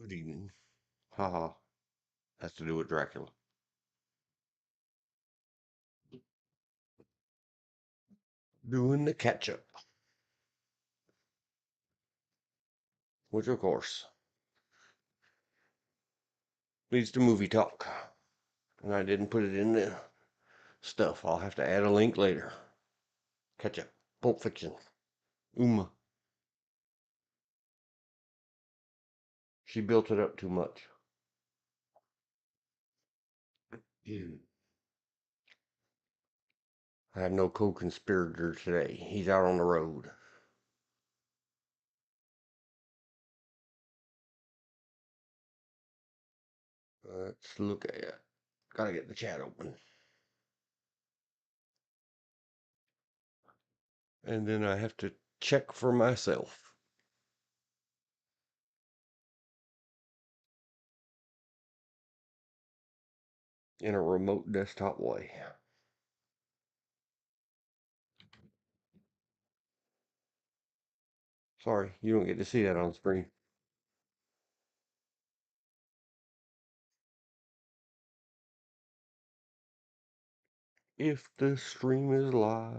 Good evening. Haha. Has to do with Dracula. Doing the catch up. Which, of course, leads to movie talk. And I didn't put it in the stuff. I'll have to add a link later. Catch up. Pulp Fiction. Uma. She built it up too much. I have no co-conspirator today. He's out on the road. Let's look at it. Gotta get the chat open. And then I have to check for myself in a remote desktop way. Sorry, you don't get to see that on screen. If the stream is live.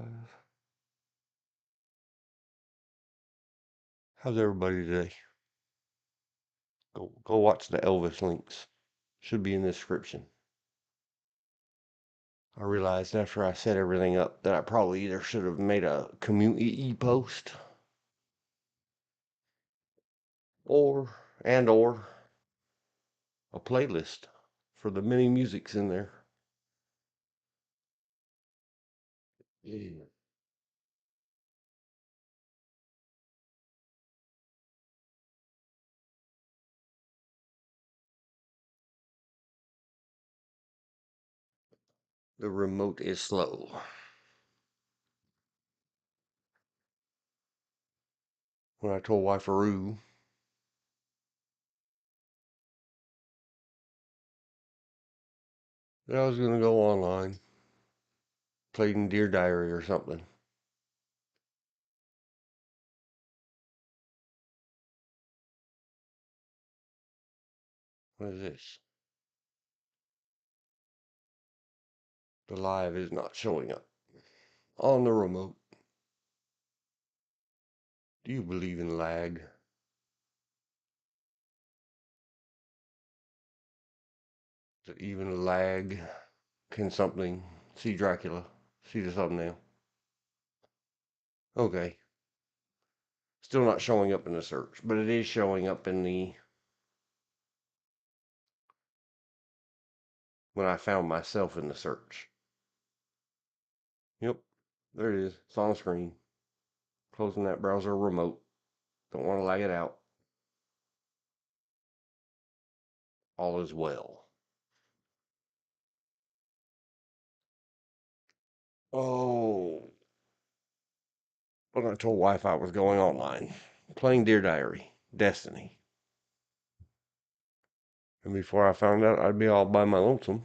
How's everybody today? Go watch the Elvis links. Should be in the description. I realized after I set everything up that I probably either should have made a community post or a playlist for the many musics in there. Yeah. The remote is slow. When I told Wiferoo that I was gonna go online, playing Dear Diary or something. What is this? The live is not showing up on the remote. Do you believe in lag? That even lag can something? See Dracula. See the thumbnail. Okay. Still not showing up in the search, but it is showing up in the when I found myself in the search. Yep. There it is. It's on the screen. Closing that browser remote. Don't want to lag it out. All is well. Oh. When I told wife I was going online. Playing Dear Diary. Destiny. And before I found out I'd be all by my lonesome,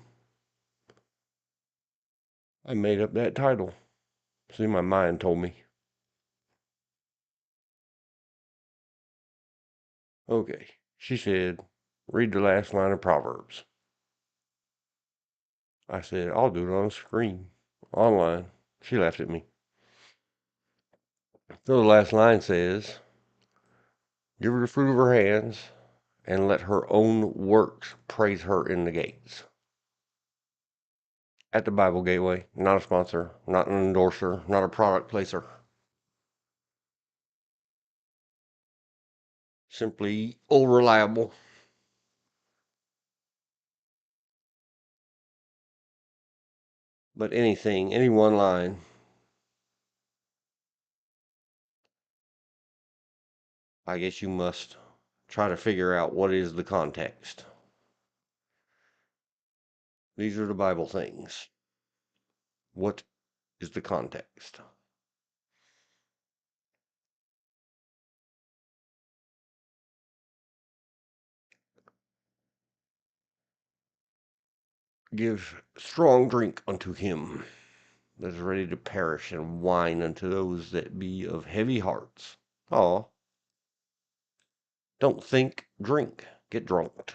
I made up that title. See, my mind told me. Okay. She said, read the last line of Proverbs. I said, I'll do it on the screen. Online. She laughed at me. So the last line says, give her the fruit of her hands, and let her own works praise her in the gates. At the Bible Gateway, not a sponsor, not an endorser, not a product placer. Simply all reliable. But anything, any one line, I guess you must try to figure out what is the context. These are the Bible things. What is the context? Give strong drink unto him that is ready to perish, and wine unto those that be of heavy hearts. Oh, don't think, drink. get drunk.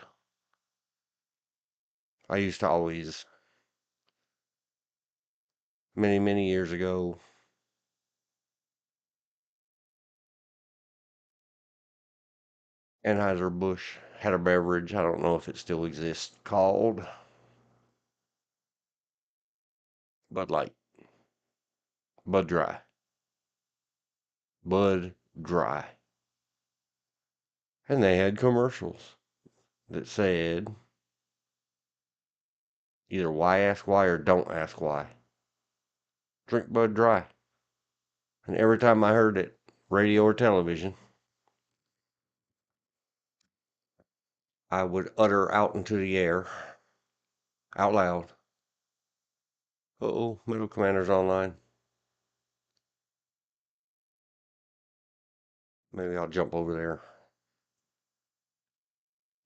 I used to always, many, many years ago, Anheuser-Busch had a beverage, I don't know if it still exists, called Bud Light, Bud Dry, Bud Dry. And they had commercials that said either why ask why or don't ask why. Drink Bud Dry. And every time I heard it, radio or television, I would utter out into the air, out loud, uh-oh, Middle Commander's online. Maybe I'll jump over there.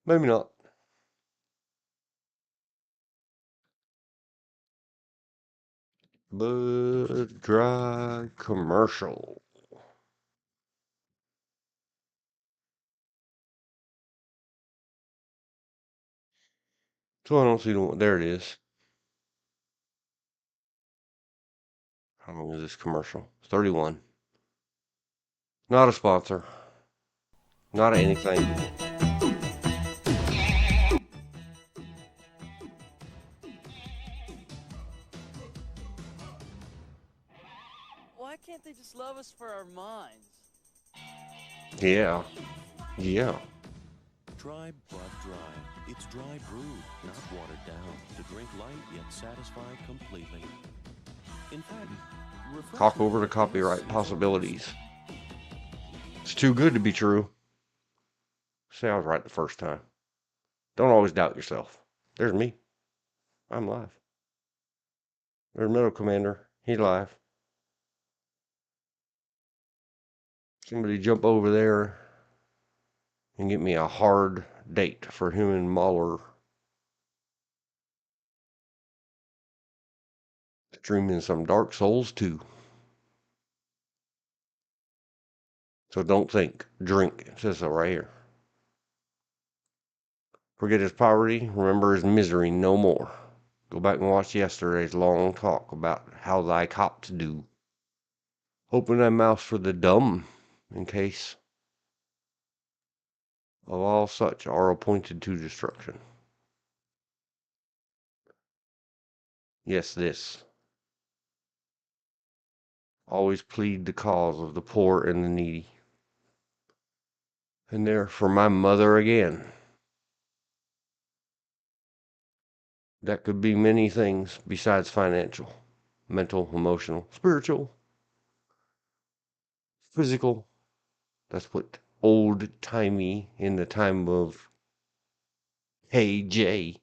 Maybe not. Bud Dry commercial. So I don't see the one. There it is. How long is this commercial? 31. Not a sponsor. Not anything. Why can't they just love us for our minds? Yeah. Yeah. Try Bud Dry. It's dry brewed, not watered down, to drink light yet satisfy completely. In fact, Talk over the copyright possibilities. It's too good to be true. Say I was right the first time. Don't always doubt yourself. There's me. I'm live. There's Middle Commander. He's live. Somebody jump over there and get me a hard date for him and Mahler streaming some Dark Souls 2. So don't think, drink. It says so right here. Forget his poverty, remember his misery no more. Go back and watch yesterday's long talk about how thy cops do. Open thy mouth for the dumb, in case of all such are appointed to destruction. Yes, this. Always plead the cause of the poor and the needy. And there for my mother again. That could be many things besides financial, mental, emotional, spiritual, physical. That's what old-timey in the time of KJ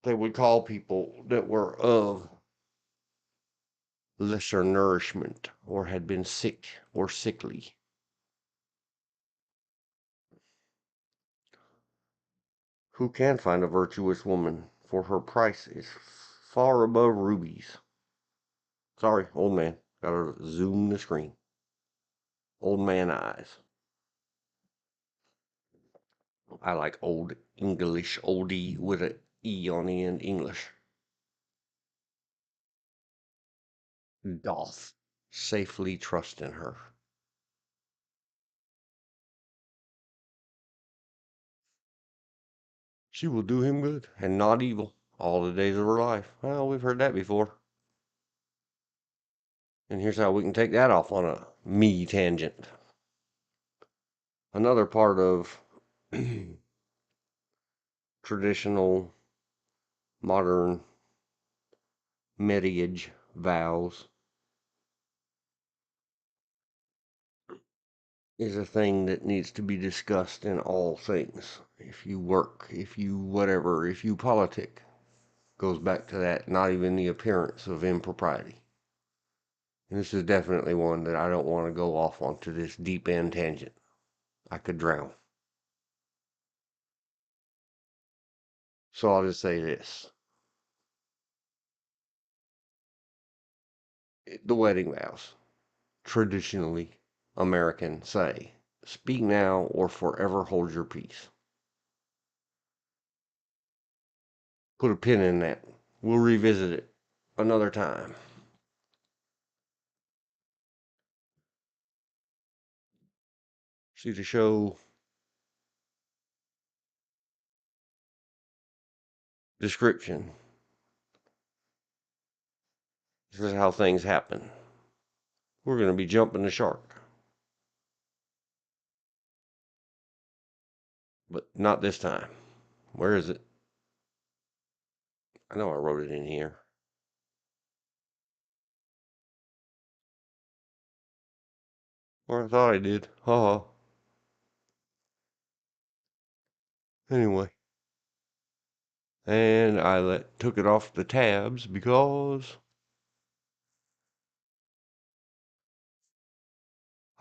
they would call people that were of lesser nourishment or had been sick or sickly. Who can find a virtuous woman? For her price is far above rubies. Sorry, old man. Gotta zoom the screen. Old man eyes. I like old English, oldie with a E on the end, English. Doth safely trust in her. She will do him good and not evil all the days of her life. Well, we've heard that before. And here's how we can take that off on a me tangent. Another part of traditional modern marriage vows is a thing that needs to be discussed in all things. If you work, if you whatever, if you politic, goes back to that, not even the appearance of impropriety. And this is definitely one that I don't want to go off onto this deep end tangent. I could drown. So I'll just say this. The wedding vows, traditionally American say, Speak now or forever hold your peace. Put a pin in that. We'll revisit it another time. See the show description. This is how things happen. We're going to be jumping the shark. But not this time. Where is it? I know I wrote it in here. Or I thought I did. Haha. Anyway. And I took it off the tabs because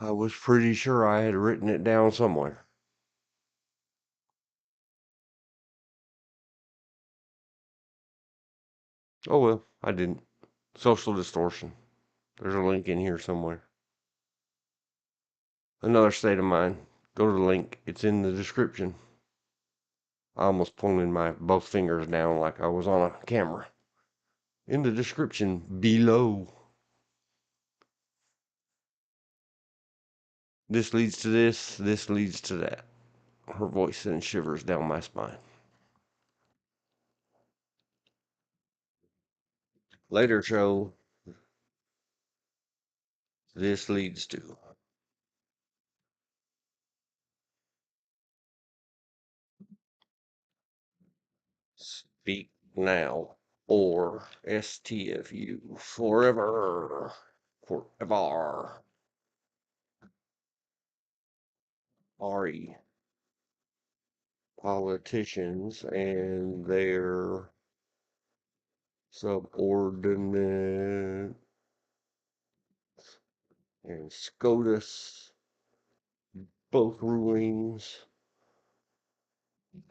I was pretty sure I had written it down somewhere. Oh well, I didn't. Social distortion. There's a link in here somewhere. Another state of mind. Go to the link. It's in the description. I almost pointed my both fingers down like I was on a camera. In the description below. This leads to this leads to that. Her voice sends shivers down my spine. Later show, this leads to. Speak now or STFU forever. Forever. RE. Politicians and their subordinate and SCOTUS, both rulings,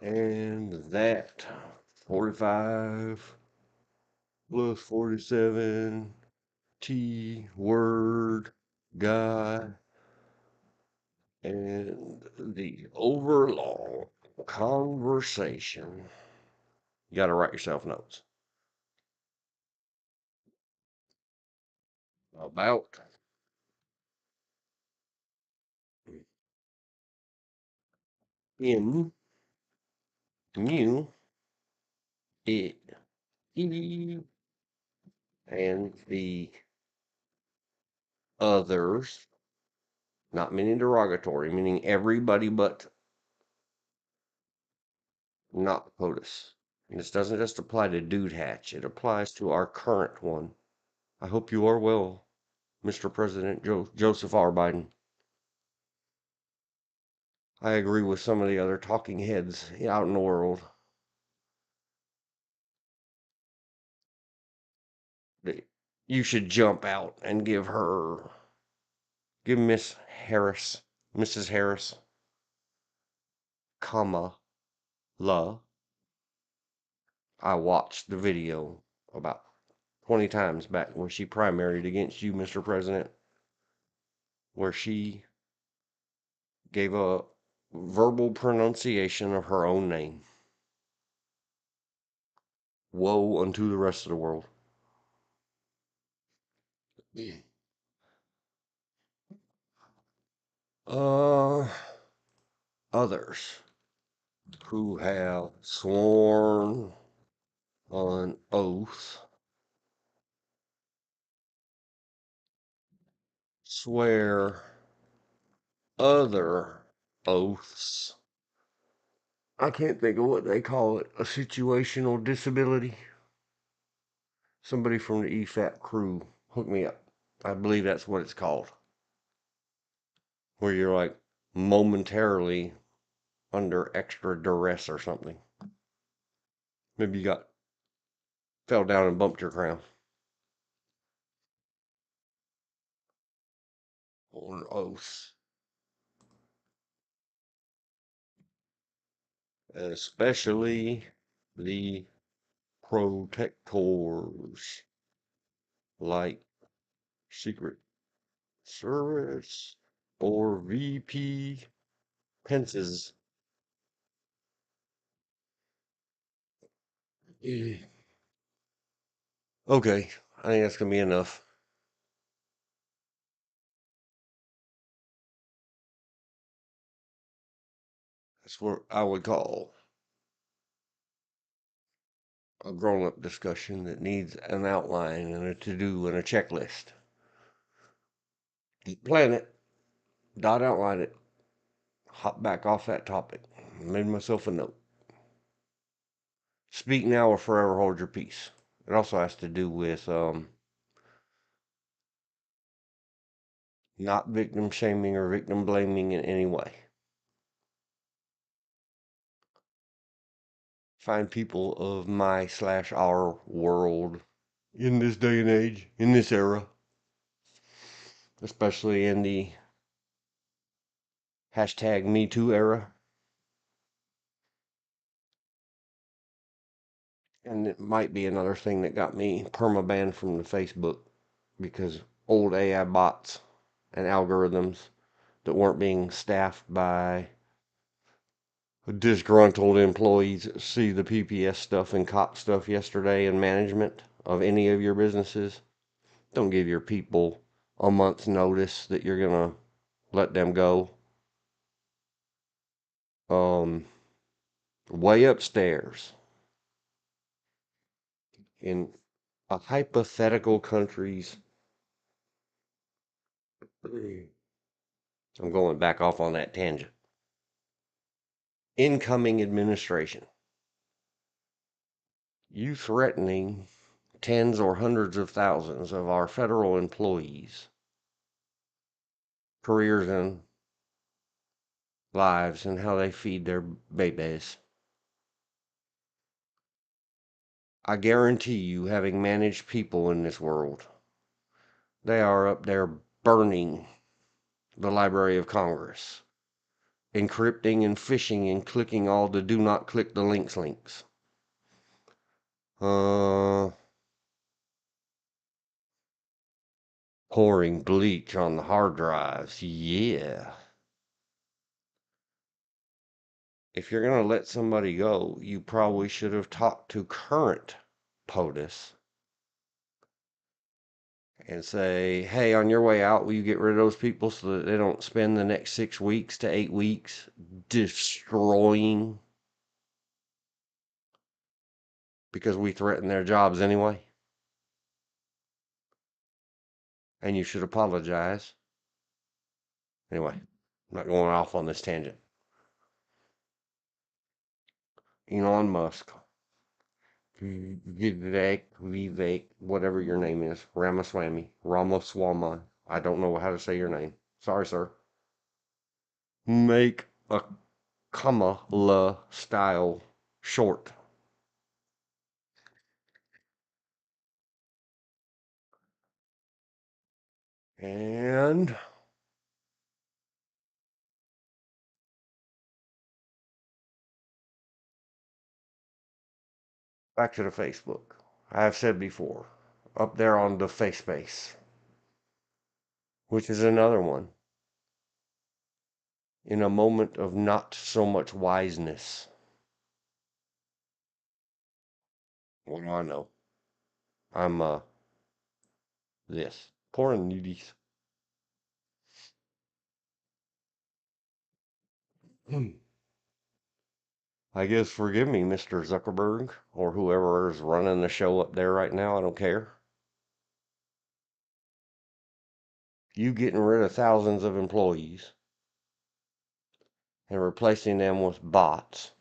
and that 45 plus 47 T word guy and the overlong conversation. You got to write yourself notes about in new it and the others, not meaning derogatory, meaning everybody but not POTUS. And this doesn't just apply to Dude Hatch, it applies to our current one. I hope you are well, Mr. President Joseph R. Biden. I agree with some of the other talking heads out in the world. You should jump out and give Miss Harris, Mrs. Harris, comma, la. I watched the video about 20 times back when she primaried against you, Mr. President, where she gave a verbal pronunciation of her own name. Woe unto the rest of the world. Uh, Others who have sworn on oath swear other oaths. I can't think of what they call it. A situational disability. Somebody from the EFAP crew hooked me up. I believe that's what it's called. Where you're like momentarily under extra duress or something. Maybe you fell down and bumped your crown. On oath. Especially the protectors like Secret Service or VP Pence's. Yeah. Okay, I think that's gonna be enough. That's what I would call a grown-up discussion that needs an outline and a to-do and a checklist. Plan it, dot outline it, hop back off that topic. Made myself a note. Speak now or forever hold your peace. It also has to do with not victim shaming or victim blaming in any way. Find people of my/our world in this day and age, in this era, especially in the hashtag Me Too era. And it might be another thing that got me permabanned from the Facebook because old AI bots and algorithms that weren't being staffed by disgruntled employees see the PPS stuff and cop stuff yesterday in management of any of your businesses. Don't give your people a month's notice that you're gonna let them go. Um, Way upstairs in a hypothetical country's. I'm going back off on that tangent. Incoming administration. You threatening tens or hundreds of thousands of our federal employees' careers and lives and how they feed their babies. I guarantee you, having managed people in this world, they are up there burning the Library of Congress, encrypting and phishing and clicking all the do not click the links. Uh, Pouring bleach on the hard drives. Yeah. If you're going to let somebody go, you probably should have talked to current POTUS and say, hey, on your way out, will you get rid of those people so that they don't spend the next 6 weeks to 8 weeks destroying because we threaten their jobs anyway? And you should apologize. Anyway, I'm not going off on this tangent. Elon Musk, Vivek, whatever your name is, Ramaswamy. I don't know how to say your name. Sorry, sir. Make a Kamala style short. And back to the Facebook. I have said before, up there on the face space, which is another one. In a moment of not so much wiseness. What do I know? I'm this. Pouring nudies. I guess forgive me, Mr. Zuckerberg, or whoever is running the show up there right now. I don't care. You getting rid of thousands of employees and replacing them with bots,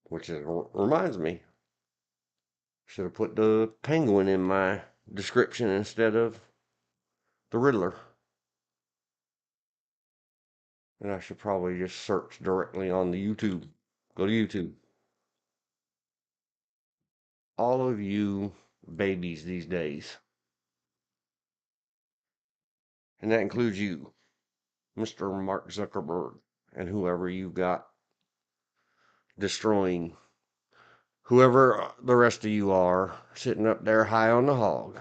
which reminds me, should have put the penguin in my description instead of the Riddler. And I should probably just search directly on the YouTube. Go to YouTube. All of you babies these days, and that includes you, Mr. Mark Zuckerberg, and whoever you've got destroying whoever the rest of you are sitting up there high on the hog.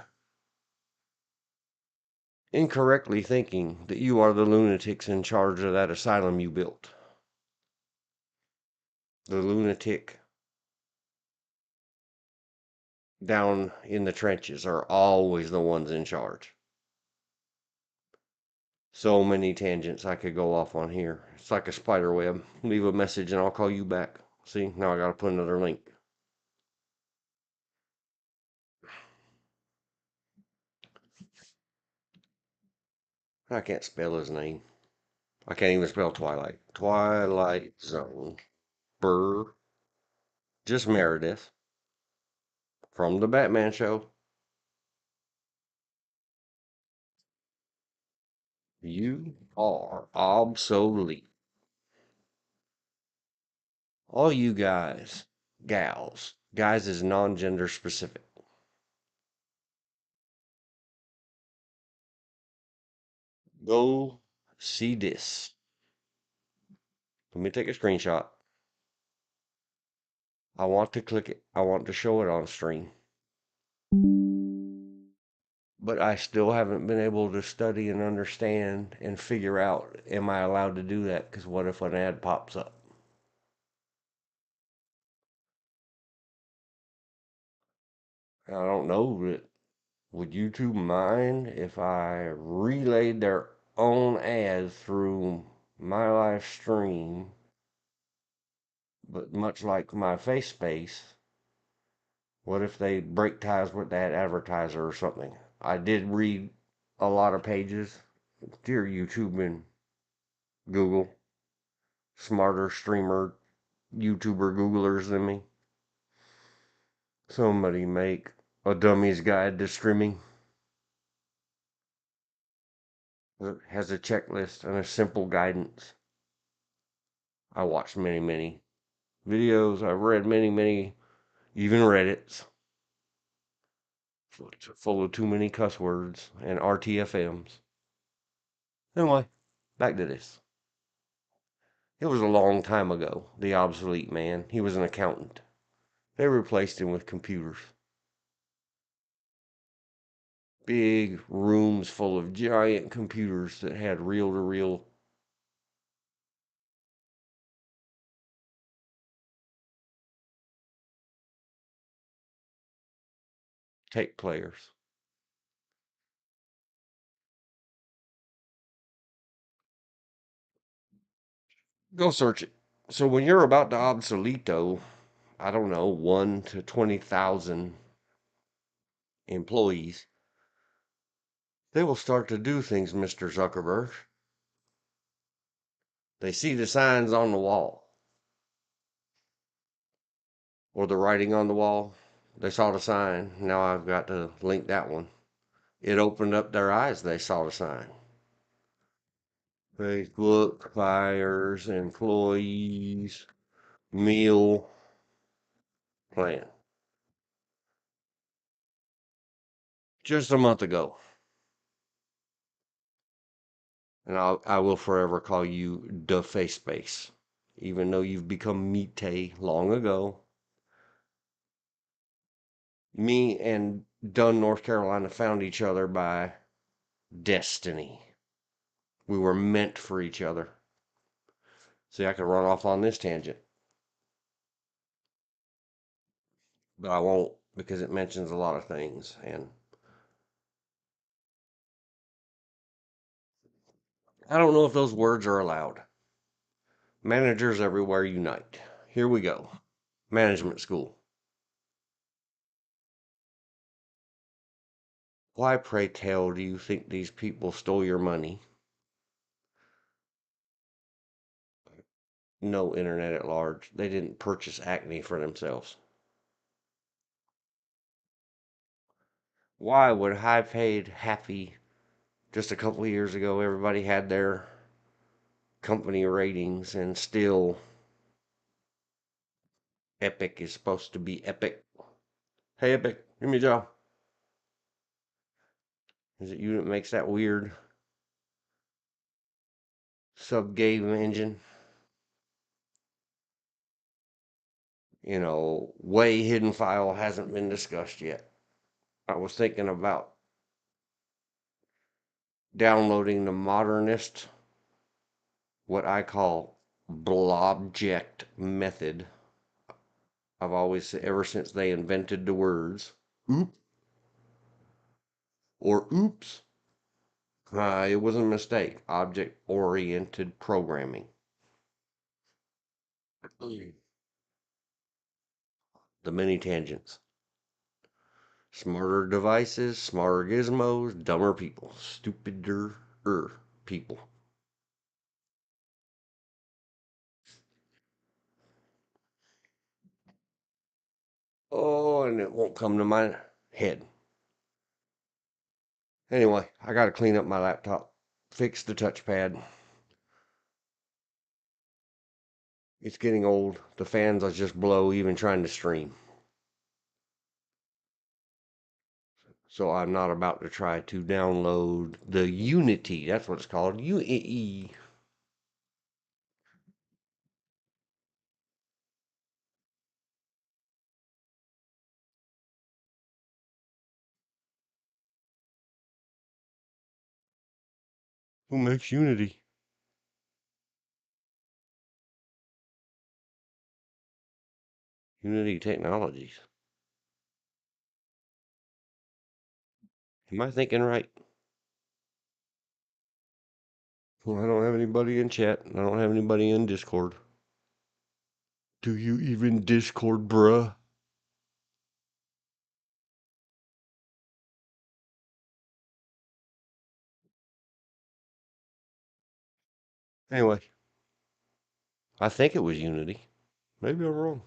incorrectly thinking that you are the lunatics in charge of that asylum you built. The lunatic down in the trenches are always the ones in charge. So many tangents I could go off on here. It's like a spider web. Leave a message and I'll call you back. See, now I gotta put another link. I can't spell his name. I can't even spell Twilight. Twilight Zone. Burr. Just Meredith. From the Batman show. You are obsolete. All you guys, gals, guys is non-gender specific. Go see this. Let me take a screenshot. I want to click it. I want to show it on stream. But I still haven't been able to study and understand and figure out, am I allowed to do that? Because what if an ad pops up? I don't know that. Would YouTube mind if I relayed their own ads through my live stream? But much like my face space, what if they break ties with that advertiser or something? I did read a lot of pages. Dear YouTube and Google, smarter streamer, YouTuber Googlers than me. Somebody make a dummy's guide to streaming. It has a checklist and a simple guidance. I watched many videos. I've read many, even Reddits, full of too many cuss words and RTFMs. Anyway, back to this. It was a long time ago, the obsolete man. He was an accountant. They replaced him with computers. Big rooms full of giant computers that had reel to reel tape players. Go search it. So when you're about to obsoleto, I don't know, 1 to 20,000 employees, they will start to do things, Mr. Zuckerberg. They see the signs on the wall or the writing on the wall. They saw the sign. Now I've got to link that one. It opened up their eyes. They saw the sign. Facebook fires employees meal plan. Just a month ago. And I will forever call you the face space. Even though you've become Mite long ago. Me and Dunn, North Carolina found each other by destiny. We were meant for each other. See, I could run off on this tangent, but I won't because it mentions a lot of things. And I don't know if those words are allowed. Managers everywhere unite. Here we go. Management school. Why, pray tell, do you think these people stole your money? No, internet at large. They didn't purchase acne for themselves. Why would high paid, happy, just a couple of years ago, everybody had their company ratings and still Epic is supposed to be epic? Hey, Epic, give me a job. Is it you that makes that weird sub-game engine? Way hidden file hasn't been discussed yet. I was thinking about downloading the modernist, what I call blobject method. I've always, ever since they invented the words oop or oops, it was a mistake. Object oriented programming. The many tangents. Smarter devices, smarter gizmos, dumber people, stupider people. Oh, and it won't come to my head. Anyway, I got to clean up my laptop, fix the touchpad. It's getting old. The fans I just blow even trying to stream. So I'm not about to try to download the Unity. That's what it's called. UAE. Who makes Unity? Unity Technologies. Am I thinking right? Well, I don't have anybody in chat. I don't have anybody in Discord. Do you even Discord, bruh? Anyway, I think it was Unity. Maybe I'm wrong.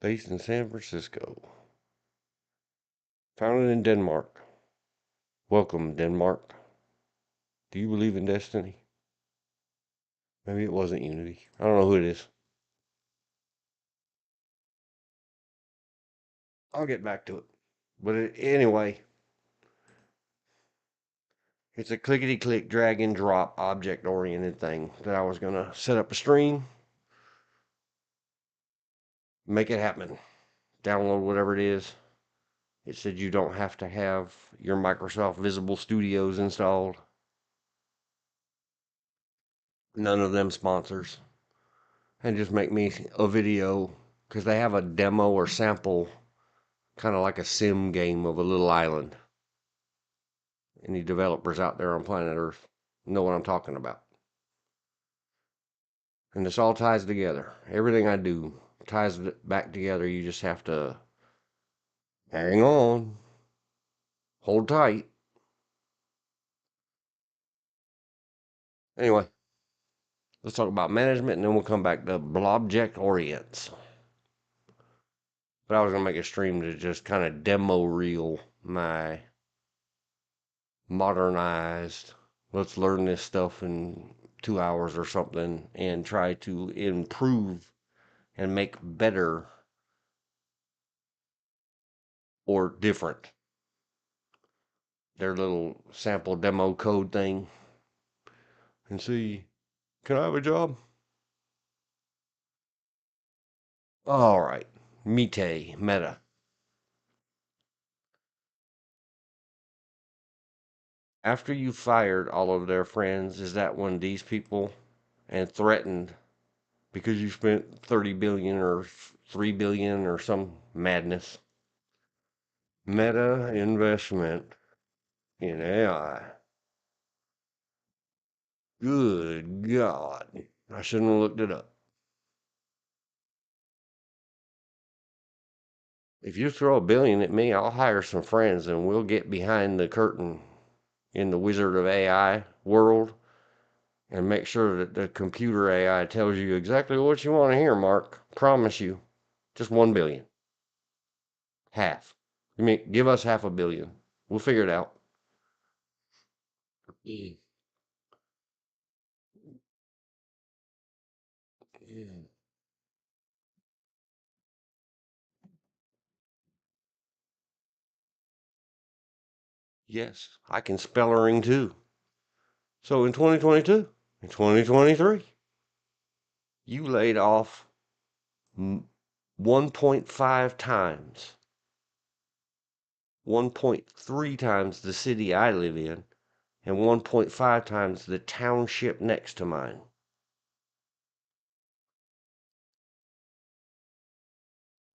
Based in San Francisco. Founded in Denmark. Welcome, Denmark. Do you believe in destiny? Maybe it wasn't Unity. I don't know who it is. I'll get back to it. But anyway, it's a clickety click, drag and drop, object oriented thing that I was going to set up a stream, make it happen, download whatever it is. It said you don't have to have your Microsoft Visible Studios installed. None of them sponsors. And just make me a video because they have a demo or sample, kind of like a sim game of a little island. Any developers out there on planet Earth know what I'm talking about. And this all ties together. Everything I do ties back together. You just have to hang on, hold tight. Anyway, let's talk about management and then we'll come back to Blobject Orients. But I was going to make a stream to just kind of demo reel my modernized, let's learn this stuff in 2 hours or something and try to improve and make better or different their little sample demo code thing and see, can I have a job? All right. Meta. After you fired all of their friends, is that when these people and threatened because you spent 30 billion or 3 billion or some madness? Meta investment in AI. Good God. I shouldn't have looked it up. If you throw a billion at me, I'll hire some friends and we'll get behind the curtain in the Wizard of AI world and make sure that the computer AI tells you exactly what you want to hear, Mark. Promise you. Just 1 billion. Half. You mean give us half a billion. We'll figure it out. Mm. Yeah. Yes, I can spellering too. So in 2022, in 2023, you laid off 1.5 times, 1.3 times the city I live in, and 1.5 times the township next to mine.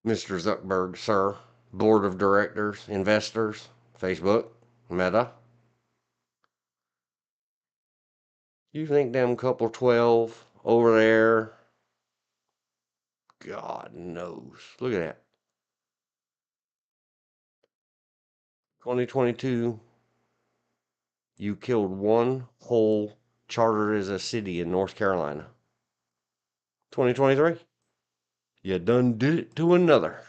Mr. Zuckerberg, sir, board of directors, investors, Facebook, Meta. You think them couple 12 over there, God knows. Look at that. 2022, you killed one whole chartered as a city in North Carolina. 2023, you done did it to another.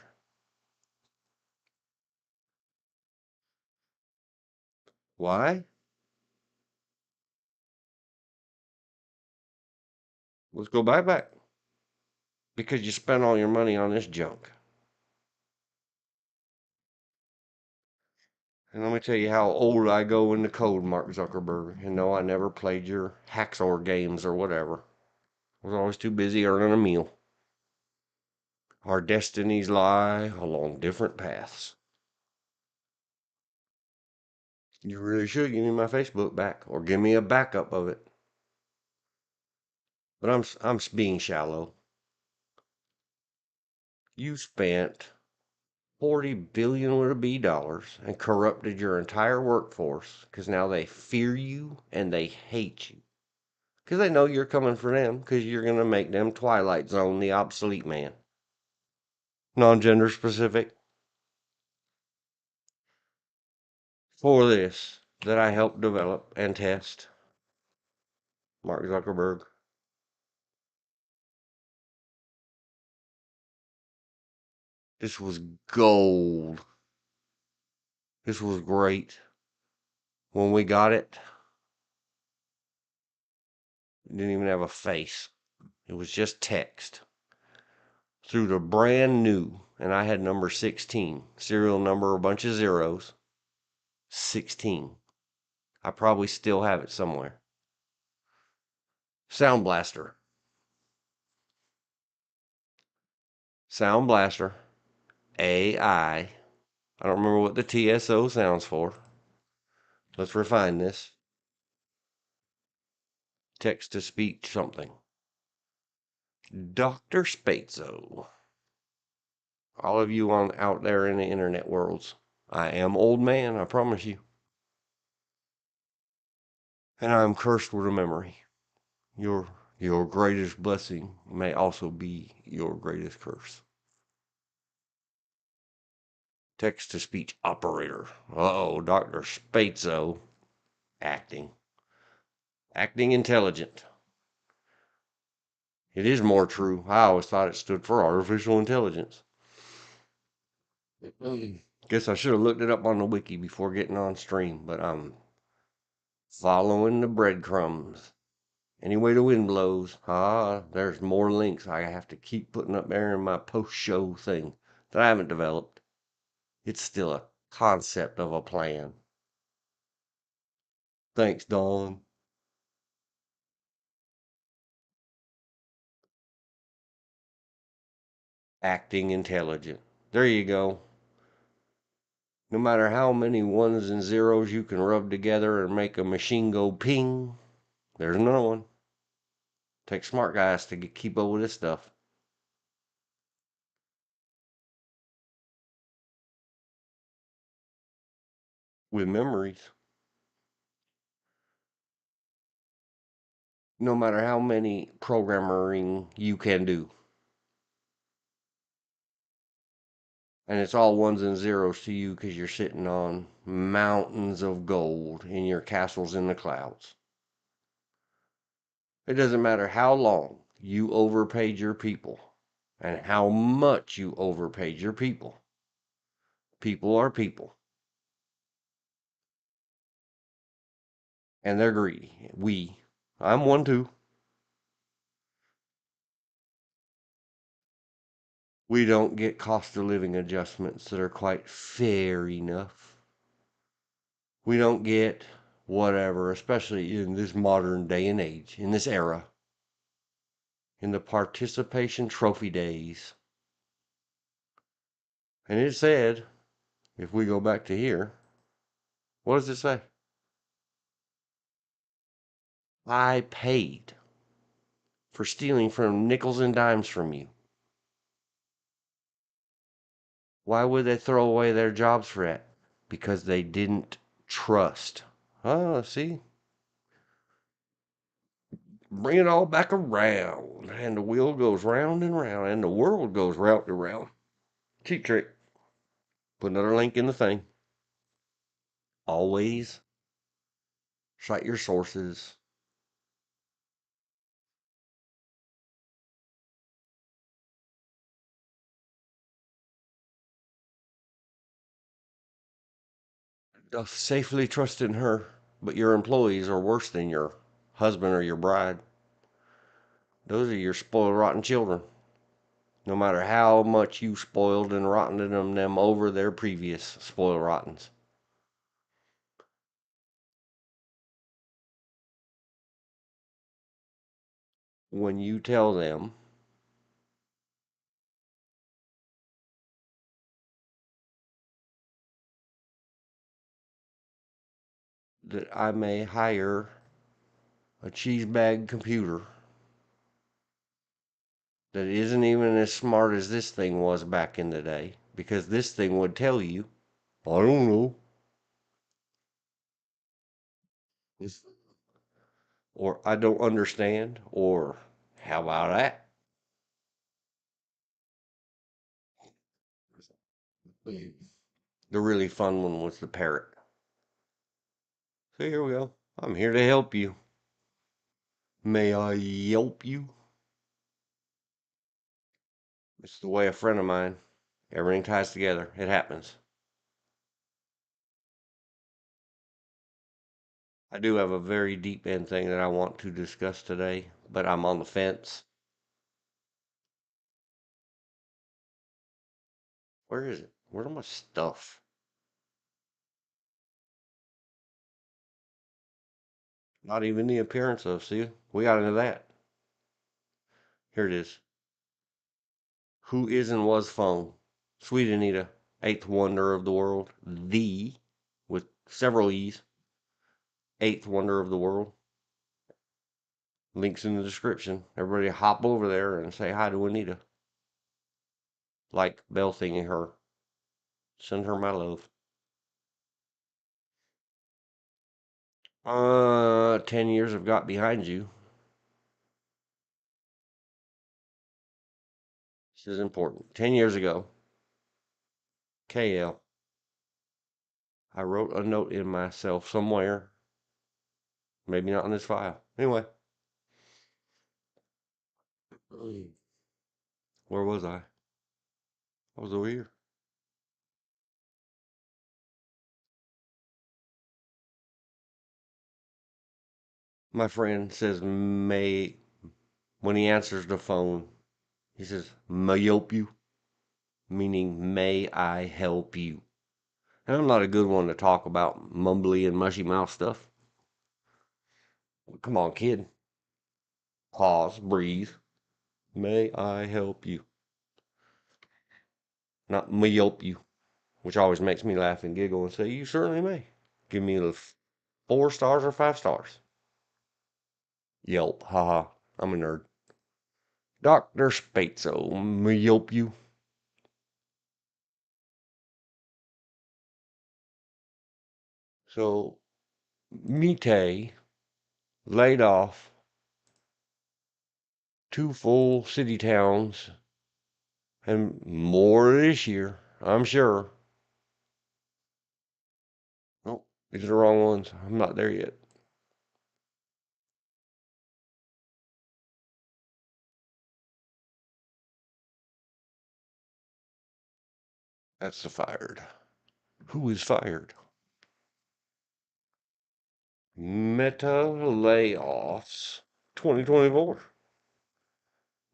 Why? Let's go back. Because you spent all your money on this junk. And let me tell you how old I go in the code, Mark Zuckerberg. And no, I never played your Hacksaw games or whatever. I was always too busy earning a meal. Our destinies lie along different paths. You really should give me my Facebook back, or give me a backup of it. But I'm being shallow. You spent 40 billion with a B dollars and corrupted your entire workforce because now they fear you and they hate you. Because they know you're coming for them because you're going to make them Twilight Zone the obsolete man. Non-gender specific. For this that I helped develop and test, Mark Zuckerberg. This was gold. This was great. When we got it, it didn't even have a face. It was just text. Through the brand new, and I had number 16. Serial number, a bunch of zeros. 16. I probably still have it somewhere. Sound Blaster. Sound Blaster. AI. I don't remember what the TSO sounds for. Let's refine this. Text to speech something. Dr. Spatzo. All of you on out there in the internet worlds. I am old man, I promise you. And I am cursed with a memory. Your greatest blessing may also be your greatest curse. Text to speech operator. Uh-oh, Dr. Spatzo. Acting. Acting intelligent. It is more true. I always thought it stood for artificial intelligence. Guess I should have looked it up on the wiki before getting on stream, but I'm following the breadcrumbs. Any way the wind blows. There's more links I have to keep putting up there in my post-show thing that I haven't developed. It's still a concept of a plan. Thanks, Dawn. Acting intelligent. There you go. No matter how many ones and zeros you can rub together and make a machine go ping, there's another one. Takes smart guys to keep up with this stuff. With memories. No matter how many programming you can do. And it's all ones and zeros to you because you're sitting on mountains of gold in your castles in the clouds. It doesn't matter how long you overpaid your people and how much you overpaid your people. People are people. And they're greedy. I'm one too. We don't get cost of living adjustments that are quite fair enough. We don't get whatever, especially in this modern day and age, in this era, in the participation trophy days. And it said, if we go back to here, what does it say? I paid for stealing from nickels and dimes from you. Why would they throw away their jobs for that? Because they didn't trust. Oh, see? Bring it all back around. And the wheel goes round and round. And the world goes round and round. Cheap trick. Put another link in the thing. Always cite your sources. Safely trust in her. But your employees are worse than your husband or your bride. Those are your spoiled, rotten children. No matter how much you spoiled and rotted them over their previous spoiled rottens. When you tell them that I may hire a cheese bag computer that isn't even as smart as this thing was back in the day, because this thing would tell you, I don't know, or I don't understand, or how about that? The really fun one was the parrot. So here we go. I'm here to help you. May I help you? It's the way a friend of mine. Everything ties together. It happens. I do have a very deep end thing that I want to discuss today, but I'm on the fence. Where is it? Where's my stuff? Not even the appearance of. See, we got into that. Here it is. Who is and was phone? Sweet Anita, eighth wonder of the world. The, with several E's, eighth wonder of the world. Links in the description. Everybody hop over there and say hi to Anita. Like bell thinging her. Send her my love. 10 years have got behind you. This is important. 10 years ago, KL, I wrote a note in myself somewhere. Maybe not in this file. Anyway, where was I? I was over here. My friend says, may, when he answers the phone, he says, may help you? Meaning, may I help you? And I'm not a good one to talk about mumbly and mushy mouth stuff. Come on, kid. Pause, breathe. May I help you? Not may help you, which always makes me laugh and giggle and say, you certainly may. Give me the 4 stars or 5 stars. Yelp, haha, I'm a nerd. Dr. Spatzo, may help you? So, Mite laid off 2 full city towns and more this year, I'm sure. Oh, these are the wrong ones. I'm not there yet. That's the fired. Who is fired? Meta layoffs 2024.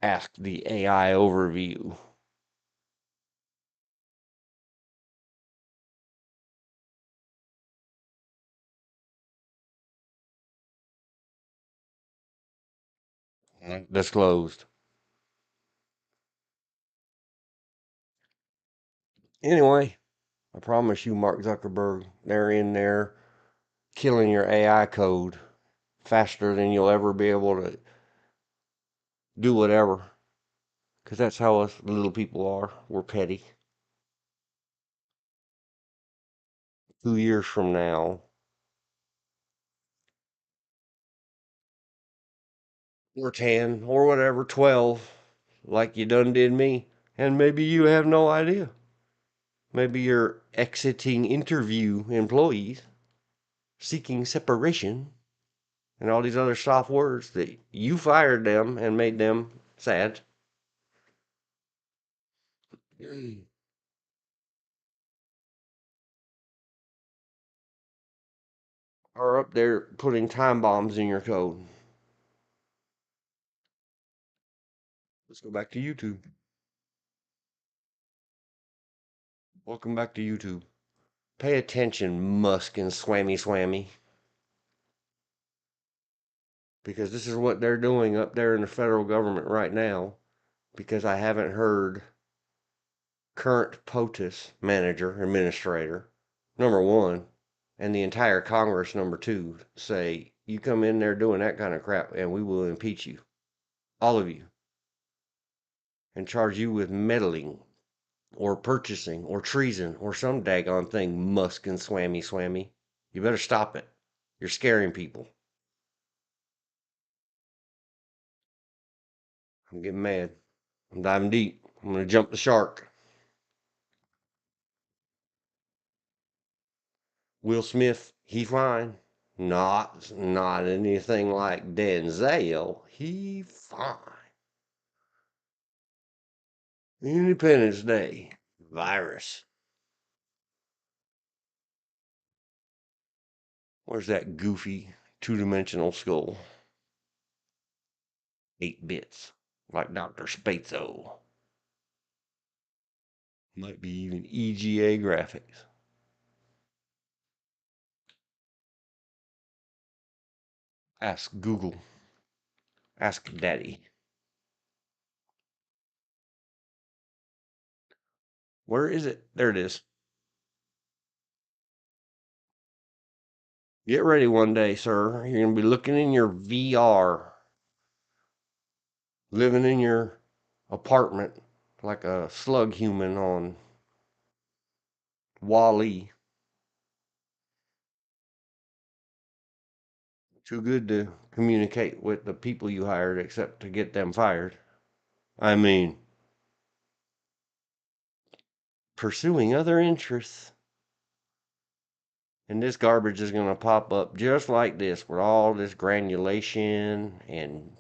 Ask the AI overview. Disclosed. Anyway, I promise you, Mark Zuckerberg, they're in there killing your AI code faster than you'll ever be able to do whatever. Because that's how us little people are. We're petty. 2 years from now, or 10, or whatever, 12, like you done did me. And maybe you have no idea. Maybe you're exiting interview employees, seeking separation, and all these other soft words that you fired them and made them sad. Are up there putting time bombs in your code. Let's go back to YouTube. Welcome back to YouTube. Pay attention, Musk and Swammy Swammy. Because this is what they're doing up there in the federal government right now. Because I haven't heard current POTUS manager, administrator, number one, and the entire Congress, number two, say, you come in there doing that kind of crap and we will impeach you. All of you. And charge you with meddling or purchasing or treason or some daggone thing, Musk and Swammy Swammy. You better stop it. You're scaring people. I'm getting mad. I'm diving deep. I'm going to jump the shark. Will Smith, he fine. Not anything like Denzel. He fine. Independence Day. Virus. Where's that goofy two-dimensional skull? 8 bits. Like Dr. Spatzo. Might be even EGA graphics. Ask Google. Ask Daddy. Where is it? There it is. Get ready one day, sir. You're going to be looking in your VR, living in your apartment like a slug human on Wall-E. Too good to communicate with the people you hired except to get them fired. I mean, pursuing other interests. And this garbage is going to pop up just like this with all this granulation and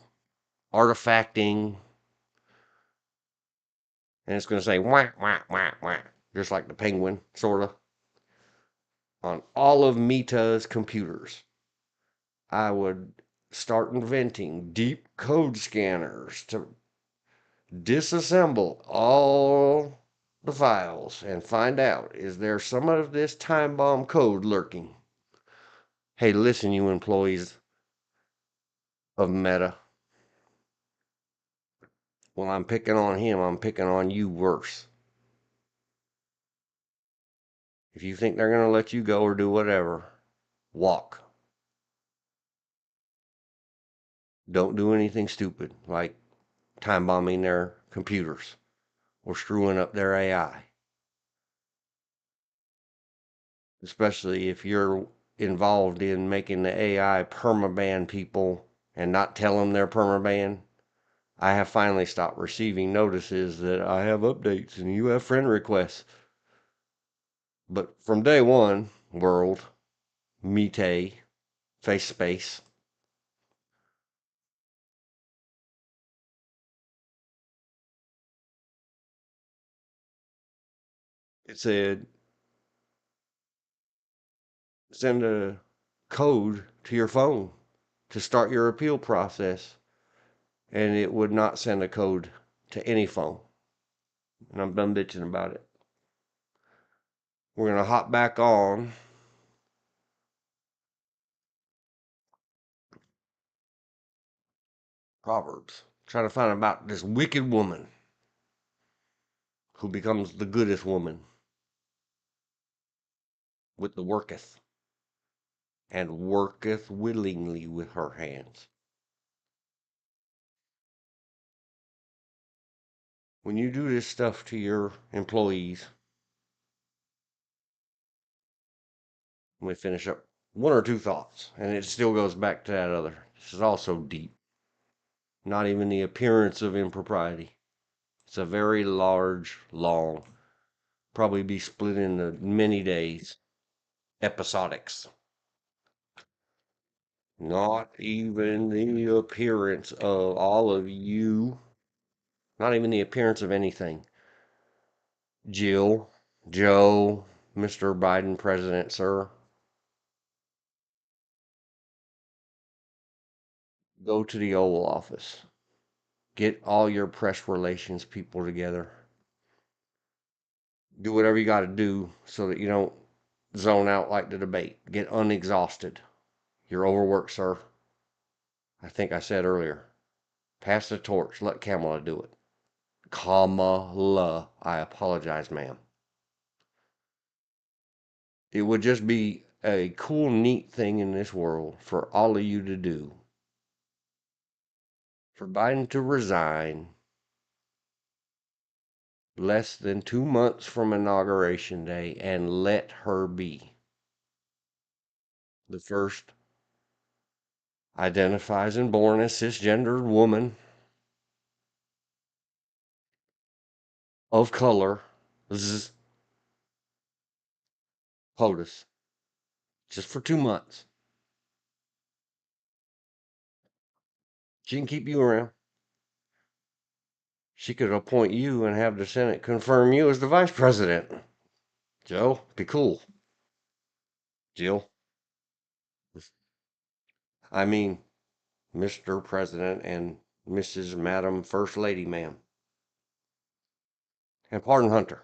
artifacting. And it's going to say wah, wah, wah, wah. Just like the penguin, sort of. On all of Meta's computers. I would start inventing deep code scanners to disassemble all the files and find out, is there some of this time bomb code lurking? Hey, listen, you employees of Meta. When I'm picking on him, I'm picking on you worse. If you think they're going to let you go or do whatever, walk. Don't do anything stupid like time bombing their computers or screwing up their AI. Especially if you're involved in making the AI permaban people and not tell them they're permaban. I have finally stopped receiving notices that I have updates and you have friend requests. But from day one, world, Mete, face space, it said send a code to your phone to start your appeal process. And it would not send a code to any phone. And I'm done bitching about it. We're going to hop back on. Proverbs. Trying to find about this wicked woman who becomes the goodest woman with the worketh and worketh willingly with her hands. When you do this stuff to your employees, let me finish up one or two thoughts, and it still goes back to that other. This is also deep. Not even the appearance of impropriety. It's a very large, long, probably be split into many days, episodics. Not even the appearance of all of you, not even the appearance of anything. Jill, Joe, Mr. Biden president, sir, go to the Oval Office. Get all your press relations people together. Do whatever you got to do so that you don't zone out like the debate. Get unexhausted. You're overworked, sir. I think I said earlier. Pass the torch. Let Kamala do it. Kamala. I apologize, ma'am. It would just be a cool, neat thing in this world for all of you to do. For Biden to resign less than 2 months from Inauguration Day and let her be the first identifies and born as cisgendered woman of color. POTUS. Just for 2 months. She can keep you around. She could appoint you and have the Senate confirm you as the vice president. Joe, be cool. Jill. I mean, Mr. President and Mrs. Madam First Lady, ma'am. And pardon Hunter.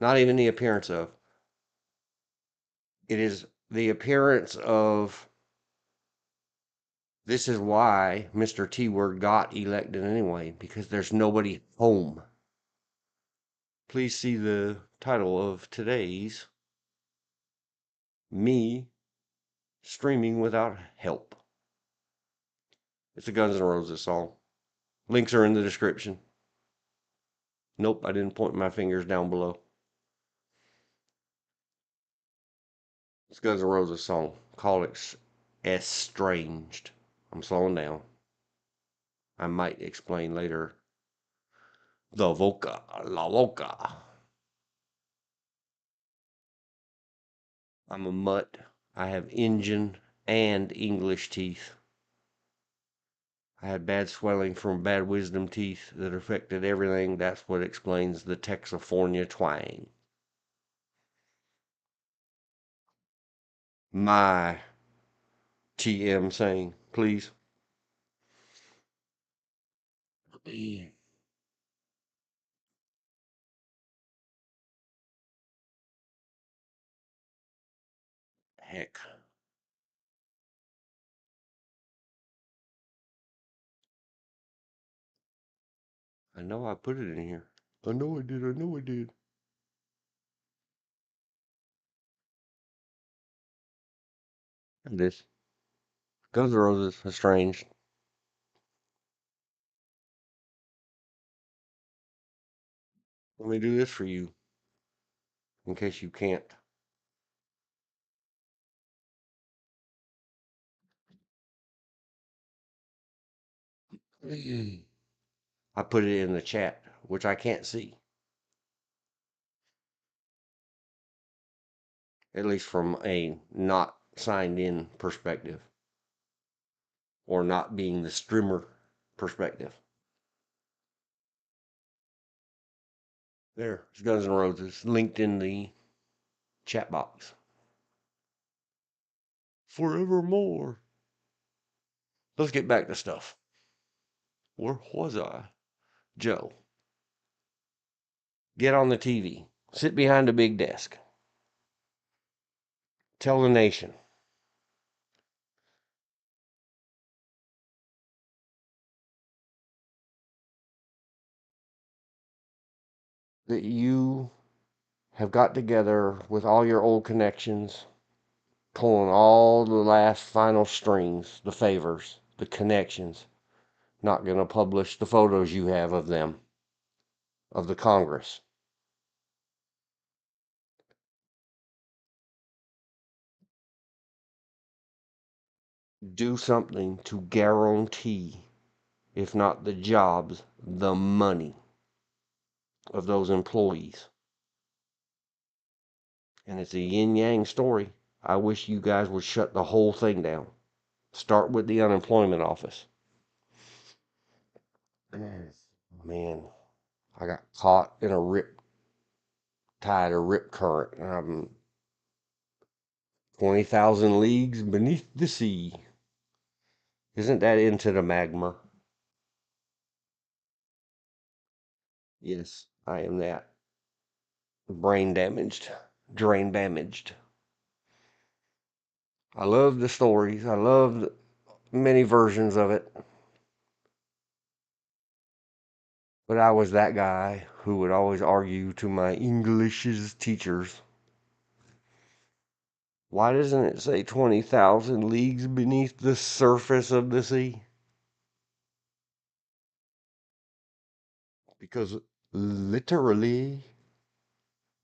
Not even the appearance of. It is the appearance of. This is why Mr. T Word got elected anyway, because there's nobody home. Please see the title of today's Me Streaming Without Help. It's a Guns N' Roses song. Links are in the description. Nope, I didn't point my fingers down below. It's Guns N' Roses song. Call it Estranged. I'm slowing down. I might explain later. The Voca, La Voca. I'm a mutt. I have Indian and English teeth. I had bad swelling from bad wisdom teeth that affected everything. That's what explains the Texifornia twang. My TM saying, please. Heck. I know I put it in here. I know I did. I know I did. And this. Guns N' Roses, Estranged. Let me do this for you, in case you can't. I put it in the chat, which I can't see. At least from a not signed in perspective. Or not being the streamer perspective. There, it's Guns N' Roses, linked in the chat box. Forevermore. Let's get back to stuff. Where was I? Joe. Get on the TV. Sit behind a big desk. Tell the nation. that you have got together with all your old connections, pulling all the last final strings, the favors, the connections, not going to publish the photos you have of them, of the Congress. Do something to guarantee, if not the jobs, the money of those employees. And it's a yin yang story. I wish you guys would shut the whole thing down. Start with the unemployment office. Man, I got caught in a rip tide or rip current. And I'm 20,000 leagues beneath the sea. Isn't that into the magma? Yes, I am that. Brain damaged, drain damaged. I love the stories. I love many versions of it. But I was that guy who would always argue to my English's teachers, why doesn't it say 20,000 leagues beneath the surface of the sea? Because literally,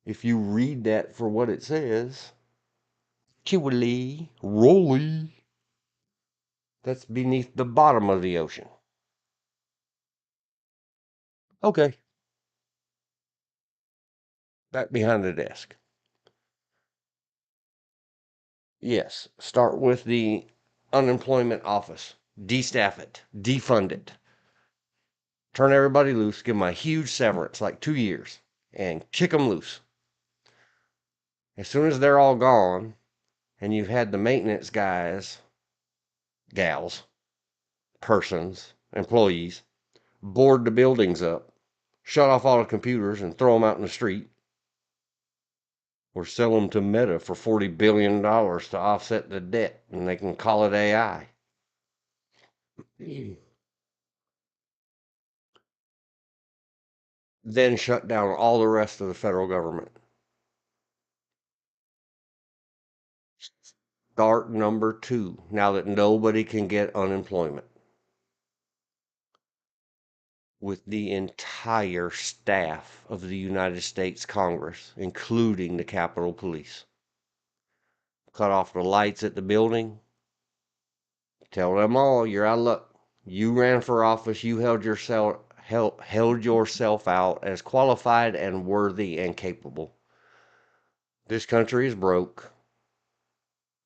if you read that for what it says, actually, Rolly, that's beneath the bottom of the ocean. Okay, back behind the desk. Yes, start with the unemployment office. Destaff it, defund it, turn everybody loose, give them a huge severance, like 2 years, and kick them loose. As soon as they're all gone, and you've had the maintenance guys, gals, persons, employees, board the buildings up, shut off all the computers and throw them out in the street, or sell them to Meta for $40 billion to offset the debt, and they can call it AI. Then shut down all the rest of the federal government. Start number 2, now that nobody can get unemployment, with the entire staff of the United States Congress, including the Capitol Police. Cut off the lights at the building. Tell them all you're out of luck. You ran for office. You held yourself out as qualified and worthy and capable. This country is broke.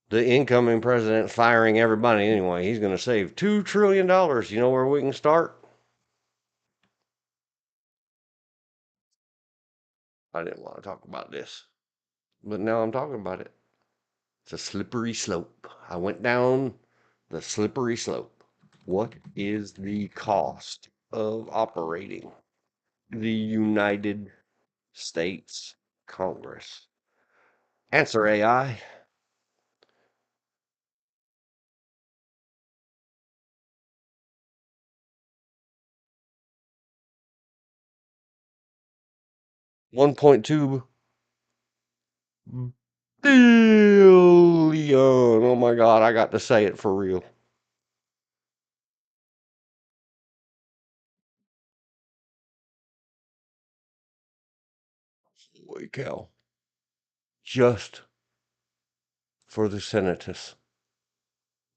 The incoming president's firing everybody anyway. He's going to save $2 trillion. You know where we can start? I didn't want to talk about this, but now I'm talking about it. It's a slippery slope. I went down the slippery slope. What is the cost of operating the United States Congress? Answer, AI. 1.2 billion. Oh my God, I got to say it for real. Holy cow. Just for the Senatus.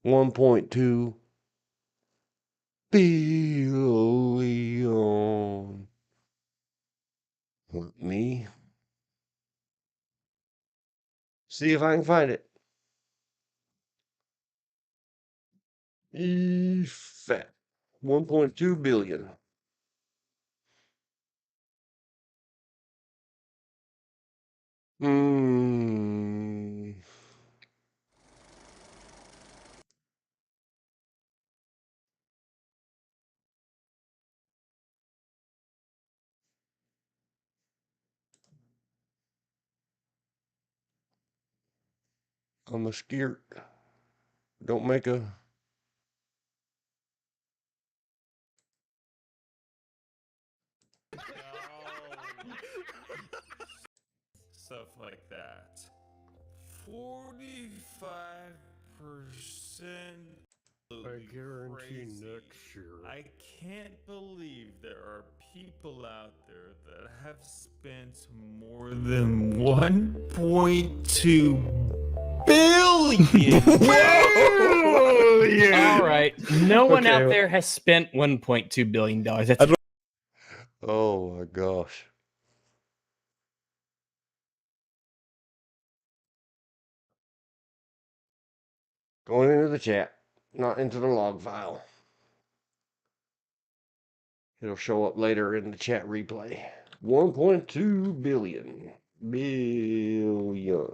1.2 billion. Let me see if I can find it. Fat. 1.2 billion. Hmm. I'm a scared. Don't make a. stuff like that. 45%. I guarantee Crazy. next year. I can't believe there are people out there that have spent more than 1.2 billion. All right. No one out Okay. there has spent $1.2 billion. That's Oh my gosh. Going into the chat, not into the log file. It'll show up later in the chat replay. 1.2 billion. Billion.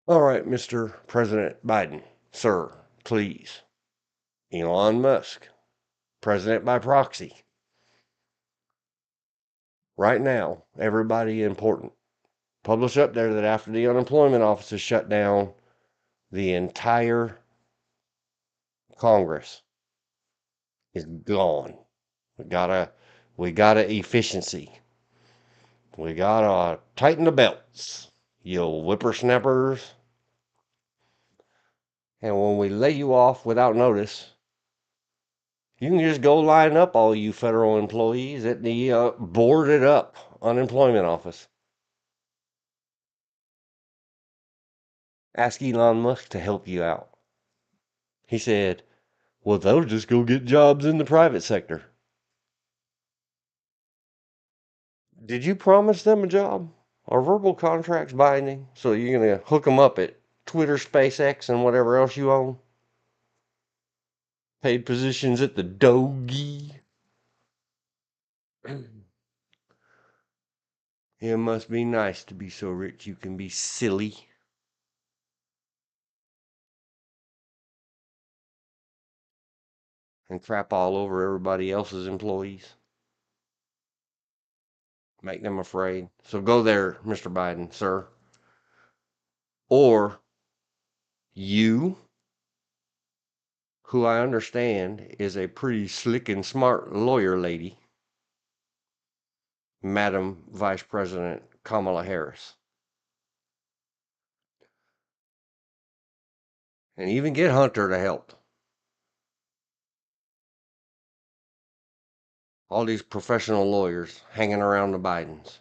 All right, Mr. President Biden, sir, please. Elon Musk, president by proxy. Right now, everybody important. Publish up there that after the unemployment office is shut down, the entire Congress is gone. We gotta efficiency. We gotta tighten the belts, you whippersnappers. And when we lay you off without notice, you can just go line up all you federal employees at the boarded up unemployment office. Ask Elon Musk to help you out. He said, well, they'll just go get jobs in the private sector. Did you promise them a job? Are verbal contracts binding? So you're going to hook them up at Twitter, SpaceX, and whatever else you own? Paid positions at the Dogie? It must be nice to be so rich you can be silly. And crap all over everybody else's employees. Make them afraid. So go there, Mr. Biden, sir. Or you, who I understand is a pretty slick and smart lawyer lady, Madam Vice President Kamala Harris. And even get Hunter to help. All these professional lawyers hanging around the Bidens.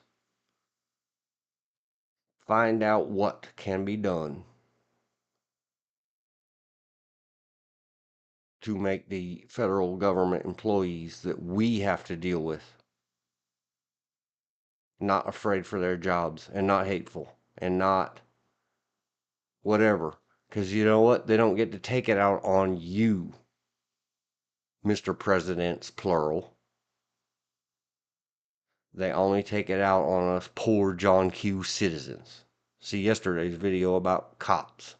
Find out what can be done to make the federal government employees that we have to deal with not afraid for their jobs and not hateful and not whatever. Because you know what? They don't get to take it out on you, Mr. Presidents, plural. They only take it out on us poor John Q citizens. See yesterday's video about cops.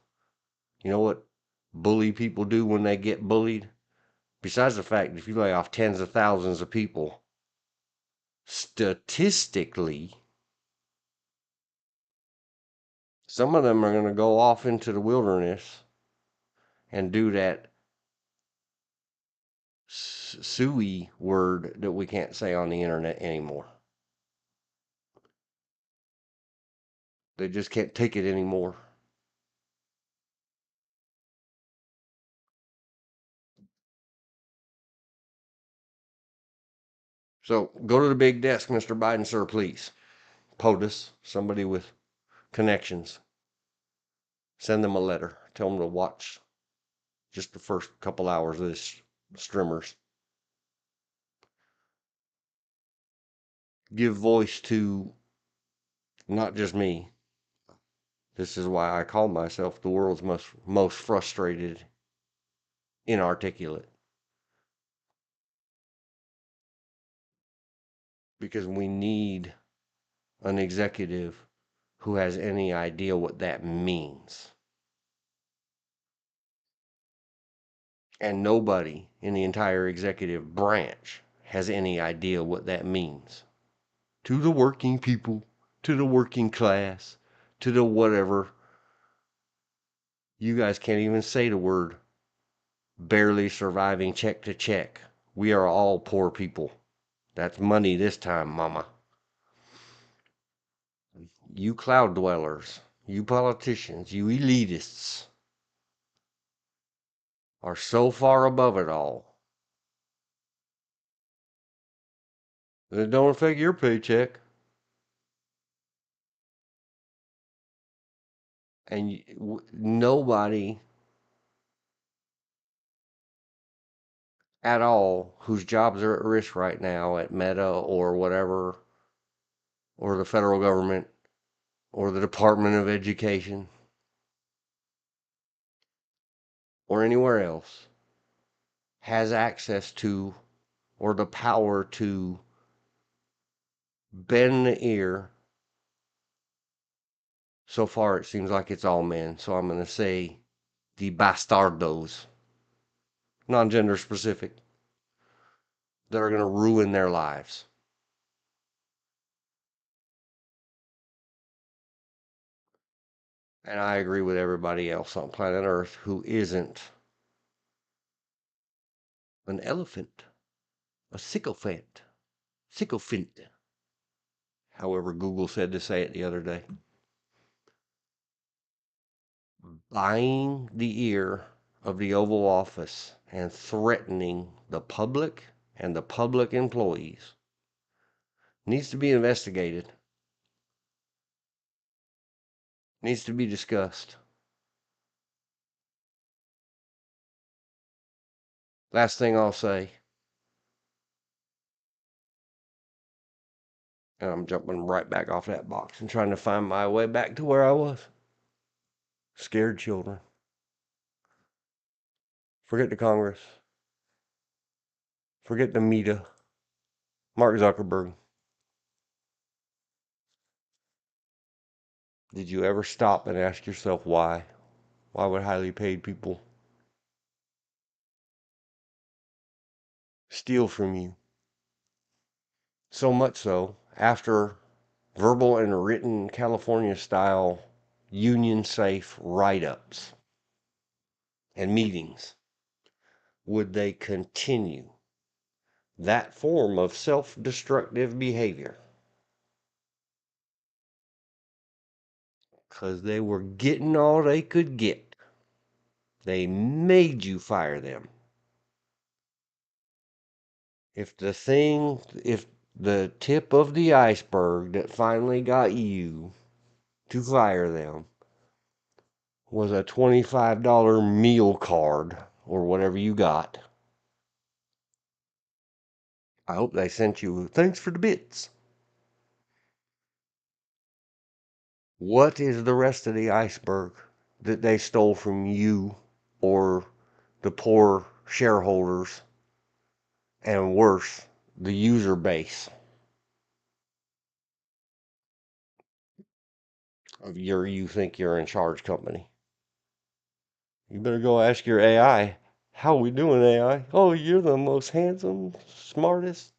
You know what bully people do when they get bullied? Besides the fact, if you lay off tens of thousands of people, statistically, some of them are going to go off into the wilderness and do that suey word that we can't say on the internet anymore. They just can't take it anymore. So go to the big desk, Mr. Biden, sir, please. POTUS, somebody with connections. Send them a letter. Tell them to watch just the first couple hours of this streamers. Give voice to not just me. This is why I call myself the world's most frustrated inarticulate. Because we need an executive who has any idea what that means. And nobody in the entire executive branch has any idea what that means. To the working people, to the working class, to the whatever. You guys can't even say the word barely surviving check to check We are all poor people. That's money this time, mama. You cloud dwellers, you politicians, you elitists are so far above it all that it don't affect your paycheck. And nobody at all whose jobs are at risk right now at Meta or whatever, or the federal government, or the Department of Education, or anywhere else, has access to or the power to bend the ear. So far, it seems like it's all men. So I'm going to say the bastardos, non gender specific, that are going to ruin their lives. And I agree with everybody else on planet Earth who isn't an elephant, a sycophant, however Google said to say it the other day. Buying the ear of the Oval Office and threatening the public and the public employees needs to be investigated, needs to be discussed. Last thing I'll say, and I'm jumping right back off that box and trying to find my way back to where I was. Scared children. Forget the Congress. Forget the Meta. Mark Zuckerberg. Did you ever stop and ask yourself why? Why would highly paid people steal from you? So much so, after verbal and written California style union safe write ups and meetings, would they continue that form of self destructive behavior? Because they were getting all they could get. They made you fire them. If the tip of the iceberg that finally got you to fire them was a $25 meal card or whatever you got, I hope they sent you thanks for the bits. What is the rest of the iceberg that they stole from you or the poor shareholders and worse, the user base of your you think you're in charge company? You better go ask your AI, how we doing, AI? Oh, you're the most handsome, smartest.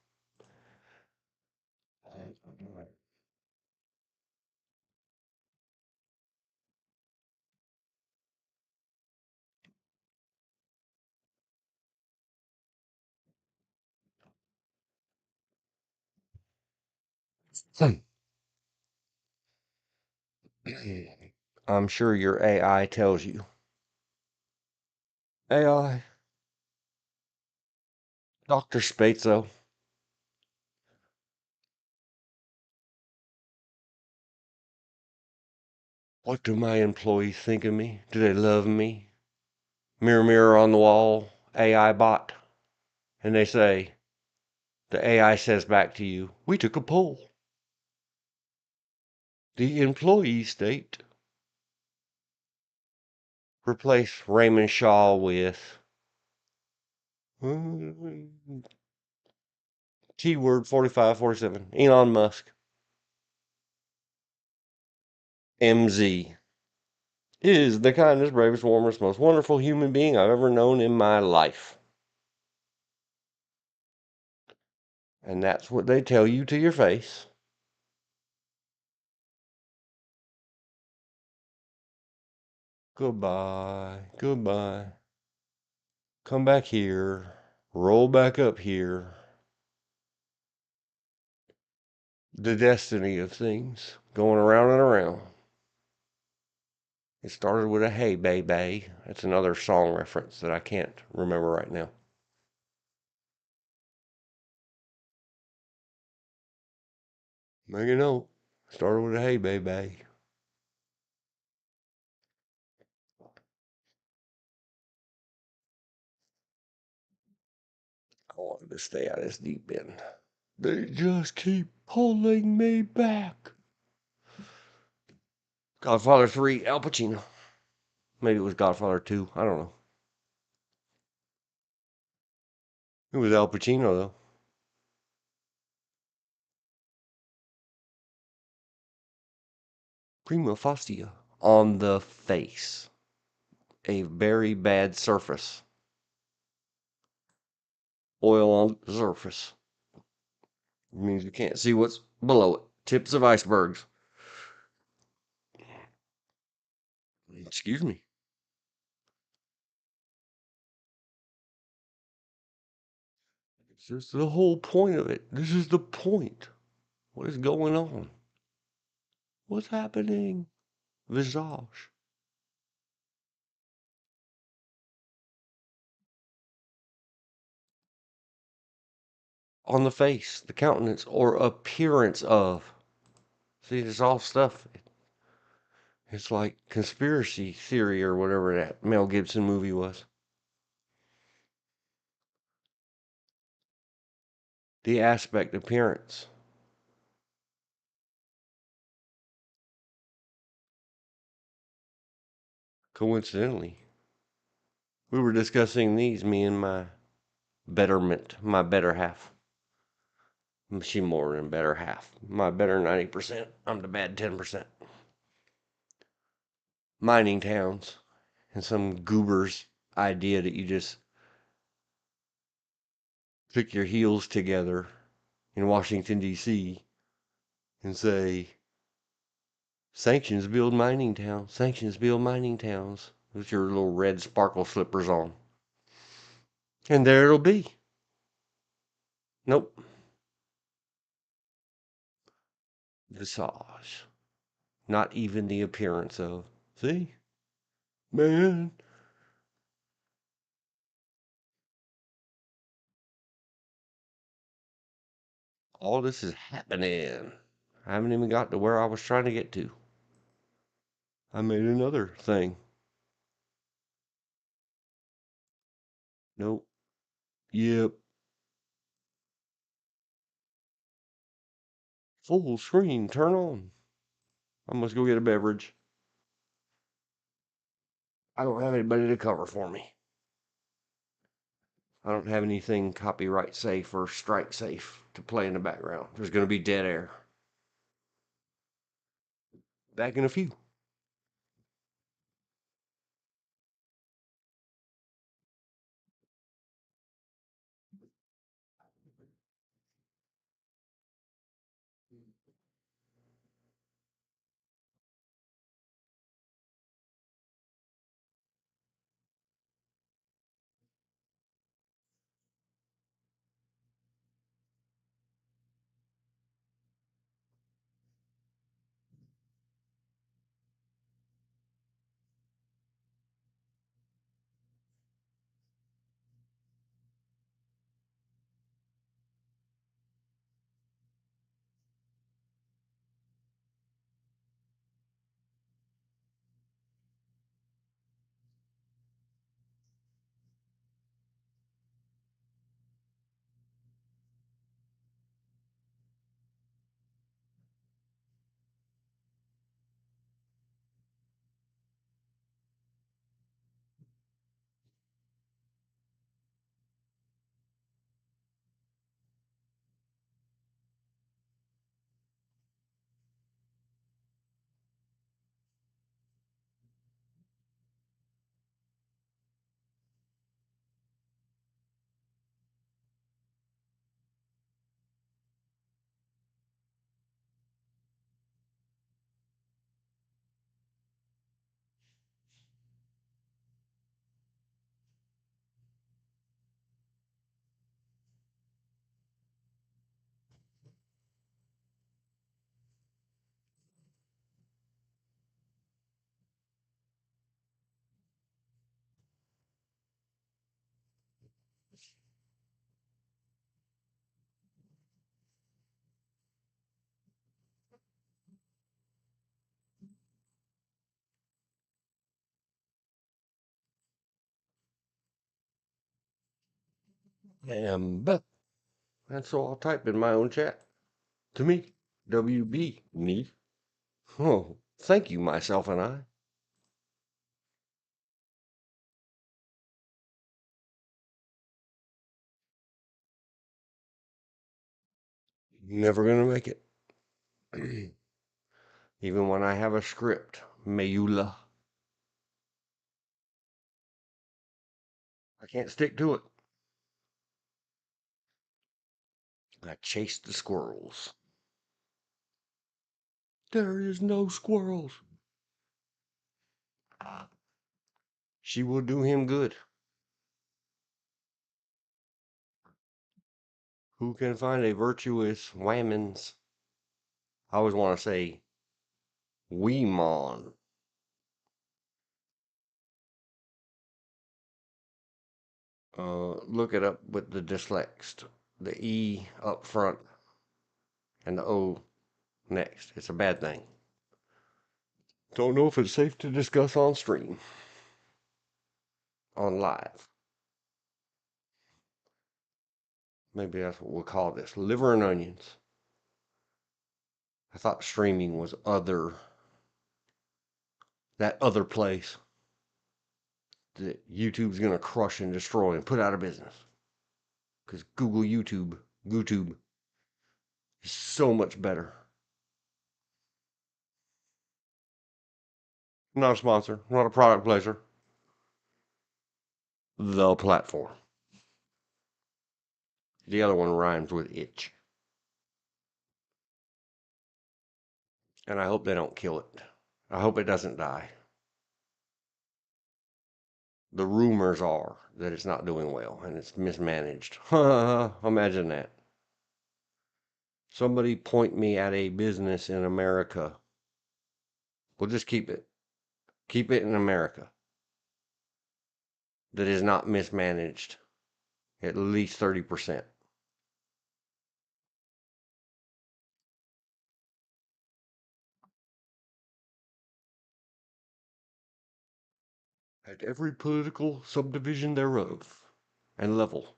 I'm sure your AI tells you. AI, Dr. Spatzo, what do my employees think of me? Do they love me? Mirror, mirror on the wall, AI bot. And they say, the AI says back to you, we took a poll. The employee state. Replace Raymond Shaw with keyword 4547. Elon Musk. MZ is the kindest, bravest, warmest, most wonderful human being I've ever known in my life. And that's what they tell you to your face. Goodbye. Goodbye. Come back here. roll back up here. The destiny of things going around and around. It started with a hey baby. That's another song reference that I can't remember right now. Make a note. Started with a hey baby. I wanted to stay out of this deep end. They just keep pulling me back. Godfather 3, Al Pacino. Maybe it was Godfather 2. I don't know. It was Al Pacino, though. Prima facie. On the face. A very bad surface. Oil on the surface. It means you can't see what's below it. Tips of icebergs. Excuse me. It's just the whole point of it. This is the point. What is going on? What's happening? Visage. On the face, the countenance, or appearance of. See, it's all stuff. It's like conspiracy theory or whatever that Mel Gibson movie was. The aspect appearance. Coincidentally, we were discussing these, me and my betterment, my better half. She more than better half. My better 90%. I'm the bad 10%. Mining towns and some goober's idea that you just click your heels together in Washington, D.C. and say, sanctions build mining towns, sanctions build mining towns, with your little red sparkle slippers on. And there it'll be. Nope. Visage. Not even the appearance of. See? Man. All this is happening. I haven't even got to where I was trying to get to. I made another thing. Nope. Yep. Full screen. Turn on. I must go get a beverage. I don't have anybody to cover for me. I don't have anything copyright safe or strike safe to play in the background. There's going to be dead air. Back in a few. But and so I'll type in my own chat. To me, WB, me. Oh, thank you, myself and I. Never gonna make it. Even when I have a script, Mayula, I can't stick to it. I chase the squirrels. There is no squirrels. She will do him good. Who can find a virtuous Whammins? I always want to say Weemon. Look it up with the dyslexic. The E up front and the O next. It's a bad thing. Don't know if it's safe to discuss on stream. On live. Maybe that's what we'll call this. Liver and onions. I thought streaming was that other place that YouTube's gonna crush and destroy and put out of business. Because YouTube is so much better. Not a sponsor, not a product pleasure. The platform. The other one rhymes with itch. And I hope they don't kill it. I hope it doesn't die. The rumors are that it's not doing well and it's mismanaged. Imagine that. Somebody point me at a business in America. We'll just keep it. Keep it in America. That is not mismanaged. At least 30%. At every political subdivision thereof and level.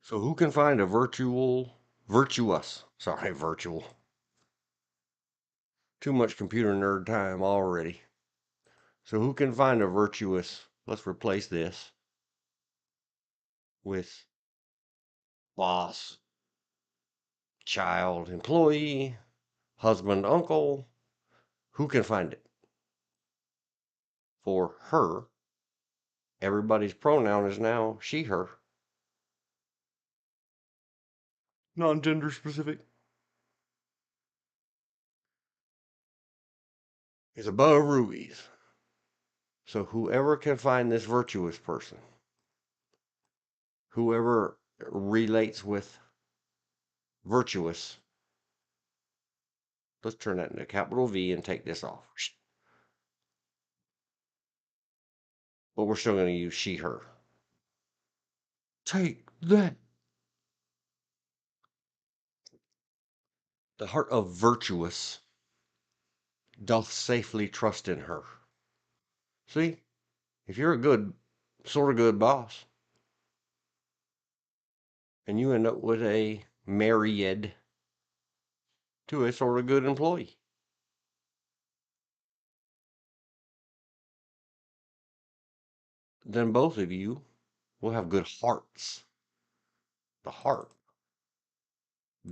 So who can find a virtuous, virtual. Too much computer nerd time already. So who can find a virtuous, let's replace this with boss, child, employee, husband, uncle. Who can find it? For her, everybody's pronoun is now she, her. Non-gender specific. Is above rubies. So whoever can find this virtuous person, whoever relates with virtuous, let's turn that into a capital V and take this off. But we're still going to use she, her. Take that. The heart of virtuous doth safely trust in her. See, if you're a good, sort of good boss, and you end up with a married to a sort of good employee, then both of you will have good hearts. The heart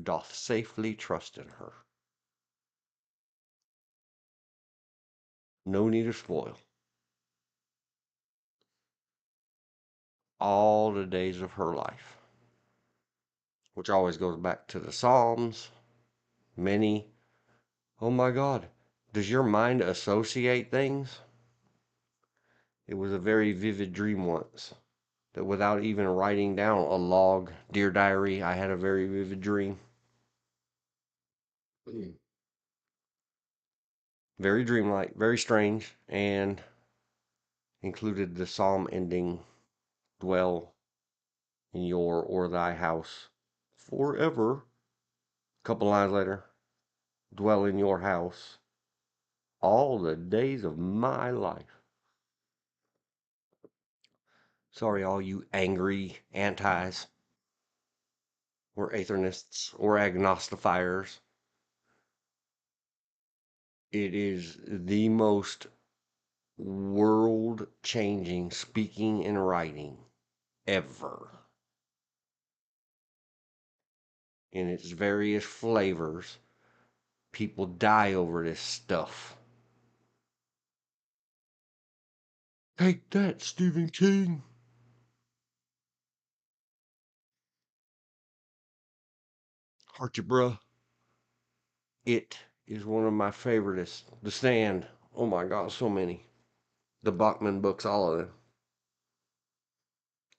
doth safely trust in her. No need of spoil. All the days of her life. Which always goes back to the Psalms. Many. Oh my God. Does your mind associate things? It was a very vivid dream once. That without even writing down a log, dear diary, I had a very vivid dream. Very dreamlike, very strange, and included the psalm ending, dwell in your or thy house forever. A couple lines later, dwell in your house all the days of my life. Sorry, all you angry antis, or atheists, or agnostifiers. It is the most world changing speaking and writing ever. In its various flavors, people die over this stuff. Take that, Stephen King. Heart you, bruh. It is one of my favorites. The Stand. Oh my God, so many. The Bachman books, all of them.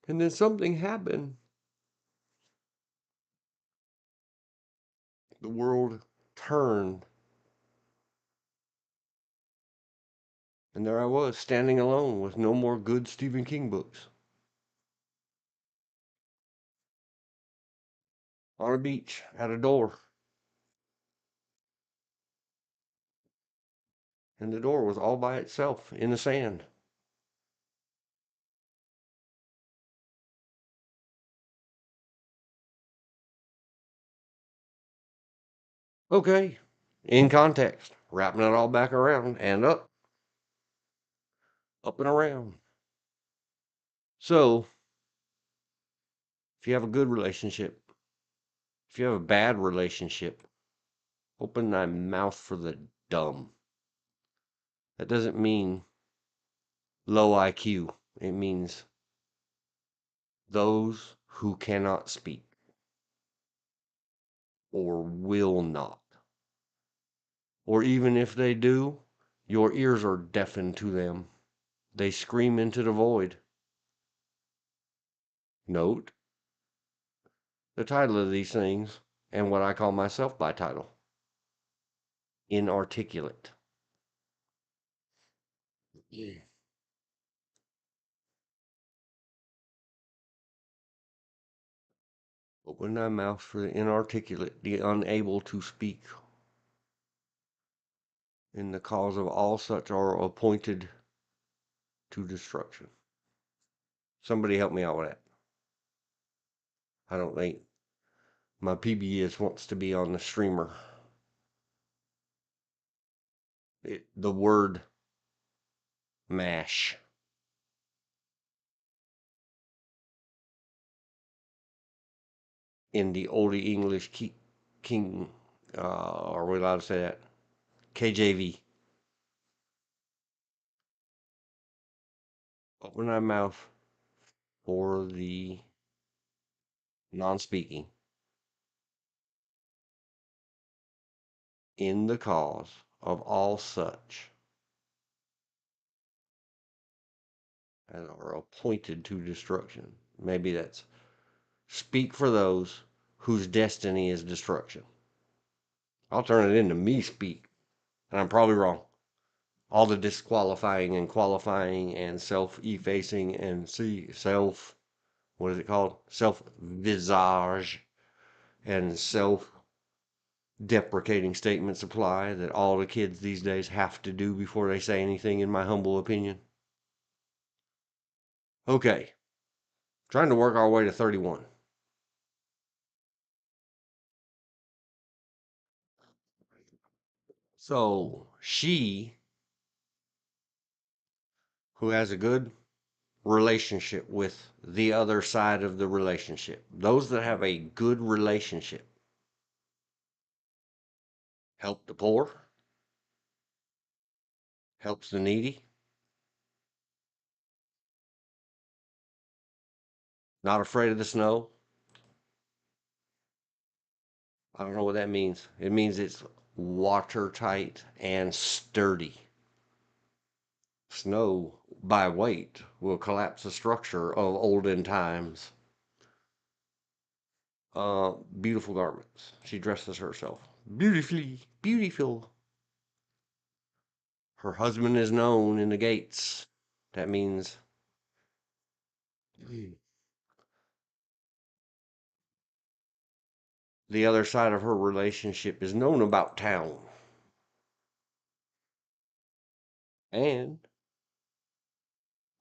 And then something happened. The world turned. And there I was, standing alone with no more good Stephen King books. On a beach, at a door. And the door was all by itself in the sand. Okay, in context, wrapping it all back around and up and around. So, if you have a good relationship, if you have a bad relationship, open thy mouth for the dumb. That doesn't mean low IQ. It means those who cannot speak or will not. Or even if they do, your ears are deafened to them. They scream into the void. Note the title of these things and what I call myself by title. Inarticulate. Yeah. Open thy mouth for the inarticulate, the unable to speak. In the cause of all such are appointed to destruction. Somebody help me out with that. I don't think my PBS wants to be on the streamer. The word mash. In the Oldie English King, are we allowed to say that? KJV. Open thy mouth for the non-speaking in the cause of all such as are appointed to destruction. Maybe that's speak for those whose destiny is destruction. I'll turn it into me speak, and I'm probably wrong. All the disqualifying and qualifying and self-effacing and self, what is it called? Self-visage and self-deprecating statements apply that all the kids these days have to do before they say anything, in my humble opinion. Okay, trying to work our way to 31. So she, who has a good relationship with the other side of the relationship, those that have a good relationship, help the poor, helps the needy, not afraid of the snow. I don't know what that means. It means it's watertight and sturdy. Snow, by weight, will collapse the structure of olden times. Beautiful garments. She dresses herself beautifully, beautiful. Her husband is known in the gates. That means the other side of her relationship is known about town. And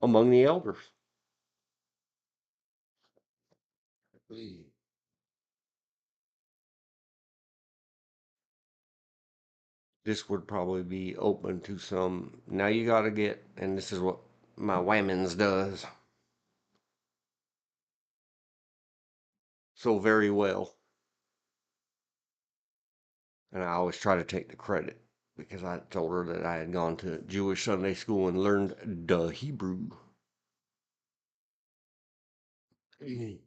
among the elders. This would probably be open to some. Now you got to get, and this is what my Wammins does so very well. And I always try to take the credit because I told her that I had gone to Jewish Sunday school and learned the Hebrew. And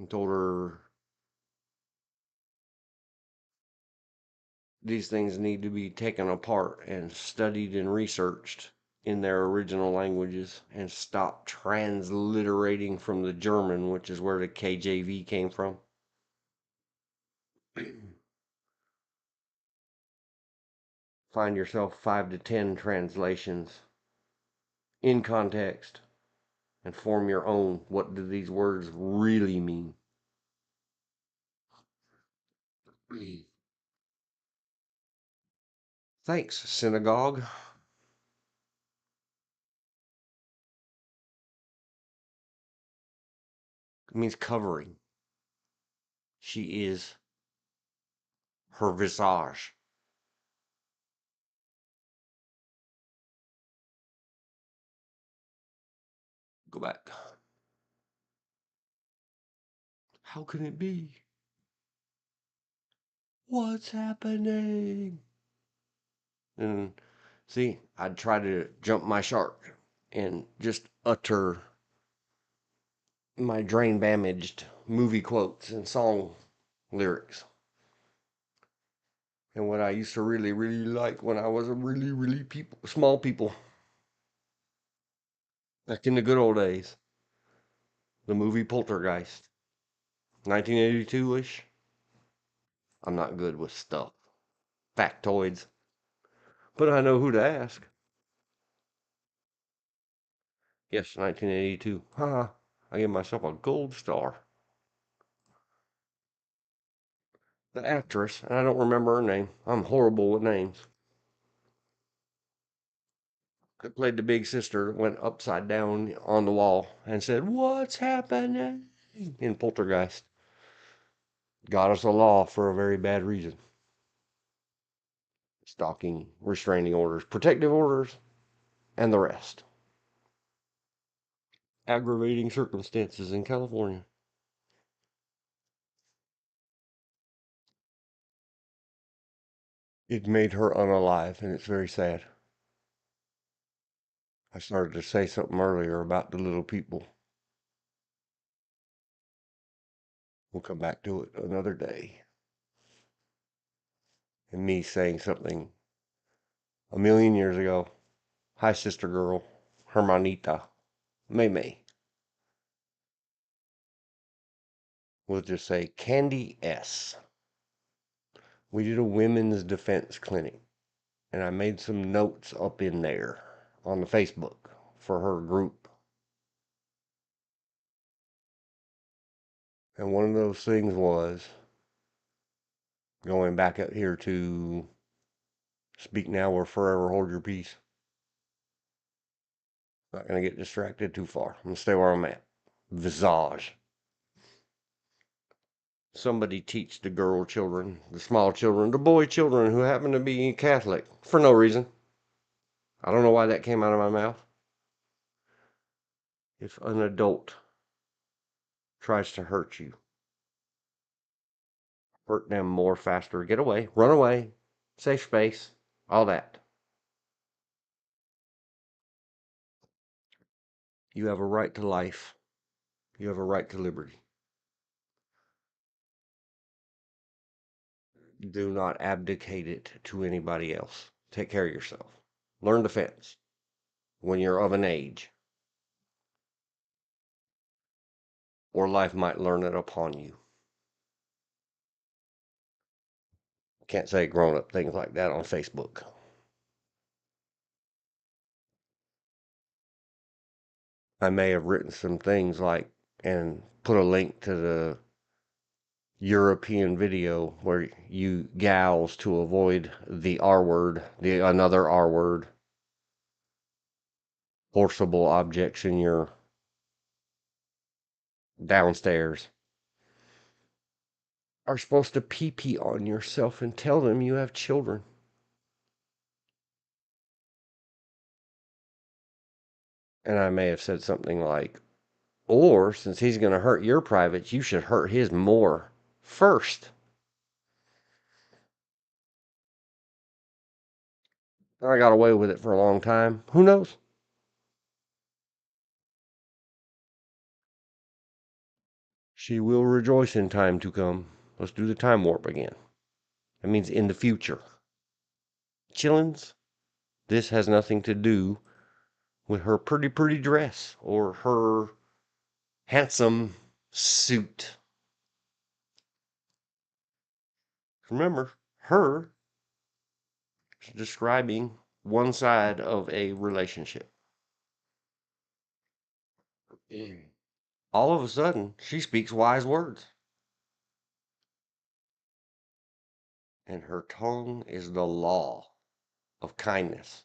told her these things need to be taken apart and studied and researched in their original languages and stop transliterating from the German, which is where the KJV came from. Find yourself 5 to 10 translations in context and form your own. What do these words really mean? Thanks, synagogue. It means covering. She is her visage. Go back. How can it be? What's happening? And see, I'd try to jump my shark and just utter my drain damaged movie quotes and song lyrics. And what I used to really, really like when I was a really, really small people. Back in the good old days. The movie Poltergeist. 1982-ish. I'm not good with stuff. Factoids. But I know who to ask. Yes, 1982. Haha. I give myself a gold star. The actress, and I don't remember her name. I'm horrible with names. That played the big sister that went upside down on the wall and said, "What's happening?" in Poltergeist. Got us a law for a very bad reason. Stalking, restraining orders, protective orders, and the rest. Aggravating circumstances in California. It made her unalive, and it's very sad. I started to say something earlier about the little people. We'll come back to it another day. And me saying something a million years ago. Hi, sister girl, Hermanita, May. We'll just say Candy S. We did a women's defense clinic, and I made some notes up in there on the Facebook for her group. And one of those things was going back up here to speak now or forever hold your peace. Not going to get distracted too far. I'm going to stay where I'm at. Visage. Somebody teach the girl children, the small children, the boy children who happen to be Catholic for no reason. I don't know why that came out of my mouth. If an adult tries to hurt you, hurt them more faster, get away, run away, safe space, all that. You have a right to life. You have a right to liberty. Do not abdicate it to anybody else. Take care of yourself. Learn defense when you're of an age, or life might learn it upon you. Can't say grown up things like that on Facebook. I may have written some things like and put a link to the European video where you gals, to avoid the R word, another R word, forcible objects in your downstairs, are supposed to pee on yourself and tell them you have children. And I may have said something like, or since he's going to hurt your privates, you should hurt his more first. I got away with it for a long time. Who knows? She will rejoice in time to come. Let's do the time warp again. That means in the future. Chillins, this has nothing to do with her pretty dress or her handsome suit. Remember, her is describing one side of a relationship. All of a sudden, she speaks wise words. And her tongue is the law of kindness.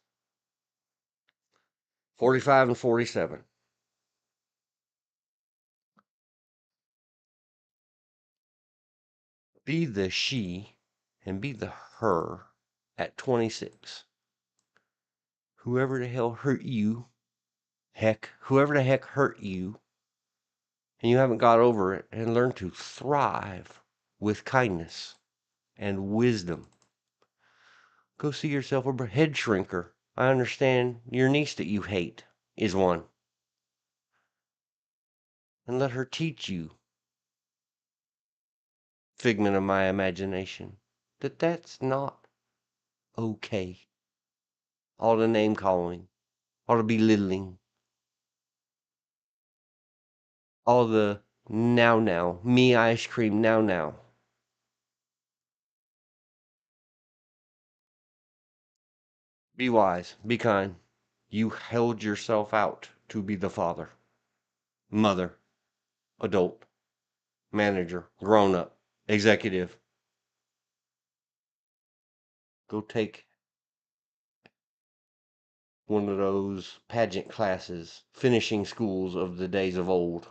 45 and 47. Be the she and be the her at 26. Whoever the hell hurt you, whoever the heck hurt you, and you haven't got over it and learned to thrive with kindness and wisdom. Go see yourself a head shrinker. I understand your niece that you hate is one. And let her teach you, figment of my imagination, that that's not okay. All the name calling, all the belittling, all the now, me ice cream now. Be wise, be kind. You held yourself out to be the father, mother, adult, manager, grown up, executive. Go take one of those pageant classes, finishing schools of the days of old.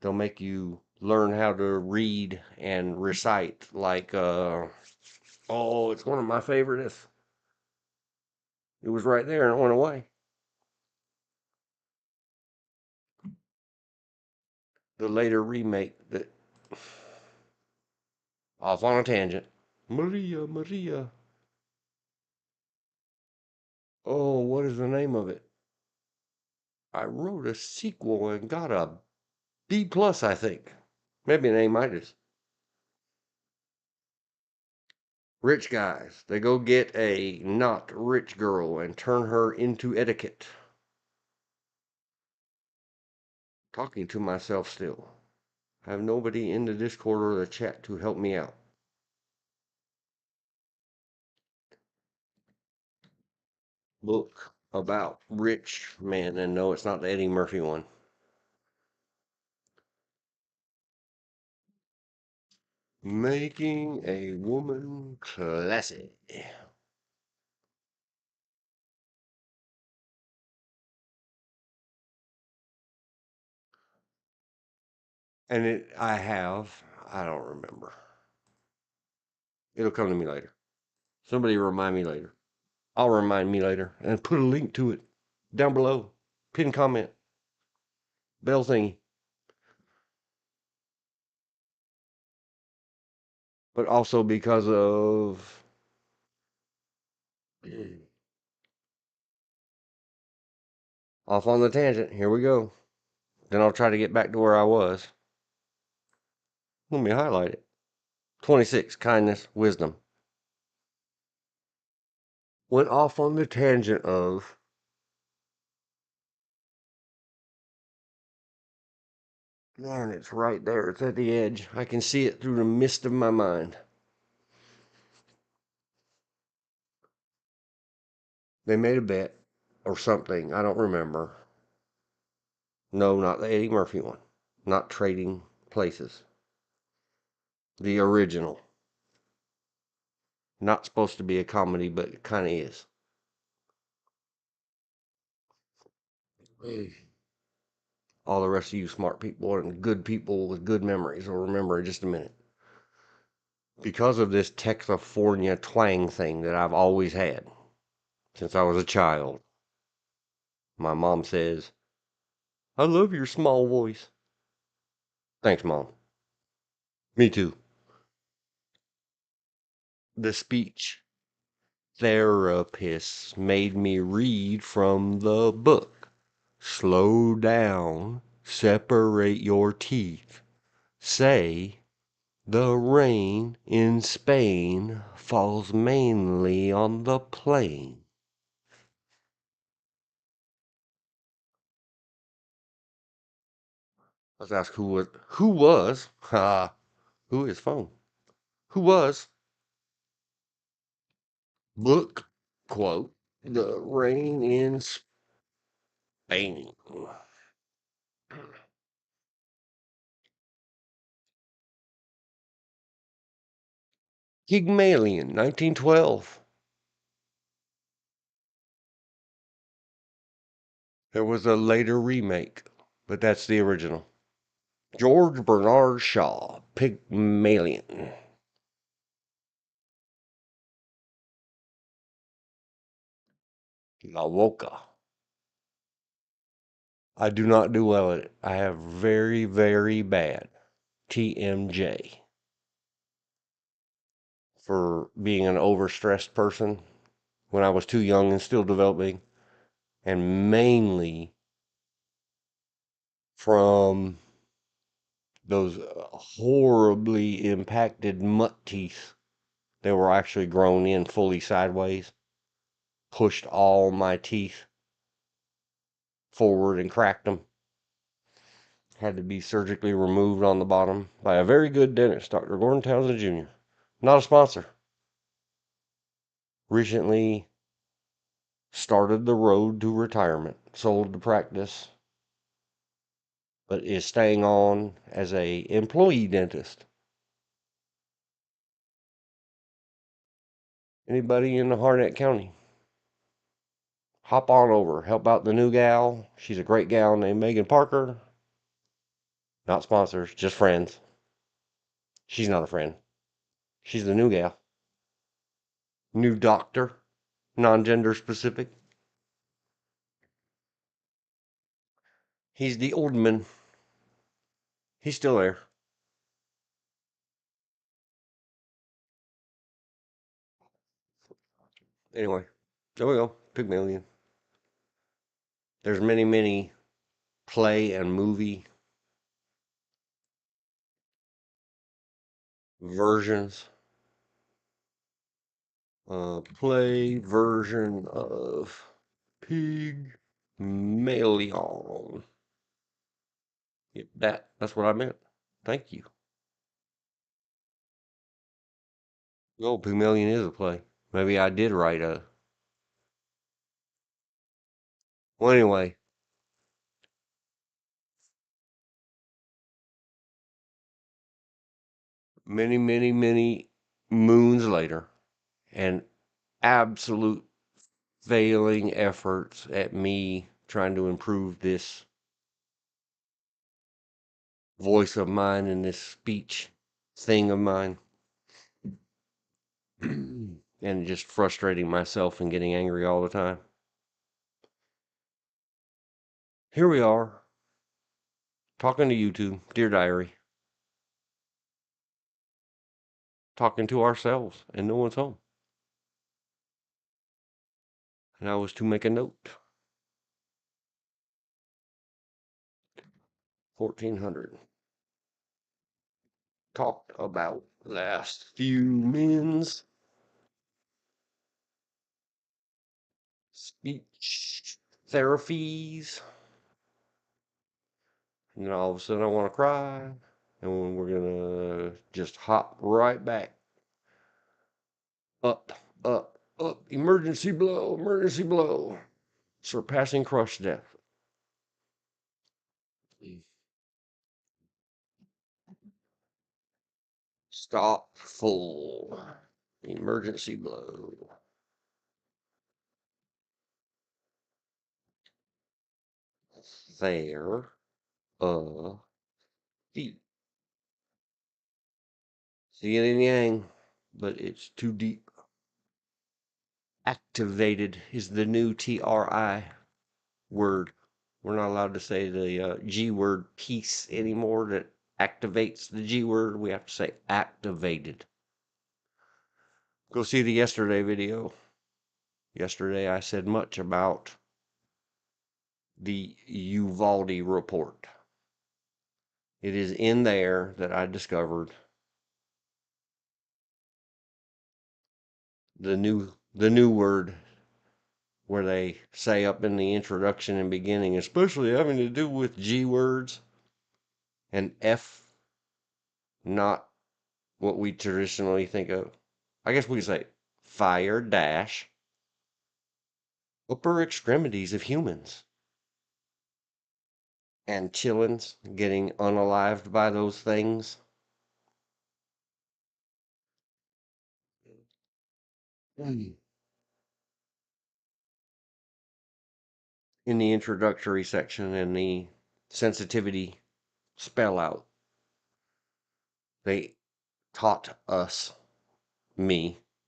They'll make you learn how to read and recite like, it's one of my favorites. It was right there and it went away. The later remake that, off on a tangent. Maria. Oh, what is the name of it? I wrote a sequel and got a B plus, I think. Maybe an A minus. Rich guys, they go get a not rich girl and turn her into etiquette. Talking to myself still. I have nobody in the Discord or the chat to help me out. Book about rich men, and no, it's not the Eddie Murphy one. Making a woman classy. And I don't remember. It'll come to me later. Somebody remind me later. I'll remind me later and put a link to it down below. Pin comment. Bell thingy. But also because of off on the tangent. Here we go. Then I'll try to get back to where I was. Let me highlight it. 26, kindness, wisdom. Went off on the tangent of man, it's right there. It's at the edge. I can see it through the mist of my mind. They made a bet or something. I don't remember. No, not the Eddie Murphy one. Not trading places. The original. Not supposed to be a comedy, but it kind of is. All the rest of you smart people and good people with good memories will remember in just a minute. Because of this Texafornia twang thing that I've always had since I was a child, my mom says, I love your small voice. Thanks, Mom. Me too. The speech therapist made me read from the book. Slow down, separate your teeth. Say, the rain in Spain falls mainly on the plain. Let's ask who is phone? Who was, book, quote, the rain in Spain. Pygmalion, 1912. There was a later remake, but that's the original. George Bernard Shaw, Pygmalion. La Woca. I do not do well at it. I have very, very bad TMJ for being an overstressed person when I was too young and still developing, and mainly from those horribly impacted mutt teeth that were actually grown in fully sideways, pushed all my teeth forward and cracked them. Had to be surgically removed on the bottom by a very good dentist, Dr. Gordon Townsend Jr. Not a sponsor. Recently started the road to retirement, sold the practice, but is staying on as a employee dentist. Anybody in the Harnett County, hop on over, help out the new gal. She's a great gal named Megan Parker. Not sponsors, just friends. She's not a friend. She's the new gal. New doctor, non-gender specific. He's the old man. He's still there. Anyway, there we go. Pygmalion. There's many, many play and movie versions. Play version of Pygmalion. Yep, that's what I meant. Thank you. Oh, Pygmalion is a play. Maybe I did write a. Well, anyway, many, many, many moons later, and absolute failing efforts at me trying to improve this voice of mine and this speech thing of mine, and just frustrating myself and getting angry all the time. Here we are, talking to you two, dear diary, talking to ourselves, and no one's home. And I was to make a note. 1400. Talked about last few mins. Speech therapies. And then all of a sudden I want to cry. And we're going to just hop right back. Up, up, up. Emergency blow, emergency blow. Surpassing crush death. Stop full. Emergency blow. There. Deep. See it in yang, but it's too deep. Activated is the new TRI word. We're not allowed to say the G word piece anymore that activates the G word. We have to say activated. Go see the yesterday video. Yesterday I said much about the Uvalde report. It is in there that I discovered the new word where they say up in the introduction and beginning, especially having to do with G words and F, not what we traditionally think of. I guess we could say fire dash upper extremities of humans and chillins getting unalived by those things. In the introductory section and the sensitivity spell out, they taught us,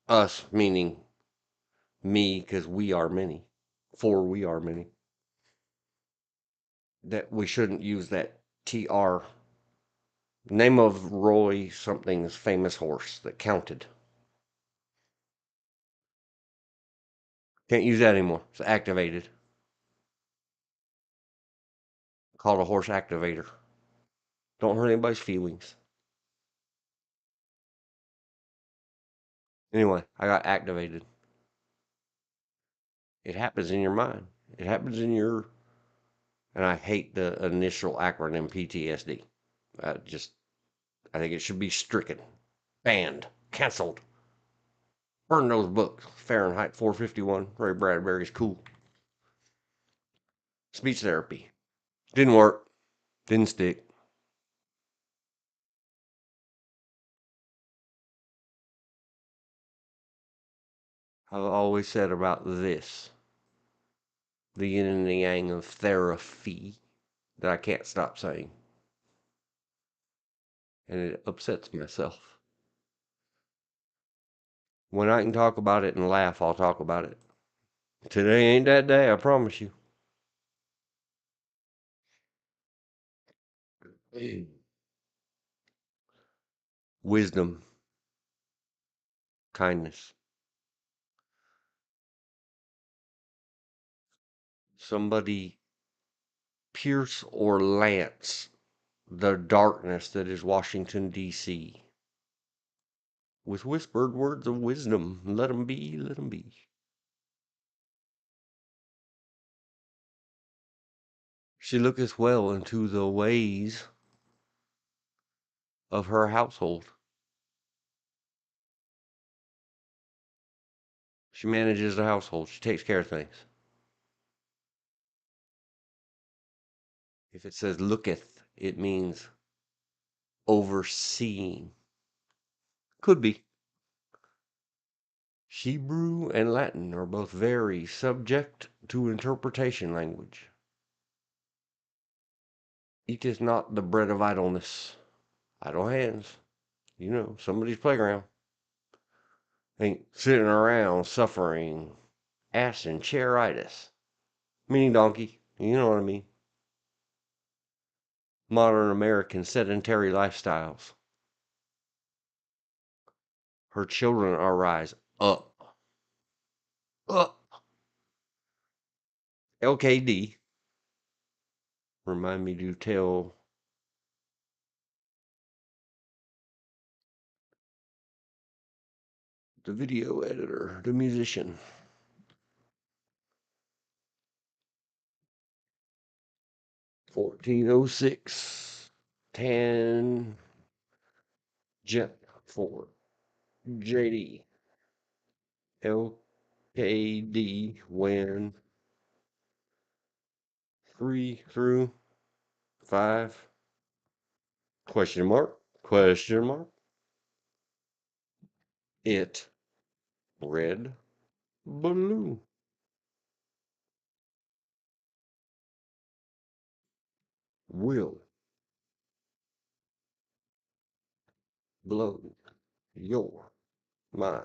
us meaning me because we are many, for we are many, that we shouldn't use that TR. Name of Roy something's famous horse that counted. Can't use that anymore. It's activated. Called a horse activator. Don't hurt anybody's feelings. Anyway, I got activated. It happens in your mind. It happens in your, and I hate the initial acronym PTSD. I think it should be stricken, banned, canceled. Burn those books. Fahrenheit 451. Ray Bradbury's cool. Speech therapy. Didn't work. Didn't stick. I've always said about this, the yin and the yang of therapy, that I can't stop saying. And it upsets myself. When I can talk about it and laugh, I'll talk about it. Today ain't that day, I promise you. Wisdom, kindness. Somebody pierce or lance the darkness that is Washington, D.C. with whispered words of wisdom. Let 'em be, let 'em be. She looketh well into the ways of her household. She manages the household. She takes care of things. If it says looketh, it means overseeing. Could be. Hebrew and Latin are both very subject to interpretation language. Eateth not the bread of idleness. Idle hands. You know, somebody's playground. Ain't sitting around suffering ass and chairitis. Meaning donkey. You know what I mean. Modern American sedentary lifestyles. Her children arise up. Up. LKD. Remind me to tell the video editor, the musician. 1406. 10. Jet 4. JD. LKD when 3 through 5. Question mark. Question mark. It. Red balloon. Will. Blow your mind.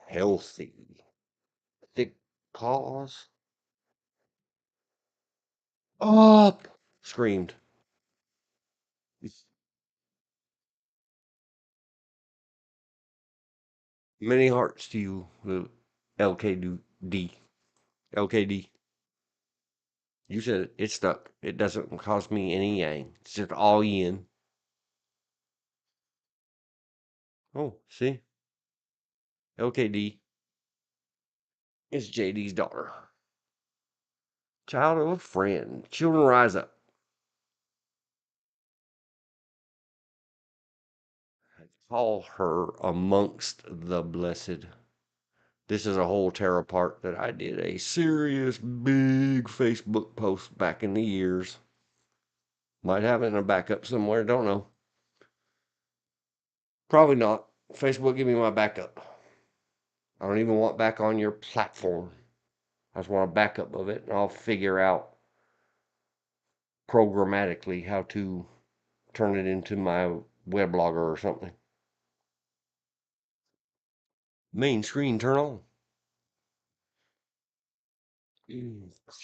Healthy. Thick paws. Up. Screamed. Many hearts to you, little LKD. LKD. You said it. It's stuck. It doesn't cause me any yang. It's just all yin. Oh, see? LKD is JD's daughter. Child of a friend. Children rise up. Call her amongst the blessed. This is a whole tear apart that I did a serious big Facebook post back in the years. Might have it in a backup somewhere, don't know. Probably not. Facebook, give me my backup. I don't even want back on your platform. I just want a backup of it, and I'll figure out programmatically how to turn it into my weblogger or something. Main screen, turn on.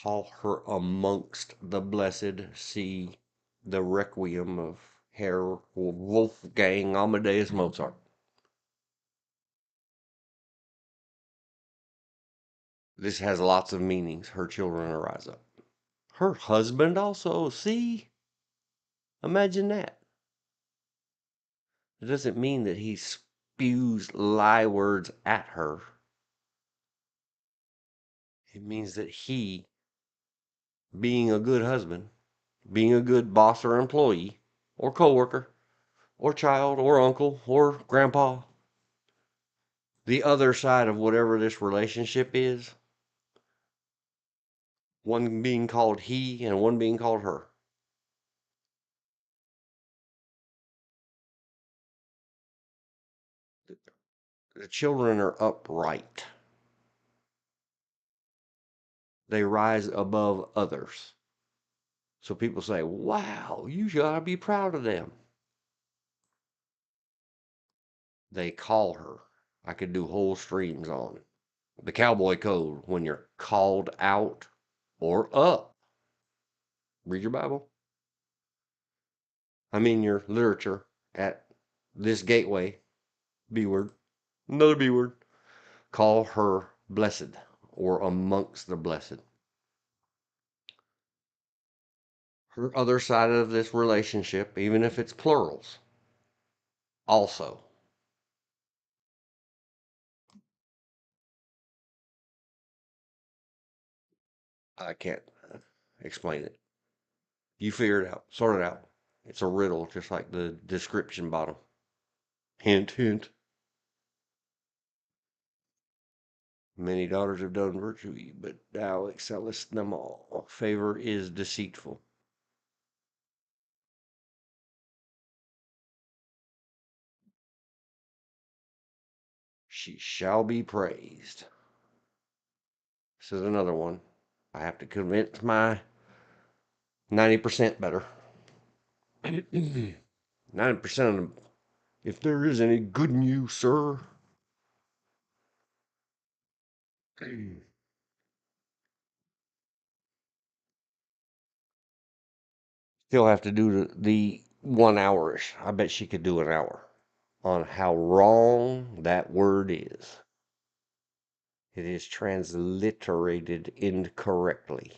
Call her amongst the blessed. See the Requiem of Herr Wolfgang Amadeus Mozart. This has lots of meanings. Her children arise up. Her husband also. See? Imagine that. It doesn't mean that he spews lie words at her. It means that he, being a good husband, being a good boss or employee, or coworker, or child, or uncle, or grandpa, the other side of whatever this relationship is, one being called he and one being called her. The children are upright. They rise above others. So people say, wow, you gotta be proud of them. They call her. I could do whole streams on the cowboy code when you're called out or up. Read your Bible. I mean your literature at this gateway. B word. Another B word. Call her blessed or amongst the blessed. Her other side of this relationship, even if it's plurals, also. I can't explain it. You figure it out, sort it out. It's a riddle, just like the description bottom. Hint, hint. Many daughters have done virtue, but thou excellest them all. Favor is deceitful. She shall be praised. This is another one. I have to convince my 90% better. 90% of them. If there is any good in you, sir. She'll have to do the 1 hour-ish. I bet she could do an hour on how wrong that word is. It is transliterated incorrectly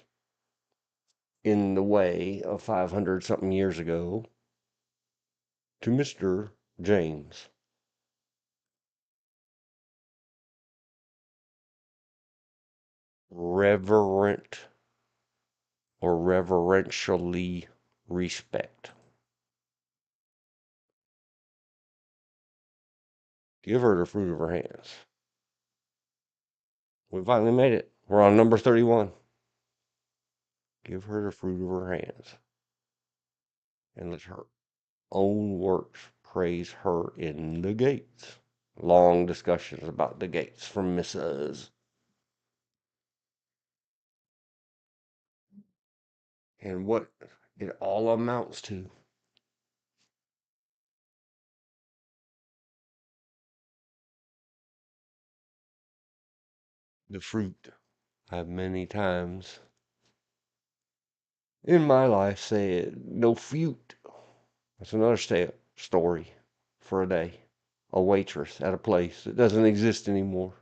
in the way of 500 something years ago to Mr. James. Reverent or reverentially respect. Give her the fruit of her hands. We finally made it. We're on number 31. Give her the fruit of her hands. And let her own works praise her in the gates. Long discussions about the gates from Mrs. And what it all amounts to. The fruit. I've many times in my life said, no fruit. That's another story for a day. A waitress at a place that doesn't exist anymore.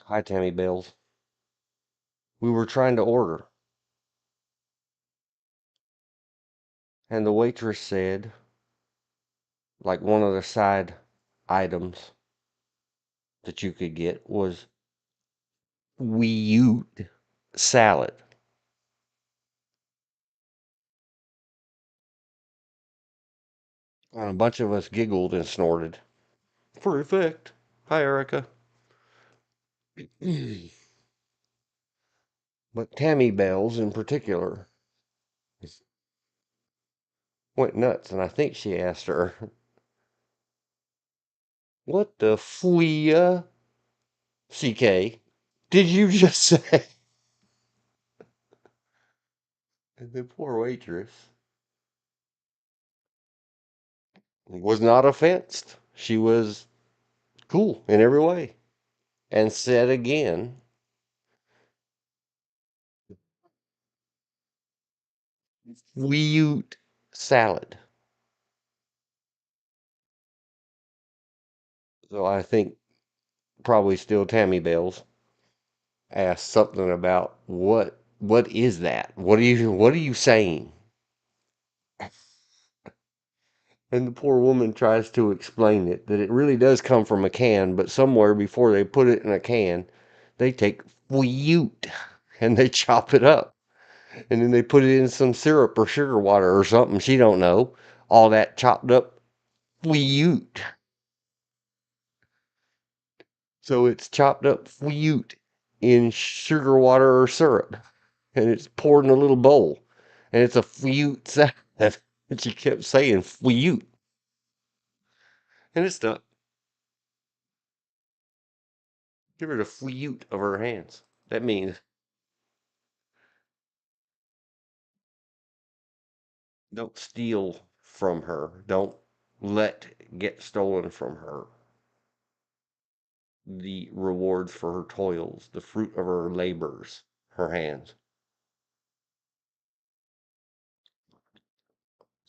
Hi, Tammy Bells. We were trying to order, and the waitress said, like one of the side items that you could get was wheat salad. And a bunch of us giggled and snorted. For effect. Hi, Erica. But Tammy Bells in particular went nuts, and I think she asked her, what the fwea CK did you just say? And the poor waitress was not offensed. She was cool in every way. And said again, wheat salad. So I think probably still Tammy Bells asked something about what is that? What are you saying? And the poor woman tries to explain it that it really does come from a can, but somewhere before they put it in a can, they take wheat and they chop it up. And then they put it in some syrup or sugar water or something. She don't know. All that chopped up wheat. So it's chopped up wheat in sugar water or syrup. And it's poured in a little bowl. And it's a wheat salad. And she kept saying wheat. And it's not. Give her the wheat of her hands. That means don't steal from her. Don't let get stolen from her the rewards for her toils, the fruit of her labors, her hands.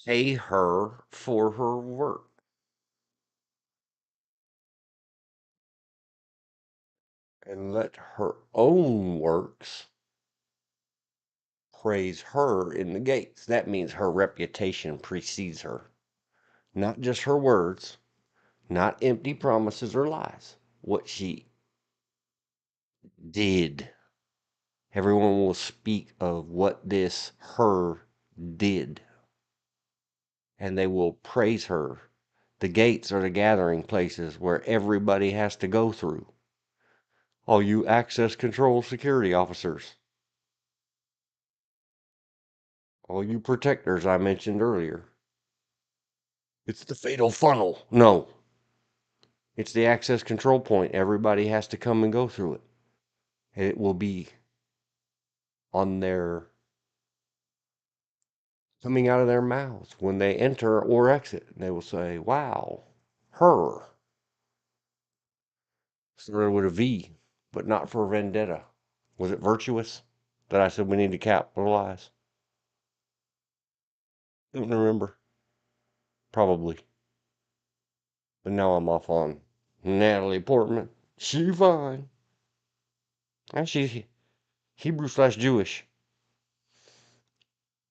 Pay her for her work and let her own works praise her in the gates. That means her reputation precedes her. Not just her words, not empty promises or lies. What she did. Everyone will speak of what this her did, and they will praise her. The gates are the gathering places where everybody has to go through. All you access control security officers, all you protectors I mentioned earlier. It's the fatal funnel. No, it's the access control point. Everybody has to come and go through it. And it will be on their coming out of their mouths when they enter or exit. And they will say, wow, her. Started with a V, but not for vendetta. Was it virtuous that I said we need to capitalize? Don't remember. Probably. But now I'm off on Natalie Portman. She fine. And she's Hebrew/Jewish.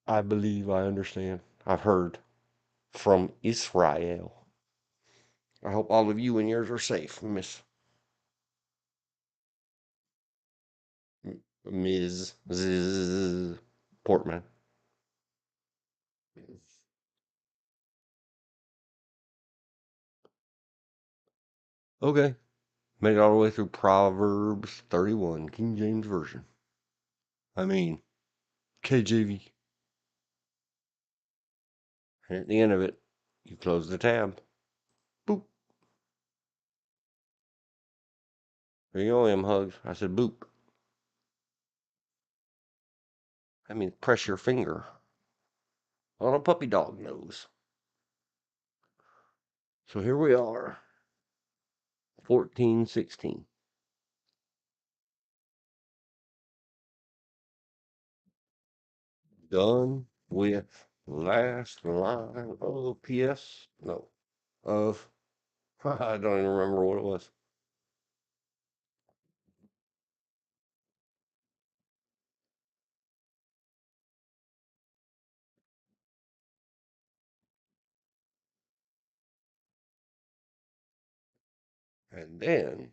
I believe I understand. I've heard from Israel. I hope all of you and yours are safe, Ms. Portman. Okay. Made it all the way through Proverbs 31, King James Version. I mean, KJV. And at the end of it, you close the tab. Boop. There you go, hugs. I said boop. That means press your finger on a puppy dog nose. So here we are, 1416. Done with last line of PS. No, of I don't even remember what it was. And then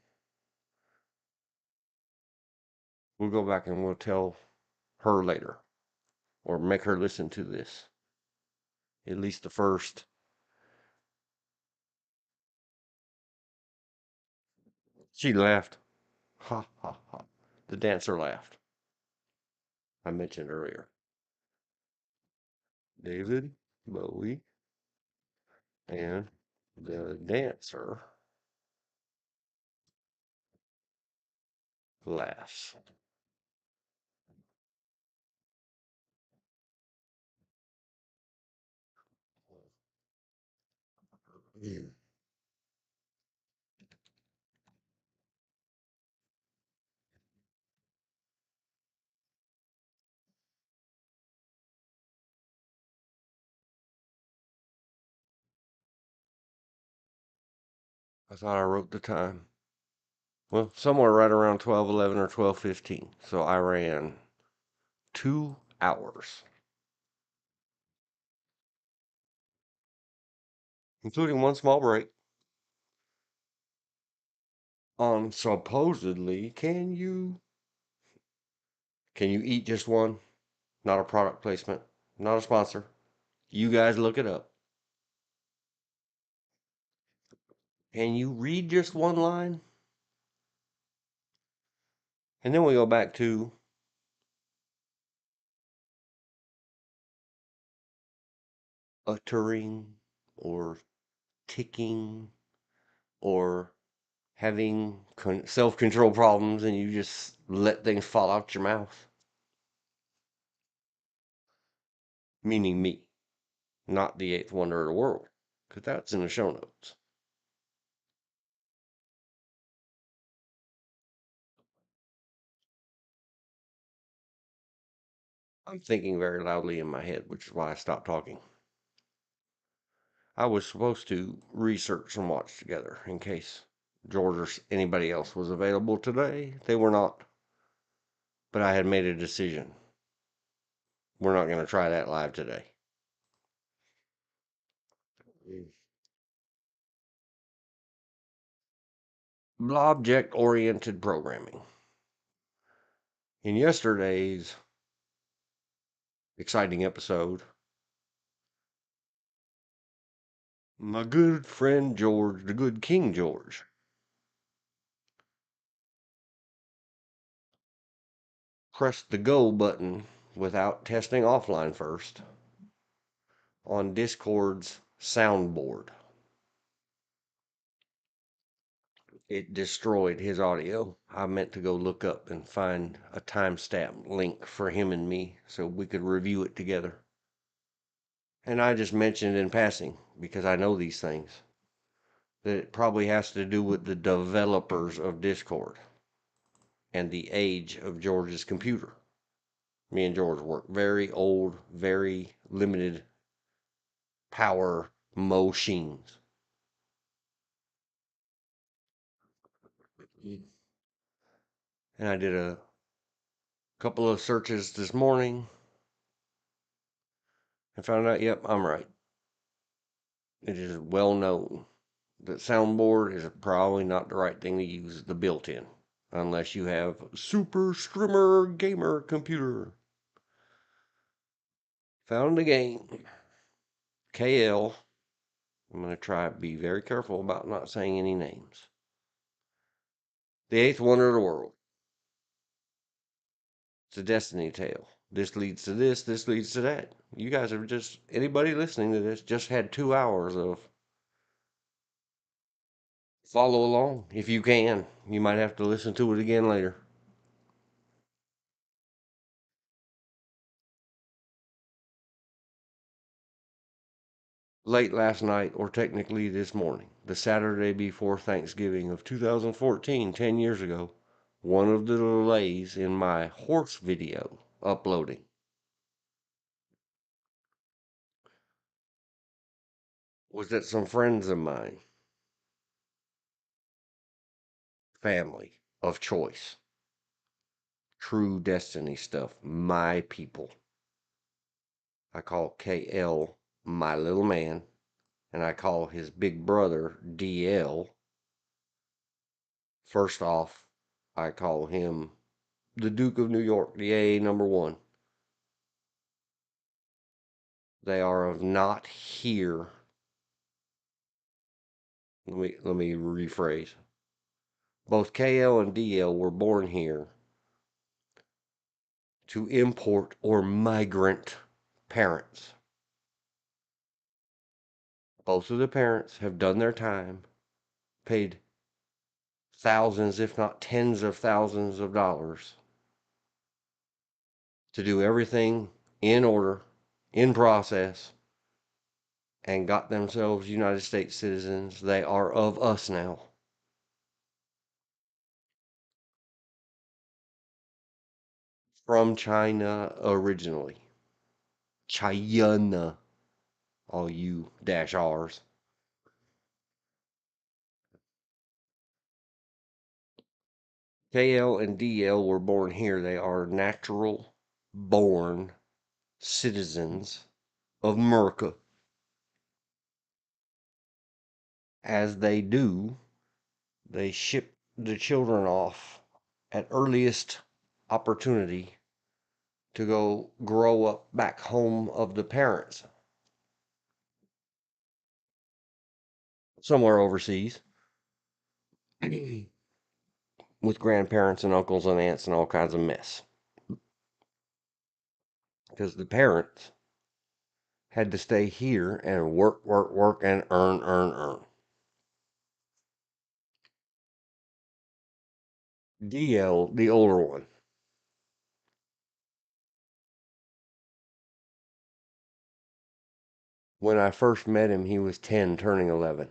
we'll go back and we'll tell her later, or make her listen to this. At least the first. She laughed. Ha ha ha. The dancer laughed. I mentioned earlier. David Bowie and the dancer laughs. I thought I wrote the time. Well, somewhere right around 12:11 or 12:15. So I ran 2 hours, including one small break, on supposedly can you eat just one? Not a product placement, not a sponsor. You guys look it up. Can you read just one line? And then we go back to uttering or ticking or having self-control problems and you just let things fall out your mouth. Meaning me, not the eighth wonder of the world, because that's in the show notes. I'm thinking very loudly in my head, which is why I stopped talking. I was supposed to research and watch together in case George or anybody else was available today. They were not. But I had made a decision. We're not going to try that live today. Object-oriented programming. In yesterday's exciting episode, my good friend George, the good King George, pressed the go button without testing offline first on Discord's soundboard. It destroyed his audio. I meant to go look up and find a timestamp link for him and me so we could review it together. And I just mentioned in passing, because I know these things, that it probably has to do with the developers of Discord and the age of George's computer. Me and George work very old, very limited power machines. And I did a couple of searches this morning and found out, yep, I'm right. It is well known that soundboard is probably not the right thing to use the built-in unless you have super streamer gamer computer. Found the game. KL. I'm going to try to be very careful about not saying any names. The eighth wonder of the world. It's a Destiny tale. This leads to this, this leads to that. You guys have just, anybody listening to this, just had 2 hours of follow along. If you can, you might have to listen to it again later. Late last night, or technically this morning, the Saturday before Thanksgiving of 2014, 10 years ago, one of the delays in my horse video uploading was that some friends of mine, family of choice, true destiny stuff, my people. I call KL my little man, and I call his big brother DL. First off, I call him the Duke of New York, the AA #1. They are of not here. Let me rephrase. Both KL and DL were born here to import or migrant parents. Both of the parents have done their time, paid thousands, if not tens of thousands of dollars to do everything in order, in process, and got themselves United States citizens. They are of us now. From China originally. China, all you dash R's. KL and DL were born here. They are natural born citizens of America. As they do, they ship the children off at earliest opportunity to go grow up back home of the parents, somewhere overseas, with grandparents and uncles and aunts and all kinds of mess. Because the parents had to stay here and work, work, work, and earn, earn, earn. DL, the older one, when I first met him, he was 10, turning 11.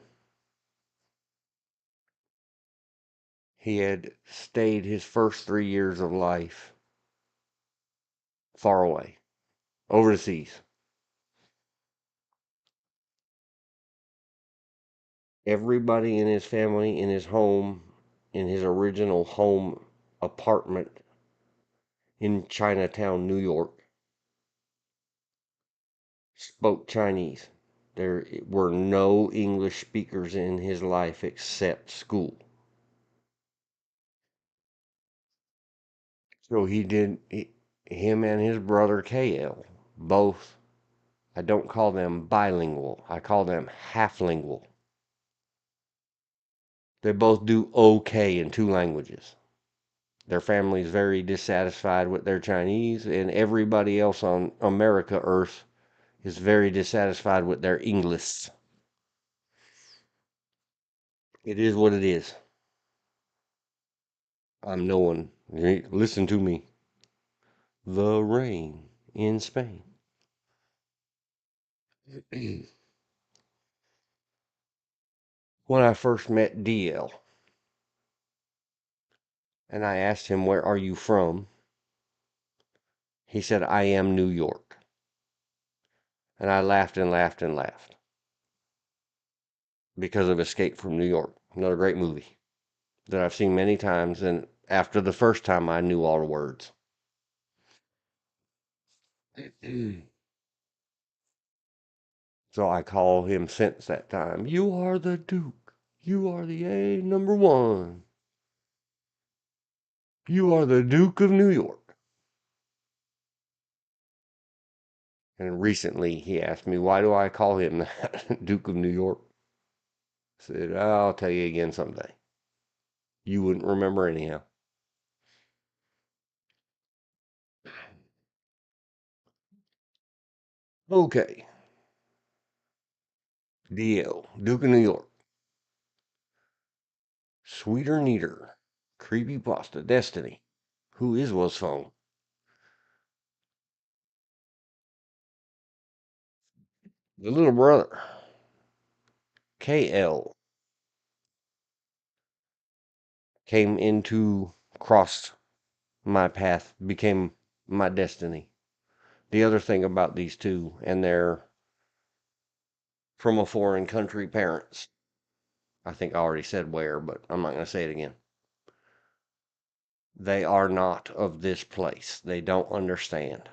He had stayed his first 3 years of life far away, overseas. Everybody in his family, in his home, in his original home apartment in Chinatown, New York, spoke Chinese. There were no English speakers in his life except school. So him and his brother KL, both, I don't call them bilingual, I call them half-lingual. They both do okay in 2 languages. Their family's very dissatisfied with their Chinese, and everybody else on America Earth is very dissatisfied with their English. It is what it is. I'm no one. Listen to me. The rain in Spain. When I first met DL, and I asked him, "Where are you from?" He said, "I am New York." And I laughed and laughed and laughed because of Escape from New York. Another great movie that I've seen many times, and after the first time I knew all the words. So I call him since that time, "You are the Duke. You are the A #1. You are the Duke of New York." And recently he asked me, why do I call him that, Duke of New York? I said, I'll tell you again someday. You wouldn't remember anyhow. Okay. DL, Duke of New York. Sweeter Neater. Creepy Pasta. Destiny. Who is was phone? The little brother. KL. Came into, crossed my path, became my destiny. The other thing about these two, and they're from a foreign country parents. I think I already said where, but I'm not going to say it again. They are not of this place. They don't understand.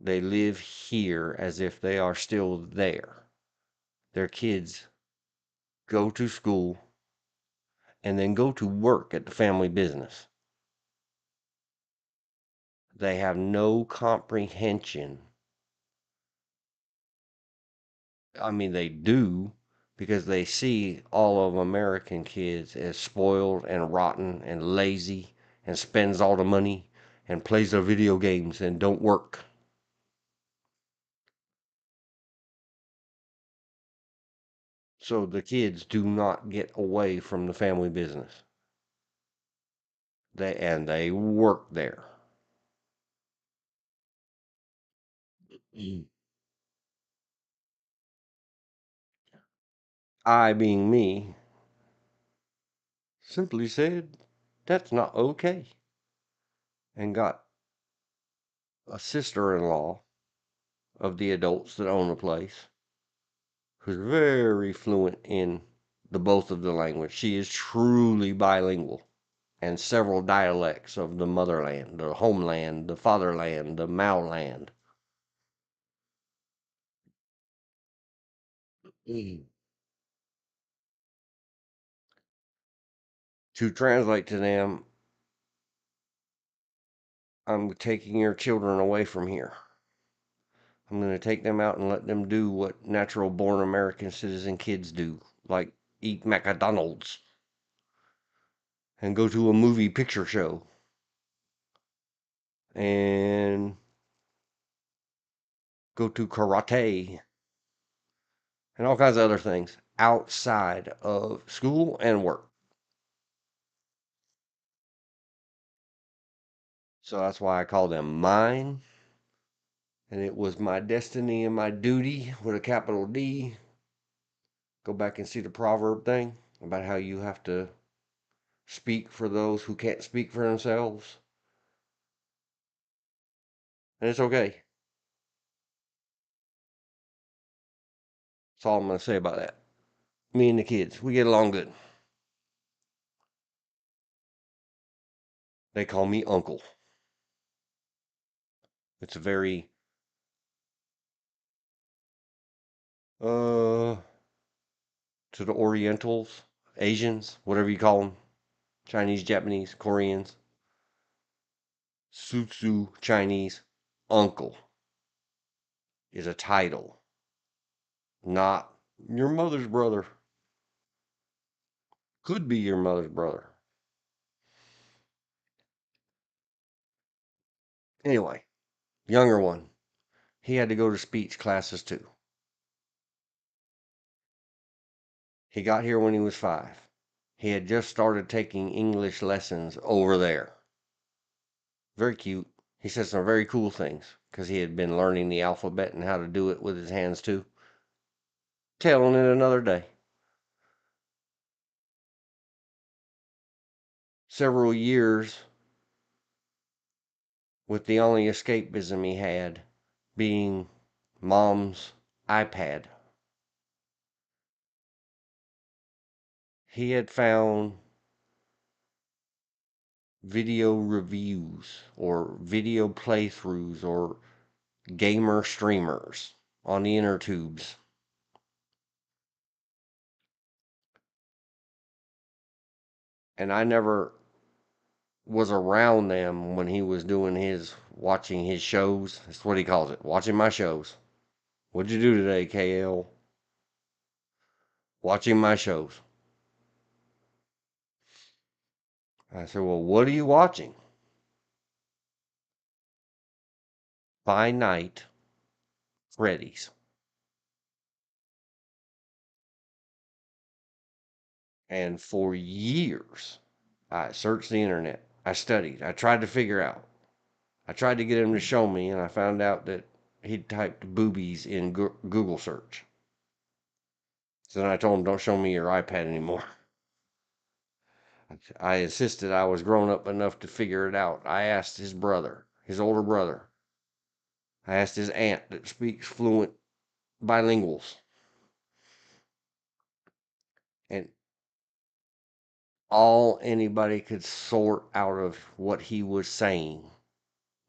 They live here as if they are still there. Their kids go to school and then go to work at the family business. They have no comprehension. I mean, they do, because they see all of American kids as spoiled and rotten and lazy and spends all the money and plays their video games and don't work. So the kids do not get away from the family business. They work there. I, being me, simply said, that's not okay. And got a sister-in-law of the adults that own the place, who's very fluent in the both of the language. She is truly bilingual, and several dialects of the motherland, the homeland, the fatherland, the Mauland. To translate to them, I'm taking your children away from here. I'm going to take them out and let them do what natural born American citizen kids do, like eat McDonald's and go to a movie picture show and go to karate and all kinds of other things outside of school and work. So that's why I call them mine. And it was my destiny and my duty with a capital D. Go back and see the proverb thing about how you have to speak for those who can't speak for themselves. And it's okay. That's all I'm going to say about that. Me and the kids, we get along good. They call me uncle. It's a very, to the Orientals, Asians, whatever you call them, Chinese, Japanese, Koreans, Sutsu Chinese, uncle is a title, not your mother's brother. Could be your mother's brother. Anyway, younger one, he had to go to speech classes too. He got here when he was 5. He had just started taking English lessons over there. Very cute. He said some very cool things because he had been learning the alphabet and how to do it with his hands too. Telling it another day. Several years with the only escapism he had being mom's iPad. He had found video reviews or video playthroughs or gamer streamers on the inner tubes. And I never was around them when he was doing his watching his shows. That's what he calls it, watching my shows. What'd you do today, KL? Watching my shows. I said, well, what are you watching? By night, Freddy's. And for years, I searched the internet. I studied. I tried to figure out. I tried to get him to show me, and I found out that he'd typed boobies in Google search. So then I told him, don't show me your iPad anymore. I insisted I was grown up enough to figure it out. I asked his brother, his older brother. I asked his aunt that speaks fluent bilinguals. And all anybody could sort out of what he was saying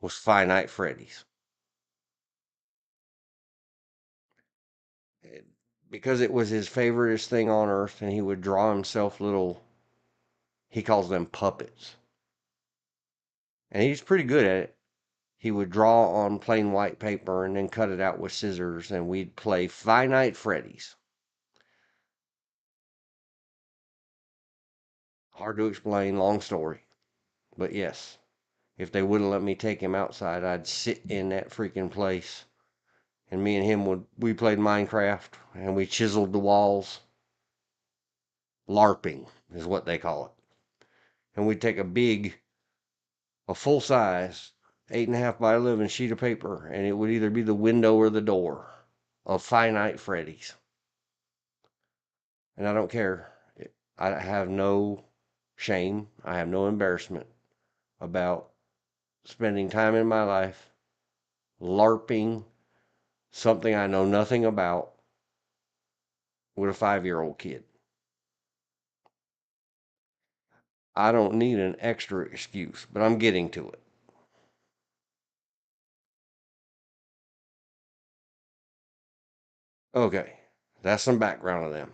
was Finite Freddy's. Because it was his favoriteest thing on earth, and he would draw himself little, he calls them puppets. And he's pretty good at it. He would draw on plain white paper and then cut it out with scissors, and we'd play Finite Freddy's. Hard to explain, long story. But yes, if they wouldn't let me take him outside, I'd sit in that freaking place. And me and him we played Minecraft, and we chiseled the walls. LARPing is what they call it. And we'd take a full size 8.5 by 11 sheet of paper, and it would either be the window or the door of Finite Freddy's. And I don't care. I have no shame. I have no embarrassment about spending time in my life LARPing something I know nothing about with a 5-year-old kid. I don't need an extra excuse, but I'm getting to it. Okay, that's some background of them.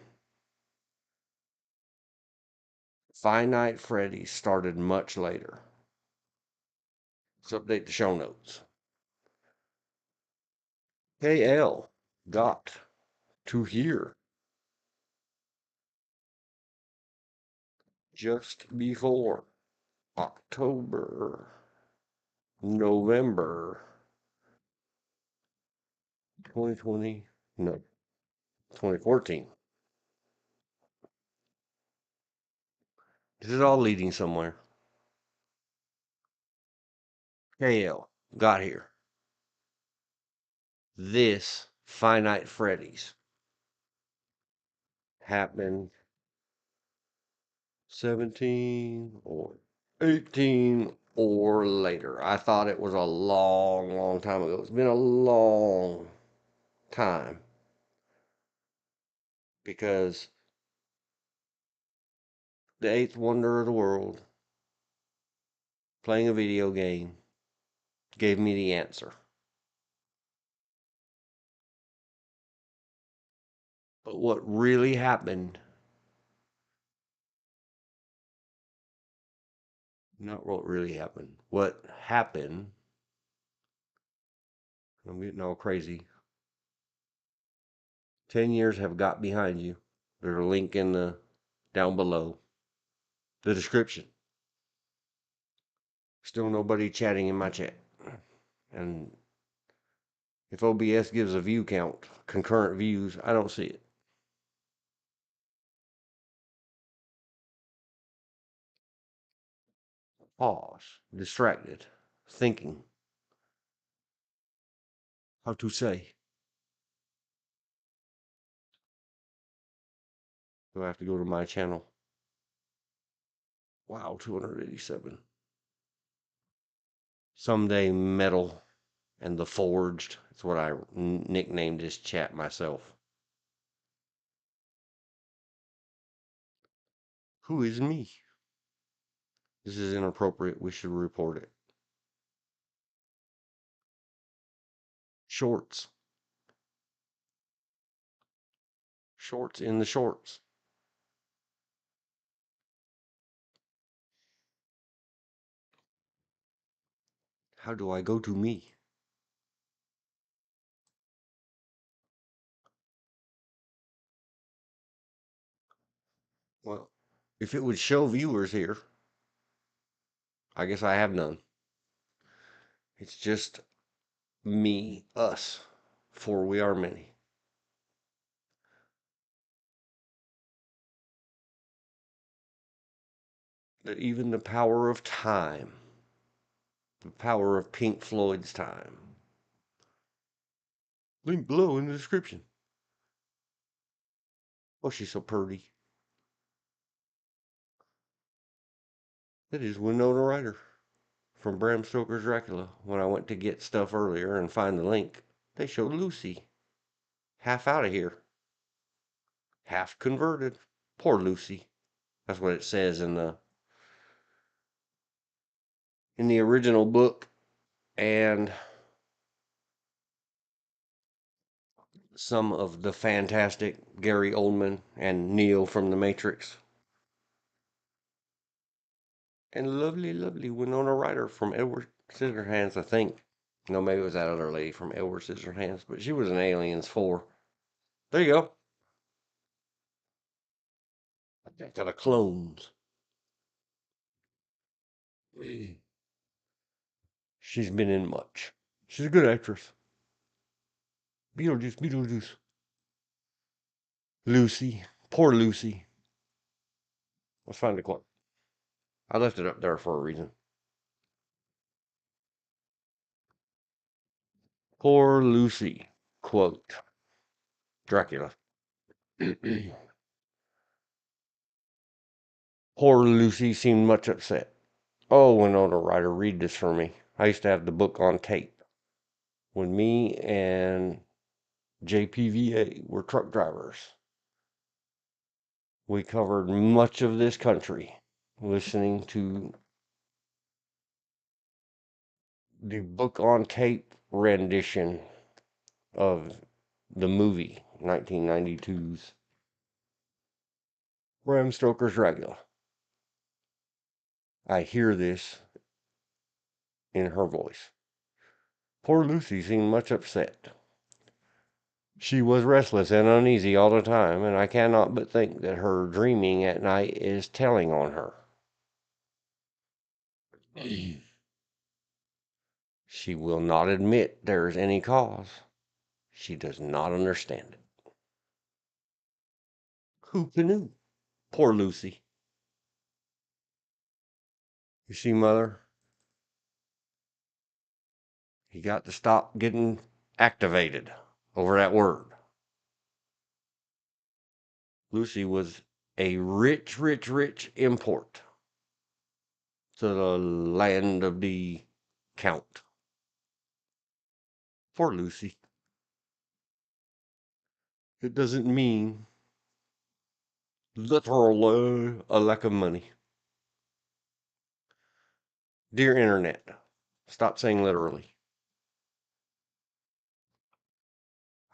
Finite Freddy started much later. Let's update the show notes. KL got to here just before October, November 2020, no, 2014. This is all leading somewhere. KL got here. This Finite Freddy's happened 17 or 18 or later. I thought it was a long, long time ago. It's been a long time because the eighth wonder of the world, playing a video game, gave me the answer. But what really happened, not what really happened, what happened, I'm getting all crazy. 10 years have got behind you. There's a link in the down below the description. Still nobody chatting in my chat. And if OBS gives a view count, concurrent views, I don't see it. Pause, distracted, thinking. How to say? Do I have to go to my channel? Wow, 287. Someday Metal and the Forged. That's what I nicknamed this chat myself. Who is me? This is inappropriate. We should report it. Shorts. Shorts in the shorts. How do I go to me? Well, if it would show viewers here, I guess I have none. It's just me, us, for we are many. That even the power of time, the power of Pink Floyd's time, link below in the description. Oh, she's so pretty. That is Winona Ryder from Bram Stoker's Dracula. When I went to get stuff earlier and find the link, they showed Lucy. Half out of here. Half converted. Poor Lucy. That's what it says in the original book. And some of the fantastic Gary Oldman and Neo from The Matrix. And lovely, lovely Winona Ryder from Edward Scissorhands, I think. No, maybe it was that other lady from Edward Scissorhands, but she was in Aliens 4. There you go. Got a clones. She's been in much. She's a good actress. Beetlejuice, Beetlejuice. Lucy. Poor Lucy. Let's find the quote. I left it up there for a reason. Poor Lucy. Quote. Dracula. Poor Lucy seemed much upset. Oh, Winona Ryder, read this for me. I used to have the book on tape. When me and JPVA were truck drivers, we covered much of this country listening to the book on tape rendition of the movie 1992's Bram Stoker's Dracula. I hear this in her voice. Poor Lucy seemed much upset. She was restless and uneasy all the time, and I cannot but think that her dreaming at night is telling on her. She will not admit there is any cause. She does not understand it. Who knew? Poor Lucy. You see, Mother? You got to stop getting activated over that word. Lucy was a rich, rich, rich import to the land of the Count. Poor Lucy. It doesn't mean literally a lack of money. Dear Internet, stop saying literally.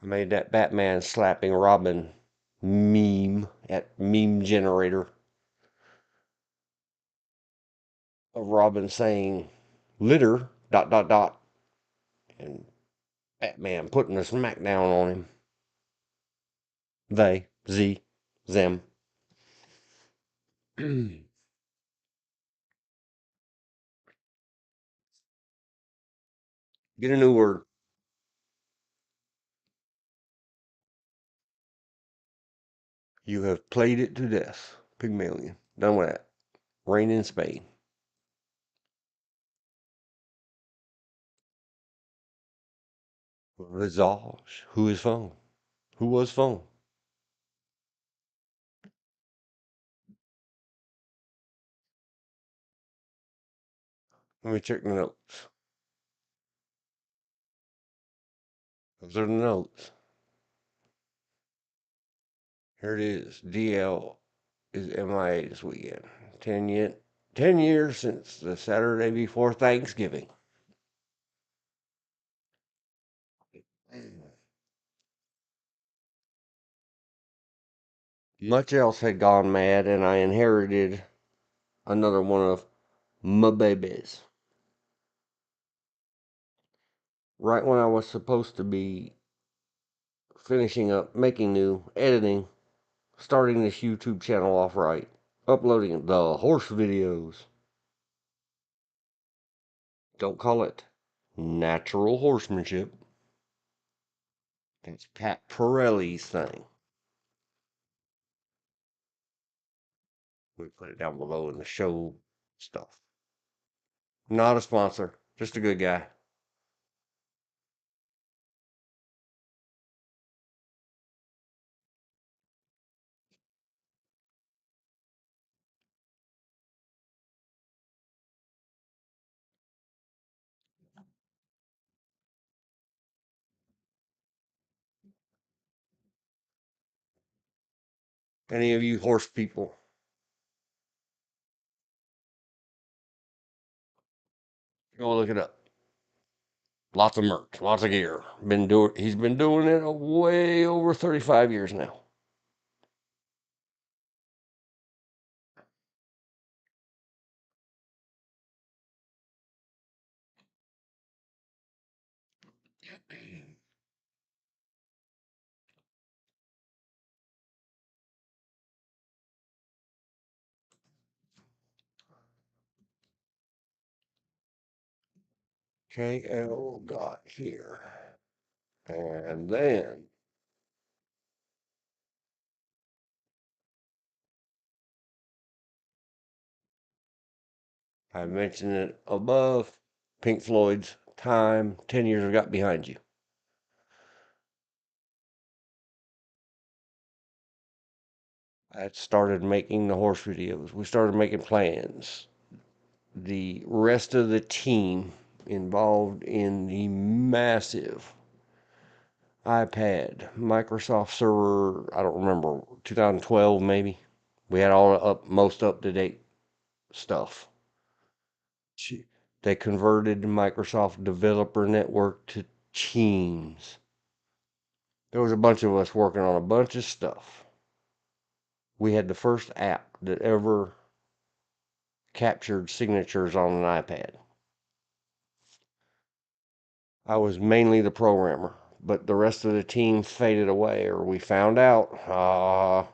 I made that Batman slapping Robin meme at Meme Generator of Robin saying litter dot dot dot and Batman putting a smackdown on him. They, them. Get a new word. You have played it to death. Pygmalion. Done with that. Reign in Spain. Visage. Who is phone? Who was phone? Let me check the notes. Those are the notes. Here it is. DL is MIA this weekend. 10 years since the Saturday before Thanksgiving. Much else had gone mad, and I inherited another one of my babies. Right when I was supposed to be finishing up, making new, editing, starting this YouTube channel off right, uploading the horse videos. Don't call it natural horsemanship. That's Pat Pirelli's thing. We put it down below in the show stuff. Not a sponsor, just a good guy. Any of you horse people, go look it up. Lots of merch, lots of gear. He's been doing it way over 35 years now. KL got here. And then I mentioned it above. Pink Floyd's Time, 10 years I got behind you. I had started making the horse videos. We started making plans. The rest of the team involved in the massive iPad, Microsoft server, I don't remember, 2012 maybe. We had all most up to date stuff. They converted Microsoft Developer Network to Teams. There was a bunch of us working on a bunch of stuff. We had the first app that ever captured signatures on an iPad. I was mainly the programmer, but the rest of the team faded away, or we found out.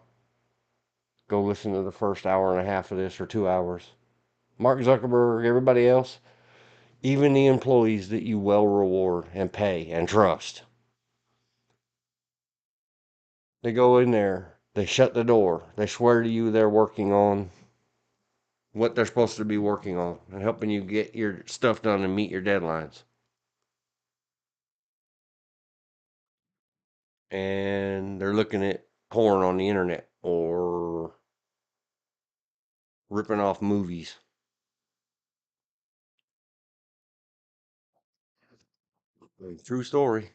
Go listen to the first hour and a half of this, or 2 hours. Mark Zuckerberg, everybody else, even the employees that you well reward and pay and trust. They go in there, they shut the door, they swear to you they're working on what they're supposed to be working on and helping you get your stuff done and meet your deadlines. And they're looking at porn on the internet or ripping off movies. True story.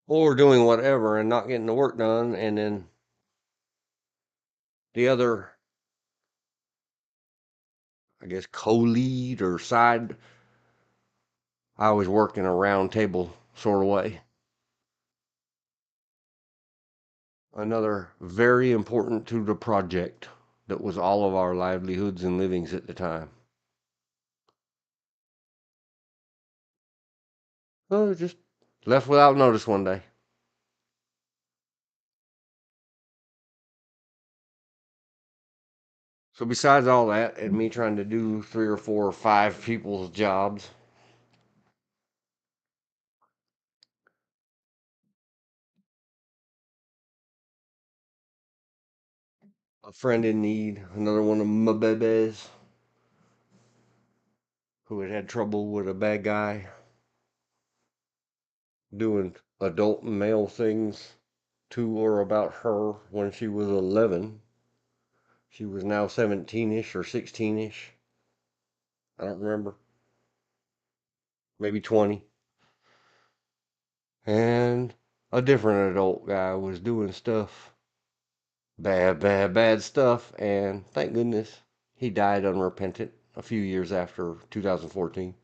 Or doing whatever and not getting the work done, and then the other, I guess, co-lead or side, I was working a round table sort of way. Another very important to the project that was all of our livelihoods and livings at the time. Well, just left without notice one day. So besides all that, and me trying to do 3 or 4 or 5 people's jobs, a friend in need, another one of my babies who had had trouble with a bad guy doing adult male things to or about her when she was 11. She was now 17-ish or 16-ish. I don't remember. Maybe 20. And a different adult guy was doing stuff. Bad stuff. And thank goodness he died unrepentant a few years after 2014.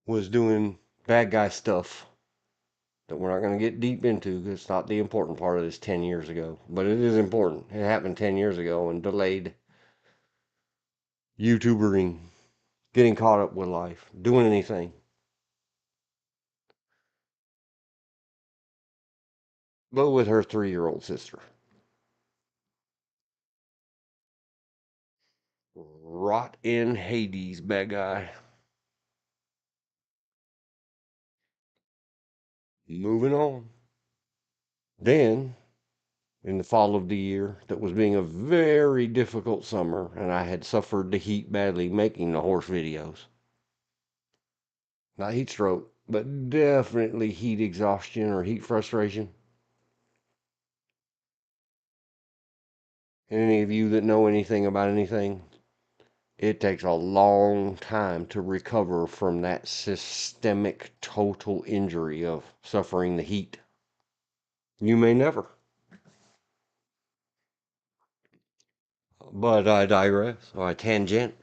Was doing bad guy stuff that we're not going to get deep into because it's not the important part of this 10 years ago. But it is important. It happened 10 years ago and delayed YouTubering, getting caught up with life, doing anything. But with her 3-year-old sister. Rot in Hades, bad guy. Moving on. Then, in the fall of the year, that was being a very difficult summer, and I had suffered the heat badly making the horse videos. Not heat stroke, but definitely heat exhaustion or heat frustration. And any of you that know anything about anything, it takes a long time to recover from that systemic total injury of suffering the heat. You may never. But I digress, or I tangent.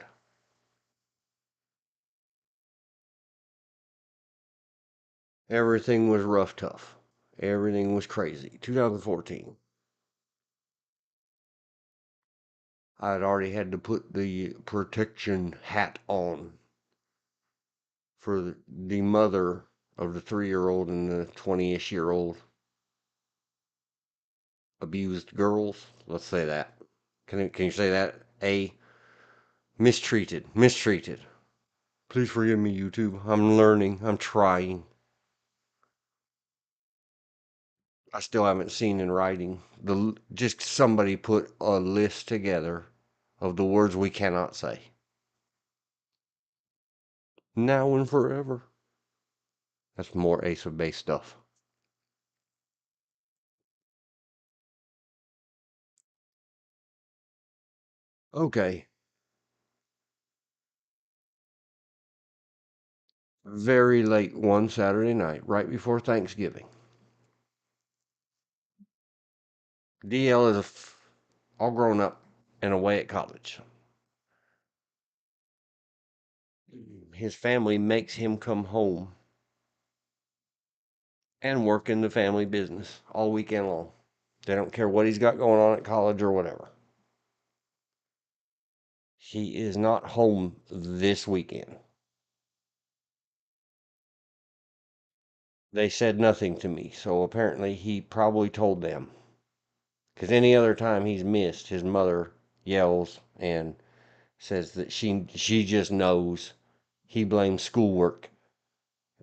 Everything was rough, tough. Everything was crazy. 2014. I had already had to put the protection hat on for the mother of the 3-year-old and the 20-ish-year-old abused girls. Let's say that. Can you say that? Mistreated. Please forgive me, YouTube. I'm learning. I'm trying. I still haven't seen in writing. Just somebody put a list together of the words we cannot say. Now and forever. That's more Ace of Base stuff. Okay. Very late one Saturday night, right before Thanksgiving. DL is all grown up and away at college. His family makes him come home and work in the family business all weekend long. They don't care what he's got going on at college or whatever. He is not home this weekend. They said nothing to me, so apparently he probably told them. Because any other time he's missed, his mother yells and says that she just knows. He blames schoolwork,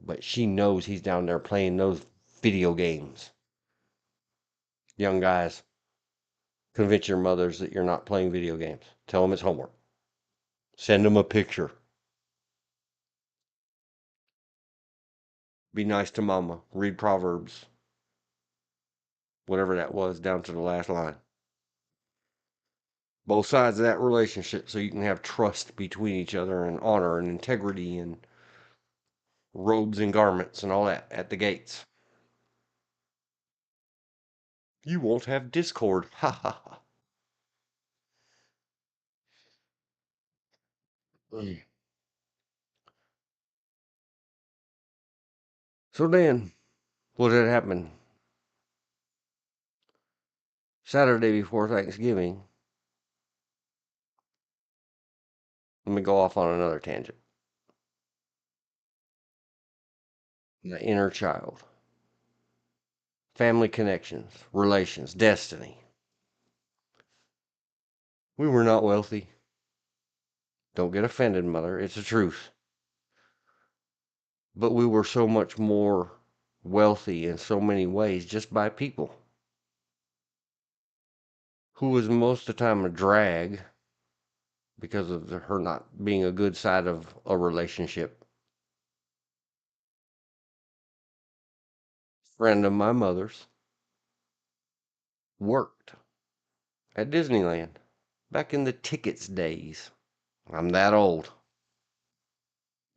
but she knows he's down there playing those video games. Young guys, convince your mothers that you're not playing video games. Tell them it's homework. Send them a picture. Be nice to mama. Read Proverbs. Whatever that was, down to the last line. Both sides of that relationship so you can have trust between each other and honor and integrity and robes and garments and all that at the gates. You won't have discord. Ha ha ha. So then, what had happened? Saturday before Thanksgiving. Let me go off on another tangent. The inner child. Family connections, relations, destiny. We were not wealthy. Don't get offended, mother. It's the truth. But we were so much more wealthy in so many ways just by people. Who was most of the time a drag because of her not being a good side of a relationship. Friend of my mother's worked at Disneyland back in the tickets days. I'm that old.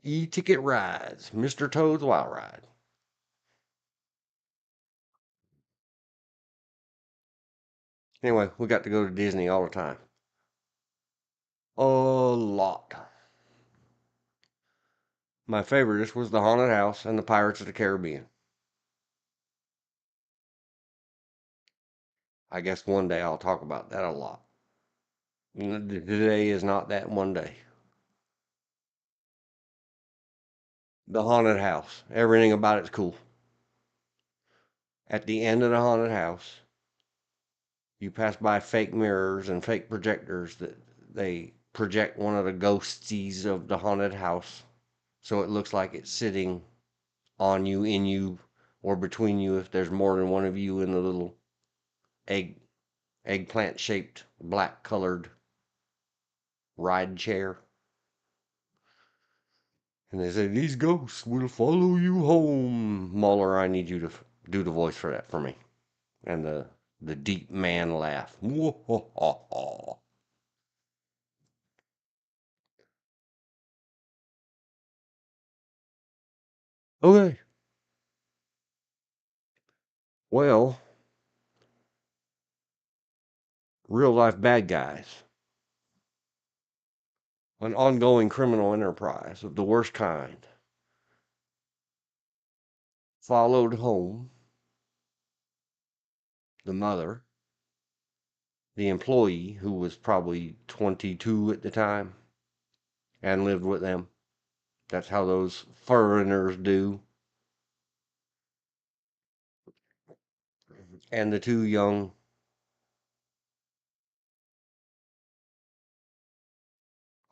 E-ticket rides, Mr. Toad's Wild Ride. Anyway, we got to go to Disney all the time. A lot. My favorite was the Haunted House and the Pirates of the Caribbean. I guess one day I'll talk about that a lot. Today is not that one day. The Haunted House. Everything about it's cool. At the end of the Haunted House, you pass by fake mirrors and fake projectors that they project one of the ghosties of the haunted house so it looks like it's sitting on you, in you, or between you if there's more than one of you in the little eggplant shaped black colored ride chair. And they say, these ghosts will follow you home. Muller, I need you to do the voice for that for me. And the deep man laugh. Okay. Well, real life bad guys. An ongoing criminal enterprise of the worst kind. Followed home the mother, the employee who was probably 22 at the time, and lived with them. That's how those foreigners do. And the two young,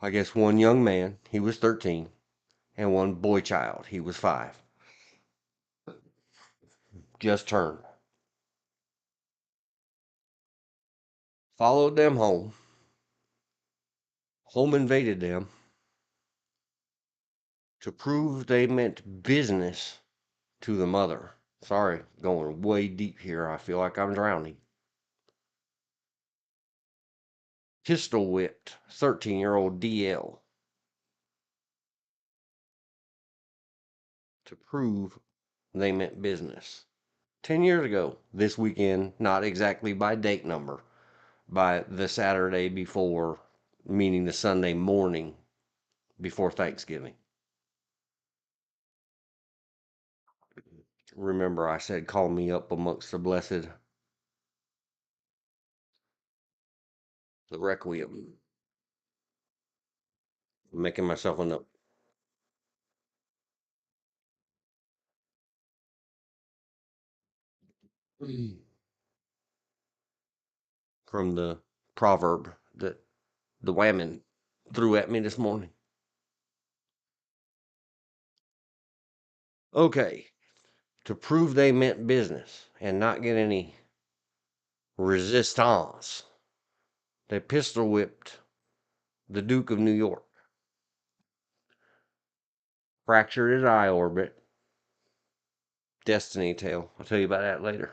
I guess one young man, he was 13, and one boy child, he was 5. Just turned. Followed them home. Home invaded them to prove they meant business to the mother. Sorry, going way deep here. I feel like I'm drowning. Pistol whipped 13-year-old DL to prove they meant business. 10 years ago, this weekend, not exactly by date number, by the Saturday before, meaning the Sunday morning before Thanksgiving. Remember, I said, call me up amongst the blessed. The Requiem. I'm making myself a note. From the proverb that the Wammin threw at me this morning. Okay, to prove they meant business and not get any resistance, they pistol whipped the Duke of New York. Fractured his eye orbit. Destiny tale. I'll tell you about that later.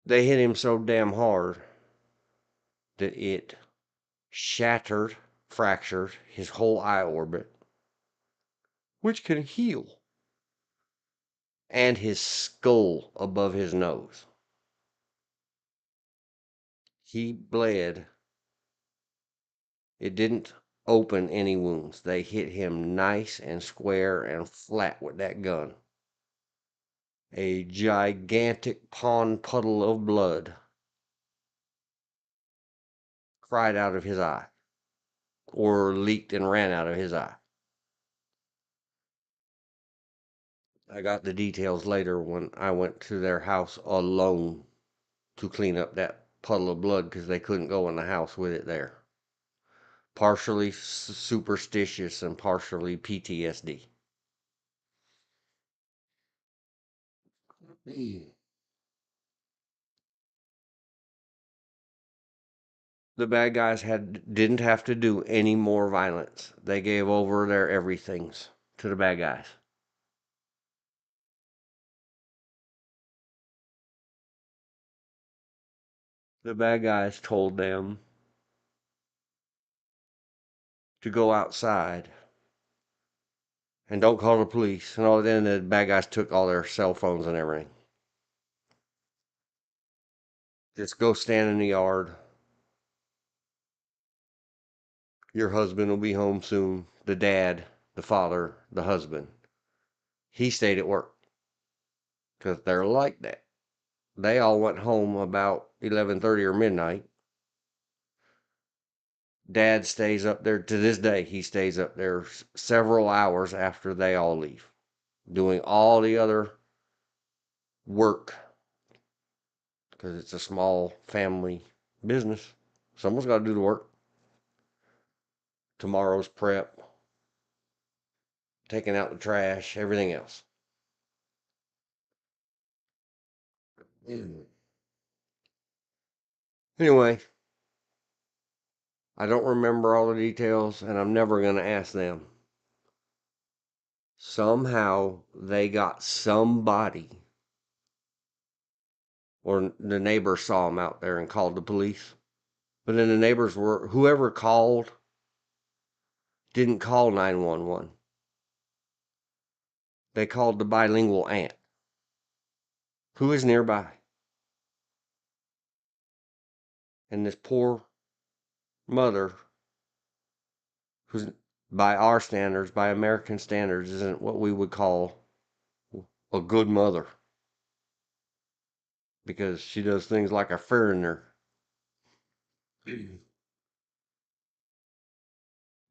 They hit him so damn hard that it fractured his whole eye orbit, which can heal, and his skull above his nose. He bled. It didn't open any wounds. They hit him nice and square and flat with that gun. A gigantic pond puddle of blood cried out of his eye, or leaked and ran out of his eye. I got the details later when I went to their house alone to clean up that puddle of blood because they couldn't go in the house with it there. Partially superstitious and partially PTSD. The bad guys didn't have to do any more violence. They gave over their everythings to the bad guys. The bad guys told them to go outside and don't call the police. And all then the bad guys took all their cell phones and everything. Just go stand in the yard. Your husband will be home soon. The dad, the father, the husband. He stayed at work because they're like that. They all went home about 11:30 or midnight. Dad stays up there to this day. He stays up there several hours after they all leave, doing all the other work because it's a small family business. Someone's got to do the work. Tomorrow's prep, taking out the trash, everything else. Anyway, I don't remember all the details, and I'm never going to ask them. Somehow they got somebody, or the neighbors saw them out there and called the police. But then the neighbors were, whoever called didn't call 911. They called the bilingual aunt, who is nearby. And this poor mother, who's by our standards, by American standards, isn't what we would call a good mother. Because she does things like a foreigner.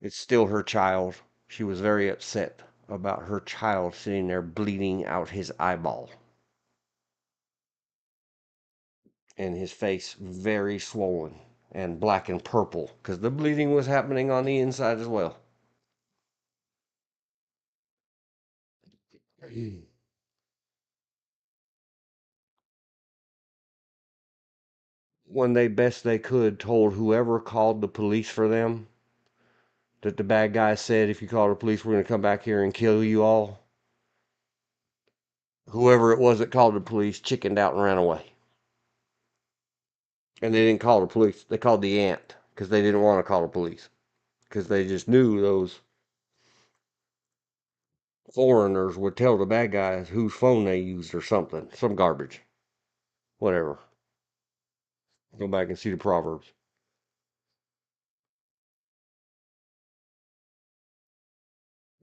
It's still her child. She was very upset about her child sitting there bleeding out his eyeball. And his face very swollen and black and purple because the bleeding was happening on the inside as well. When they best they could told whoever called the police for them that the bad guy said, if you call the police, we're going to come back here and kill you all. Whoever it was that called the police chickened out and ran away. And they didn't call the police. They called the aunt because they didn't want to call the police. Because they just knew those foreigners would tell the bad guys whose phone they used or something. Some garbage. Whatever. Go back and see the Proverbs.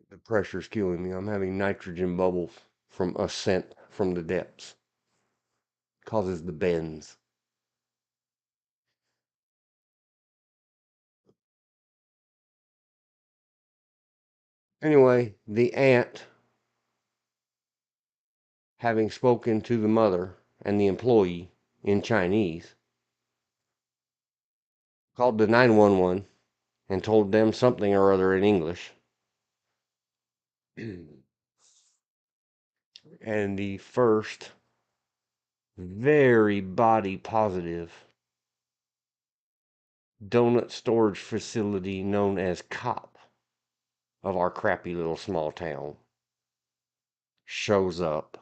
The pressure's killing me. I'm having nitrogen bubbles from ascent from the depths. Causes the bends. Anyway, the aunt, having spoken to the mother and the employee in Chinese, called the 911 and told them something or other in English. And the first very body positive donut storage facility known as COP of our crappy little small town shows up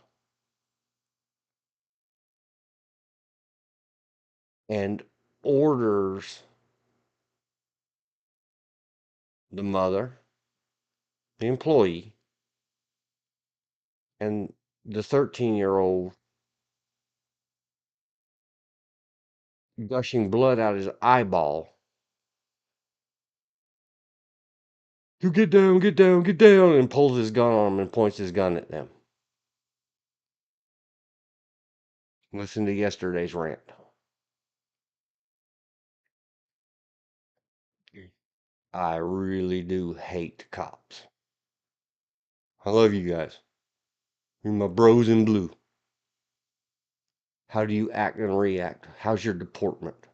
and orders the mother, the employee, and the 13-year-old gushing blood out his eyeball to get down, get down, get down, and pulls his gun on him and points his gun at them. Listen to yesterday's rant. I really do hate cops. I love you guys. You're my bros in blue. How do you act and react? How's your deportment?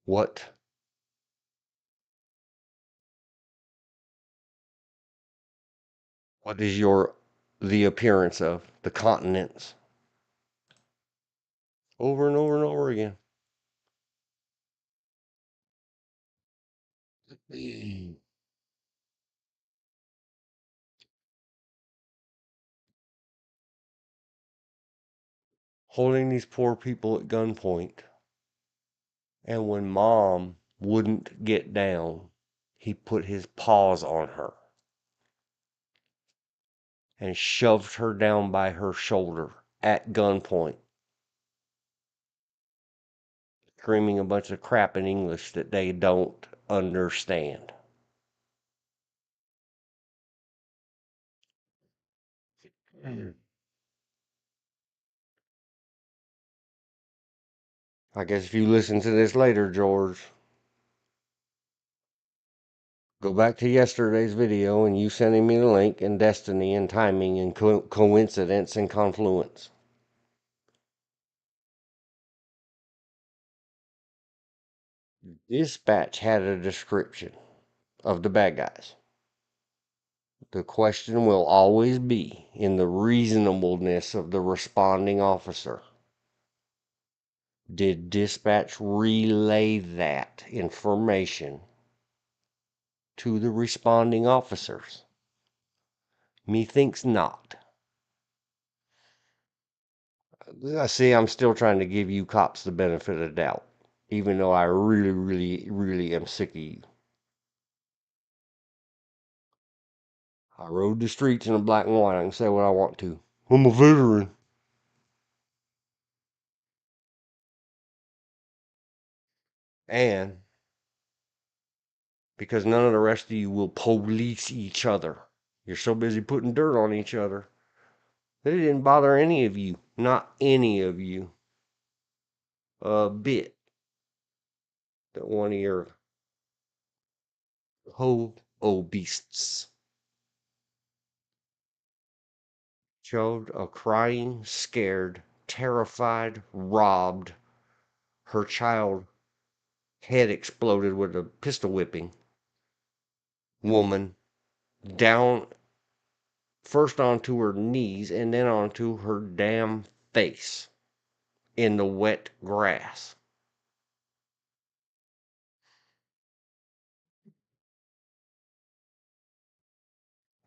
What is the appearance of the continents? Over and over and over again. Holding these poor people at gunpoint. And when mom wouldn't get down, he put his paws on her and shoved her down by her shoulder at gunpoint, screaming a bunch of crap in English that they don't understand. I guess if you listen to this later, George, go back to yesterday's video and you sending me the link and destiny and timing and coincidence and confluence. Dispatch had a description of the bad guys. The question will always be in the reasonableness of the responding officer. Did dispatch relay that information to the responding officers? Methinks not. I see, I'm still trying to give you cops the benefit of the doubt, even though I really am sick of you. I rode the streets in a black and white. I can say what I want to. I'm a veteran. And because none of the rest of you will police each other. You're so busy putting dirt on each other that it didn't bother any of you. Not any of you. A bit. That one of your beasts showed a crying, scared, terrified, robbed, her child head exploded with a pistol whipping woman down first onto her knees and then onto her damn face in the wet grass.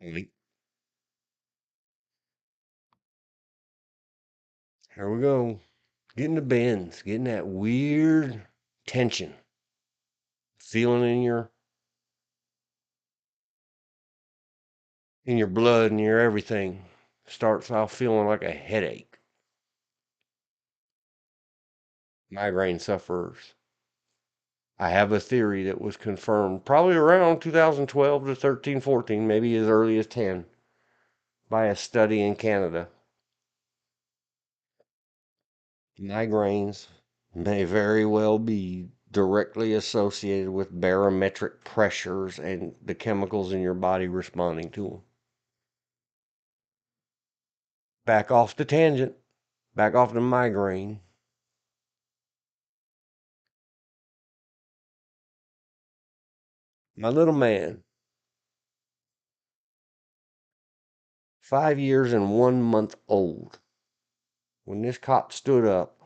Here we go. Getting the bends, getting that weird tension, feeling in your blood and your everything. Starts off feeling like a headache. Migraine sufferers. I have a theory that was confirmed probably around 2012 to 13, 14, maybe as early as 10, by a study in Canada. Migraines may very well be directly associated with barometric pressures and the chemicals in your body responding to them. Back off the tangent, back off the migraine. My little man, 5 years and 1 month old, when this cop stood up,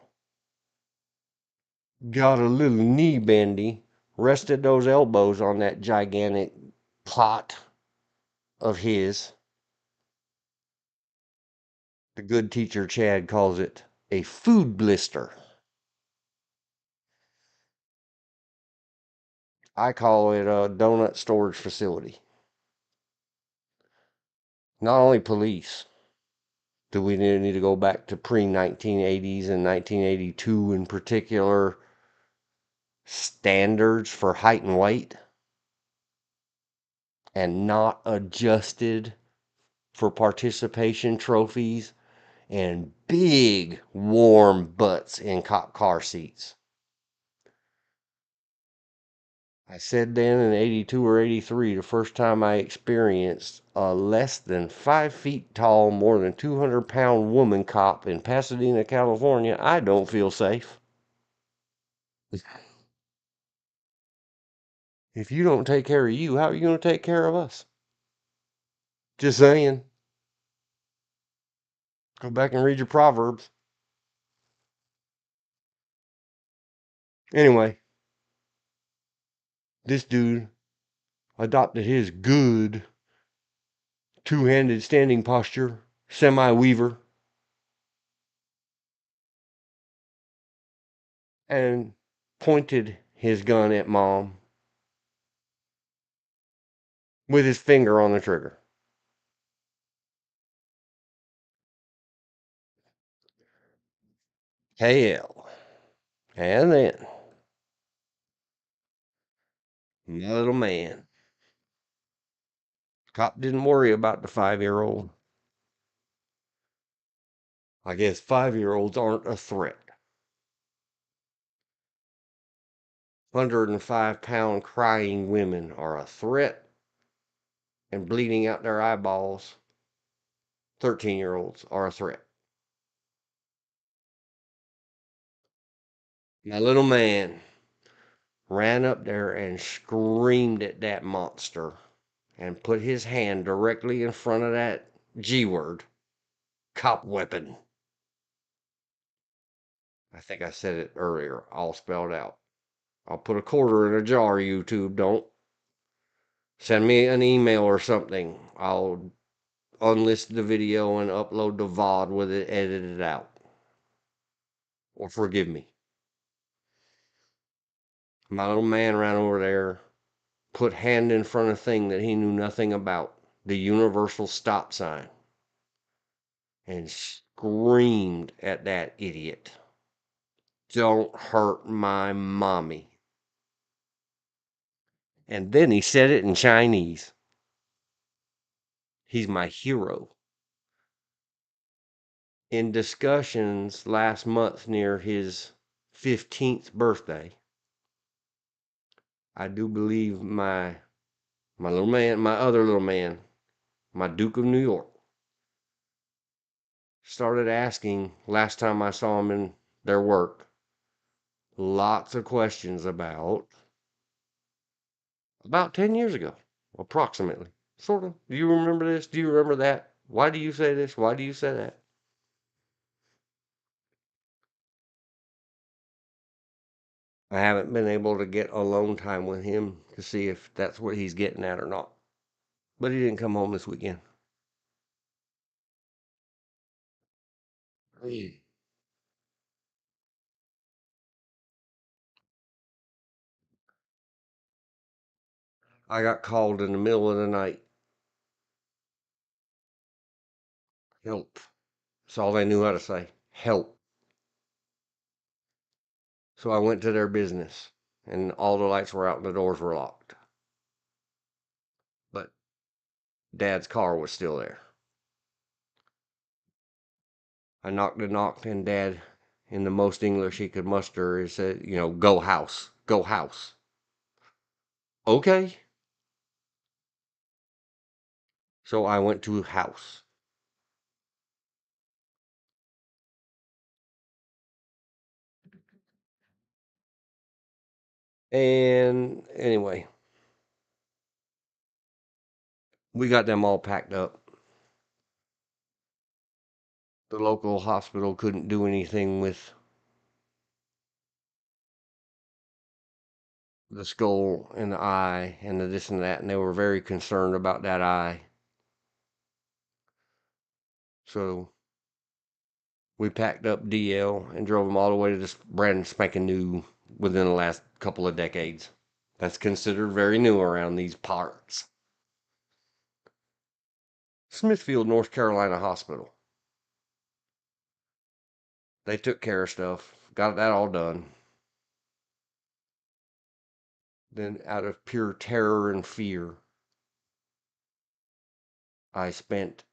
got a little knee bendy, rested those elbows on that gigantic pot of his. The good teacher Chad calls it a food blister. I call it a donut storage facility. Not only police do we need to go back to pre-1980s and 1982 in particular standards for height and weight and not adjusted for participation trophies and big warm butts in cop car seats. I said then in 82 or 83, the first time I experienced a less than 5 feet tall, more than 200-pound woman cop in Pasadena, California, I don't feel safe. If you don't take care of you, how are you going to take care of us? Just saying. Go back and read your Proverbs. Anyway, this dude adopted his good two-handed standing posture, semi-weaver, and pointed his gun at Mom with his finger on the trigger. Hell. And then, my little man. Cop didn't worry about the 5-year-old. I guess 5-year-olds aren't a threat. 105-pound crying women are a threat, and bleeding out their eyeballs, 13-year-olds are a threat. My little man ran up there and screamed at that monster and put his hand directly in front of that G word, cop weapon. I think I said it earlier, all spelled out. I'll put a quarter in a jar, YouTube. Don't send me an email or something. I'll unlist the video and upload the VOD with it edited out. Or forgive me. My little man ran over there, put hand in front of thing that he knew nothing about, the universal stop sign, and screamed at that idiot. Don't hurt my mommy. And then he said it in Chinese. He's my hero. In discussions last month near his 15th birthday, I do believe my little man, my other little man, my Duke of New York, started asking last time I saw him in their work lots of questions about 10 years ago, approximately. Sort of. Do you remember this? Do you remember that? Why do you say this? Why do you say that? I haven't been able to get alone time with him to see if that's what he's getting at or not. But he didn't come home this weekend. I got called in the middle of the night. Help. That's all they knew how to say. Help. So I went to their business, and all the lights were out and the doors were locked. But Dad's car was still there. I knocked, and Dad, in the most English he could muster, he said, go house. Go house. Okay. So I went to house. And anyway, we got them all packed up. The local hospital couldn't do anything with the skull and the eye and the this and that, and they were very concerned about that eye. So we packed up DL and drove them all the way to this brand spanking new within the last couple of decades. That's considered very new around these parts. Smithfield, North Carolina Hospital. They took care of stuff, got that all done. Then, out of pure terror and fear, I spent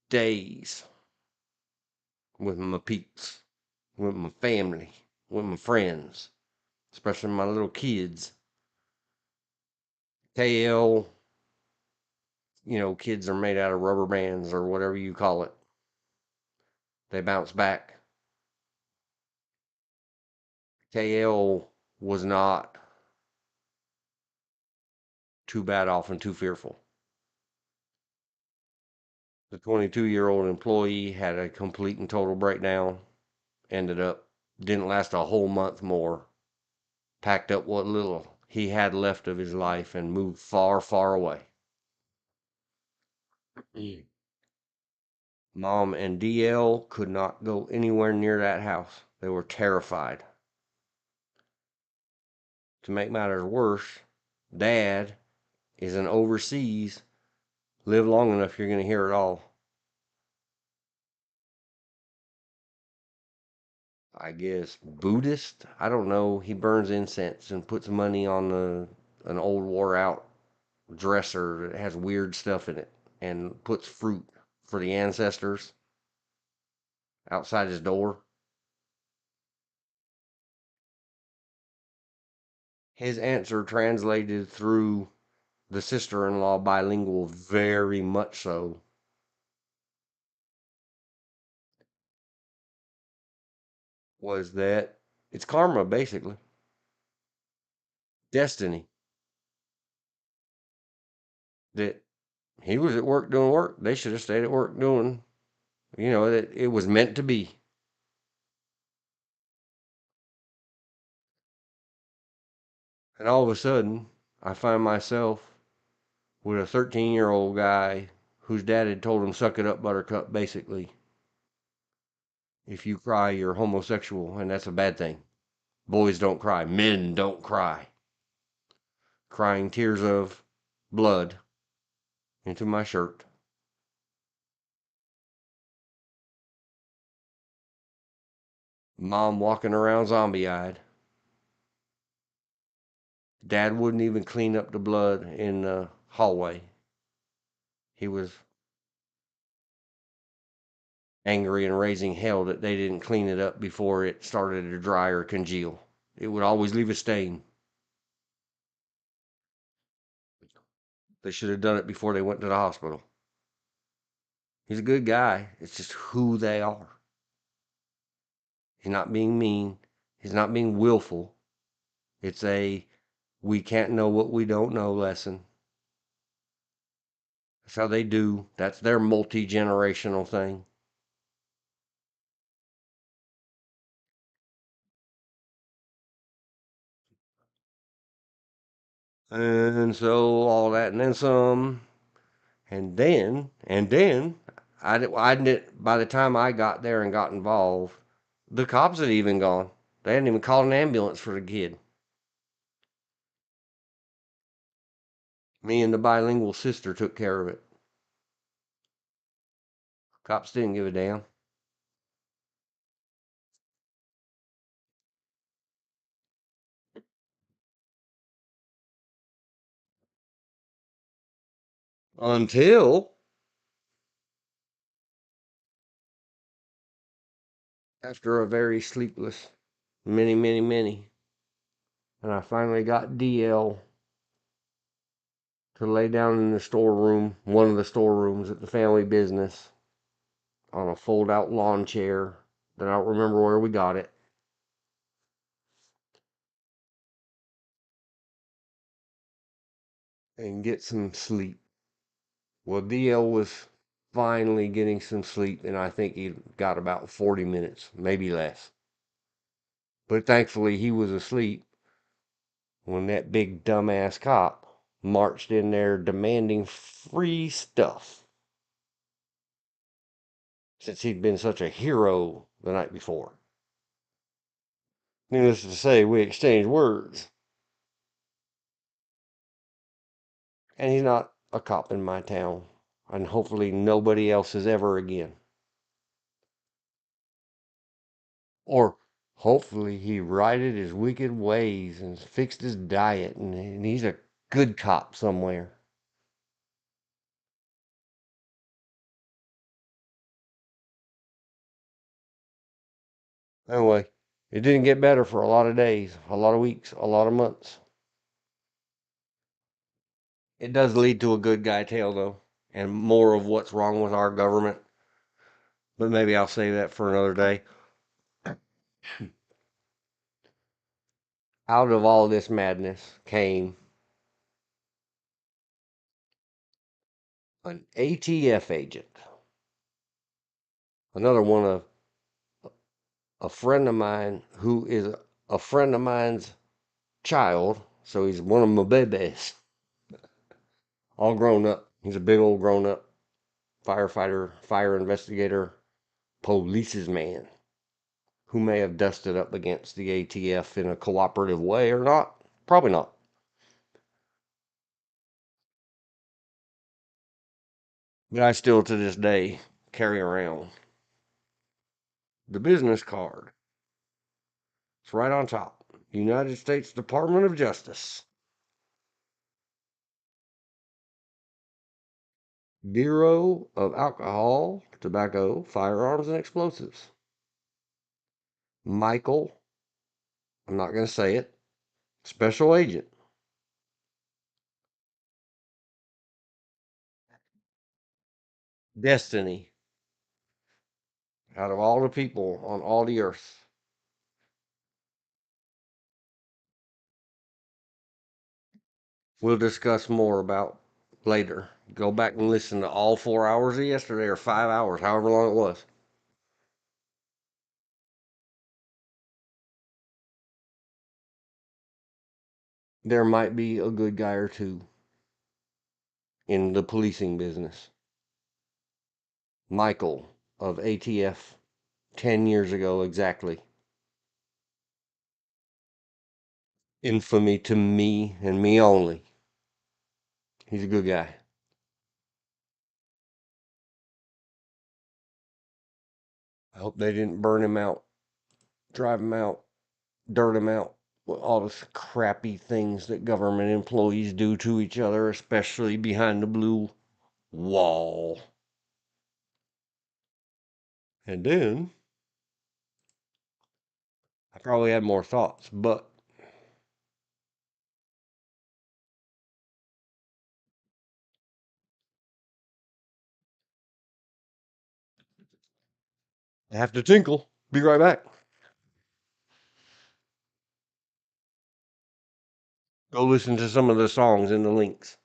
days with my peeps, with my family, with my friends, especially my little kids. KL, kids are made out of rubber bands or whatever you call it. They bounce back. KL was not too bad off and too fearful. The 22-year-old employee had a complete and total breakdown. Didn't last a whole month more. Packed up what little he had left of his life and moved far, far away. Mom and DL could not go anywhere near that house. They were terrified. To make matters worse, Dad is an overseas. Live long enough, you're going to hear it all. I guess Buddhist. I don't know. He burns incense and puts money on an old wore out dresser that has weird stuff in it, and puts fruit for the ancestors outside his door. His answer, translated through the sister-in-law bilingual, very much so, was that it's karma, basically. Destiny. That he was at work doing work. They should have stayed at work doing, that it was meant to be. And all of a sudden, I find myself with a 13-year-old guy whose dad had told him, suck it up, buttercup, basically. If you cry, you're homosexual, and that's a bad thing. Boys don't cry. Men don't cry. Crying tears of blood into my shirt. Mom walking around zombie-eyed. Dad wouldn't even clean up the blood in the hallway. He was angry and raising hell that they didn't clean it up before it started to dry or congeal. It would always leave a stain. They should have done it before they went to the hospital. He's a good guy. It's just who they are. He's not being mean. He's not being willful. It's a we can't know what we don't know lesson. That's how they do. That's their multi-generational thing. And so all that and then some. And then, I didn't, by the time I got there and got involved, the cops had even gone. They hadn't even called an ambulance for the kid. Me and the bilingual sister took care of it. Cops didn't give a damn. Until after a very sleepless many, and I finally got DL to lay down in the storeroom, one of the storerooms at the family business, on a fold out lawn chair that I don't remember where we got it. And get some sleep. Well, DL was finally getting some sleep, and I think he got about 40 minutes, maybe less. But thankfully, he was asleep when that big dumbass cop marched in there demanding free stuff, since he'd been such a hero the night before. Needless to say, we exchanged words. And he's not a cop in my town, and hopefully nobody else is ever again. Or hopefully he righted his wicked ways and fixed his diet, and he's a good cop somewhere. Anyway, it didn't get better for a lot of days, a lot of weeks, a lot of months. It does lead to a good guy tale, though, and more of what's wrong with our government. But maybe I'll save that for another day. Out of all this madness came an ATF agent, another one of a friend of mine who is a friend of mine's child. So he's one of my babies, all grown up. He's a big old grown up firefighter, fire investigator, police's man who may have dusted up against the ATF in a cooperative way or not. Probably not. But I still to this day carry around the business card. It's right on top. United States Department of Justice. Bureau of Alcohol, Tobacco, Firearms, and Explosives. Michael, I'm not going to say it, Special Agent. Destiny. Out of all the people on all the earth. we'll discuss more about later. Go back and listen to all 4 hours of yesterday or 5 hours, however long it was. There might be a good guy or two in the policing business. Michael of ATF 10 years ago exactly. Infamy to me and me only. He's a good guy. I hope they didn't burn him out, drive him out, dirt him out. With all the crappy things that government employees do to each other, especially behind the blue wall. And then I probably had more thoughts, but I have to tinkle. Be right back. Go listen to some of the songs in the links.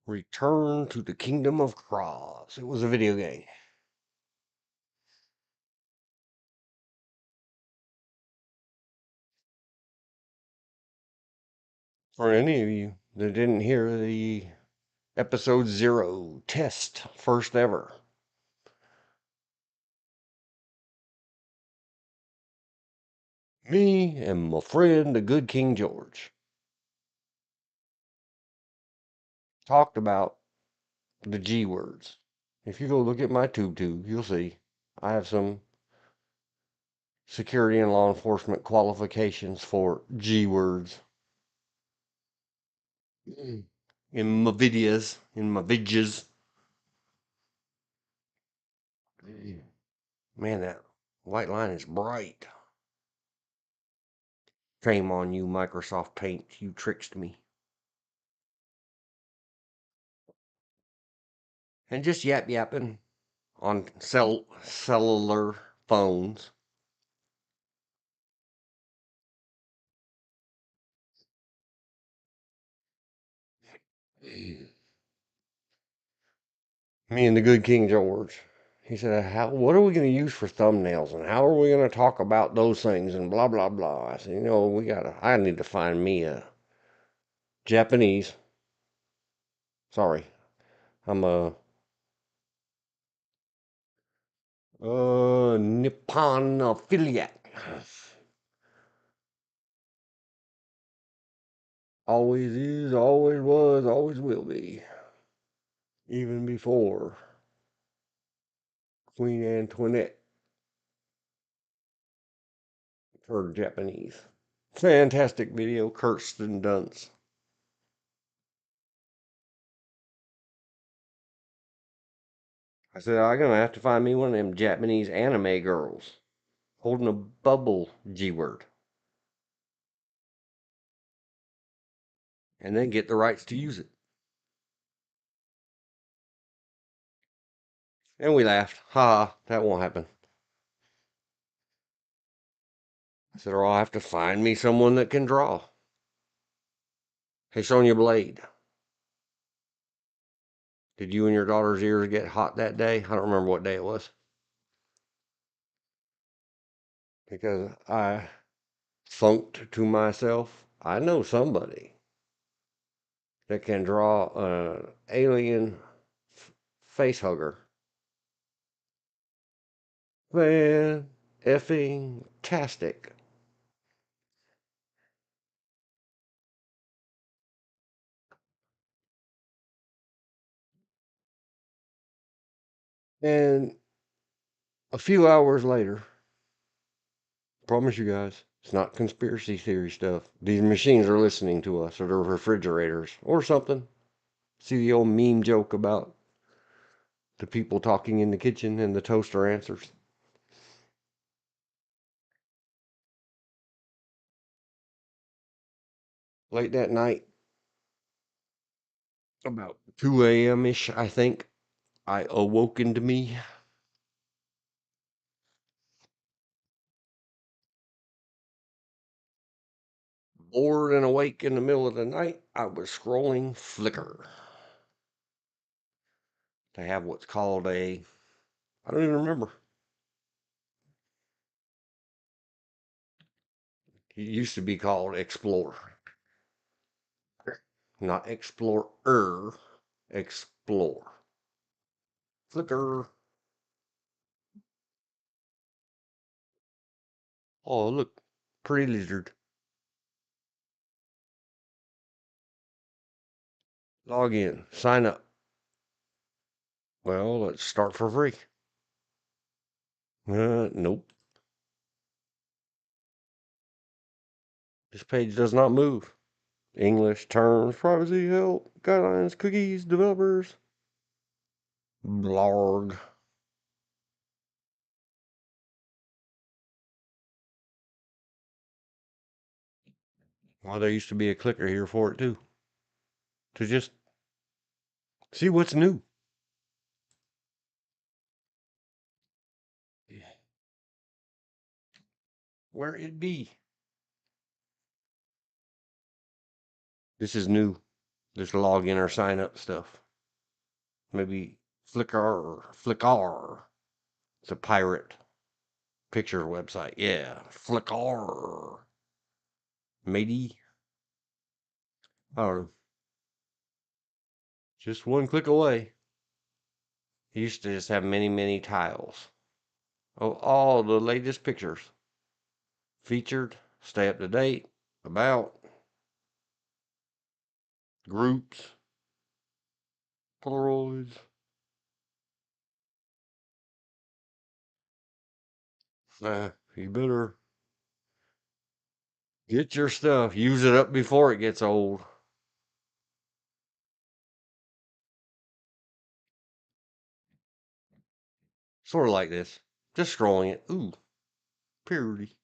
Return to the Kingdom of Cross. It was a video game. For any of you that didn't hear the episode 0 test, first ever. Me and my friend, the good King George, talked about the G words. If you go look at my tube, you'll see I have some security and law enforcement qualifications for G words in my videos, in my vidges. Man, that white line is bright. Shame on you, Microsoft Paint. You tricked me. And just yapping. on cellular phones. Me and the good King George. He said, what are we going to use for thumbnails and how are we going to talk about those things and blah, blah, blah. I said, I need to find me a Japanese. Sorry. I'm a Nippon affiliate. Always is, always was, always will be. Even before Queen Antoinette turned Japanese. Fantastic video, Kirsten Dunst. I said, I'm going to have to find me one of them Japanese anime girls holding a bubble G word. And then get the rights to use it. And we laughed. Ha, that won't happen. I said, or I'll have to find me someone that can draw. Hey, Sonya Blade. Did you and your daughter's ears get hot that day? I don't remember what day it was. Because I funked to myself, I know somebody that can draw an alien face hugger. Man, effing tastic. And a few hours later, promise you guys, it's not conspiracy theory stuff. These machines are listening to us, or their refrigerators, or something. See the old meme joke about the people talking in the kitchen and the toaster answers. Late that night, about 2 a.m. ish, I think, I awoke into me. Bored and awake in the middle of the night, I was scrolling Flickr to have what's called I don't even remember. It used to be called Explore. Not Explorer, Explore. Flickr. Oh, look, pretty lizard. Log in, sign up. Well, let's start for free. Nope. This page does not move. English, terms, privacy, help, guidelines, cookies, developers. Blog. Well, there used to be a clicker here for it too. To just see what's new. Where it be. This is new. This login or sign up stuff. Maybe Flickr. It's a pirate picture website. Yeah, Flickr. Matey. I don't know. Just one click away. He used to just have many, many tiles. Oh, all the latest pictures. Featured, stay up to date, about, groups, Polaroids. You better get your stuff. Use it up before it gets old. Sort of like this. Just scrolling it. Ooh, purity.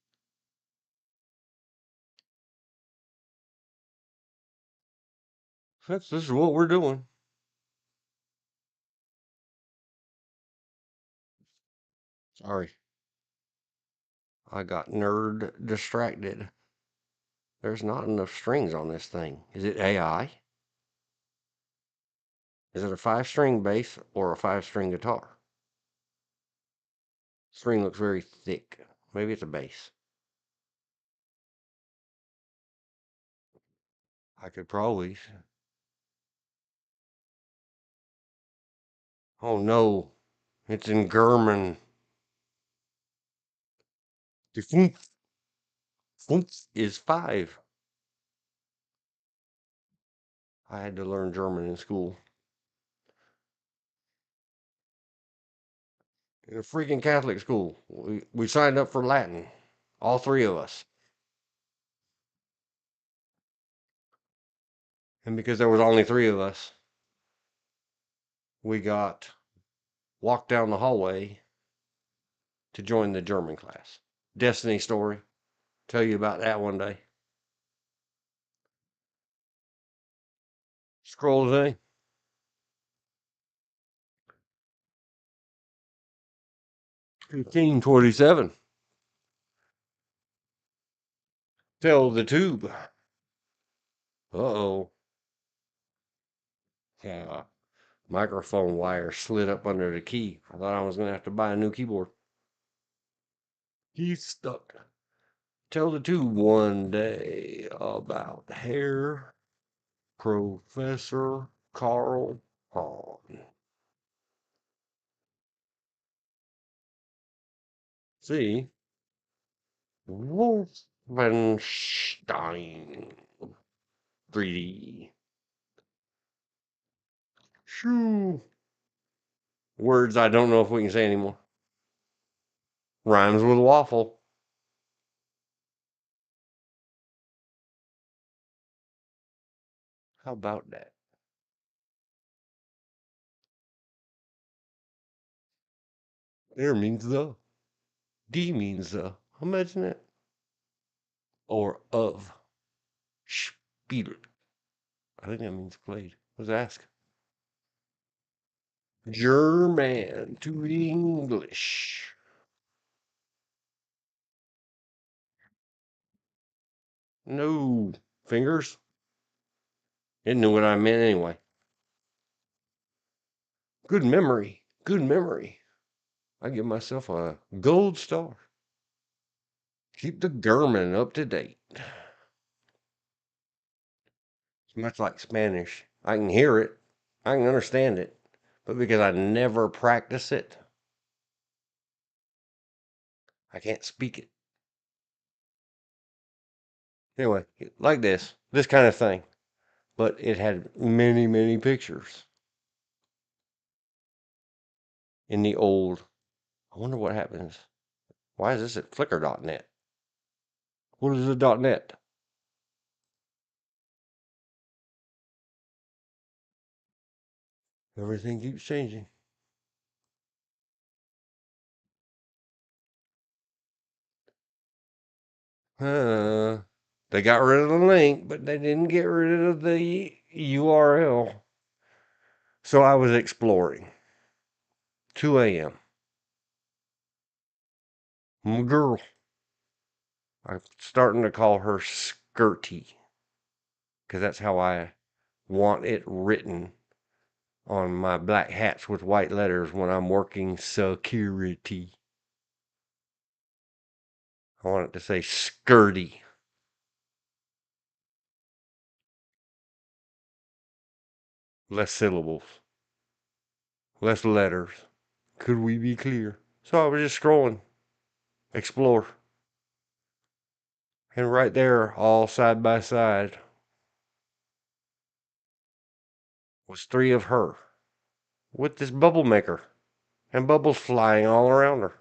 This is what we're doing. Sorry. I got nerd distracted. There's not enough strings on this thing. Is it AI? Is it a 5-string bass or a 5-string guitar? String looks very thick. Maybe it's a bass. I could probably. Oh no, it's in German. The fünf is 5. I had to learn German in school. In a freaking Catholic school. We signed up for Latin. All 3 of us. And because there was only 3 of us, we got walked down the hallway to join the German class. Destiny story. Tell you about that one day. Scroll today. 1527. Tell the tube. Uh-oh. Yeah. Microphone wire slid up under the key. I thought I was going to have to buy a new keyboard. He's stuck. Tell the tube one day about hair. Professor Carl Hahn. See? Wolfenstein 3D. Shoo. Words I don't know if we can say anymore. Rhymes with waffle. How about that? There means the. D means the. Imagine that. Or of. Spiel. I think that means played. Let's ask. German to English. No fingers. It knew what I meant anyway. Good memory. Good memory. I give myself a gold star. Keep the German up to date. It's much like Spanish. I can hear it. I can understand it. But because I never practice it, I can't speak it. Anyway, like this kind of thing. But it had many, many pictures in the old. I wonder what happens. Why is this at flickr.net? What is a .net? Everything keeps changing. They got rid of the link, but they didn't get rid of the URL. So I was exploring. 2 a.m. My girl. I'm starting to call her Skirty. Because that's how I want it written on my black hats with white letters when I'm working security. I want it to say Skirty. Less syllables. Less letters. Could we be clear? So I was just scrolling. Explore. And right there, all side by side, was 3 of her with this bubble maker and bubbles flying all around her.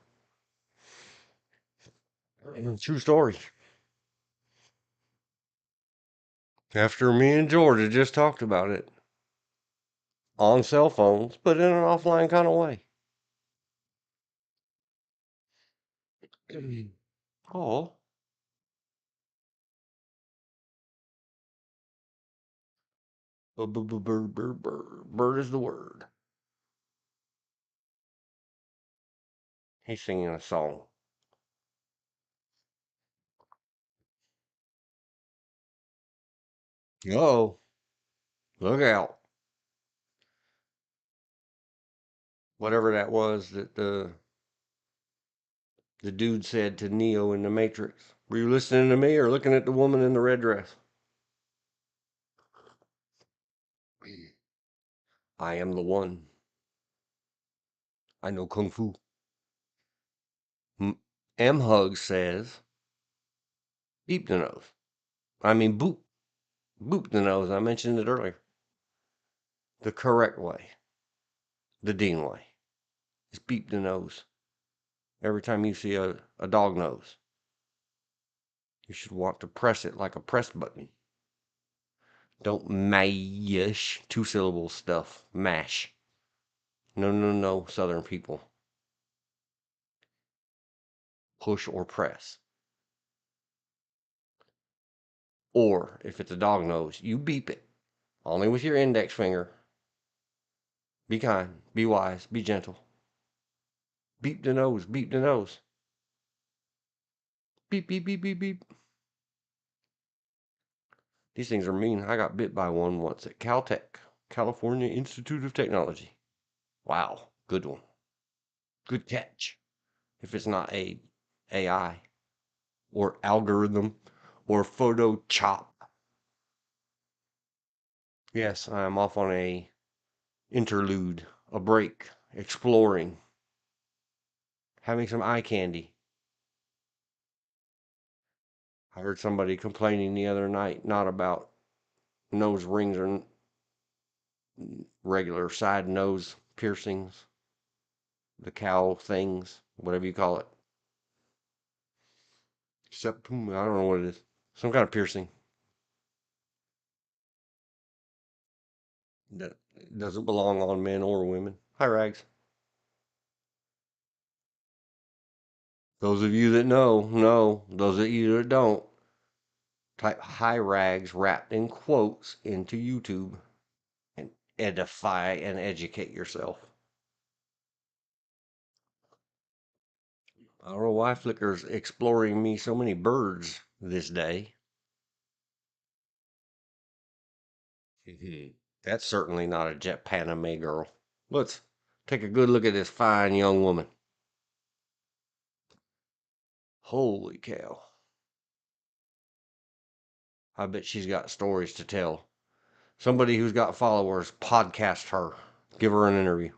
True story. After me and George had just talked about it on cell phones, but in an offline kind of way. Oh, bird is the word. He's singing a song. Oh, look out. Whatever that was that the dude said to Neo in the Matrix. Were you listening to me or looking at the woman in the red dress? I am the one. I know Kung Fu. M. Hug says, beep the nose. I mean, boop. Boop the nose. I mentioned it earlier. The correct way, the Dean way, is beep the nose. Every time you see a dog nose, you should want to press it like a press button. Don't mash 2-syllable stuff. Mash. No, no, no, Southern people. Push or press. Or if it's a dog nose, you beep it. Only with your index finger. Be kind, be wise, be gentle. Beep the nose, beep the nose. Beep, beep, beep, beep, beep. These things are mean. I got bit by one once at Caltech, California Institute of Technology. Wow, good one. Good catch. If it's not a AI or algorithm or photo chop. Yes, I am off on a interlude, a break, exploring, having some eye candy. I heard somebody complaining the other night, not about nose rings or regular side nose piercings, the cow things, whatever you call it. Septum, I don't know what it is. Some kind of piercing. That doesn't belong on men or women. Hi, Rags. Those of you that know. Those of you that don't, type hi rags wrapped in quotes into YouTube and edify and educate yourself. I don't know why Flickr's exploring me so many birds this day. That's certainly not a Jet Paname girl. Let's take a good look at this fine young woman. Holy cow. I bet she's got stories to tell. Somebody who's got followers, podcast her. Give her an interview.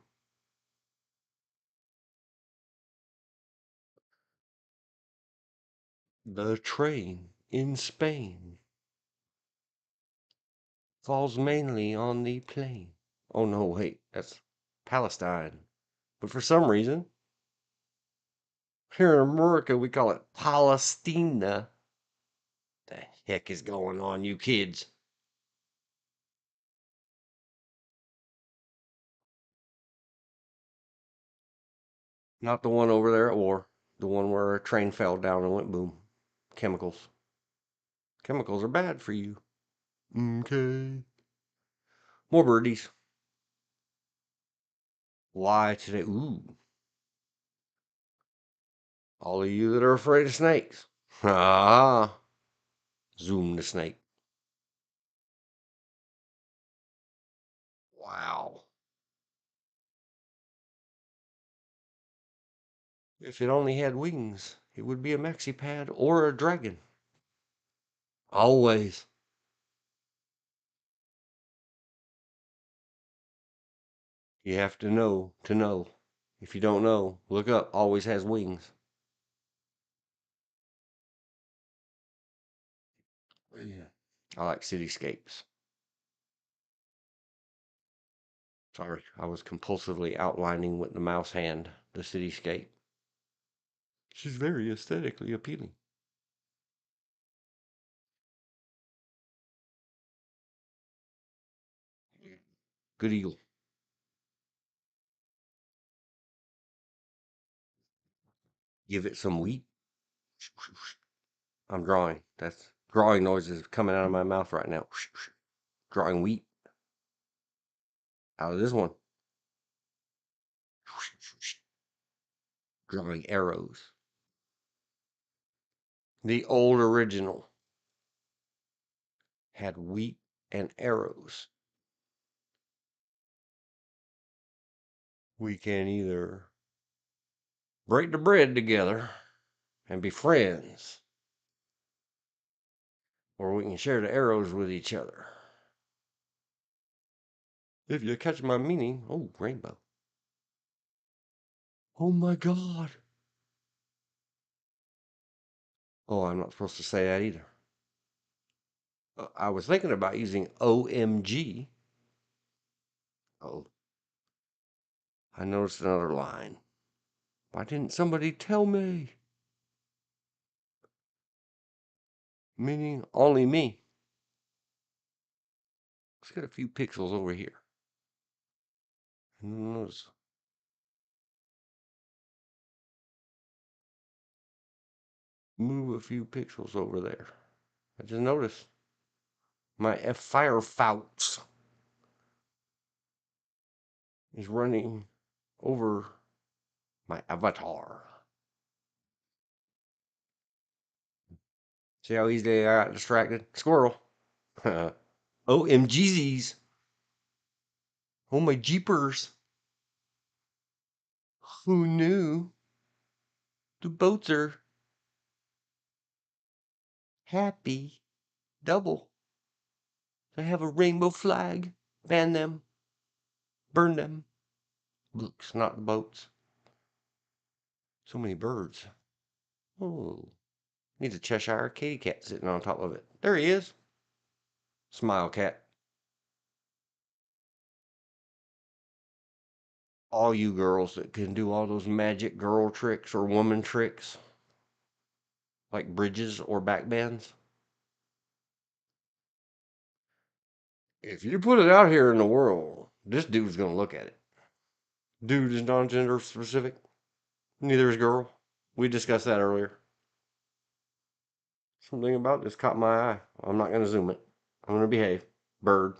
The train in Spain falls mainly on the plain. Oh no, wait, that's Palestine. But for some reason, here in America, we call it Palestina. The heck is going on, you kids? Not the one over there at war. The one where a train fell down and went boom. Chemicals. Chemicals are bad for you. Okay. More birdies. Why today? Ooh. All of you that are afraid of snakes. Ah. Zoom the snake. Wow. If it only had wings, it would be a maxi pad or a dragon. Always. You have to know to know. If you don't know, look up. Always has wings. Yeah. I like cityscapes. Sorry, I was compulsively outlining with the mouse hand the cityscape. She's very aesthetically appealing. Good eagle. Give it some wheat. I'm drawing. That's drawing noises coming out of my mouth right now. Drawing wheat out of this one. drawing arrows. The old original had wheat and arrows. We can either break the bread together and be friends, or we can share the arrows with each other. If you catch my meaning, oh, rainbow. Oh my God. Oh, I'm not supposed to say that either. I was thinking about using OMG. Oh, I noticed another line. Why didn't somebody tell me? Meaning only me. Let's get a few pixels over here. And notice. Move a few pixels over there. I just noticed my Firefox is running over my avatar. See how easily I got distracted? Squirrel. OMGs. Oh my jeepers. Who knew? The boats are happy. Double. They have a rainbow flag. Ban them. Burn them. Books, not the boats. So many birds. Oh. Needs a Cheshire kitty cat sitting on top of it. There he is. Smile cat. All you girls that can do all those magic girl tricks or woman tricks, like bridges or back bends. If you put it out here in the world, this dude's going to look at it. Dude is non-gender specific. Neither is girl. We discussed that earlier. Something about this caught my eye. I'm not going to zoom it. I'm going to behave. Bird.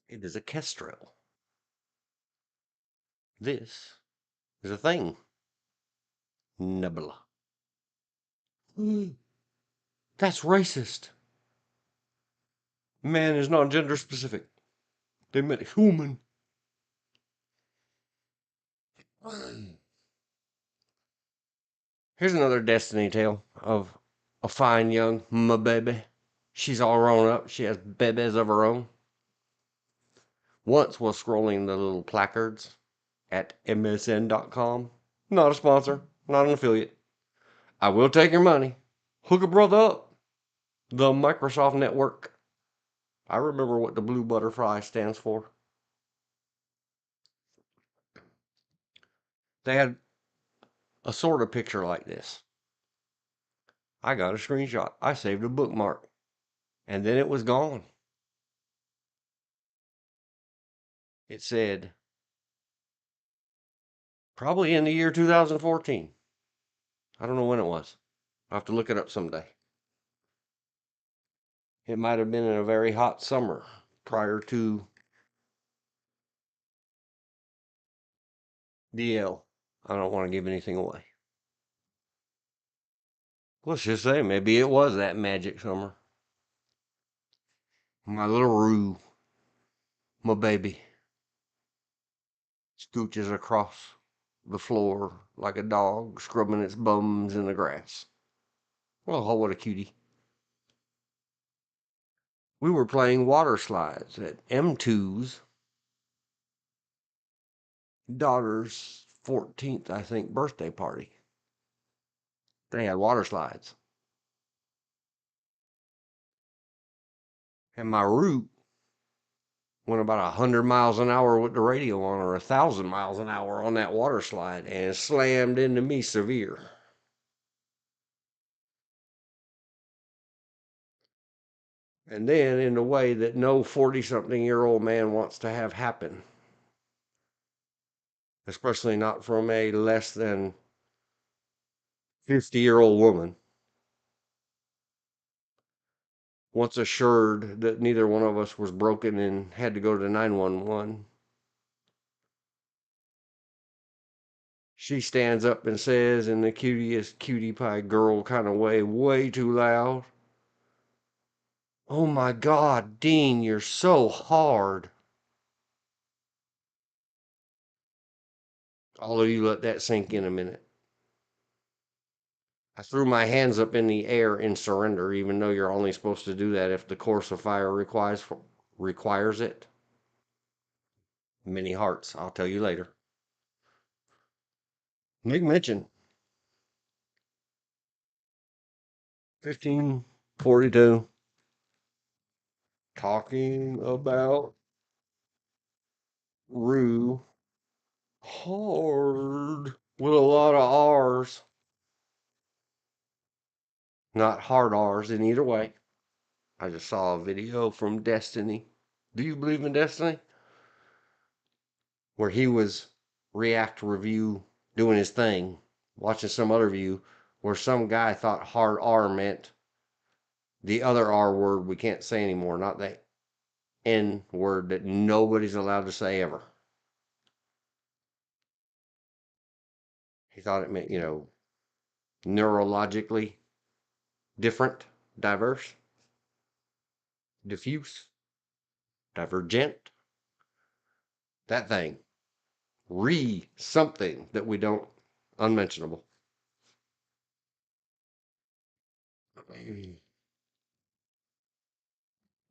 It is a kestrel. This is a thing. Nebula. That's racist. Man is not gender specific. They meant human. Here's another destiny tale of a fine young baby. She's all grown up. She has babies of her own. Once was scrolling the little placards at msn.com. Not a sponsor, not an affiliate. I will take your money. Hook a brother up. The Microsoft Network. I remember what the blue butterfly stands for. They had a sort of picture like this. I got a screenshot. I saved a bookmark. And then it was gone. It said, probably in the year 2014. I don't know when it was. I'll have to look it up someday. It might have been in a very hot summer prior to DL. I don't want to give anything away. Let's just say maybe it was that magic summer. My little Roo, my baby, scooches across the floor like a dog scrubbing its bums in the grass. Oh, what a cutie. We were playing water slides at M2's daughter's 14th, I think, birthday party. They had water slides. And my Root went about 100 miles an hour with the radio on, or 1,000 miles an hour on that water slide, and slammed into me severe. And then in a way that no 40-something-year-old man wants to have happen. Especially not from a less than 50-year-old woman. Once assured that neither one of us was broken and had to go to 911, She stands up and says in the cutest cutie pie girl kind of way too loud, "Oh my God, Dean, you're so hard." All of you let that sink in a minute. I threw my hands up in the air in surrender, even though you're only supposed to do that if the course of fire requires it. Many hearts, I'll tell you later. Make mention. 1542. Talking about Rue hard with a lot of R's. Not hard R's in either way. I just saw a video from Destiny. Do you believe in Destiny? Where he was react review doing his thing, watching some other view where some guy thought hard R meant the other R word we can't say anymore, not the N word that nobody's allowed to say ever. He thought it meant, neurologically different, diverse, diffuse, divergent. That thing. Something that we don't, unmentionable.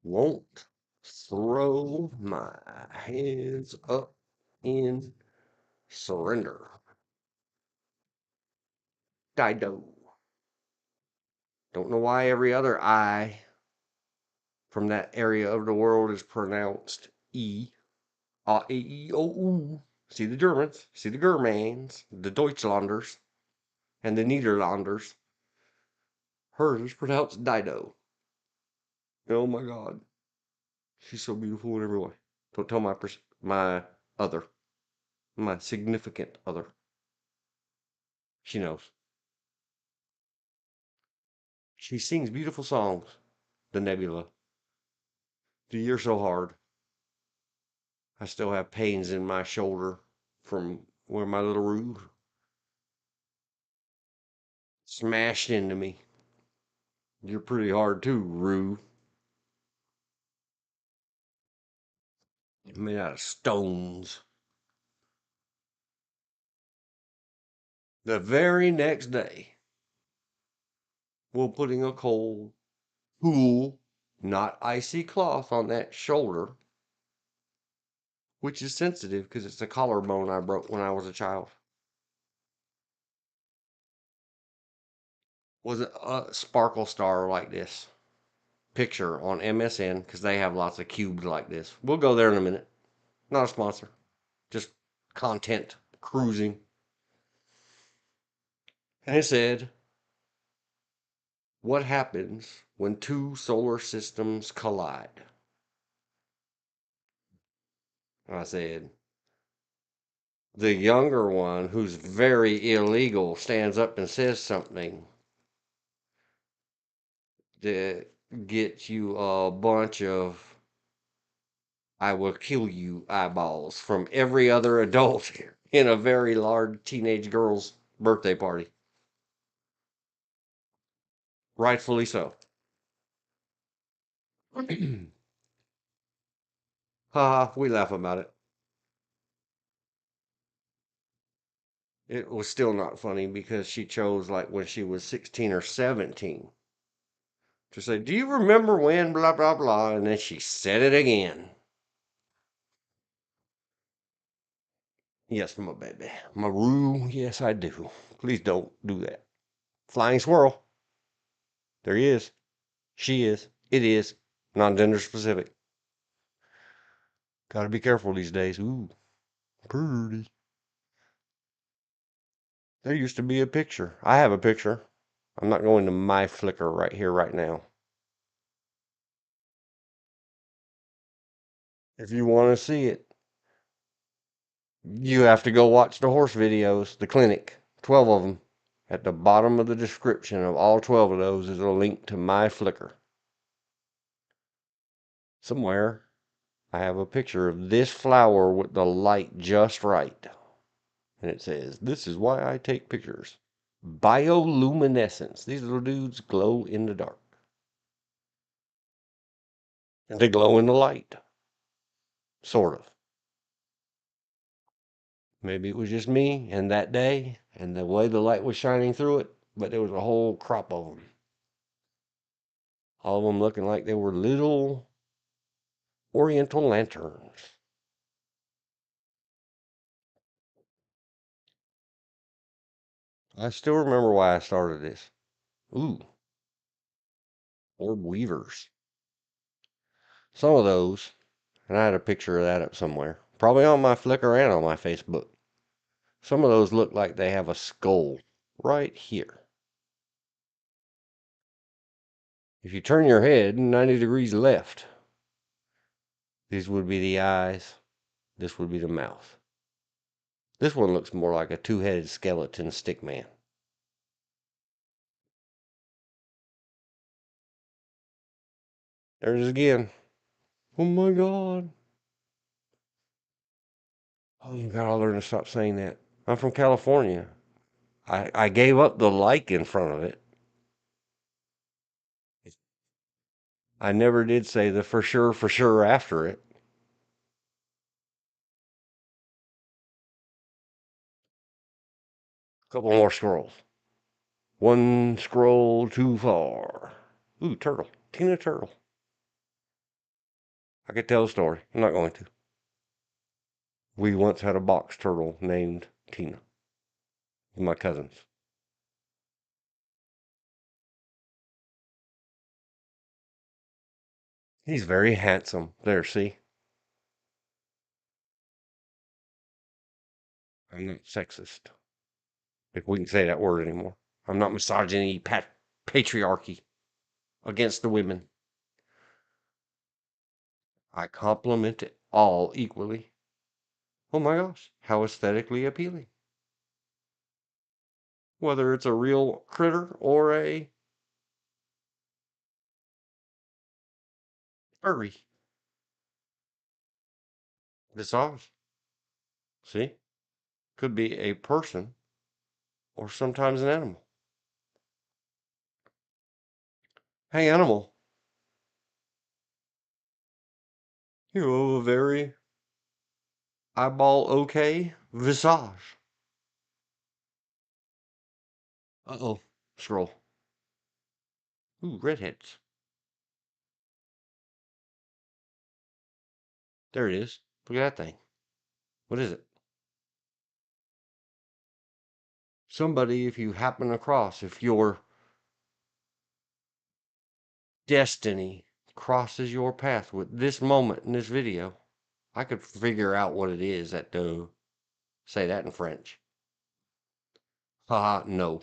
Won't throw my hands up in surrender. Dido. Don't know why every other I from that area of the world is pronounced E. A, E, O, U. See the Germans, see the Germans, the Deutschlanders, and the Niederlanders. Hers is pronounced Dido. Oh my God. She's so beautiful in every way. Don't tell my other, my significant other. She knows. She sings beautiful songs. The Nebula. The Year So Hard. I still have pains in my shoulder from where my little Rue smashed into me. You're pretty hard too, Rue. Made out of stones. The very next day, we're putting a cold, cool, not icy cloth on that shoulder, which is sensitive because it's a collarbone I broke when I was a child. Was a sparkle star like this picture on MSN because they have lots of cubes like this. We'll go there in a minute. Not a sponsor, just content cruising. And it said, "What happens when two solar systems collide?" I said, the younger one, who's very illegal, stands up and says something that gets you a bunch of "I will kill you" eyeballs from every other adult in a very large teenage girl's birthday party. Rightfully so. Haha, we laugh about it. It was still not funny because she chose like when she was 16 or 17 to say, "Do you remember when blah blah blah?" And then she said it again. Yes, my baby. My Rue, yes I do. Please don't do that. Flying squirrel. There he is. She is. It is. Non-gender specific. Gotta be careful these days. Ooh, pretty. There used to be a picture. I have a picture. I'm not going to my Flickr right here, right now. If you want to see it, you have to go watch the horse videos, the clinic, 12 of them. At the bottom of the description of all 12 of those is a link to my Flickr. Somewhere I have a picture of this flower with the light just right. And it says, "This is why I take pictures. Bioluminescence. These little dudes glow in the dark. And they glow in the light. Sort of. Maybe it was just me and that day and the way the light was shining through it, but there was a whole crop of them. All of them looking like they were little oriental lanterns." I still remember why I started this. Ooh, orb weavers. Some of those, and I had a picture of that up somewhere, probably on my Flickr and on my Facebook. Some of those look like they have a skull right here. If you turn your head 90 degrees left, these would be the eyes, this would be the mouth. This one looks more like a two-headed skeleton stick man. There it is again. Oh my God. Oh, you gotta learn to stop saying that. I'm from California. I gave up the like in front of it. I never did say the for sure after it. Couple more scrolls. One scroll too far. Ooh, turtle. Tina Turtle. I could tell a story. I'm not going to. We once had a box turtle named Tina. My cousins. He's very handsome. There, see? I'm not sexist, if we can say that word anymore. I'm not misogyny, patriarchy against the women. I compliment it all equally. Oh my gosh, how aesthetically appealing. Whether it's a real critter or a furry. Visage. See? Could be a person or sometimes an animal. Hey, animal. You have a very eyeball okay visage. Uh-oh. Scroll. Ooh, redheads. There it is. Look at that thing. What is it? Somebody, if you happen across, if your destiny crosses your path with this moment in this video, I could figure out what it is that do. Say that in French. Haha, no.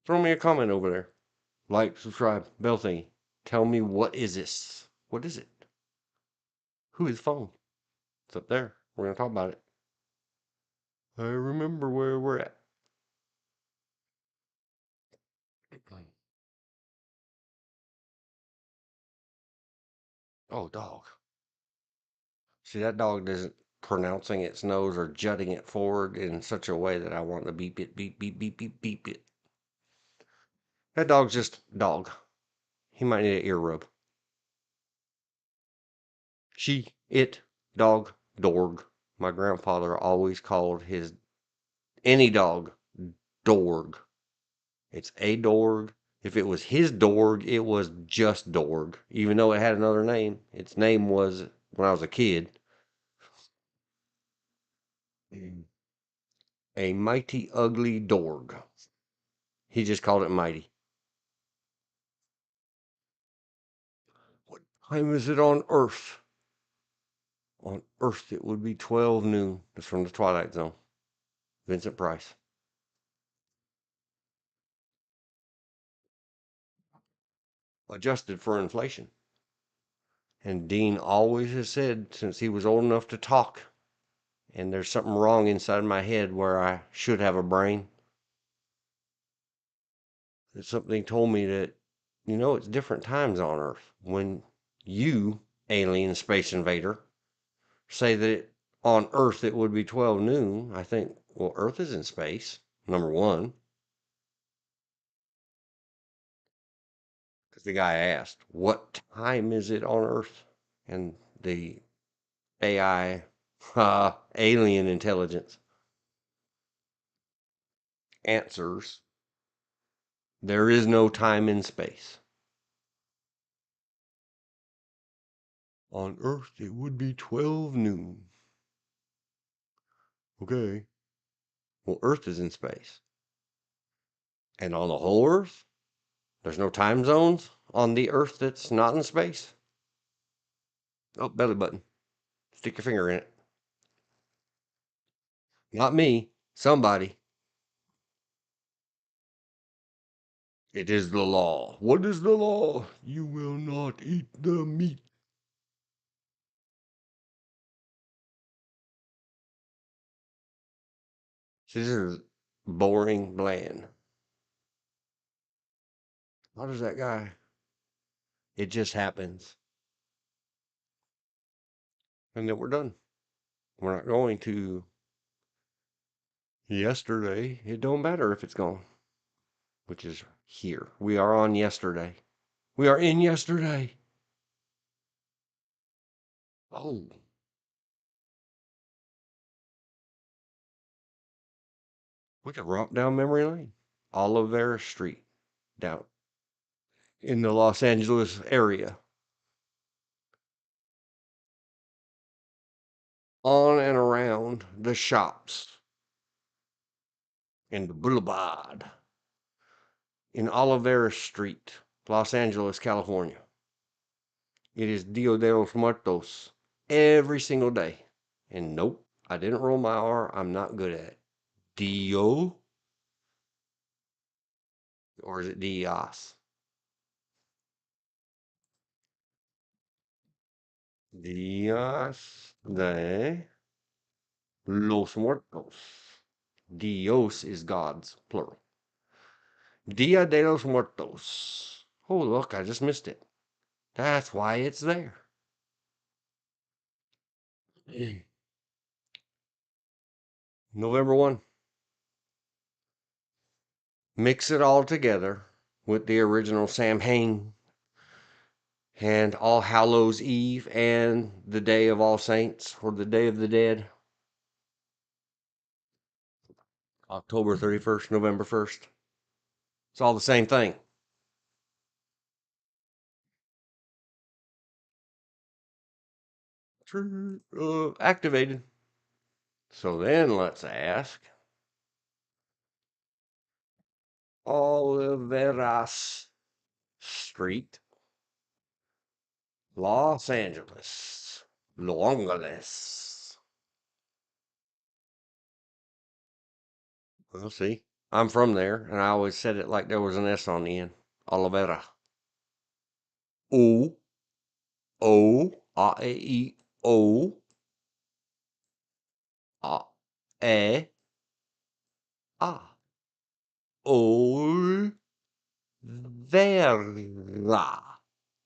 Throw me a comment over there. Like, subscribe, bell thingy. Tell me, what is this? What is it? Who is the phone? It's up there. We're going to talk about it. I remember where we're at. Oh, dog. See, that dog isn't pronouncing its nose or jutting it forward in such a way that I want to beep it, beep, beep, beep, beep, beep it. That dog's just dog. He might need an ear rub. She, it, dog, dorg. My grandfather always called his any dog dorg. It's a dorg. If it was his dorg, it was just dorg. Even though it had another name. Its name was, when I was a kid, a mighty ugly dorg. He just called it mighty. What time is it on Earth? On Earth, it would be 12 noon. That's from the Twilight Zone. Vincent Price. Adjusted for inflation. And Dean always has said, since he was old enough to talk, and there's something wrong inside my head where I should have a brain, that something told me that, it's different times on Earth. When you, alien space invader, say that on Earth it would be 12 noon. I think, well, Earth is in space, number one. Because the guy asked, what time is it on Earth? And the AI, alien intelligence, answers, there is no time in space. On Earth, it would be 12 noon. Okay. Well, Earth is in space. And on the whole Earth, there's no time zones on the Earth that's not in space. Oh, belly button. Stick your finger in it. Not me. Somebody. It is the law. What is the law? You will not eat the meat. This is boring, bland. How does that guy? It just happens. And then we're done. We're not going to yesterday. It don't matter if it's gone, which is here. We are on yesterday. We are in yesterday. Oh, we could romp down memory lane. Olivera Street, down in the Los Angeles area. On and around the shops in the boulevard in Olivera Street, Los Angeles, California. It is Dia de los Muertos every single day. And nope, I didn't roll my R. I'm not good at it. Dio? Or is it Dios? Dios de los Muertos. Dios is God's, plural. Dia de los Muertos. Oh, look, I just missed it. That's why it's there. November 1. Mix it all together with the original Samhain and All Hallows Eve and the Day of All Saints or the Day of the Dead. October 31st, November 1st. It's all the same thing. Activated. So then let's ask Oliveras Street, Los Angeles, Los. We'll see. I'm from there, and I always said it like there was an S on the end. Olivera. O, O, A, E, O, A, E, A. Olvera.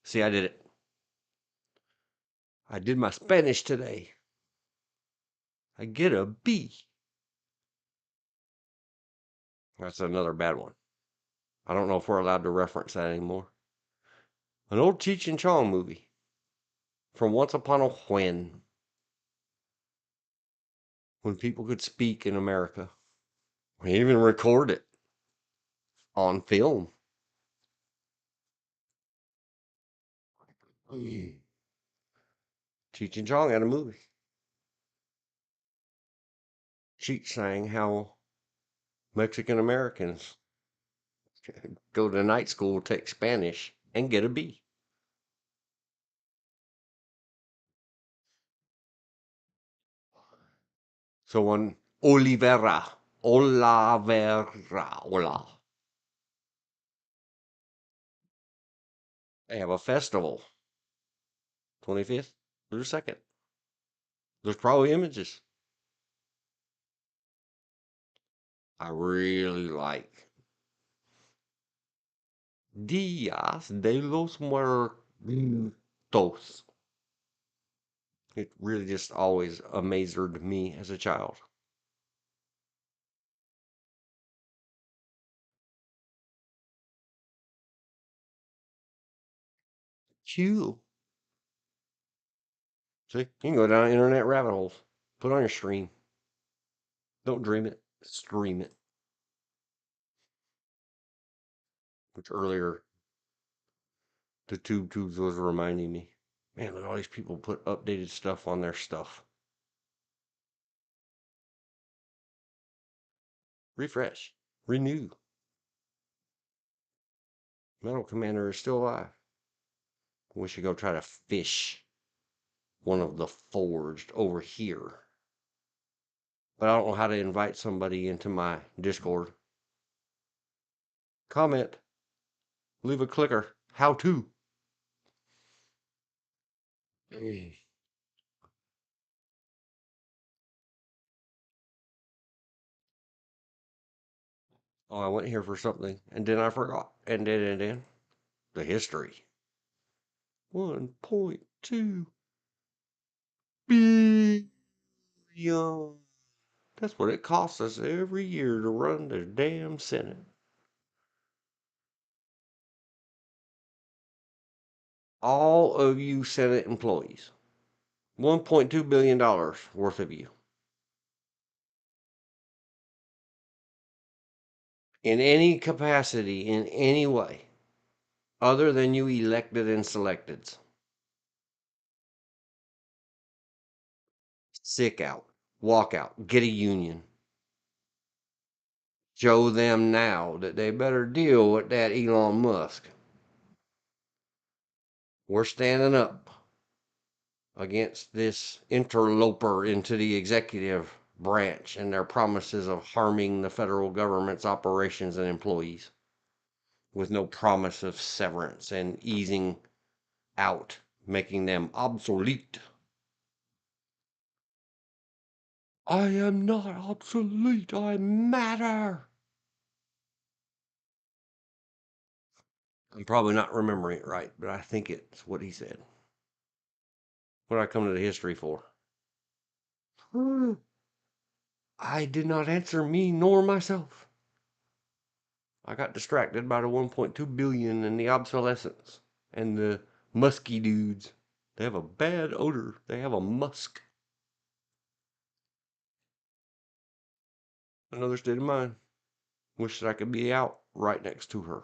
See, I did it. I did my Spanish today. I get a B. That's another bad one. I don't know if we're allowed to reference that anymore. An old Cheech and Chong movie from Once Upon a when people could speak in America. We even record it on film. Cheech and Chong had a movie. Cheech saying how Mexican Americans go to night school, take Spanish, and get a B. So on Olivera, they have a festival, 25th through the 2nd. There's probably images. I really like Días de los Muertos. It really just always amazed me as a child. Cool. See, you can go down internet rabbit holes. Put on your stream. Don't dream it. Stream it. Which earlier, the tubes was reminding me. Man, look at all these people put updated stuff on their stuff. Refresh. Renew. Metal Commander is still alive. We should go try to fish one of the forged over here. But I don't know how to invite somebody into my Discord. Comment. Leave a clicker. How to. Oh, I went here for something, and then I forgot. And then the history. 1.2 billion. That's what it costs us every year to run the damn Senate. All of you Senate employees. $1.2 billion worth of you. In any capacity, in any way, other than you elected and selecteds. Sick out, walk out, get a union. Show them now that they better deal with that Elon Musk. We're standing up against this interloper into the executive branch and their promises of harming the federal government's operations and employees with no promise of severance and easing out, making them obsolete. I am not obsolete, I matter. I'm probably not remembering it right, but I think it's what he said. What did I come to the history for? I did not answer me nor myself. I got distracted by the 1.2 billion and the obsolescence and the musky dudes. They have a bad odor. They have a musk. Another state of mind. Wish that I could be out right next to her.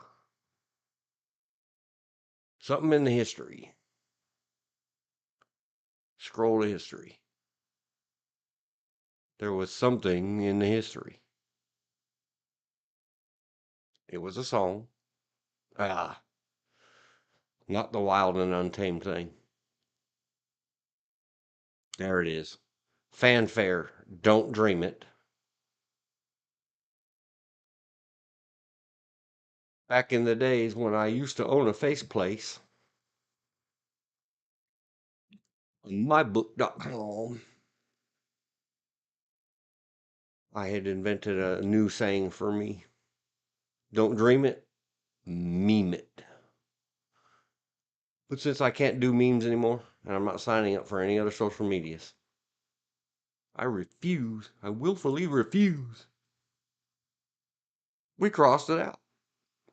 Something in the history. Scroll to history. There was something in the history. It was a song. Ah, not the wild and untamed thing. There it is. Fanfare. Don't dream it. Back in the days when I used to own a face place, on mybook.com, I had invented a new saying for me. Don't dream it, meme it. But since I can't do memes anymore, and I'm not signing up for any other social medias, I refuse. I willfully refuse. We crossed it out.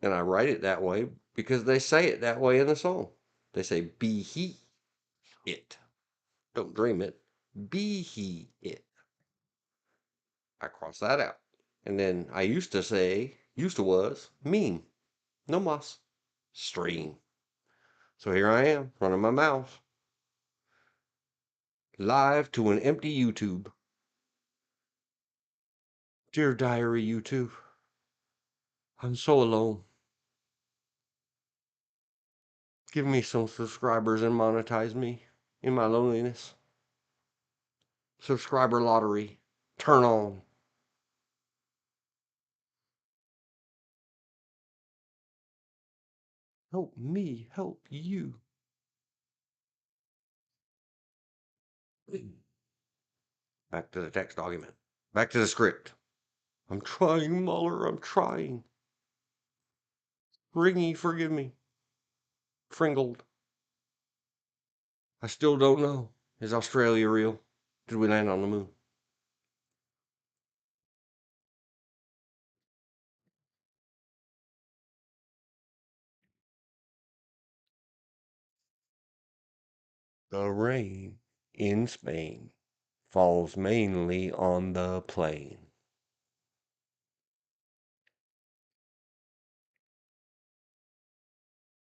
And I write it that way because they say it that way in the song. They say, be he it. Don't dream it. Be he it. I crossed that out. And then I used to was, meme. No mas. Stream. So here I am, running my mouth. Live to an empty YouTube. Dear Diary YouTube. I'm so alone. Give me some subscribers and monetize me in my loneliness. Subscriber lottery. Turn on. Help me help you. Back to the text document. Back to the script. I'm trying, Muller. I'm trying. Ringy, forgive me. Fringled. I still don't know. Is Australia real? Did we land on the moon? The rain in Spain falls mainly on the plain.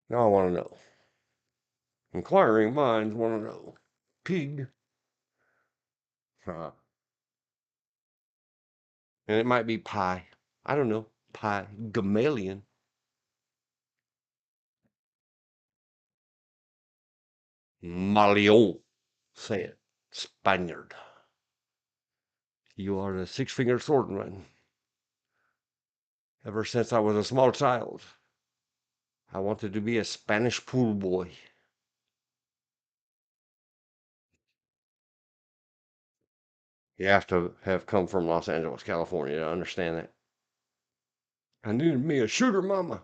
Now I want to know. Inquiring minds want to know. Pig. And it might be pie. I don't know. Pie. Gamalion. Malion. Say it. Spaniard. You are the six-fingered swordman. Ever since I was a small child, I wanted to be a Spanish pool boy. You have to have come from Los Angeles, California to understand that. I needed me a sugar mama.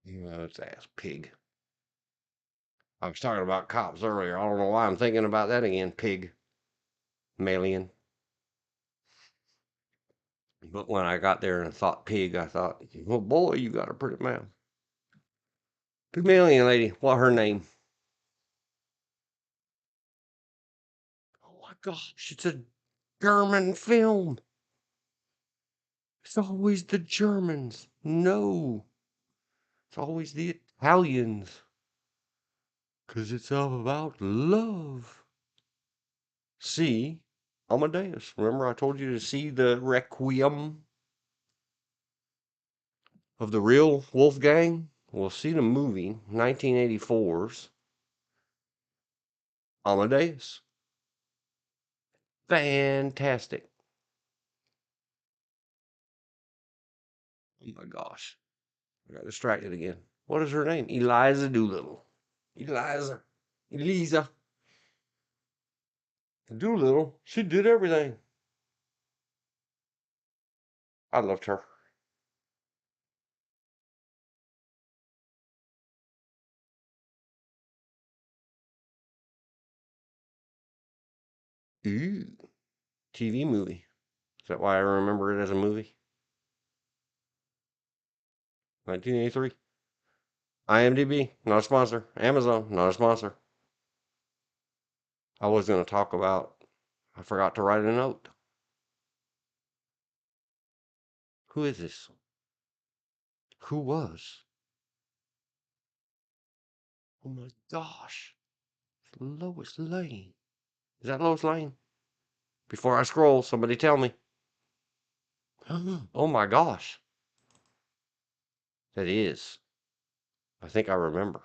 Let's ass pig. I was talking about cops earlier. I don't know why I'm thinking about that again. Pig. Malian. But when I got there and thought pig, I thought, oh boy, you got a pretty mouth. Pygmalion lady, what her name? Oh my gosh, it's a German film. It's always the Germans. No, it's always the Italians. Because it's all about love. See, Amadeus. Remember I told you to see the Requiem of the real Wolfgang? Well, see the movie, 1984's Amadeus. Fantastic. Oh my gosh. I got distracted again. What is her name? Eliza Doolittle. Eliza. Eliza Doolittle. She did everything. I loved her. Ooh. TV movie. Is that why I remember it as a movie? 1983. IMDb, not a sponsor. Amazon, not a sponsor. I was going to talk about, I forgot to write a note. Who is this? Who was? Oh my gosh. Lois Lane. Is that Lois Lane? Before I scroll, somebody tell me. Oh my gosh. That is. I think I remember.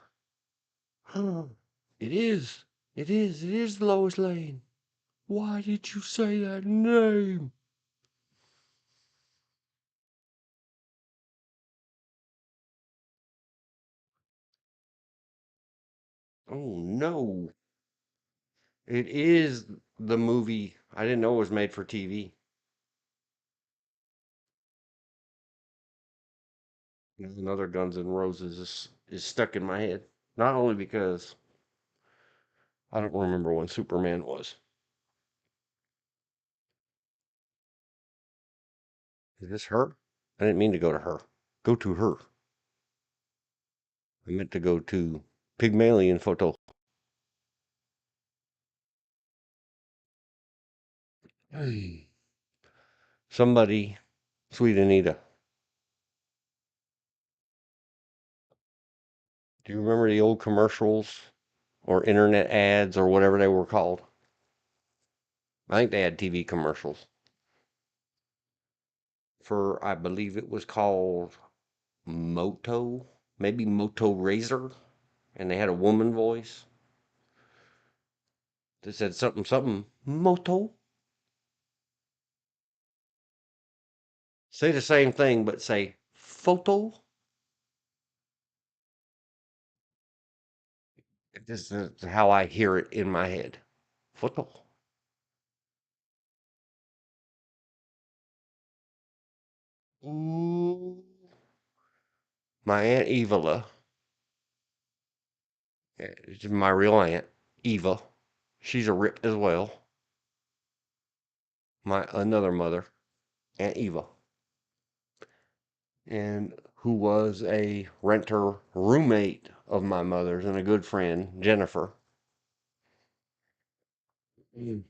It is. It is. It is Lois Lane. Why did you say that name? Oh no. It is the movie. I didn't know it was made for TV. Another Guns N' Roses is stuck in my head. Not only because I don't remember when Superman was. Is this her? I didn't mean to go to her. Go to her. I meant to go to Pygmalion photo. Somebody, sweet Anita. Do you remember the old commercials or internet ads or whatever they were called? I think they had TV commercials for, I believe it was called Moto, maybe Moto Razor, and they had a woman voice that said something, something, Moto. Say the same thing, but say photo. This is how I hear it in my head. Photo. Ooh. My Aunt Evala, it's my real aunt, Eva. She's a rip as well. My another mother, Aunt Eva, and who was a renter roommate of my mother's and a good friend, Jennifer. Mm.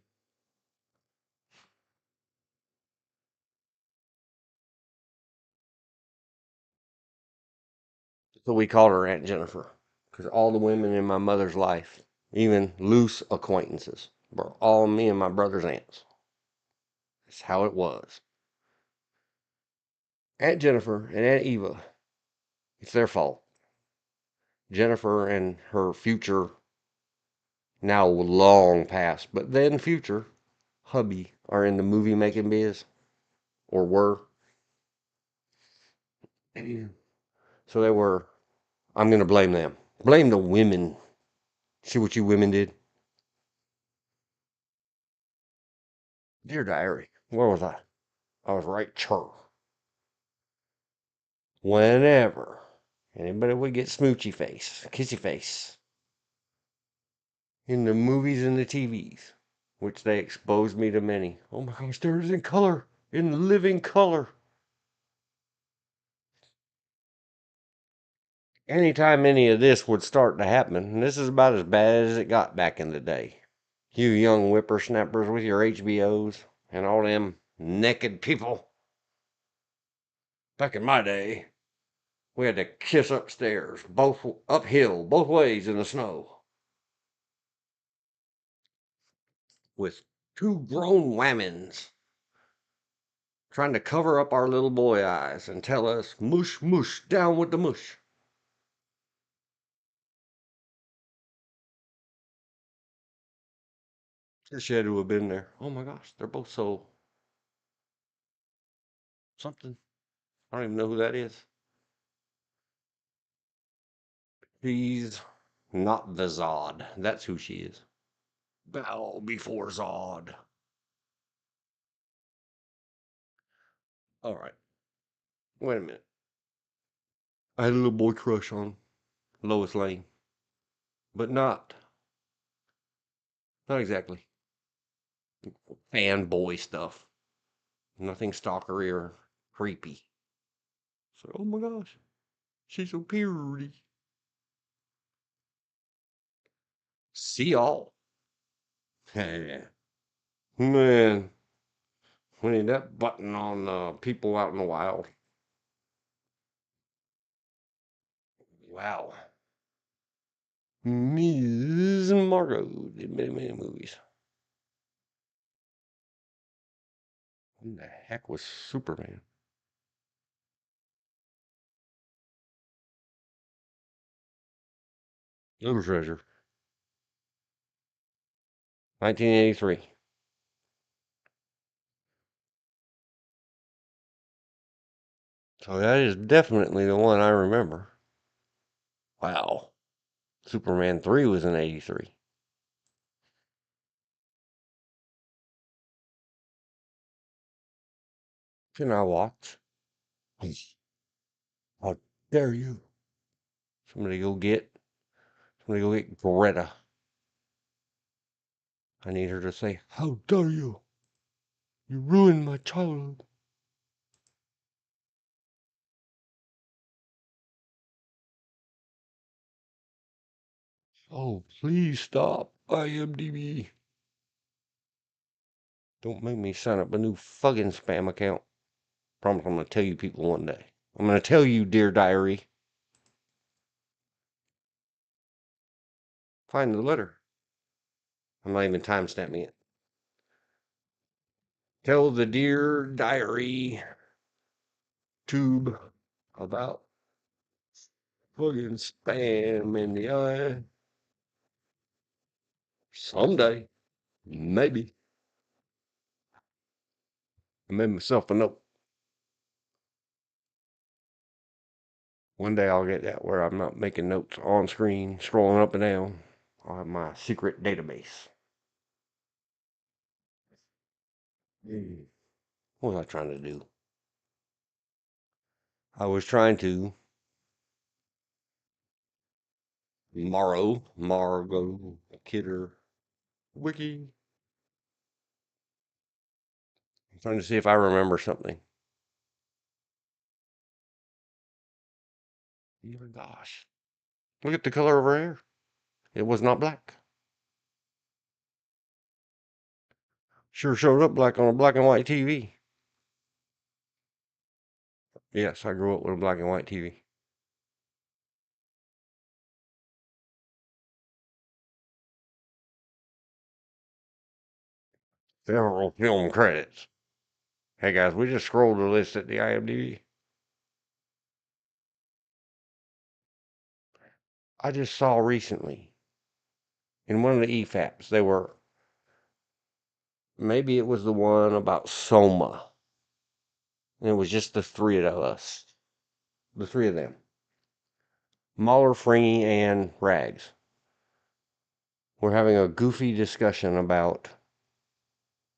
So we called her Aunt Jennifer because all the women in my mother's life, even loose acquaintances, were all me and my brother's aunts. That's how it was. Aunt Jennifer and Aunt Eva, it's their fault. Jennifer and her future, now long past, but then future hubby are in the movie making biz, or were. So they were. I'm going to blame them. Blame the women. See what you women did? Dear diary, where was I? I was right chur. Whenever anybody would get smoochy face, kissy face, in the movies and the TVs, which they exposed me to many. Oh my gosh, there it is in color, in living color. Anytime any of this would start to happen, and this is about as bad as it got back in the day. You young whippersnappers with your HBOs and all them naked people. Back in my day, we had to kiss upstairs, both uphill, both ways in the snow, with two grown Wammins trying to cover up our little boy eyes and tell us, mush, mush, down with the mush. Guess you had to have been there. Oh my gosh, they're both so something. I don't even know who that is. She's not the Zod. That's who she is. Bow before Zod. All right. Wait a minute. I had a little boy crush on Lois Lane, but not exactly fanboy stuff. Nothing stalkery or creepy. So, oh my gosh, she's so pretty. See all. Yeah. Man, we need that button on people out in the wild. Wow. Ms. Margot did many, many movies. Who the heck was Superman? Little Treasure. 1983. So that is definitely the one I remember. Wow. Superman 3 was in 83. Can I watch? How dare you? Somebody go get, somebody go get Greta. I need her to say, how dare you? You ruined my childhood. Oh, please stop. IMDb. Don't make me sign up a new fucking spam account. Promise I'm going to tell you people one day. I'm going to tell you, dear diary. Find the letter. I'm not even timestamping it. Tell the dear diary tube about fucking spam in the eye. Someday, maybe. I made myself a note. One day I'll get that where I'm not making notes on screen, scrolling up and down. I'll have my secret database. What was I trying to do? I was trying to Margot, Kidder, Wiki. I'm trying to see if I remember something. Even gosh, look at the color of her hair. It was not black. Sure showed up black on a black and white TV. Yes, I grew up with a black and white TV. Several film credits. Hey guys, we just scrolled the list at the IMDb. I just saw recently in one of the EFAPs, they were, maybe it was the one about Soma. And it was just the three of us. The three of them. Mahler, Fringy, and Rags. We're having a goofy discussion about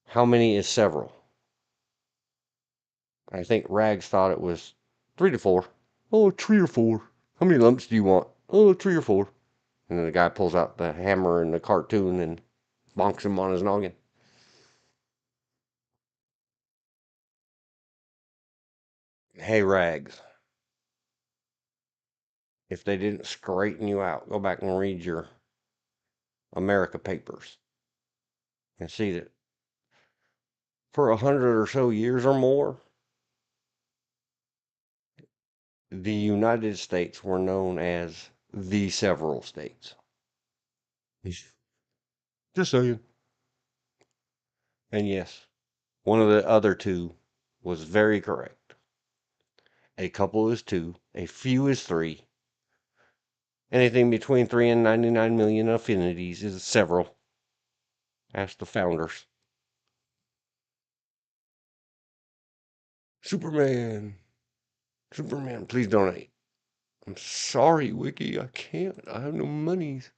how many is several. I think Rags thought it was 3 to 4. Oh, 3 or 4. How many lumps do you want? Oh, 3 or 4. And then the guy pulls out the hammer in the cartoon and bonks him on his noggin. Hey, Rags. If they didn't straighten you out, go back and read your America papers and see that for 100 or so years or more, the United States were known as the several states. Just saying. And yes, one of the other two was very correct. A couple is 2, a few is 3. Anything between 3 and 99 million affinities is several. Ask the founders. Superman. Superman, please donate. I'm sorry, Wiki, I can't. I have no monies.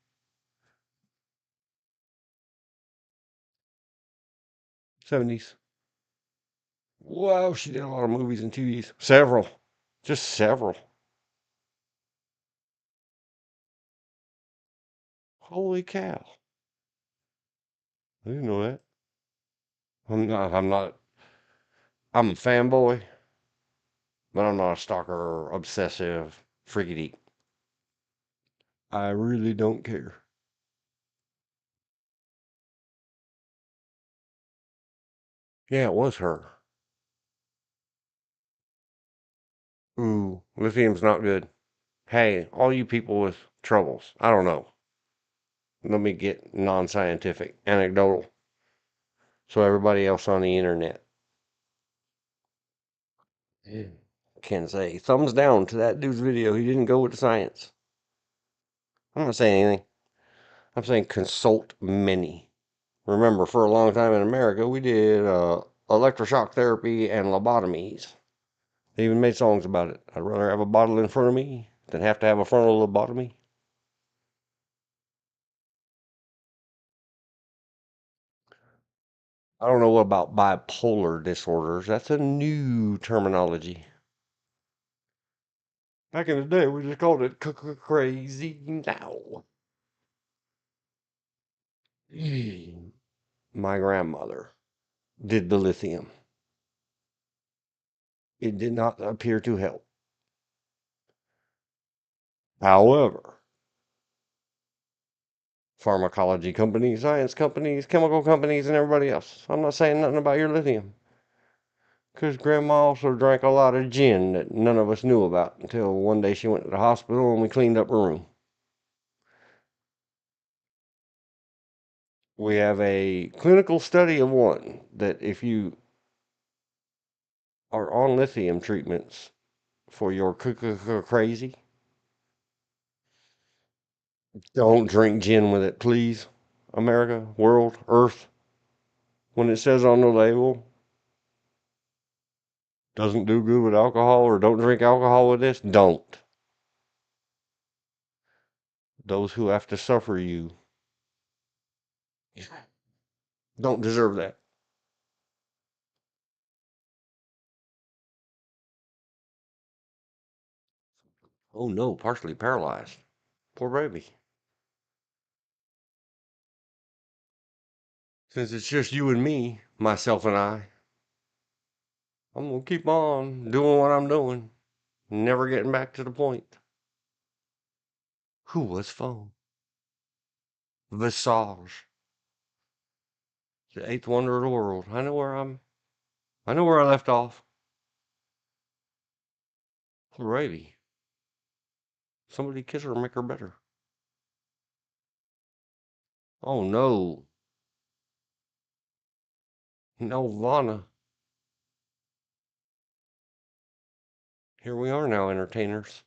70s. Wow, she did a lot of movies and TVs. Several. Just several. Holy cow. I didn't know that. I'm a fanboy, but I'm not a stalker or obsessive freaky deep. I really don't care. Yeah, it was her. Ooh, lithium's not good. Hey, all you people with troubles, I don't know. Let me get non-scientific, anecdotal, so everybody else on the internet can say thumbs down to that dude's video. He didn't go with the science. I'm not saying anything. I'm saying consult many. Remember, for a long time in America, we did electroshock therapy and lobotomies. They even made songs about it. I'd rather have a bottle in front of me than have to have a frontal lobotomy. I don't know about bipolar disorders. That's a new terminology. Back in the day, we just called it crazy now. My grandmother did the lithium. It did not appear to help. However, pharmacology companies, science companies, chemical companies, and everybody else. I'm not saying nothing about your lithium. Because Grandma also drank a lot of gin that none of us knew about until one day she went to the hospital and we cleaned up her room. We have a clinical study of one that if you are on lithium treatments for your crazy, don't drink gin with it, please. America, world, earth. When it says on the label, doesn't do good with alcohol or don't drink alcohol with this, don't. Those who have to suffer you don't deserve that. Oh no, partially paralyzed. Poor baby. Since it's just you and me, myself and I'm gonna keep on doing what I'm doing, never getting back to the point. Who was phone? Visage, the eighth wonder of the world. I know where I left off. Alrighty. Somebody kiss her, make her better. Oh no. No, Lana. Here we are now, entertainers.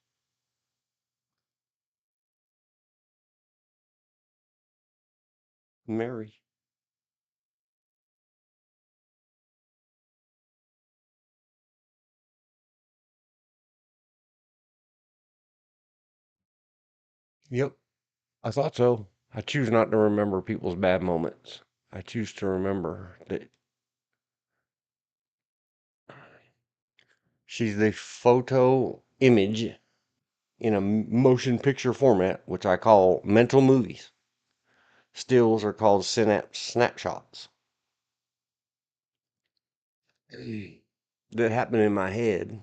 Mary. Yep, I thought so. I choose not to remember people's bad moments. I choose to remember that she's the photo image in a motion picture format, which I call mental movies. Stills are called synapse snapshots. That happened in my head,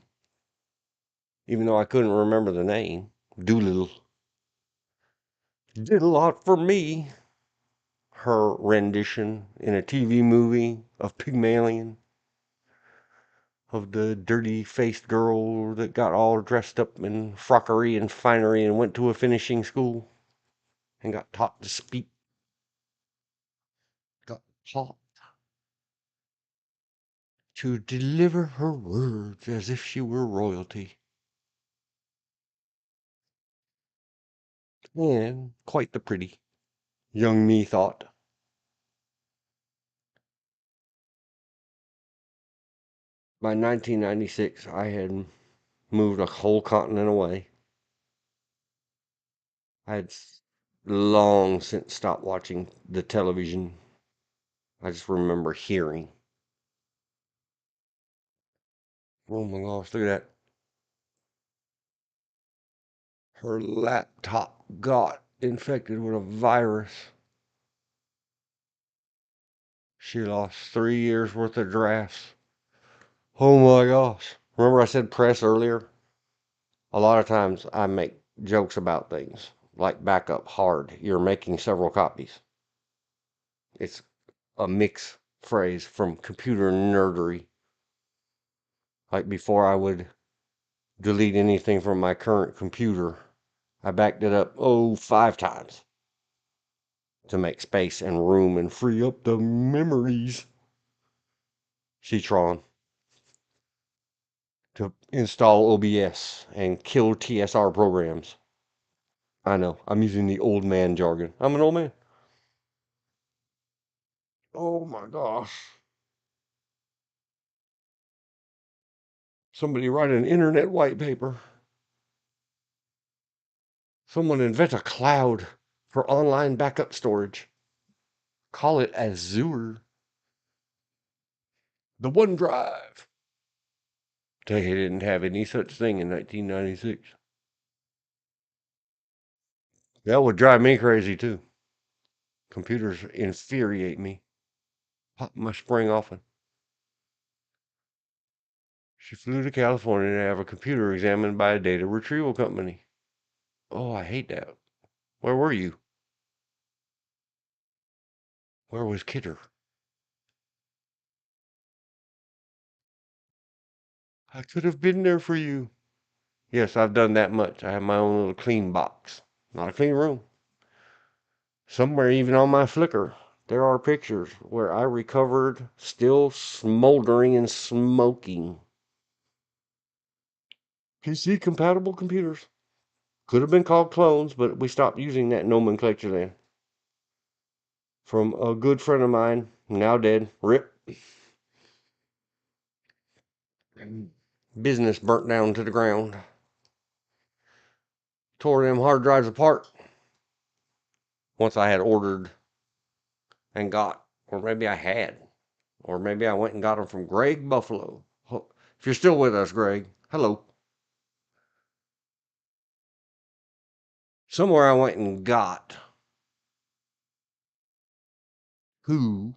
even though I couldn't remember the name. Doolittle. Did a lot for me. Her rendition in a TV movie of Pygmalion, of the dirty-faced girl that got all dressed up in frockery and finery and went to a finishing school and got taught to speak. Got taught to deliver her words as if she were royalty. And quite the pretty, young me thought. By 1996, I had moved a whole continent away. I had long since stopped watching the television. I just remember hearing. Oh my gosh, look at that. Her laptop got infected with a virus. She lost 3 years worth of drafts. Oh my gosh. Remember I said press earlier? A lot of times I make jokes about things like backup hard. You're making several copies. It's a mix phrase from computer nerdery. Like before I would delete anything from my current computer, I backed it up, 5 times to make space and room and free up the memories. Citron to install OBS and kill TSR programs. I know, I'm using the old man jargon. I'm an old man. Oh my gosh. Somebody write an internet white paper. Someone invent a cloud for online backup storage. Call it Azure. The OneDrive. They didn't have any such thing in 1996. That would drive me crazy too. Computers infuriate me. Pop my spring often. She flew to California to have a computer examined by a data retrieval company. Oh, I hate that. Where were you? Where was Kidder? I could have been there for you. Yes, I've done that much. I have my own little clean box. Not a clean room. Somewhere even on my Flickr, there are pictures where I recovered still smoldering and smoking PC compatible computers. Could have been called clones, but we stopped using that nomenclature then. From a good friend of mine, now dead, RIP. Business burnt down to the ground. Tore them hard drives apart. Once I had ordered and got, or maybe I had, or maybe I went and got them from Greg Buffalo. If you're still with us, Greg, hello. Somewhere I went and got who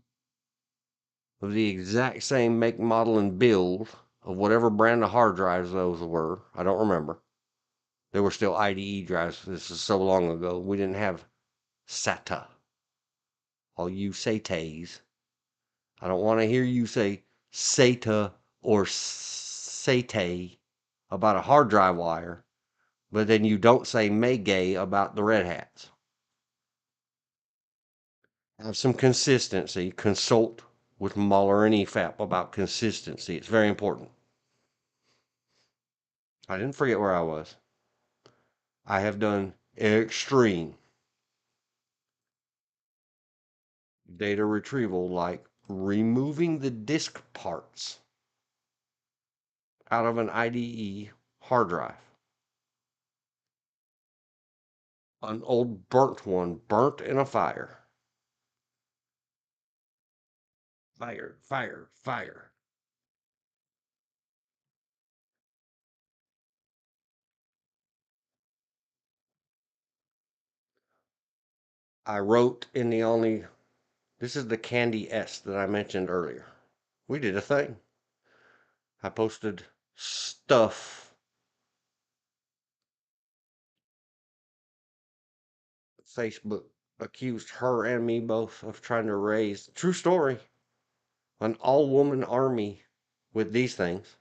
of the exact same make, model, and build of whatever brand of hard drives those were. I don't remember. They were still IDE drives. This is so long ago. We didn't have SATA. All you SATAs. I don't want to hear you say SATA or SATA about a hard drive wire, but then you don't say Maygay about the Red Hats. Have some consistency. Consult with Muller and EFAP about consistency. It's very important. I didn't forget where I was. I have done extreme data retrieval, like removing the disk parts out of an IDE hard drive. An old burnt one, burnt in a fire. Fire, fire, fire. I wrote in the only, this is the Candy S that I mentioned earlier. We did a thing. I posted stuff. Facebook accused her and me both of trying to raise, true story, an all-woman army with these things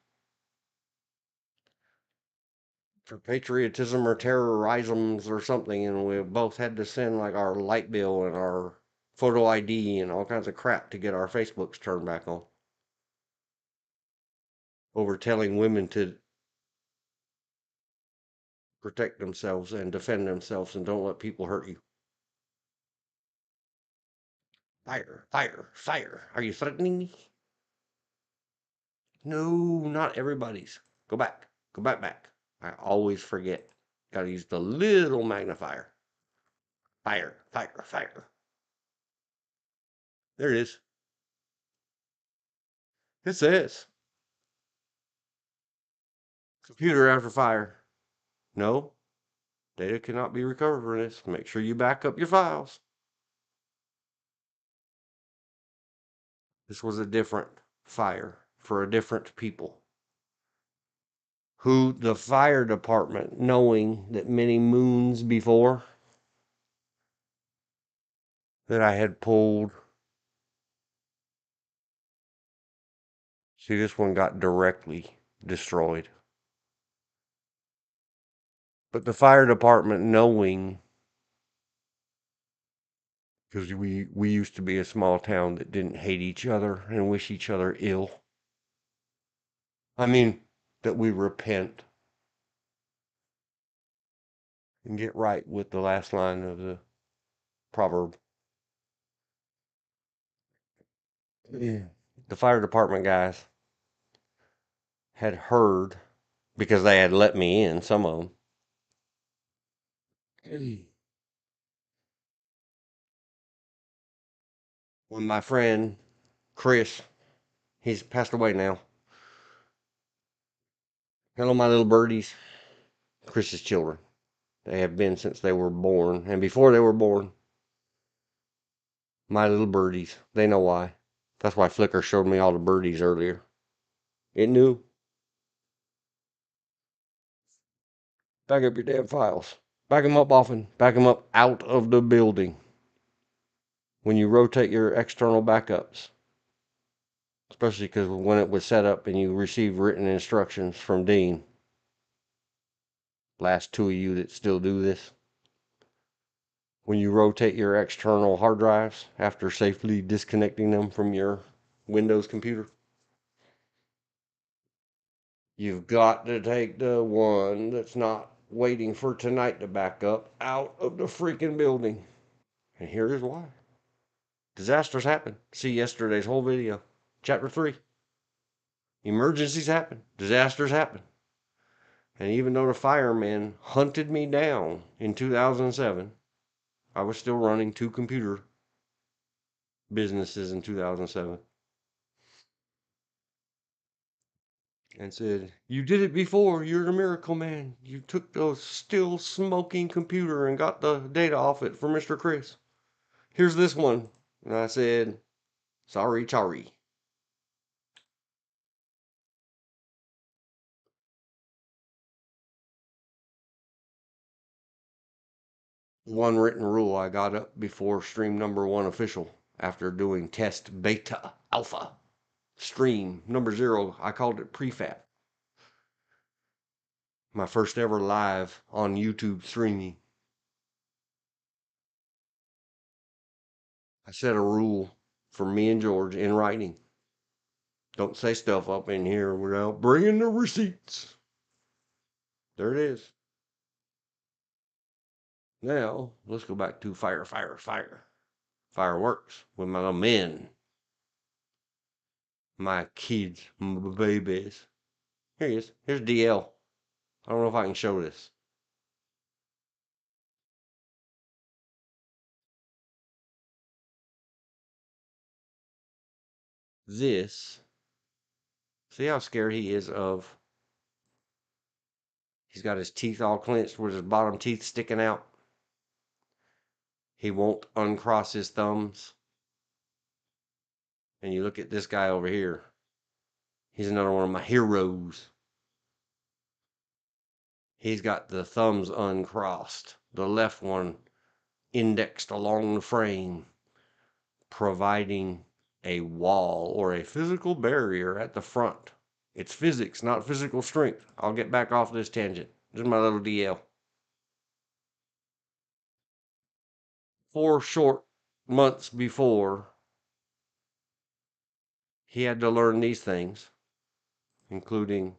for patriotism or terrorisms or something, and we both had to send like our light bill and our photo ID and all kinds of crap to get our Facebooks turned back on over telling women to protect themselves and defend themselves and don't let people hurt you. Fire, fire, fire. Are you threatening me? No, not everybody's. Go back. Go back. I always forget. Gotta use the little magnifier. Fire, fire, fire. There it is. It says computer after fire. No, data cannot be recovered from this. Make sure you back up your files. This was a different fire for a different people. Who the fire department, knowing that many moons before that I had pulled. See, this one got directly destroyed. But the fire department, knowing, because we used to be a small town that didn't hate each other and wish each other ill. I mean, that we repent and get right with the last line of the proverb. The fire department guys had heard, because they had let me in, some of them. When my friend Chris, he's passed away now. Hello, my little birdies. Chris's children. They have been since they were born. And before they were born, my little birdies. They know why. That's why Flickr showed me all the birdies earlier. It knew. Back up your damn files. Back them up often. Back them up out of the building. When you rotate your external backups. Especially because when it was set up and you received written instructions from Dean. Last two of you that still do this. When you rotate your external hard drives after safely disconnecting them from your Windows computer. You've got to take the one that's not waiting for tonight to back up out of the freaking building. And here is why. Disasters happen. See yesterday's whole video. Chapter 3. Emergencies happen. Disasters happen. And even though the firemen hunted me down in 2007, I was still running 2 computer businesses in 2007. And said, you did it before. You're the miracle man. You took the still smoking computer and got the data off it for Mr. Chris. Here's this one. And I said, sorry. one written rule I got up before stream number 1 official after doing test beta alpha. Stream number 0, I called it prefab. My first ever live on YouTube streaming. I set a rule for me and George in writing. Don't say stuff up in here without bringing the receipts. There it is. Now, let's go back to fire. Fireworks with my little men. My kids, my babies. Here he is. Here's DL. I don't know if I can show this. This. See how scared he is of. He's got his teeth all clenched with his bottom teeth sticking out. He won't uncross his thumbs. And you look at this guy over here. He's another one of my heroes. He's got the thumbs uncrossed. The left one indexed along the frame, providing a wall or a physical barrier at the front. It's physics, not physical strength. I'll get back off this tangent. This is my little DL. 4 short months before, he had to learn these things, including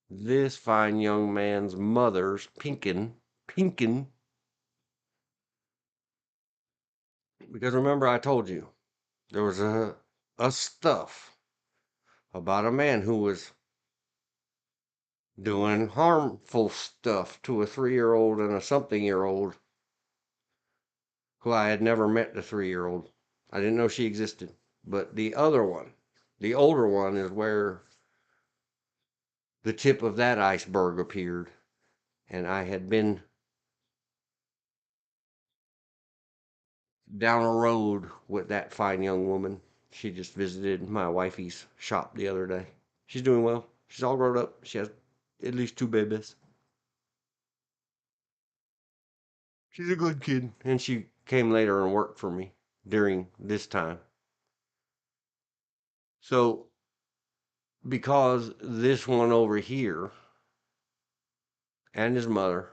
this fine young man's mother's pinkin. Because remember I told you, there was a stuff about a man who was doing harmful stuff to a 3-year-old and a something-year-old who I had never met. The 3-year-old, I didn't know she existed. But the other one, the older one, is where the tip of that iceberg appeared. And I had been down a road with that fine young woman. She just visited my wifey's shop the other day. She's doing well. She's all grown up. She has at least 2 babies. She's a good kid. And she came later and worked for me during this time. So, because this one over here and his mother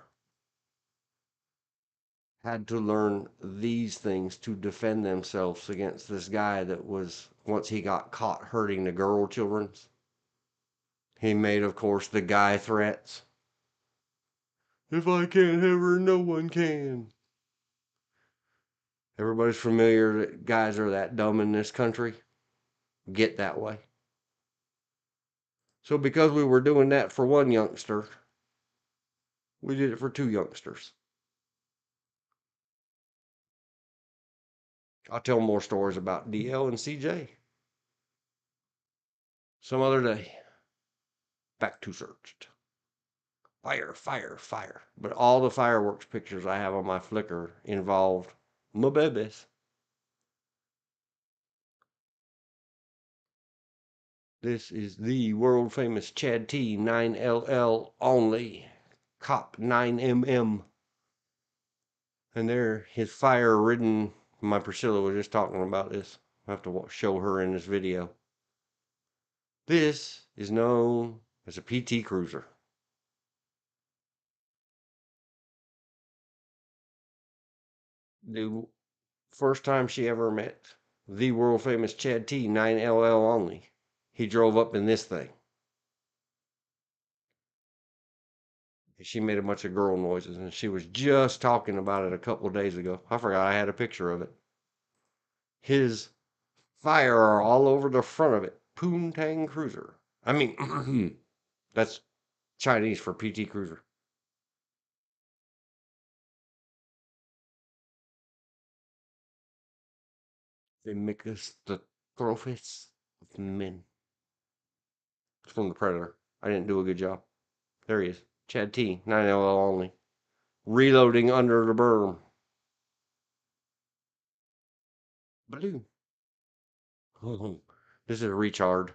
had to learn these things to defend themselves against this guy that was, once he got caught hurting the girl children's, he made, of course, the guy threats. If I can't have her, no one can. Everybody's familiar that guys are that dumb in this country. Get that way. So because we were doing that for one youngster, we did it for 2 youngsters. I'll tell more stories about DL and CJ some other day. Back to searched. Fire. But all the fireworks pictures I have on my Flickr involved my babies. This is the world famous Chad T 9LL only. Cop 9mm. And there, his fire-ridden, my Priscilla was just talking about this. I have to show her in this video. This is known as a PT Cruiser. The first time she ever met the world famous Chad T 9LL only, he drove up in this thing. She made a bunch of girl noises, and she was just talking about it a couple of days ago. I forgot I had a picture of it. His fire all over the front of it. Poontang Cruiser. I mean, that's Chinese for PT Cruiser. They make us the trophies of men. It's from the Predator. I didn't do a good job. There he is. Chad T, 9LL only. Reloading under the berm. Balloon. This is Richard.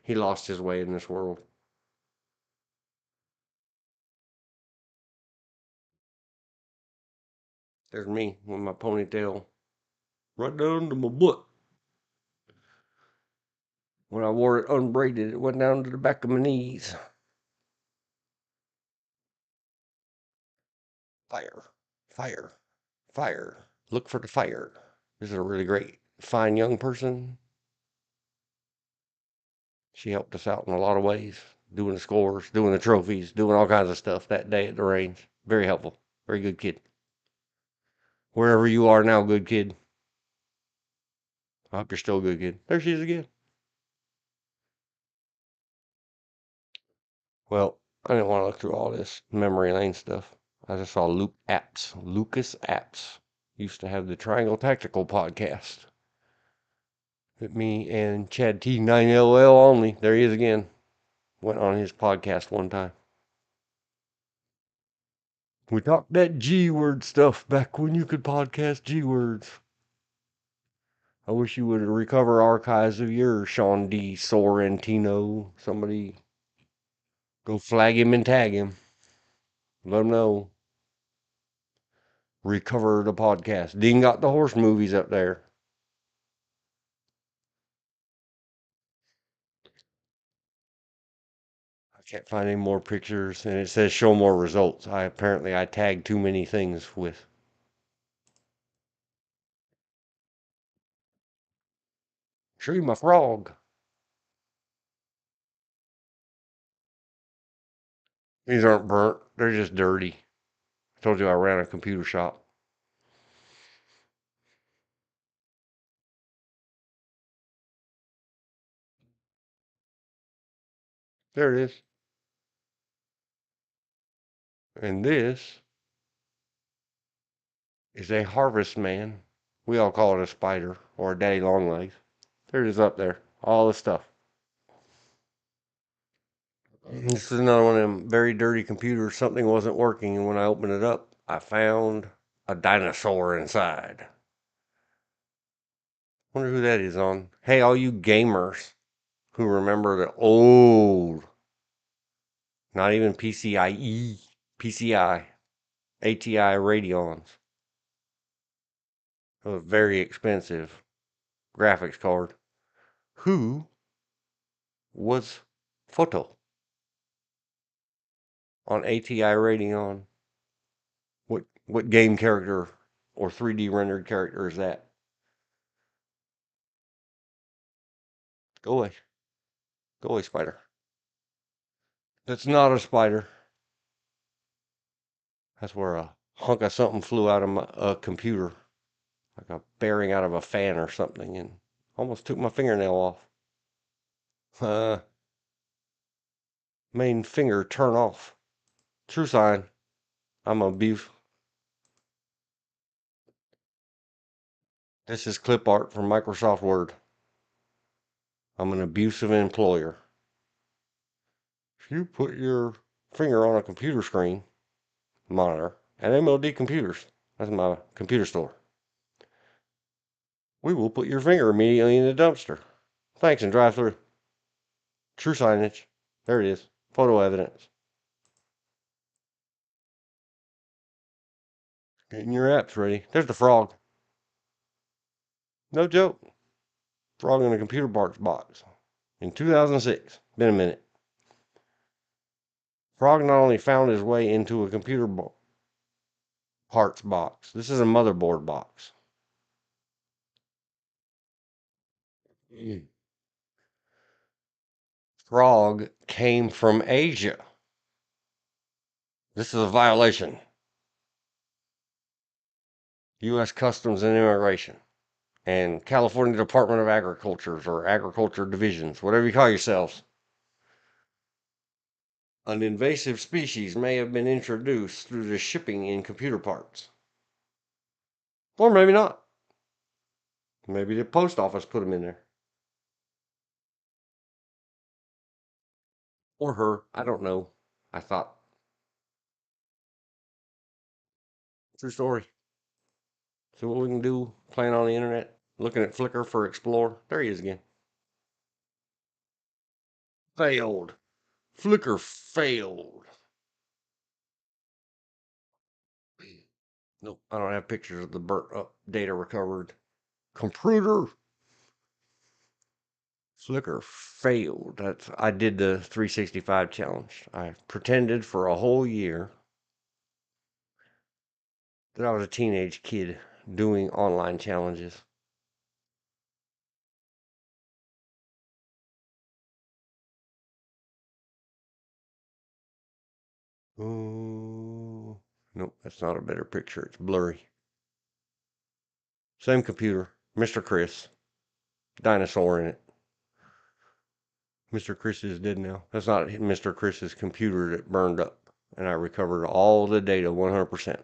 He lost his way in this world. There's me with my ponytail right down to my butt. When I wore it unbraided, it went down to the back of my knees. Fire, fire, fire. Look for the fire. This is a really great, fine young person. She helped us out in a lot of ways, doing the scores, doing the trophies, doing all kinds of stuff that day at the range. Very helpful. Very good kid. Wherever you are now, good kid. I hope you're still a good kid. There she is again. Well, I didn't want to look through all this memory lane stuff. I just saw Lucas Apps. Used to have the Triangle Tactical podcast. With me and Chad T9LL only. There he is again. Went on his podcast one time. We talked that G word stuff back when you could podcast G words. I wish you would recover archives of yours, Sean D. Sorrentino. Somebody go flag him and tag him. Let him know. Recover the podcast. Dean got the horse movies up there. I can't find any more pictures, and it says show more results. I tagged too many things with. Show you my frog. These aren't burnt. They're just dirty. I told you I ran a computer shop. There it is. And this is a harvest man. We all call it a spider or a daddy long legs. There it is up there. All the stuff. This is another one of them very dirty computers. Something wasn't working, and when I opened it up, I found a dinosaur inside. Wonder who that is on. Hey, all you gamers who remember the old, not even PCIe, PCI, ATI Radeons. A very expensive graphics card. Who was Photo on ATI Radeon? What game character or 3D rendered character is that? Go away. Go away, spider. That's not a spider. That's where a hunk of something flew out of my computer. Like a bearing out of a fan or something, and almost took my fingernail off. Main finger turn off. True sign. I'm abuse. This is clip art from Microsoft Word. I'm an abusive employer. If you put your finger on a computer screen monitor at MLD Computers, that's my computer store, we will put your finger immediately in the dumpster. Thanks, and drive through. True signage. There it is. Photo evidence. Getting your apps ready. There's the frog. No joke. Frog in a computer parts box. In 2006. Been a minute. Frog not only found his way into a computer parts box. This is a motherboard box. Frog came from Asia. This is a violation. U.S. Customs and Immigration and California Department of Agriculture or Agriculture Divisions, whatever you call yourselves. An invasive species may have been introduced through the shipping in computer parts. Or maybe not. Maybe the post office put them in there. Or her. I don't know. I thought. True story. See what we can do playing on the internet. Looking at Flickr for Explore. There he is again. Failed. Flickr failed. Nope, I don't have pictures of the burnt up data recovered computer. Flickr failed. I did the 365 challenge. I pretended for a whole year that I was a teenage kid doing online challenges. Oh, nope, that's not a better picture. It's blurry. Same computer, Mr. Chris, dinosaur in it. Mr. Chris is dead now. That's not Mr. Chris's computer that burned up, and I recovered all the data 100%.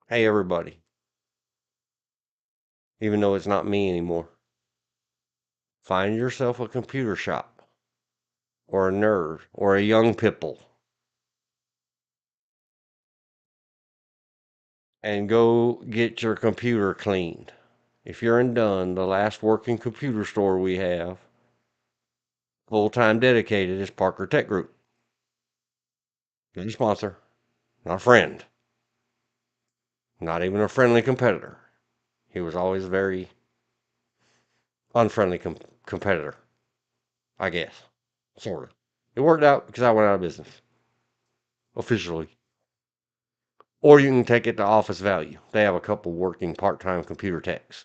Hey, everybody, even though it's not me anymore, find yourself a computer shop, or a nerd, or a young pipple, and go get your computer cleaned. If you're in Dunn, the last working computer store we have, full-time dedicated, is Parker Tech Group. Not a sponsor, not a friend, not even a friendly competitor. He was always a very unfriendly competitor, I guess. Sort of. It worked out because I went out of business. Officially. Or you can take it to Office Value. They have a couple working part-time computer techs.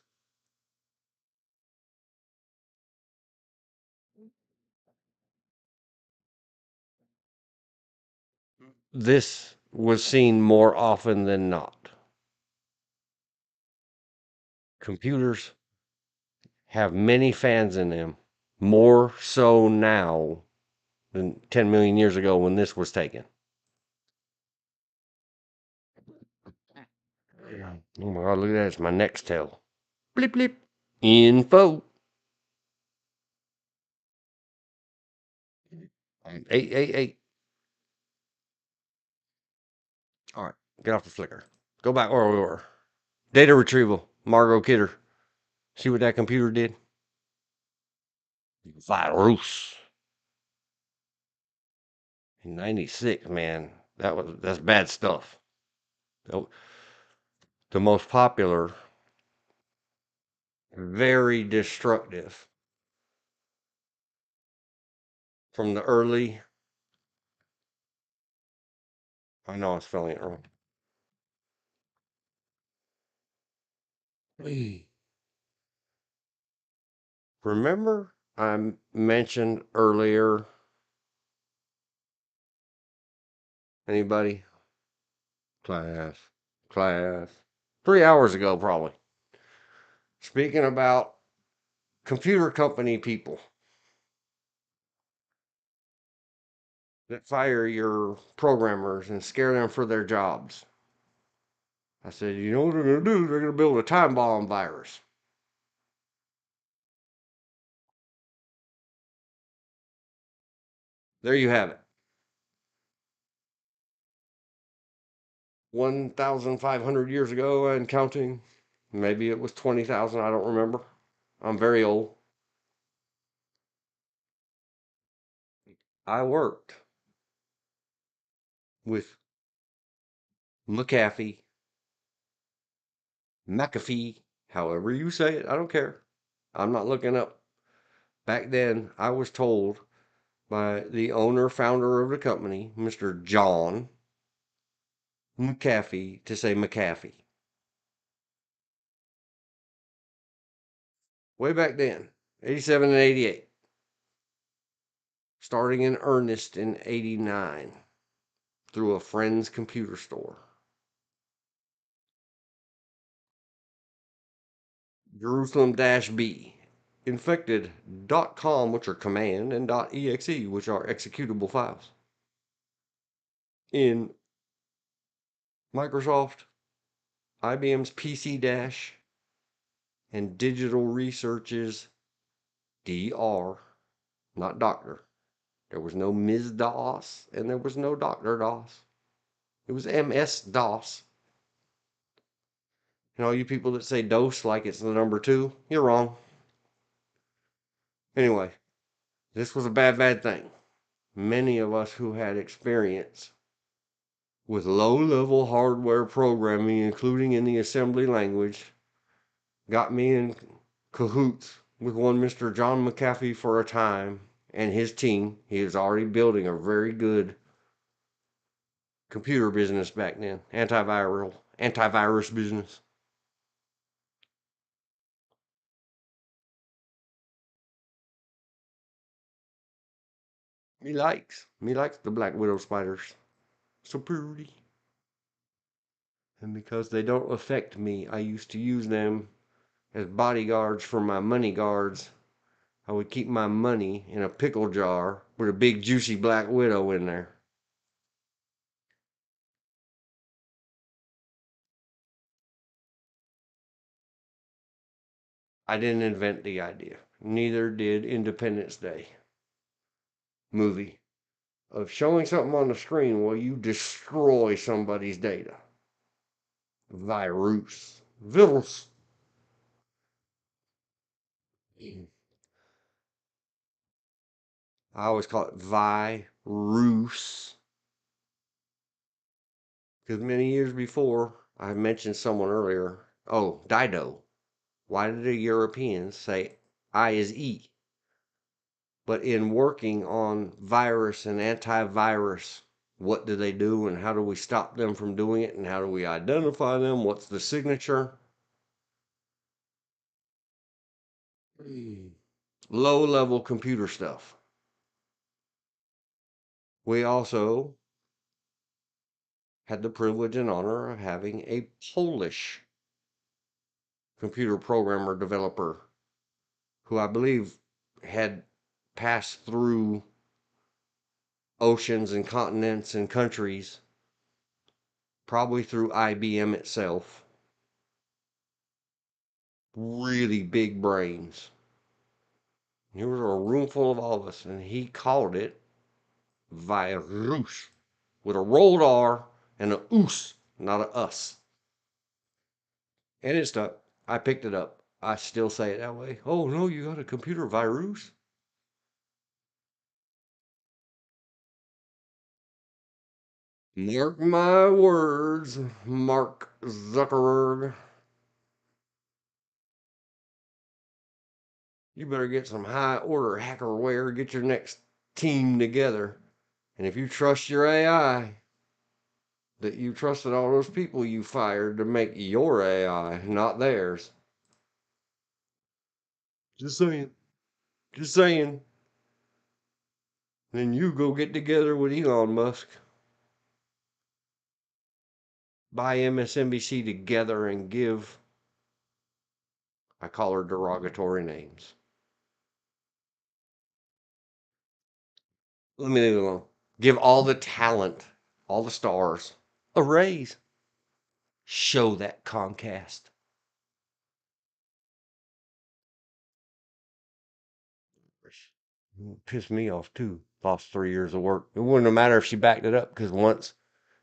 This was seen more often than not. Computers have many fans in them, more so now than 10 million years ago when this was taken. Oh my god, look at that. It's my Nextel. Bleep bleep. Info. 888. All right, get off the Flickr. Go back where we were. Data retrieval. Margot Kidder. See what that computer did? Virus. In 96, man. That's bad stuff. The most popular, very destructive from the early. I know I was spelling it wrong. Remember, I mentioned earlier. Anybody? Class. 3 hours ago, probably. Speaking about computer company people that fire your programmers and scare them for their jobs. I said, you know what they're going to do? They're going to build a time bomb virus. There you have it. 1,500 years ago and counting. Maybe it was 20,000. I don't remember. I'm very old. I worked with McAfee, however you say it. I don't care. I'm not looking up. Back then, I was told by the owner, founder of the company, Mr. John McAfee, to say McAfee. Way back then, 87 and 88. Starting in earnest in 89 through a friend's computer store. Jerusalem-B. Infected.com, which are command, and .exe, which are executable files. In Microsoft, IBM's PC Dash, and Digital Research's DR, not Doctor. There was no Ms. DOS, and there was no Dr. DOS. It was MS DOS. And all you people that say DOS like it's the number 2, you're wrong. Anyway, this was a bad thing. Many of us who had experience with low-level hardware programming, including in the assembly language, got me in cahoots with one Mr. John McAfee for a time and his team. He was already building a very good computer business back then, antivirus business. Me likes the Black Widow spiders. So pretty. And because they don't affect me, I used to use them as bodyguards for my money guards. I would keep my money in a pickle jar with a big juicy Black Widow in there. I didn't invent the idea. Neither did Independence Day movie of showing something on the screen while you destroy somebody's data. Virus. I always call it virus because many years before, I mentioned someone earlier. Oh, Dido. Why did the Europeans say I is E? But in working on virus and antivirus, what do they do and how do we stop them from doing it and how do we identify them? What's the signature? Low level computer stuff. We also had the privilege and honor of having a Polish computer programmer developer who I believe had passed through oceans and continents and countries, probably through IBM itself. Really big brains. There was a room full of all of us, and he called it virus with a rolled R and a oos, not a us. And it stuck. I picked it up. I still say it that way. Oh no, you got a computer virus? Mark my words, Mark Zuckerberg. You better get some high order hackerware, get your next team together. And if you trust your AI, that you trusted all those people you fired to make your AI, not theirs. Just saying. Just saying. Then you go get together with Elon Musk. Buy MSNBC together and give, I call her derogatory names. Let me leave it alone. Give all the talent, all the stars, a raise. Show that Comcast. Pissed me off too. Lost 3 years of work. It wouldn't have mattered if she backed it up because once,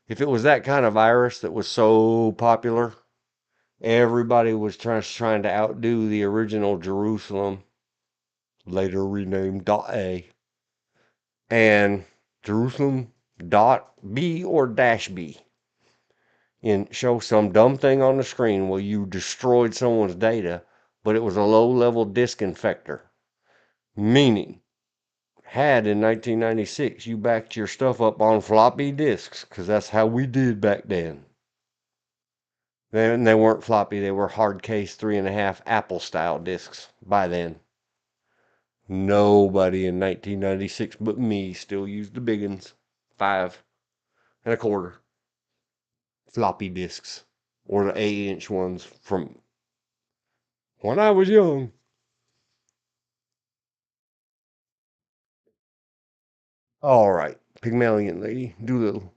if it was that kind of virus that was so popular, everybody was trying to outdo the original Jerusalem, later renamed .A, and Jerusalem .B or -B, and show some dumb thing on the screen where you destroyed someone's data, but it was a low-level disk infector, meaning had in 1996 you backed your stuff up on floppy disks because that's how we did back then. Then they weren't floppy, they were hard case 3.5 Apple style discs by then. Nobody in 1996 but me still used the big ones, 5.25 floppy disks, or the 8-inch ones from when I was young. All right, Pygmalion lady, Doolittle.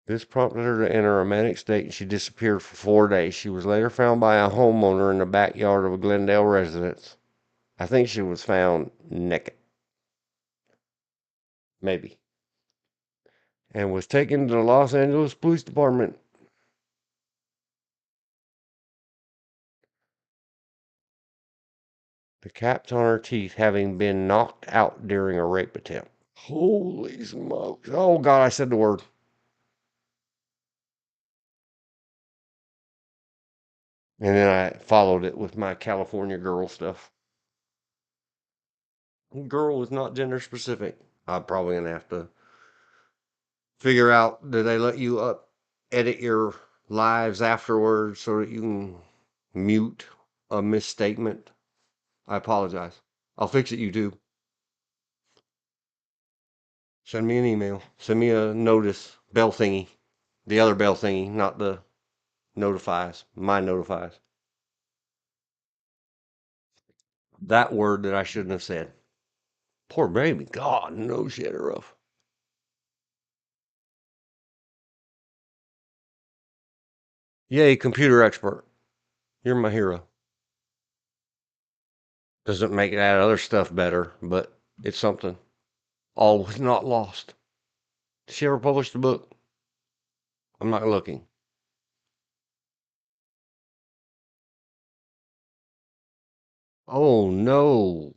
This prompted her to enter a manic state and she disappeared for 4 days. She was later found by a homeowner in the backyard of a Glendale residence. I think she was found naked. Maybe. And was taken to the Los Angeles Police Department. The caps on her teeth having been knocked out during a rape attempt. Holy smokes. Oh, God, I said the word. And then I followed it with my California girl stuff. Girl is not gender specific. I'm probably going to have to figure out, do they let you edit your lives afterwards so that you can mute a misstatement? I apologize. I'll fix it, YouTube. Send me an email. Send me a notice, bell thingy. The other bell thingy, not the notifies. My notifies. That word that I shouldn't have said. Poor baby. God, no shit rough. Yay, computer expert. You're my hero. Doesn't make that other stuff better, but it's something. All was not lost. Did she ever publish the book? I'm not looking. Oh no.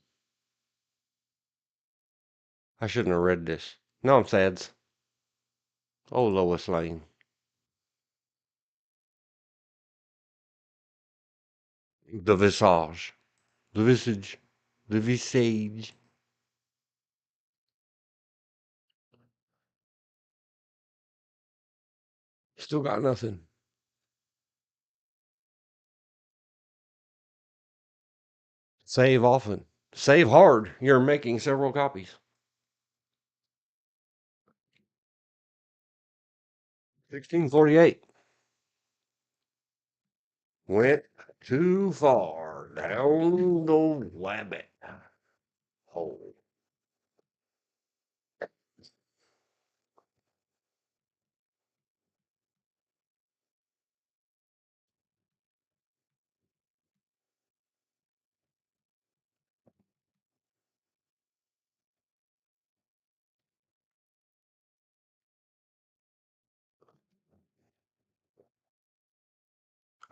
I shouldn't have read this. No, I'm sad. Oh, Lois Lane. The Visage. The Visage. The Visage. Still got nothing. Save often. Save hard. You're making several copies. 1648. Went too far down the rabbit hole.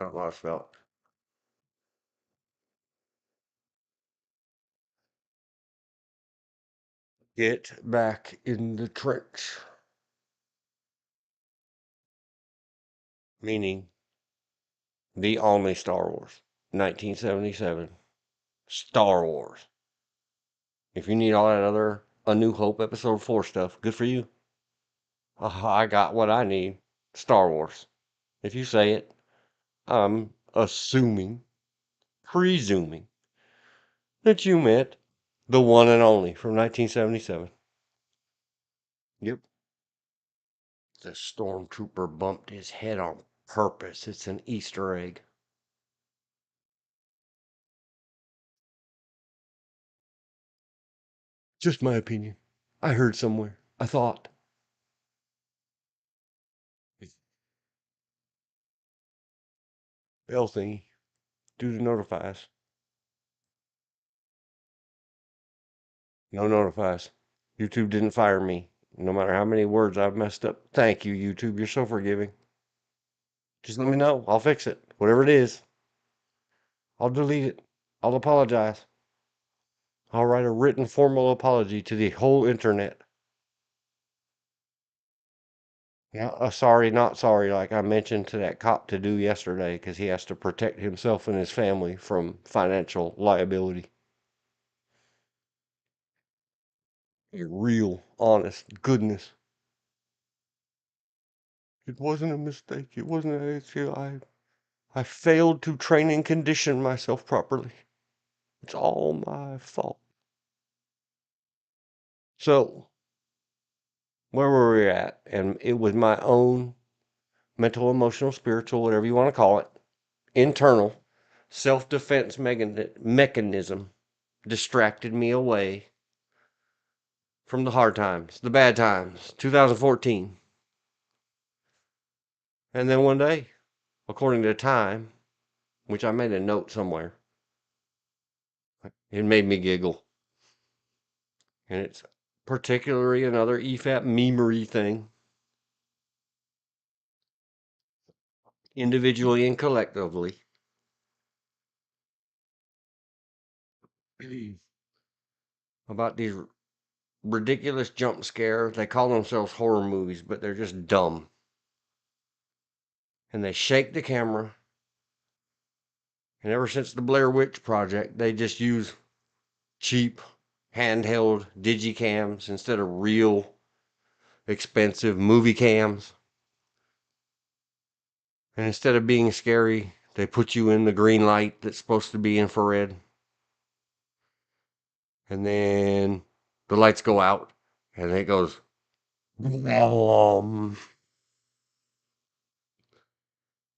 I don't know how to spell it. Get back in the trench. Meaning the only Star Wars. 1977. Star Wars. If you need all that other A New Hope Episode 4 stuff, good for you. I got what I need. Star Wars. If you say it, I'm assuming, presuming, that you meant the one and only from 1977. Yep. The stormtrooper bumped his head on purpose. It's an Easter egg. Just my opinion. I heard somewhere. I thought. Bell thingy. Do the notifies. No notifies. YouTube didn't fire me. No matter how many words I've messed up. Thank you, YouTube. You're so forgiving. Just let me know. I'll fix it. Whatever it is. I'll delete it. I'll apologize. I'll write a written formal apology to the whole internet. Yeah, sorry, not sorry, like I mentioned to that cop to do yesterday, because he has to protect himself and his family from financial liability. A real, honest goodness. It wasn't a mistake. It wasn't an issue. I failed to train and condition myself properly. It's all my fault. So, where were we at? And it was my own mental, emotional, spiritual, whatever you want to call it, internal self-defense mechanism distracted me away from the hard times, the bad times, 2014. And then one day, according to time, which I made a note somewhere, it made me giggle. And it's particularly another EFAP memery thing, individually and collectively. about these ridiculous jump scares. They call themselves horror movies, but they're just dumb. And they shake the camera. And ever since the Blair Witch Project, they just use cheap handheld digicams instead of real expensive movie cams. And instead of being scary, they put you in the green light that's supposed to be infrared. And then the lights go out and it goes bomb.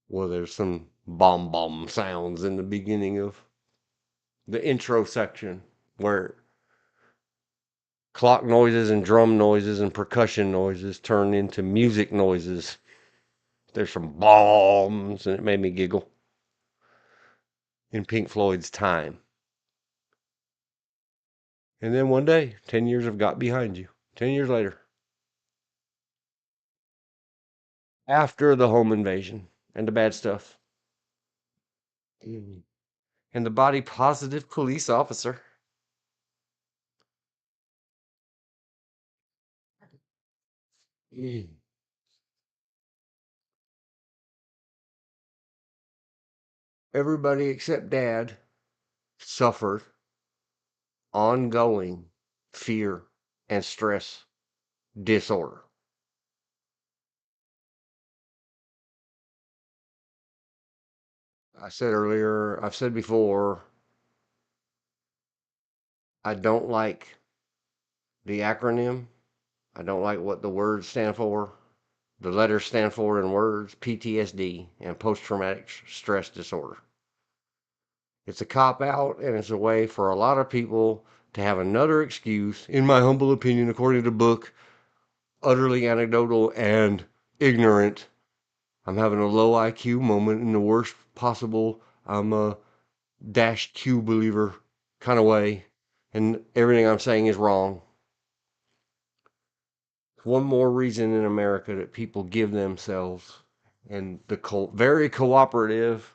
Well, there's some bomb sounds in the beginning of the intro section where clock noises and drum noises and percussion noises turn into music noises. There's some bombs, and it made me giggle. In Pink Floyd's Time. And then one day, 10 years have got behind you. 10 years later. After the home invasion and the bad stuff. And the body positive police officer. Everybody except Dad suffered ongoing fear and stress disorder. I said earlier, I've said before, I don't like the acronym. I don't like what the words stand for. The letters stand for in words, PTSD and post-traumatic stress disorder. It's a cop-out, and it's a way for a lot of people to have another excuse, in my humble opinion, according to the book, utterly anecdotal and ignorant. I'm having a low IQ moment in the worst possible, I'm a dash Q believer kind of way, and everything I'm saying is wrong. One more reason in America that people give themselves, and the very cooperative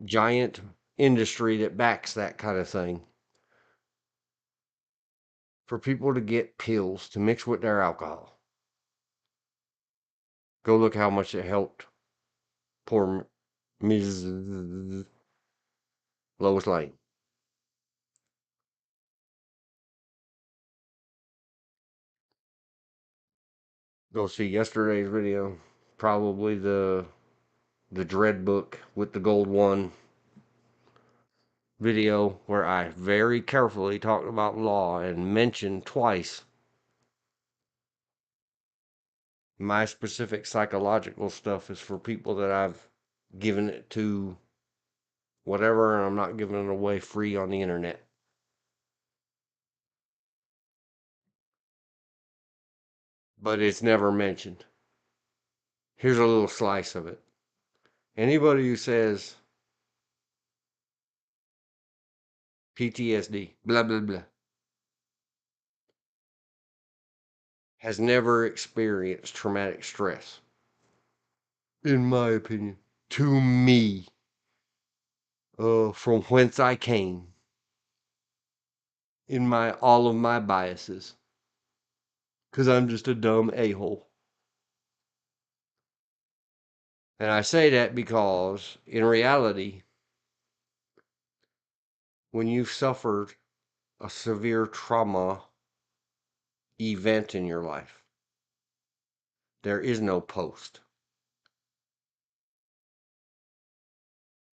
giant industry that backs that kind of thing, for people to get pills to mix with their alcohol. Go look how much it helped poor Ms. Lois Lane. Go see yesterday's video, probably the Dread book with the gold one video, where I very carefully talked about law and mentioned twice my specific psychological stuff is for people that I've given it to whatever, and I'm not giving it away free on the internet. But it's never mentioned. Here's a little slice of it. Anybody who says PTSD, blah, blah, blah, has never experienced traumatic stress, in my opinion, to me, from whence I came, in all of my biases, because I'm just a dumb a-hole. And I say that because, in reality, when you've suffered a severe trauma event in your life, there is no post.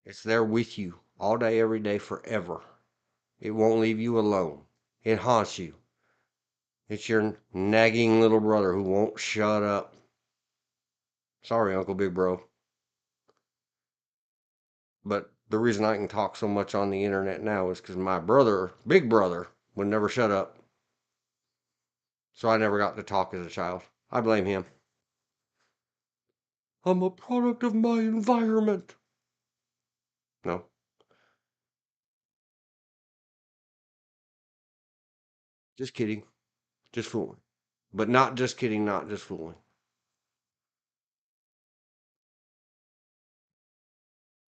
It's there with you all day, every day, forever. It won't leave you alone. It haunts you. It's your nagging little brother who won't shut up. Sorry, Uncle Big Bro. But the reason I can talk so much on the internet now is because my brother, big brother, would never shut up. So I never got to talk as a child. I blame him. I'm a product of my environment. No. Just kidding. Just fooling. But not just kidding, not just fooling.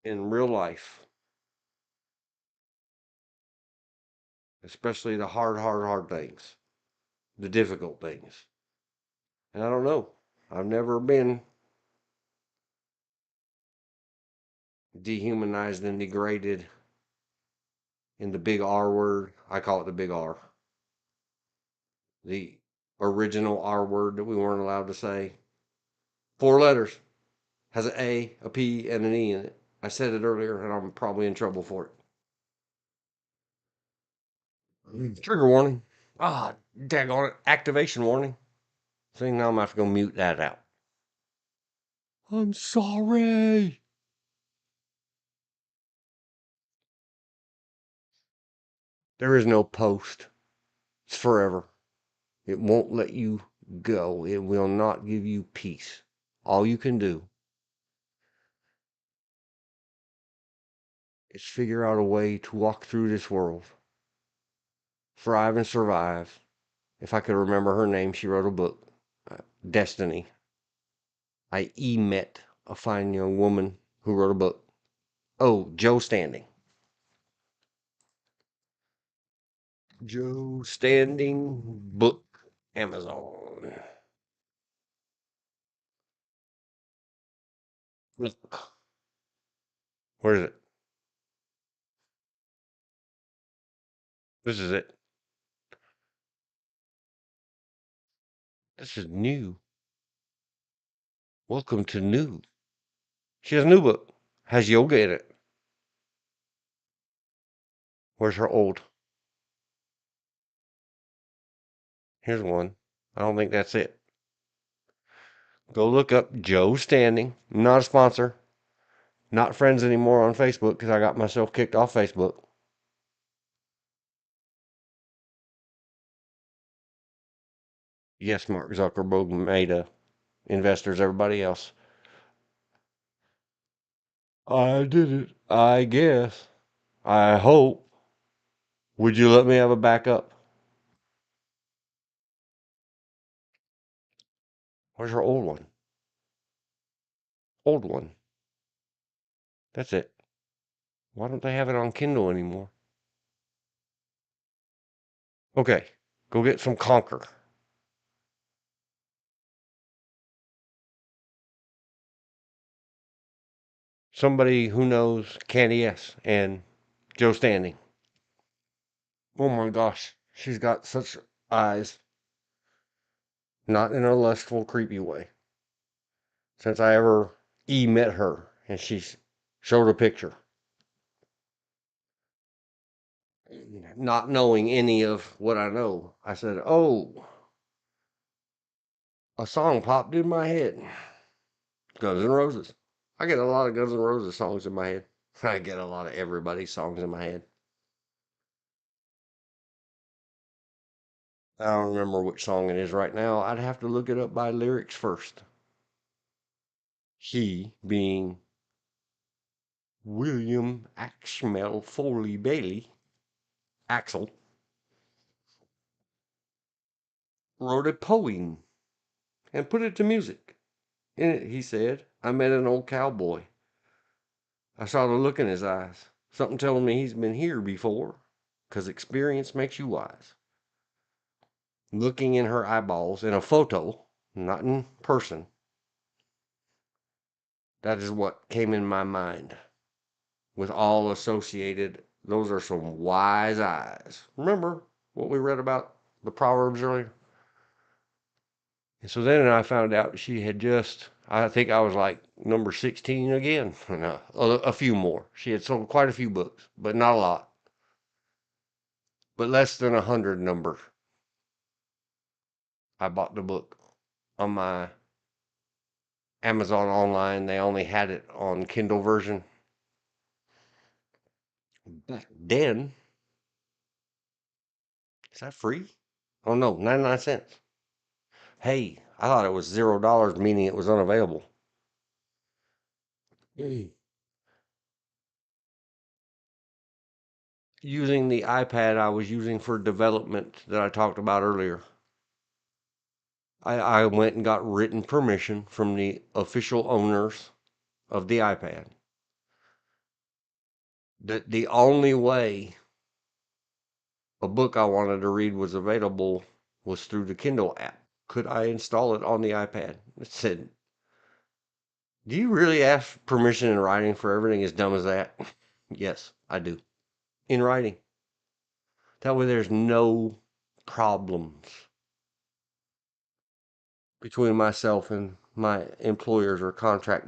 In real life, especially the hard things, the difficult things. And I don't know. I've never been dehumanized and degraded in the big R word. I call it the big R. The original R word that we weren't allowed to say. 4 letters. Has an A, a P, and an E in it. I said it earlier, and I'm probably in trouble for it. Trigger warning. Ah, daggone it. Activation warning. See, now I'm going to have to go mute that out. I'm sorry. There is no post. It's forever. It won't let you go. It will not give you peace. All you can do is figure out a way to walk through this world, thrive and survive. If I could remember her name, she wrote a book, Destiny. I met a fine young woman who wrote a book. Oh, Joe Standing. Joe Standing book, Amazon. Look, where is it? This is it. This is new. Welcome to new. She has a new book. Has yoga in it. Where's her old? Here's one. I don't think that's it. Go look up Joe Standing. Not a sponsor. Not friends anymore on Facebook because I got myself kicked off Facebook. Yes, Mark Zuckerberg made investors, everybody else. I did it. I guess. I hope. Would you let me have a backup? Where's her old one? Old one. That's it. Why don't they have it on Kindle anymore? Okay, go get some Conquer. Somebody who knows Candy S and Joe Standing. Oh my gosh, she's got such eyes. Not in a lustful, creepy way. Since I ever met her and she showed a picture. Not knowing any of what I know, I said, oh, a song popped in my head. Guns N' Roses. I get a lot of Guns N' Roses songs in my head. I get a lot of everybody's songs in my head. I don't remember which song it is right now. I'd have to look it up by lyrics first. He being William Axmel Foley Bailey, Axel, wrote a poem and put it to music. In it, he said, I met an old cowboy. I saw the look in his eyes. Something telling me he's been here before, 'cause experience makes you wise. Looking in her eyeballs in a photo, not in person, that is what came in my mind. With all associated, those are some wise eyes. Remember what we read about the Proverbs earlier? And so then I found out she had just, I think I was like number 16 again. No, a few more. She had sold quite a few books, but not a lot. But less than 100 number. I bought the book on my Amazon online. They only had it on Kindle version. Back then, is that free? Oh no, 99 cents. Hey, I thought it was $0, meaning it was unavailable. Using the iPad I was using for development that I talked about earlier. I went and got written permission from the official owners of the iPad that the only way a book I wanted to read was through the Kindle app. Could I install it on the iPad? It said, do you really ask permission in writing for everything as dumb as that? Yes, I do. In writing. That way there's no problems between myself and my employers or contract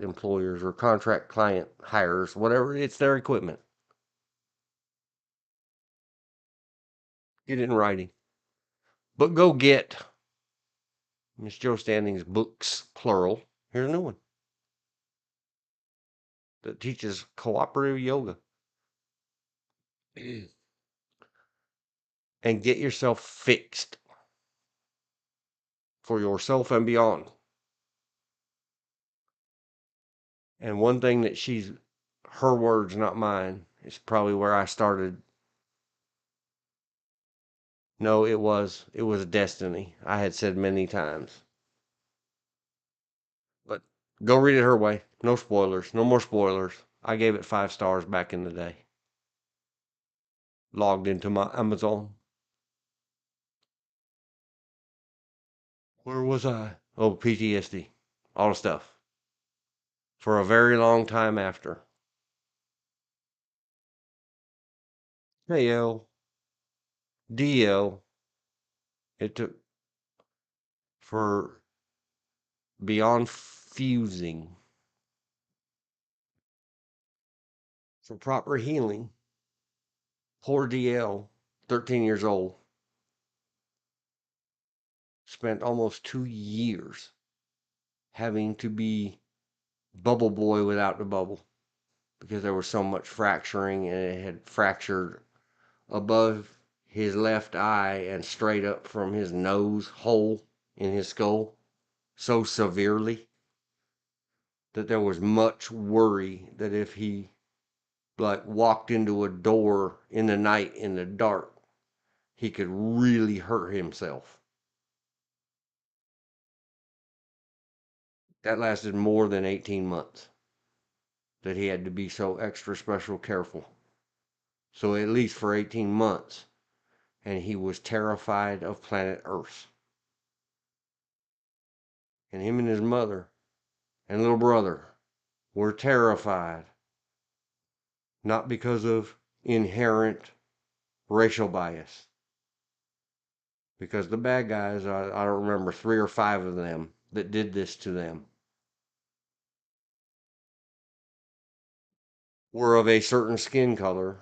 client hires, whatever. It's their equipment. Get it in writing. But go get Miss Jo Standing's books, plural. Here's a new one that teaches cooperative yoga. And get yourself fixed for yourself and beyond. And one thing that her words, not mine, is probably where I started. No, it was destiny. I had said many times. But go read it her way. No spoilers. No more spoilers. I gave it 5 stars back in the day. Logged into my Amazon. Where was I? Oh, PTSD. All the stuff. For a very long time after. KL. DL. It took for beyond fusing. For proper healing. Poor DL, 13 years old, spent almost 2 years having to be bubble boy without the bubble because there was so much fracturing, and it had fractured above his left eye and straight up from his nose hole in his skull so severely that there was much worry that if he walked into a door in the night in the dark, he could really hurt himself. That lasted more than 18 months. That he had to be so extra special careful. So at least for 18 months. And he was terrified of planet Earth. And him and his mother and little brother were terrified. Not because of inherent racial bias. Because the bad guys, I don't remember 3 or 5 of them that did this to them, were of a certain skin color.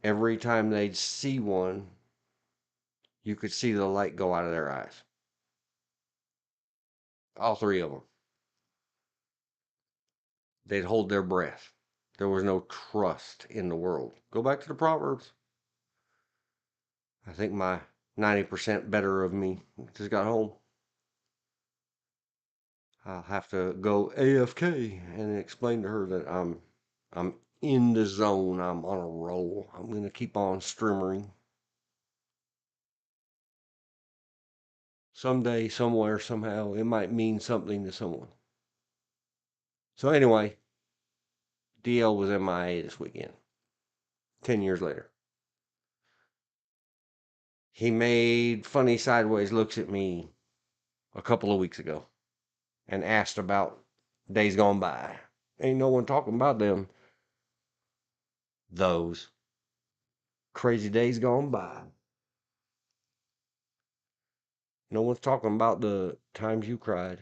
Every time they'd see one, you could see the light go out of their eyes. All 3 of them. They'd hold their breath. There was no trust in the world. Go back to the Proverbs. I think my 90% better of me just got home. I'll have to go AFK and explain to her that I'm in the zone. I'm on a roll. I'm going to keep on streamering. Someday, somewhere, somehow, it might mean something to someone. So anyway, DL was MIA this weekend. 10 years later. He made funny sideways looks at me a couple of weeks ago and asked about days gone by. Ain't no one talking about them. Those crazy days gone by. No one's talking about the times you cried.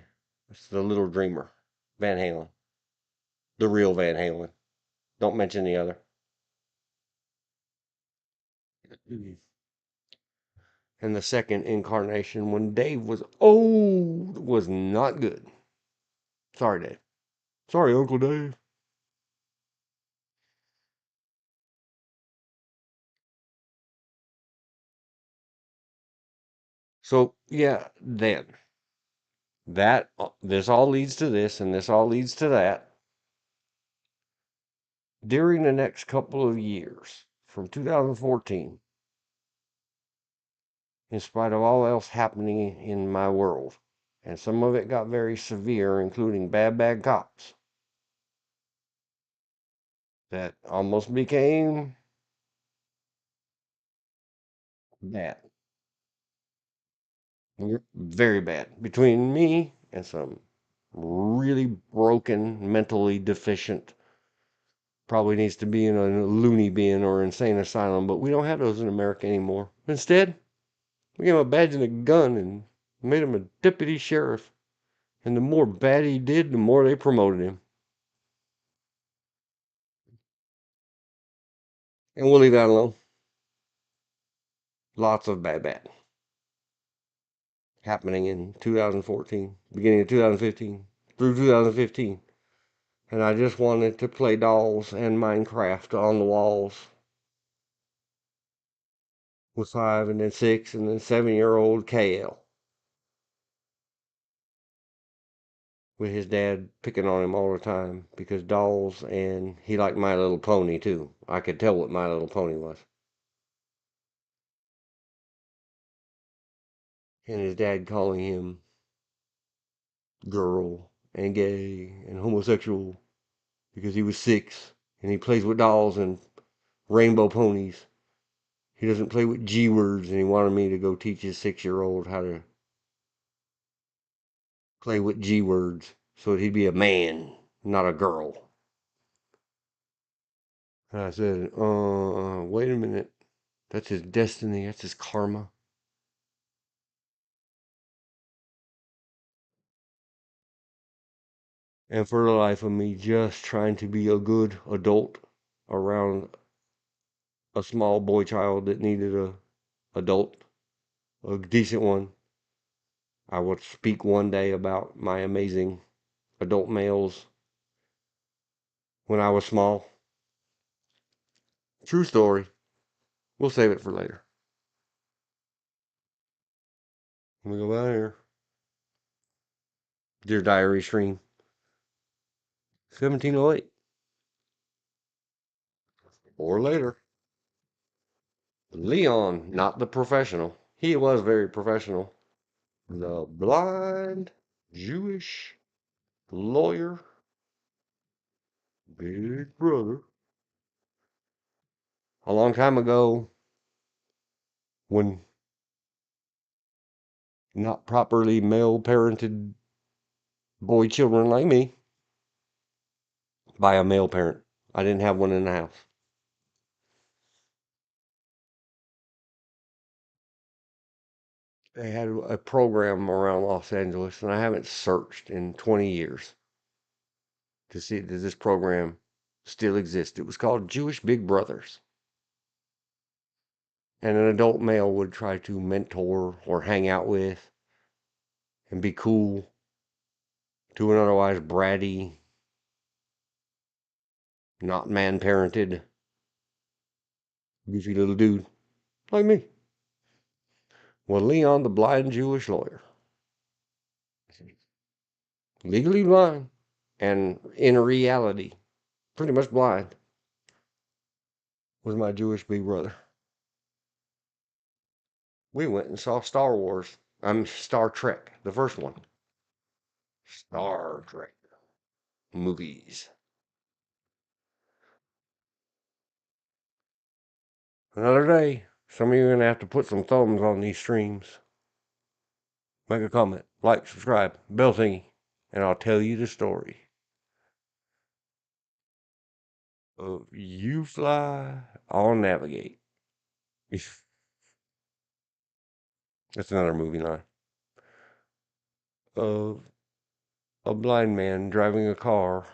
It's the little dreamer. Van Halen. The real Van Halen. Don't mention the other. And the second incarnation, when Dave was old, was not good. Sorry, Dave. Sorry, Uncle Dave. So, yeah, then. This all leads to this, and this all leads to that. During the next couple of years, from 2014, in spite of all else happening in my world, and some of it got very severe, including bad cops, that almost became Bad. Very bad. Between me and some really broken, mentally deficient, probably needs to be in a loony bin or insane asylum, but we don't have those in America anymore. Instead, we gave him a badge and a gun and made him a deputy sheriff. And the more bad he did, the more they promoted him. And we'll leave that alone. Lots of bad happening in 2014, beginning of 2015, through 2015. And I just wanted to play dolls and Minecraft on the walls with 5 and then 6 and then 7-year-old KL. With his dad picking on him all the time because dolls, and he liked My Little Pony too. I could tell what My Little Pony was. And his dad calling him girl and gay and homosexual because he was 6 and he plays with dolls and rainbow ponies. He doesn't play with G words, and he wanted me to go teach his 6-year-old how to play with G words so that he'd be a man, not a girl. And I said, wait a minute. That's his destiny. That's his karma. And for the life of me, just trying to be a good adult around a small boy child that needed a adult, a decent one. I would speak one day about my amazing adult males when I was small. True story. We'll save it for later. Let me go down here. Dear Diary stream. 1708. Or later. Leon, not the professional. He was very professional. The blind Jewish lawyer, big brother. A long time ago, when not properly male parented boy children like me by a male parent. I didn't have one in the house. They had a program around Los Angeles, and I haven't searched in 20 years to see does this program still exist. It was called Jewish Big Brothers. And an adult male would try to mentor or hang out with and be cool to an otherwise bratty, not man parented, goofy little dude like me. Well, Leon, the blind Jewish lawyer, legally blind and in reality pretty much blind, was my Jewish big brother. We went and saw Star Trek, the first one. Star Trek movies. Another day, some of you are going to have to put some thumbs on these streams. Make a comment, like, subscribe, bell thingy, and I'll tell you the story of You Fly, I'll Navigate. That's another movie line. Of a blind man driving a car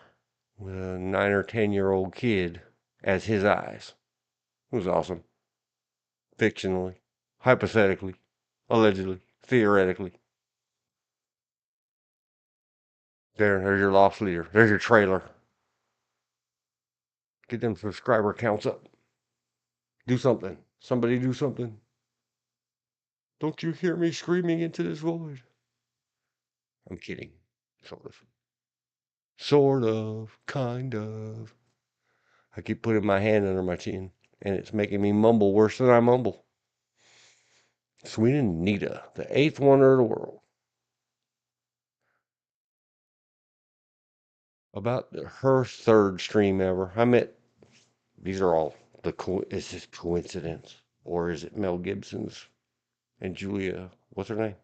with a 9 or 10-year-old kid as his eyes. It was awesome. Fictionally, hypothetically, allegedly, theoretically. There's your lost leader. There's your trailer. Get them subscriber counts up. Do something. Somebody do something. Don't you hear me screaming into this void? I'm kidding. Sort of. Sort of. Kind of. I keep putting my hand under my chin, and it's making me mumble worse than I mumble. Sweet Anita, the 8th wonder of the world. About her 3rd stream ever. These are all it's just coincidence. Or is it Mel Gibson's and Julia, what's her name?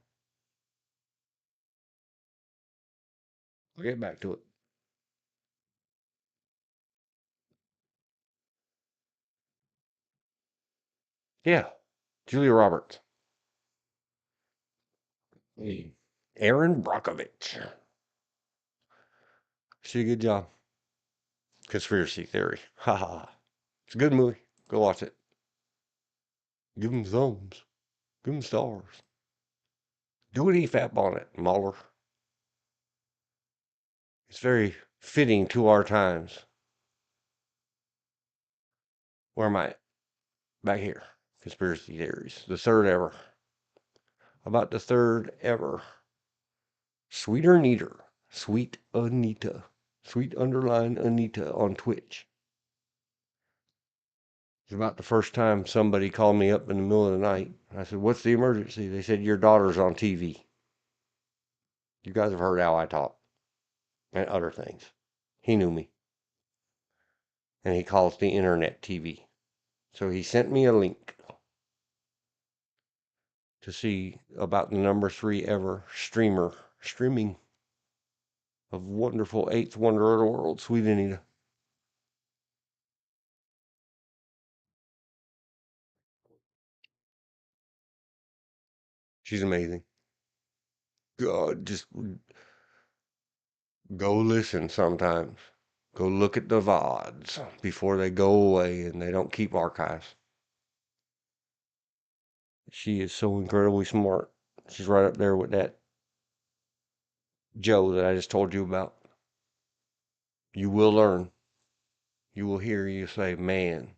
I'll get back to it. Yeah, Julia Roberts. Aaron Brockovich. She did a good job. Conspiracy theory. Ha ha. It's a good movie. Go watch it. Give them thumbs. Give them stars. Do an EFAP on it, Mahler. It's very fitting to our times. Where am I? Back here. Conspiracy theories. The third ever. About the third ever. Sweeter Neater. Sweet Anita. Sweet underline Anita on Twitch. It's about the first time somebody called me up in the middle of the night. I said, what's the emergency? They said, your daughter's on TV. You guys have heard how I talk. And other things. He knew me. And he calls the internet TV. So he sent me a link to see about the number 3 ever streaming of wonderful 8th wonder of the world, Sweet Anita. She's amazing. God, just go listen sometimes. Go look at the VODs before they go away and they don't keep archives. She is so incredibly smart. She's right up there with that Joe that I just told you about. You will learn. You will hear you say, man,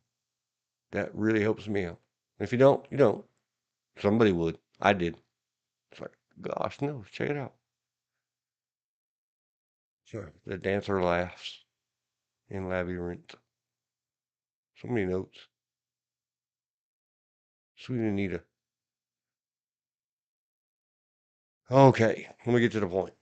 that really helps me out. If you don't, you don't. Somebody would. I did. It's like, gosh, no, check it out. Sure. The dancer laughs in Labyrinth. So many notes. Sweet Anita. Okay, let me get to the point.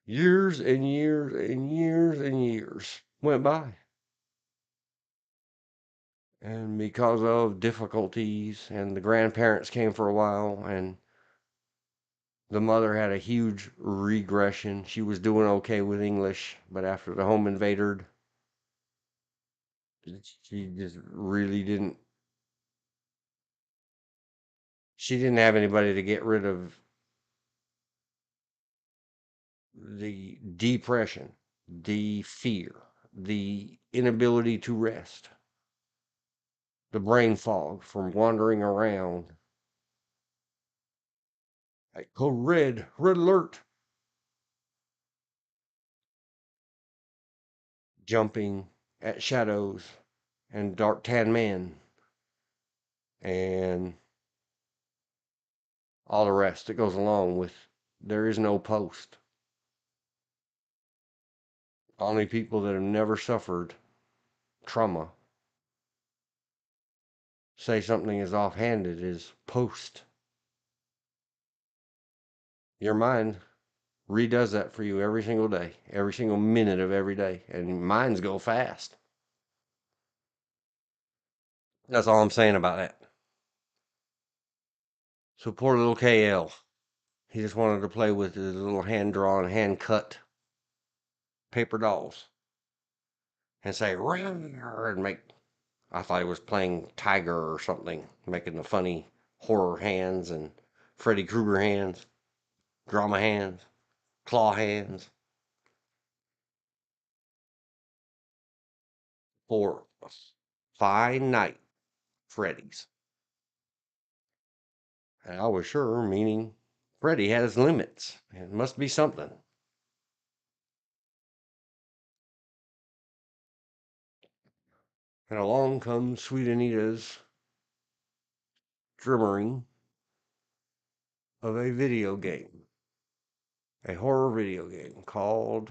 Years and years and years and years went by. And because of difficulties, and the grandparents came for a while, and the mother had a huge regression. She was doing okay with English, but after the home invader, she just really didn't. She didn't have anybody to get rid of the depression, the fear, the inability to rest, the brain fog from wandering around. Like, go red alert, jumping at shadows and dark tan men and all the rest that goes along with there is no post. Only people that have never suffered trauma say something as offhanded as post. Your mind redoes that for you every single day, every single minute of every day, and minds go fast. That's all I'm saying about that. So poor little KL, he just wanted to play with his little hand-drawn, hand-cut paper dolls and say "Rawr," and make. I thought he was playing Tiger or something, making the funny horror hands and Freddy Krueger hands, drama hands, claw hands. For a fine night, Freddy's. And I was sure, meaning Freddy has limits. It must be something. And along comes Sweet Anita's drumming of a video game, a horror video game called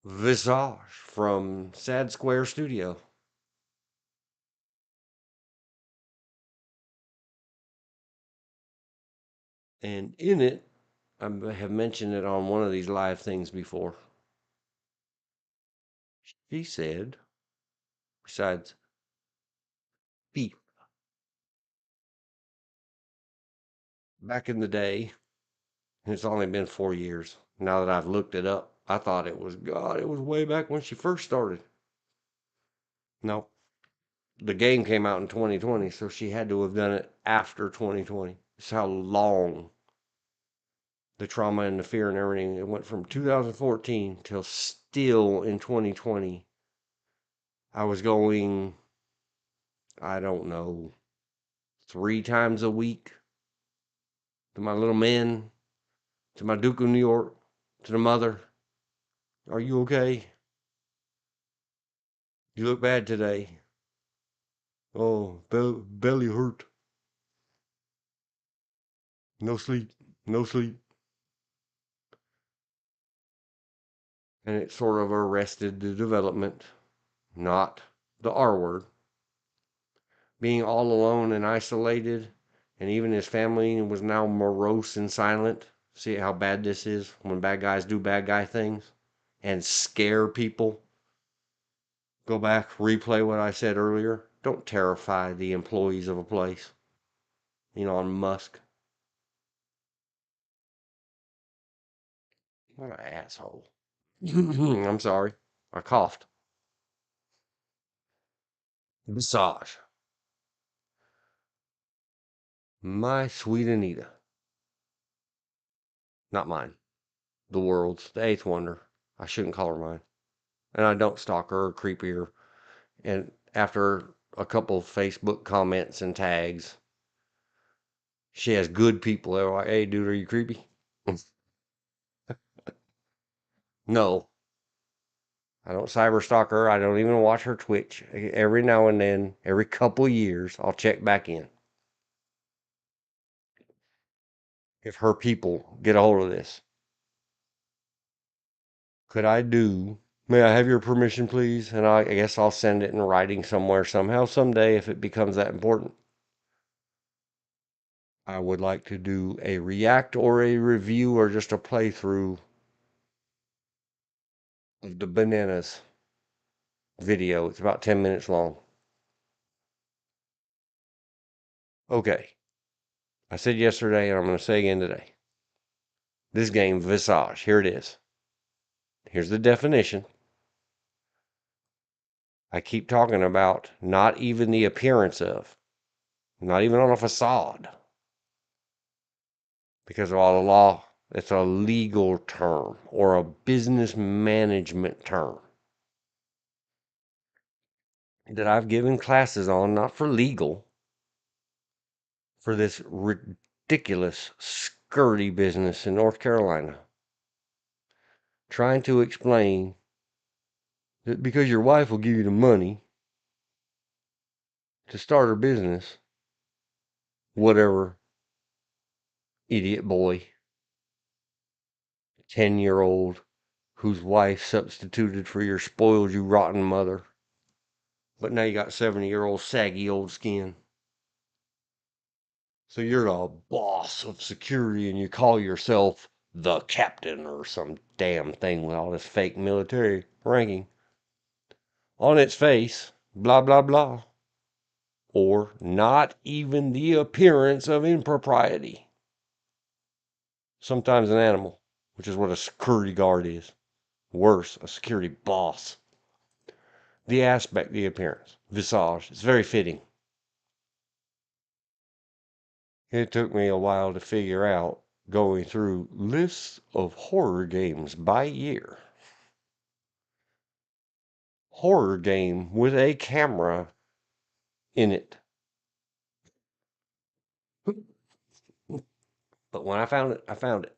Visage from Sad Square Studio. And in it, I have mentioned it on one of these live things before. She said, besides beef, back in the day, and it's only been 4 years. Now that I've looked it up, I thought it was God. It was way back when she first started. No, the game came out in 2020, so she had to have done it after 2020. It's how long the trauma and the fear and everything. It went from 2014 till still in 2020. I was going, I don't know, 3 times a week to my little men, to my Duke of New York, to the mother. Are you okay? You look bad today. Oh, belly hurt. No sleep. No sleep. And it sort of arrested the development, not the R word. Being all alone and isolated, and even his family was now morose and silent. See how bad this is when bad guys do bad guy things and scare people. Go back, replay what I said earlier. Don't terrify the employees of a place. Elon Musk. What an asshole. I'm sorry. I coughed. Visage. My sweet Anita. Not mine. The world's. The eighth wonder. I shouldn't call her mine. And I don't stalk her or creep her. And after a couple Facebook comments and tags, she has good people that are like, hey, dude, are you creepy? No. I don't cyber stalk her. I don't even watch her Twitch. Every now and then, every couple years, I'll check back in. If her people get a hold of this, could I do, may I have your permission, please? And I guess I'll send it in writing somewhere, somehow, someday, if it becomes that important. I would like to do a react or a review or just a playthrough of the bananas video. It's about 10 minutes long. Okay. I said yesterday, and I'm going to say again today. This game, Visage, here it is. Here's the definition. I keep talking about not even the appearance of, not even on a facade. Because of all the law, it's a legal term or a business management term that I've given classes on, not for legal, for this ridiculous, scurry business in North Carolina. Trying to explain that because your wife will give you the money to start her business, whatever idiot boy, 10-year-old, whose wife substituted for your spoiled you rotten mother, but now you got 70-year-old saggy old skin. So you're a boss of security and you call yourself the captain or some damn thing with all this fake military ranking. On its face, blah, blah, blah. Or not even the appearance of impropriety. Sometimes an animal, which is what a security guard is. Worse, a security boss. The aspect, the appearance, visage, it's very fitting. It took me a while to figure out, going through lists of horror games by year. Horror game with a camera in it. But when I found it, I found it.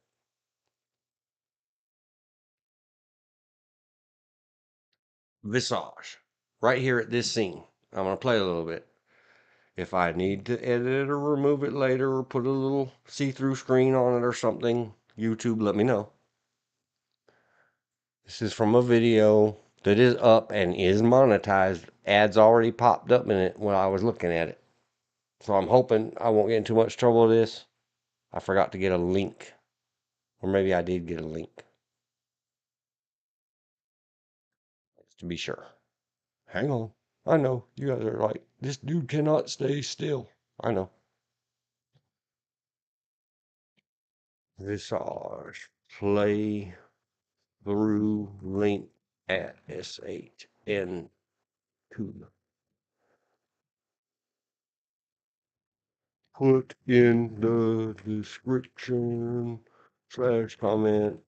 Visage. Right here at this scene. I'm going to play a little bit. If I need to edit it or remove it later or put a little see-through screen on it or something, YouTube, let me know. This is from a video that is up and is monetized. Ads already popped up in it when I was looking at it. So I'm hoping I won't get in too much trouble with this. I forgot to get a link. Or maybe I did get a link. Let's to be sure. Hang on. I know. You guys are like, this dude cannot stay still. I know. Visage. Play through link at SHN2. Put in the description / comment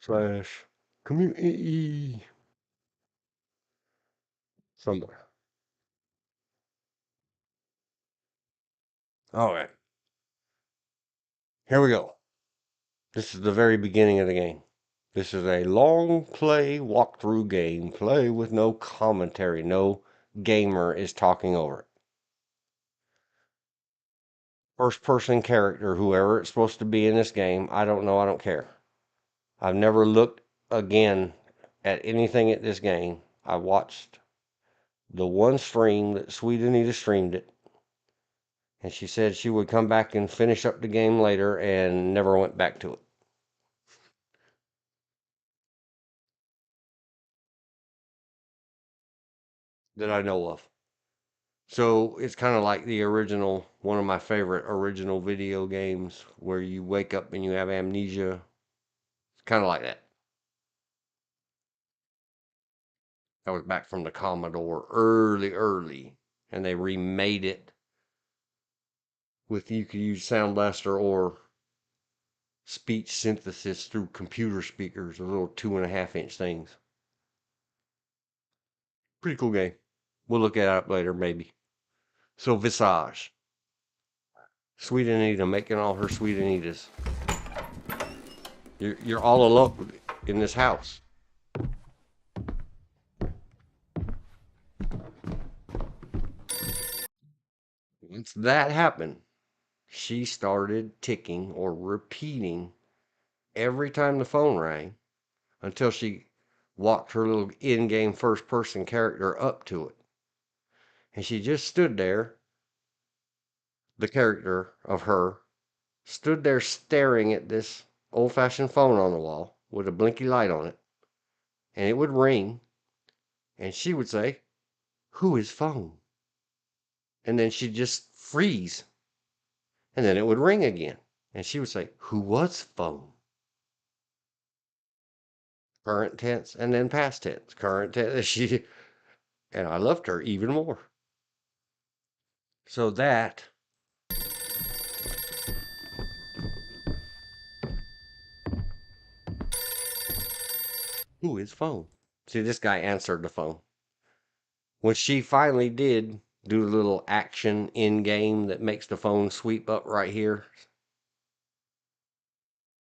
/ community somewhere. All right. Here we go. This is the very beginning of the game. This is a long play walkthrough game. Play with no commentary. No gamer is talking over it. First person character, whoever it's supposed to be in this game, I don't know. I don't care. I've never looked again at anything at this game. I watched the one stream that Sweet Anita streamed it. And she said she would come back and finish up the game later and never went back to it. That I know of. So it's kind of like the original, one of my favorite original video games where you wake up and you have amnesia. It's kind of like that. That was back from the Commodore early. And they remade it with, you could use Sound Blaster or speech synthesis through computer speakers, the little 2.5-inch things. Pretty cool game. We'll look at it later, maybe. So Visage. Sweet Anita making all her Sweet Anitas. You're all alone in this house. Once that happened, she started ticking or repeating every time the phone rang until she walked her little in-game first-person character up to it. And she just stood there, the character of her, stood there staring at this old-fashioned phone on the wall with a blinky light on it. And it would ring, and she would say, "Who is phone?" And then she'd just freeze. And then it would ring again. And she would say, "Who was phone?" Current tense and then past tense. Current tense. And I loved her even more. So that who is phone? See, this guy answered the phone. When she finally did do the little action in game that makes the phone sweep up right here,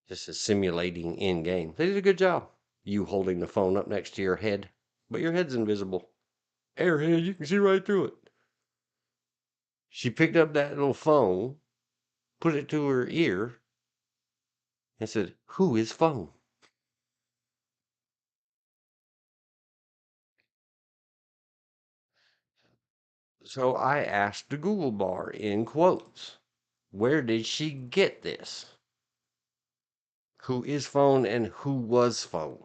just as simulating in game. They did a good job. You holding the phone up next to your head, but your head's invisible. Airhead, you can see right through it. She picked up that little phone, put it to her ear, and said, "Who is phone?" So I asked the Google bar in quotes, where did she get this? Who is phone and who was phone?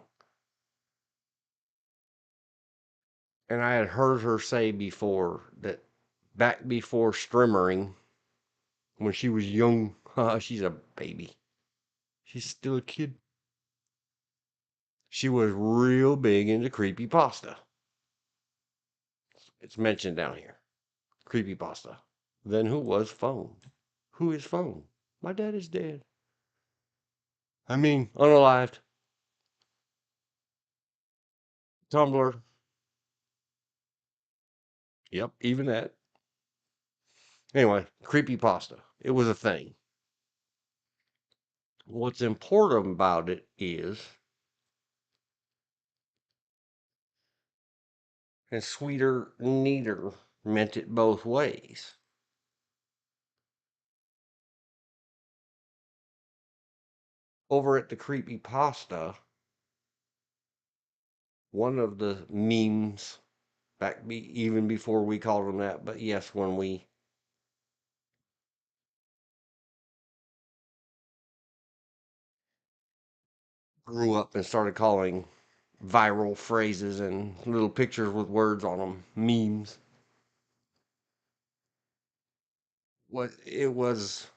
And I had heard her say before that back before streamering, when she was young, she's a baby. She's still a kid. She was real big into creepypasta. It's mentioned down here. Creepypasta. Then who was phone? Who is phone? My dad is dead. I mean, unalived. Tumblr. Yep, even that. Anyway, creepypasta. It was a thing. What's important about it is, and sweeter, neater meant it both ways. Over at the creepypasta, one of the memes even before we called them that, but yes, when we grew up and started calling viral phrases and little pictures with words on them, memes. What it was,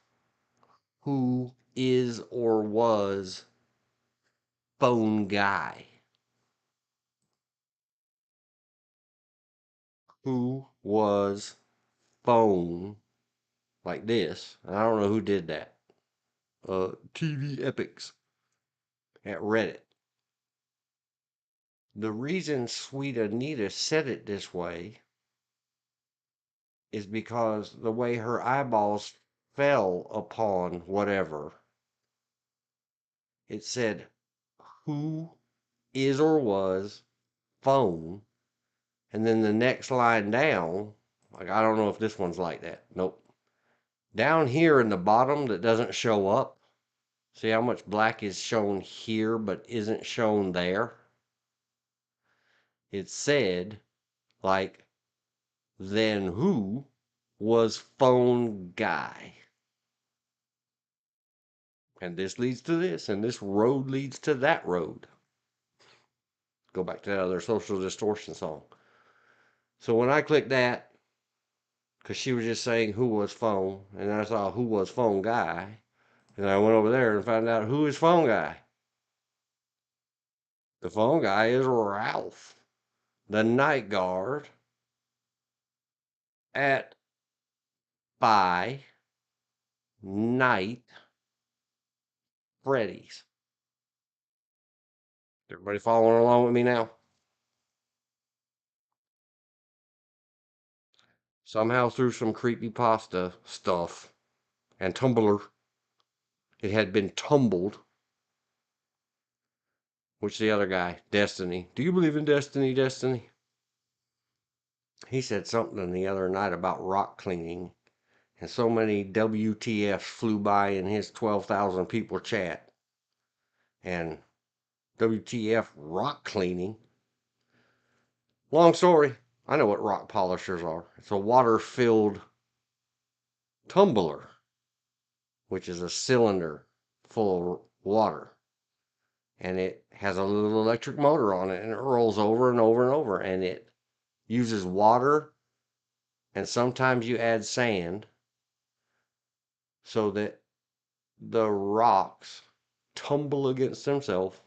who is or was phone guy? Who was phone like this? And I don't know who did that. TV epics at Reddit. The reason Sweet Anita said it this way is because the way her eyeballs fell upon whatever, it said, who is or was phone. And then the next line down, like, I don't know if this one's like that. Nope. Down here in the bottom that doesn't show up, see how much black is shown here but isn't shown there? It said, like, then who was phone guy? And this leads to this, and this road leads to that road. Go back to that other Social Distortion song. So when I clicked that, because she was just saying who was phone, and I saw who was phone guy, and I went over there and found out who is phone guy. The phone guy is Ralph, the night guard at by night Freddy's. Everybody following along with me now? Somehow through some creepypasta stuff and Tumblr, it had been tumbled. Which the other guy, Destiny. Do you believe in Destiny, Destiny? He said something the other night about rock cleaning. And so many WTFs flew by in his 12,000 people chat. And WTF rock cleaning. Long story. I know what rock polishers are. It's a water-filled tumbler, which is a cylinder full of water. And it has a little electric motor on it, and it rolls over and over and over. And it uses water, and sometimes you add sand, so that the rocks tumble against themselves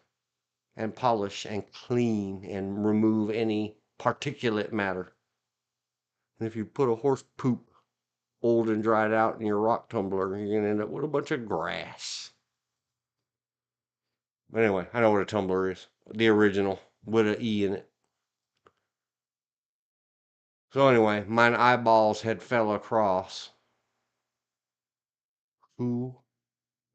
and polish and clean and remove any particulate matter. And if you put a horse poop old and dried out in your rock tumbler, you're going to end up with a bunch of grass. But anyway, I know what a tumbler is. The original, with an E in it. So anyway, mine eyeballs had fell across. Who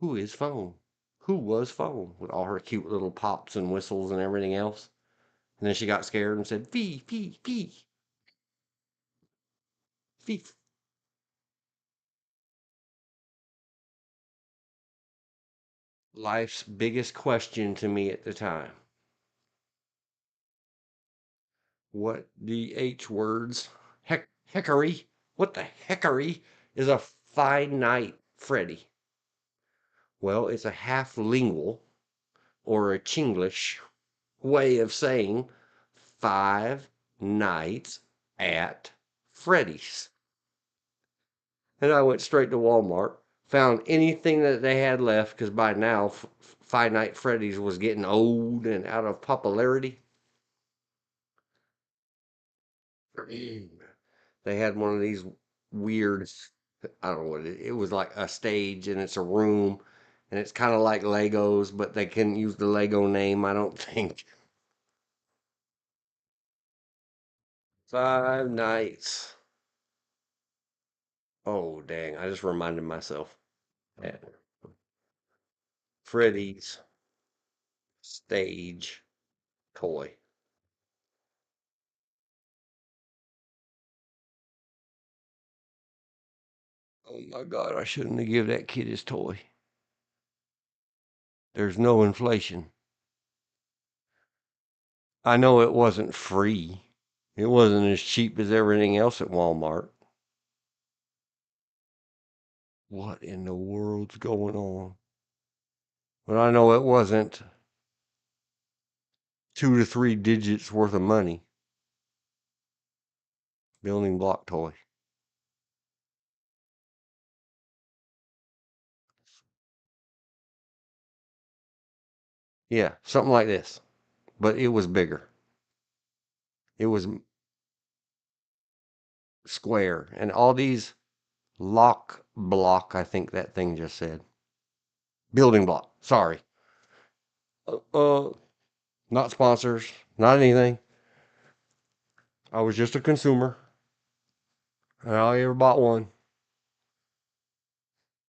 is phone? Who was phone? With all her cute little pops and whistles and everything else. And then she got scared and said, fee, fee, fee. Fee. Life's biggest question to me at the time. What the H words? Heckery? What the heckery is a finite Freddy? Well, it's a half lingual or a Chinglish way of saying 5 nights at Freddy's. And I went straight to Walmart, found anything that they had left, because by now Five Nights Freddy's was getting old and out of popularity. They had one of these weird, I don't know what it was, like a stage, and it's a room, and it's kind of like Legos, but they couldn't use the Lego name, I don't think. 5 Nights. Oh, dang, I just reminded myself. At Freddy's stage toy. Oh my God, I shouldn't have given that kid his toy. There's no inflation. I know it wasn't free. It wasn't as cheap as everything else at Walmart. What in the world's going on? But I know it wasn't 2 to 3 digits worth of money. Building block toy. Yeah, something like this. But it was bigger. It was square. And all these lock block, I think that thing just said. Building block. Sorry. Not sponsors, not anything. I was just a consumer. And I ever bought one.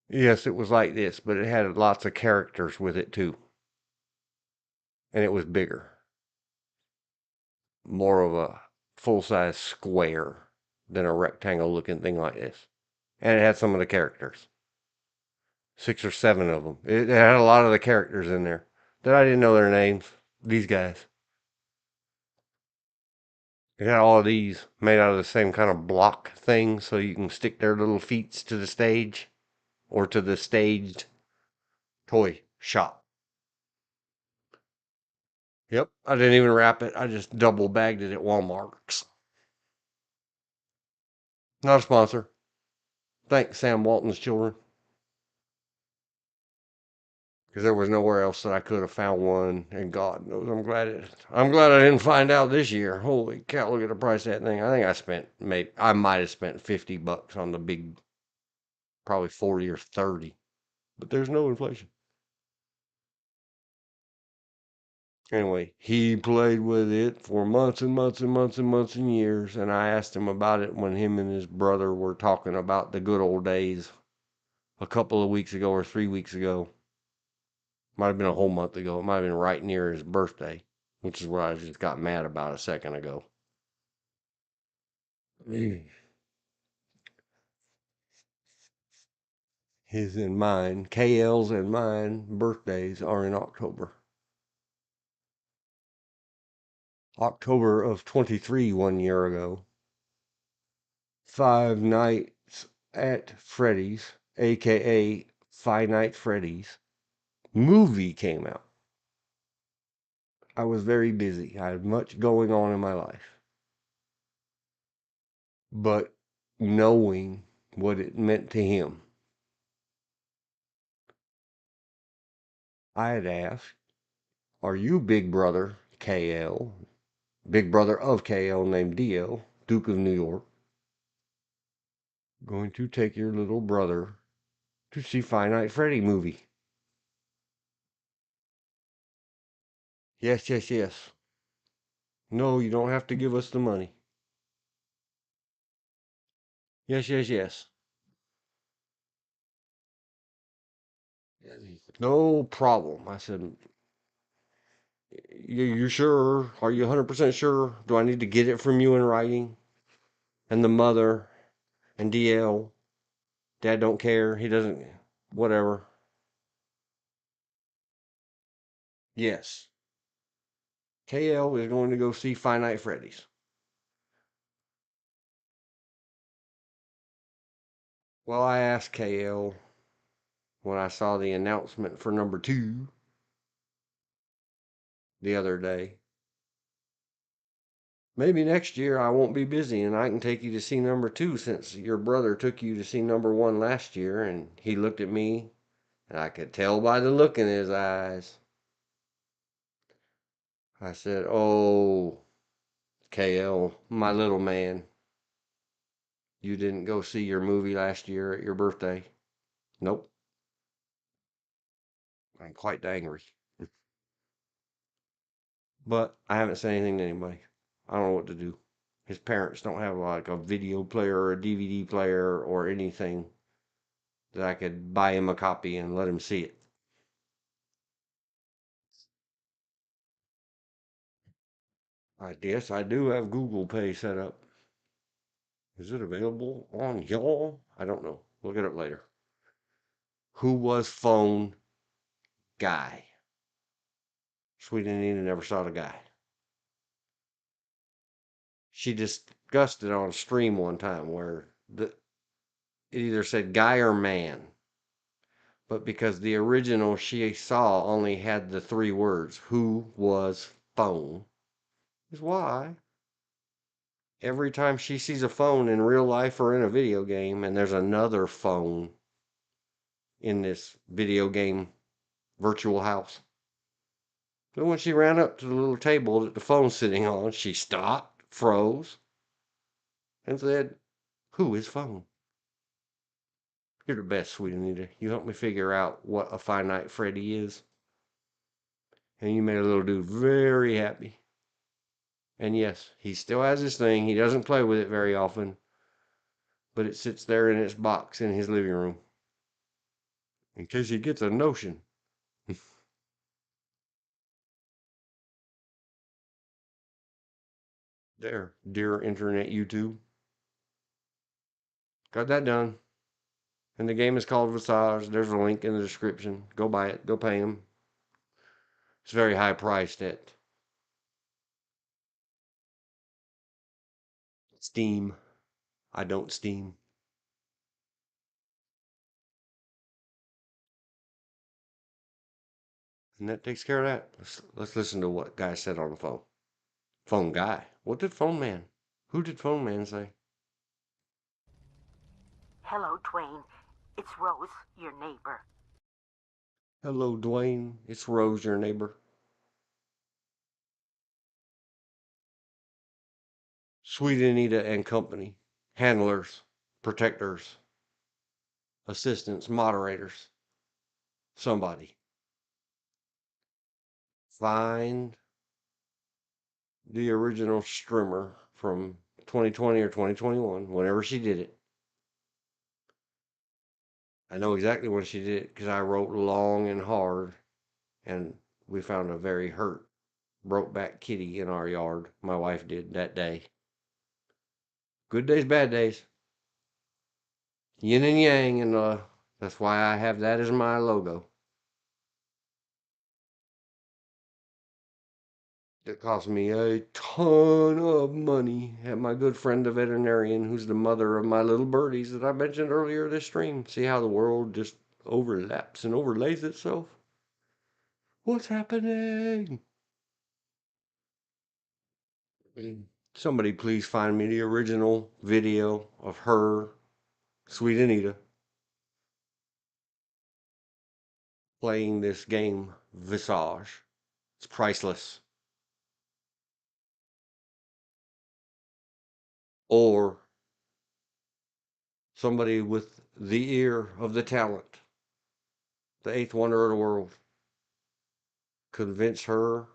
Yes, it was like this, but it had lots of characters with it too. And it was bigger. More of a full-size square than a rectangle looking thing like this. And it had some of the characters. 6 or 7 of them. It had a lot of the characters in there that I didn't know their names. These guys. It had all of these made out of the same kind of block thing so you can stick their little feet to the stage or to the staged toy shop. Yep, I didn't even wrap it. I just double bagged it at Walmart's. Not a sponsor. Thanks, Sam Walton's children. Because there was nowhere else that I could have found one, and God knows I'm glad I didn't find out this year. Holy cow! Look at the price of that thing. I think I might have spent $50 on the big, probably 40 or 30, but there's no inflation. Anyway, he played with it for months and months and months and months and years, and I asked him about it when him and his brother were talking about the good old days a couple of weeks ago or 3 weeks ago. Might have been a whole month ago. It might have been right near his birthday, which is what I just got mad about a second ago. His and mine, KL's and mine birthdays are in October. October of 23 1 year ago. 5 Nights at Freddy's, aka Five Nights Freddy's, movie came out. I was very busy. I had much going on in my life. But knowing what it meant to him, I had asked, are you big brother KL, big brother of KL named DL, Duke of New York, going to take your little brother to see Five Nights Freddy movie? Yes, yes, yes. No, you don't have to give us the money. Yes, yes, yes. No problem. I said, you sure? Are you 100% sure? Do I need to get it from you in writing? And the mother and DL, Dad don't care. He doesn't, whatever. Yes. KL is going to go see Five Nights Freddy's. Well, I asked KL when I saw the announcement for number 2 the other day. Maybe next year I won't be busy and I can take you to see number 2 since your brother took you to see number 1 last year. And he looked at me and I could tell by the look in his eyes. I said, oh, KL, my little man, you didn't go see your movie last year at your birthday? Nope. I'm quite angry. But I haven't said anything to anybody. I don't know what to do. His parents don't have like a video player or a DVD player or anything that I could buy him a copy and let him see it. I guess I do have Google Pay set up. Is it available on y'all? I don't know. Look it up later. Who was phone guy? Sweet Indiana never saw the guy. She discussed it on stream one time where it either said guy or man. But because the original she saw only had the 3 words, who was phone is why every time she sees a phone in real life or in a video game and there's another phone in this video game virtual house, then when she ran up to the little table that the phone's sitting on, she stopped, froze, and said, "Who is phone?" You're the best, sweet Anita. You helped me figure out what a finite Freddy is. And you made a little dude very happy. And yes, he still has this thing. He doesn't play with it very often, but it sits there in its box in his living room in case he gets a notion. There, dear internet YouTube. Got that done. And the game is called Visage. There's a link in the description. Go buy it. Go pay him. It's very high priced at Steam. I don't Steam. And that takes care of that. Let's listen to what guy said on the phone. Phone guy. What did phone man? Who did phone man say? Hello, Dwayne. It's Rose, your neighbor. Hello, Dwayne. It's Rose, your neighbor. Sweet Anita and company. Handlers, protectors, assistants, moderators. Somebody. Find the original streamer from 2020 or 2021, whenever she did it. I know exactly when she did it because I wrote long and hard, and we found a very hurt, broke back kitty in our yard. My wife did that day. Good days, bad days. Yin and yang, and that's why I have that as my logo. It cost me a ton of money at my good friend the veterinarian, who's the mother of my little birdies that I mentioned earlier this stream. See how the world just overlaps and overlays itself? What's happening? Somebody please find me the original video of her, Sweet Anita, playing this game, Visage. It's priceless. Or somebody with the ear of the talent, the eighth wonder of the world, convince her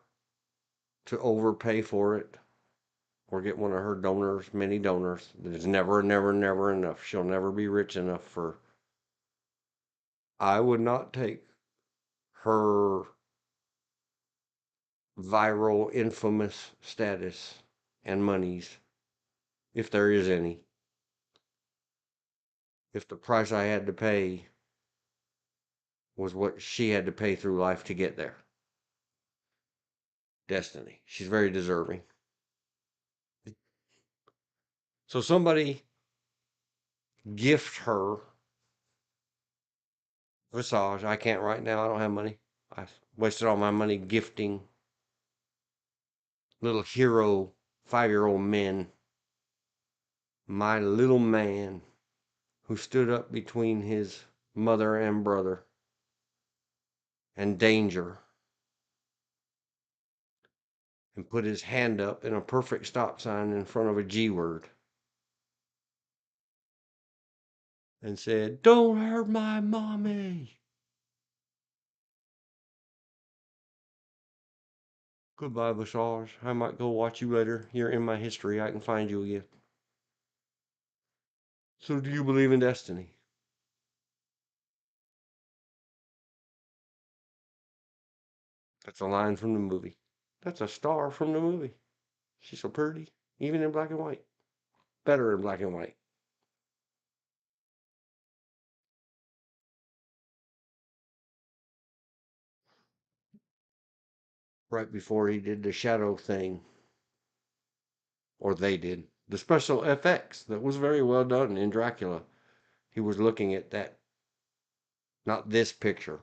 to overpay for it or get one of her donors, many donors. There's never, never, never enough. She'll never be rich enough for. I would not take her viral, infamous status and monies, if there is any, if the price I had to pay was what she had to pay through life to get there. Destiny. She's very deserving. So somebody gift her Visage. I can't right now. I don't have money. I wasted all my money gifting little hero 5-year-old men. My little man who stood up between his mother and brother and danger and put his hand up in a perfect stop sign in front of a G word and said, "Don't hurt my mommy." Goodbye, Visage. I might go watch you later. You're in my history. I can find you again. So do you believe in destiny? That's a line from the movie. That's a star from the movie. She's so pretty, even in black and white. Better in black and white. Right before he did the shadow thing, or they did, the special FX that was very well done in Dracula. He was looking at that, not this picture,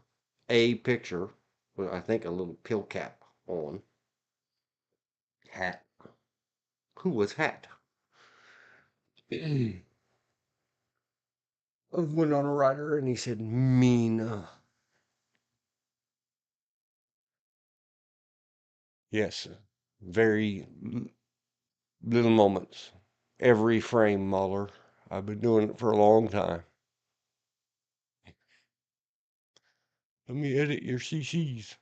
a picture with, I think, a little pill cap on. Hat. Who was Hat? I went on a rider and he said, Mina. Yes, very little moments. Every frame, Mahler. I've been doing it for a long time. Let me edit your CCs.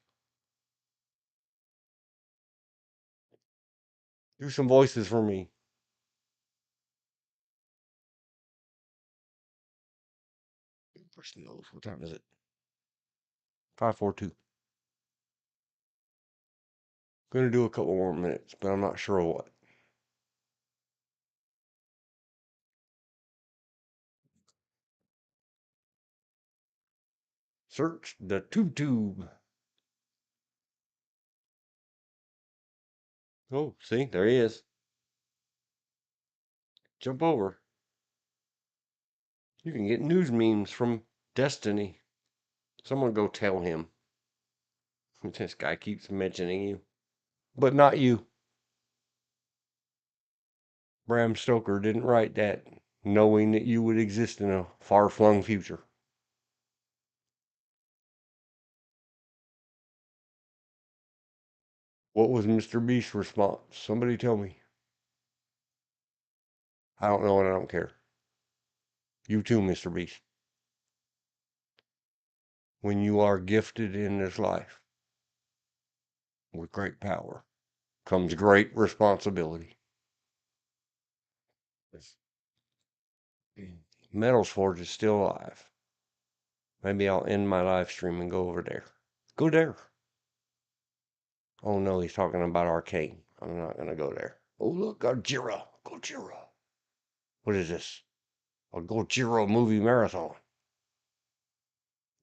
Do some voices for me. Person knows. What time is it? 5:42. Gonna do a couple more minutes, but I'm not sure what. Search the tube. Oh, see, there he is. Jump over. You can get news memes from Destiny. Someone go tell him. This guy keeps mentioning you. But not you. Bram Stoker didn't write that knowing that you would exist in a far-flung future. What was Mr. Beast's response? Somebody tell me. I don't know and I don't care. You too, Mr. Beast. When you are gifted in this life with great power comes great responsibility. Metals Forge is still alive. Maybe I'll end my live stream and go over there. Go there. Oh no, he's talking about Arcane. I'm not going to go there. Oh look, Gojira. Gojira. What is this? A Gojira movie marathon.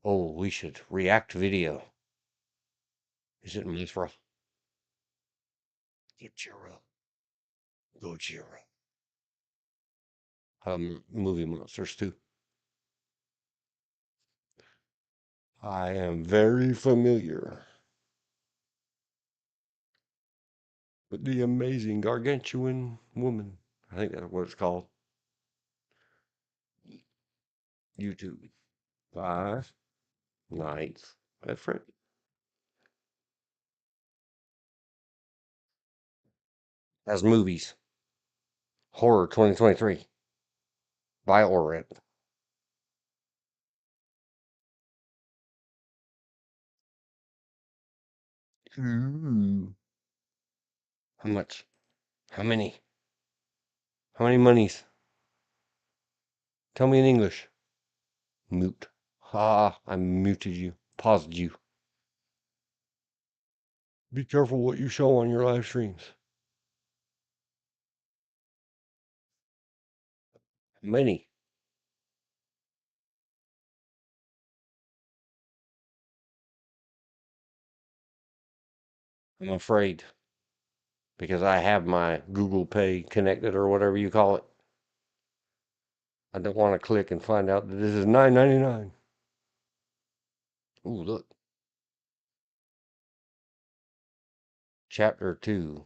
Oh, we should react video. Is it Mithra? Gojira. Gojira. Movie monsters too. I am very familiar with the amazing gargantuan woman. I think that's what it's called. YouTube. 5 nights at Freddy. As movies. Horror 2023 by Orrit. Ooh. How much? How many? How many monies? Tell me in English. Mute. Ha, I muted you. Paused you. Be careful what you show on your live streams. Many. I'm afraid. Because I have my Google Pay connected or whatever you call it. I don't want to click and find out that this is $9.99. Ooh, look. Chapter 2.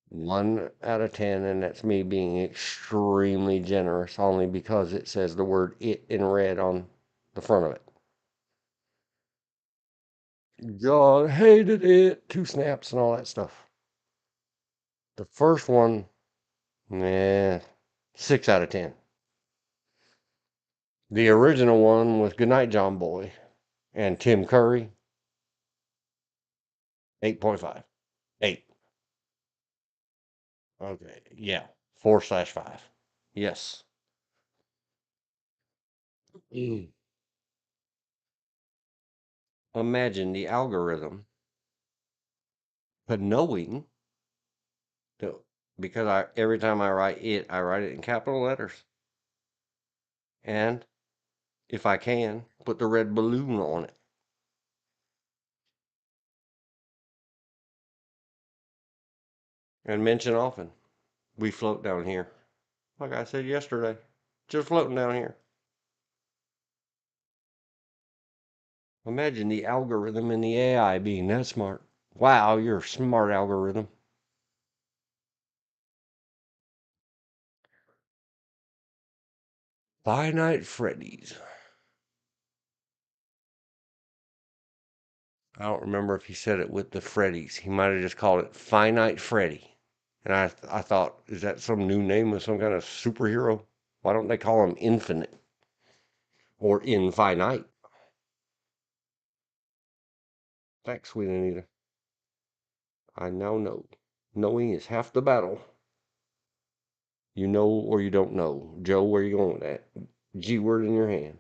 1 out of 10, and that's me being extremely generous only because it says the word it in red on the front of it. God hated it. 2 snaps and all that stuff. The first one, 6 out of 10. The original one with Goodnight John Boy and Tim Curry, 8.5. 8. Okay, yeah. 4/5. Yes. Imagine the algorithm, but knowing that because every time I write it, I write it in capital letters. And if I can, put the red balloon on it. And mention often, we float down here. Like I said yesterday, just floating down here. Imagine the algorithm and the AI being that smart. Wow, you're a smart algorithm. Finite Freddy's. I don't remember if he said it with the Freddy's. He might have just called it Finite Freddy. And I thought, is that some new name of some kind of superhero? Why don't they call him Infinite or Infinite? Thanks, sweet Anita. I now know. Knowing is half the battle. You know or you don't know. Joe, where you going with that? G word in your hand.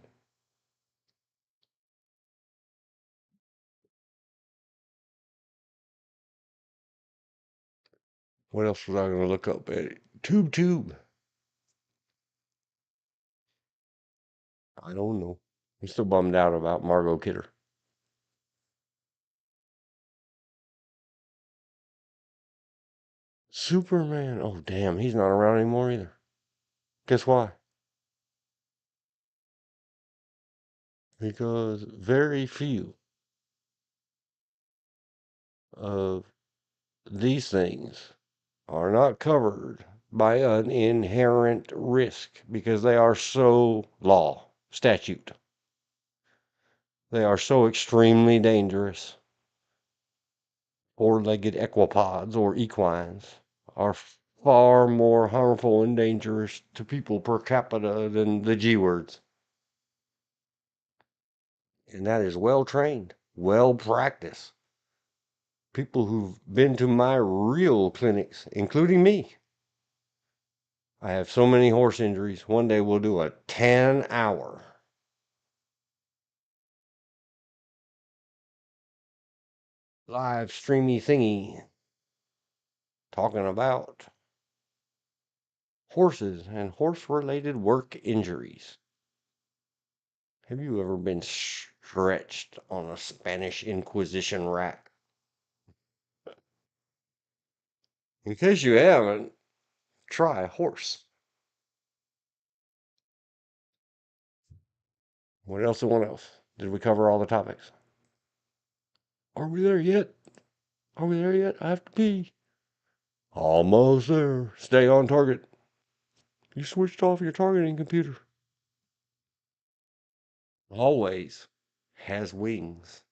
What else was I going to look up at it? Tube. I don't know. I'm still bummed out about Margot Kidder. Superman. Oh, damn. He's not around anymore either. Guess why? Because very few of these things are not covered by an inherent risk because they are so statute. They are so extremely dangerous. Four-legged equipods or equines are far more harmful and dangerous to people per capita than the G words. And that is well trained, well practiced. People who've been to my real clinics, including me. I have so many horse injuries. One day we'll do a 10-hour live streamy thingy talking about horses and horse-related work injuries. Have you ever been stretched on a Spanish Inquisition rack? In case you haven't, try a horse. What else and what else? Did we cover all the topics? Are we there yet? Are we there yet? I have to pee. Almost there. Stay on target. You switched off your targeting computer. Always has wings.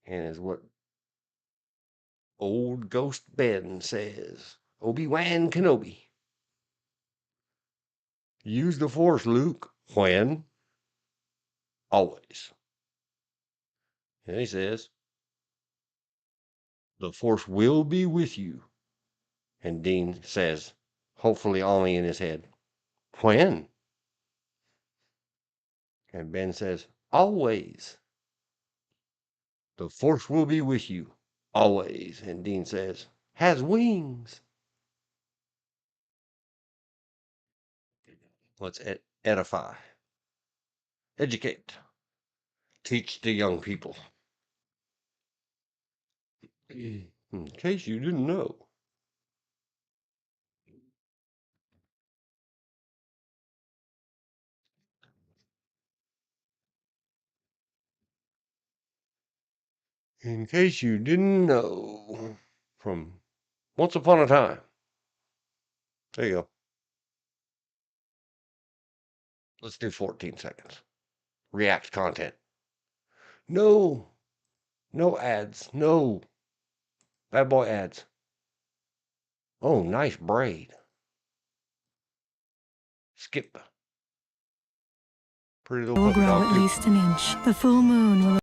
And is what old Ghost Ben says. Obi-Wan Kenobi. Use the Force, Luke. When? Always. And he says, the Force will be with you. And Dean says, hopefully only in his head, when? And Ben says, always. The Force will be with you. Always. And Dean says, has wings. Let's edify, educate, teach the young people. In case you didn't know. In case you didn't know. From Once Upon a Time. There you go. Let's do 14 seconds. React content. No. No ads. No. Bad boy ads. Oh, nice braid. Skip. Pretty little Will puppy grow dog at too. least an inch. The full moon will.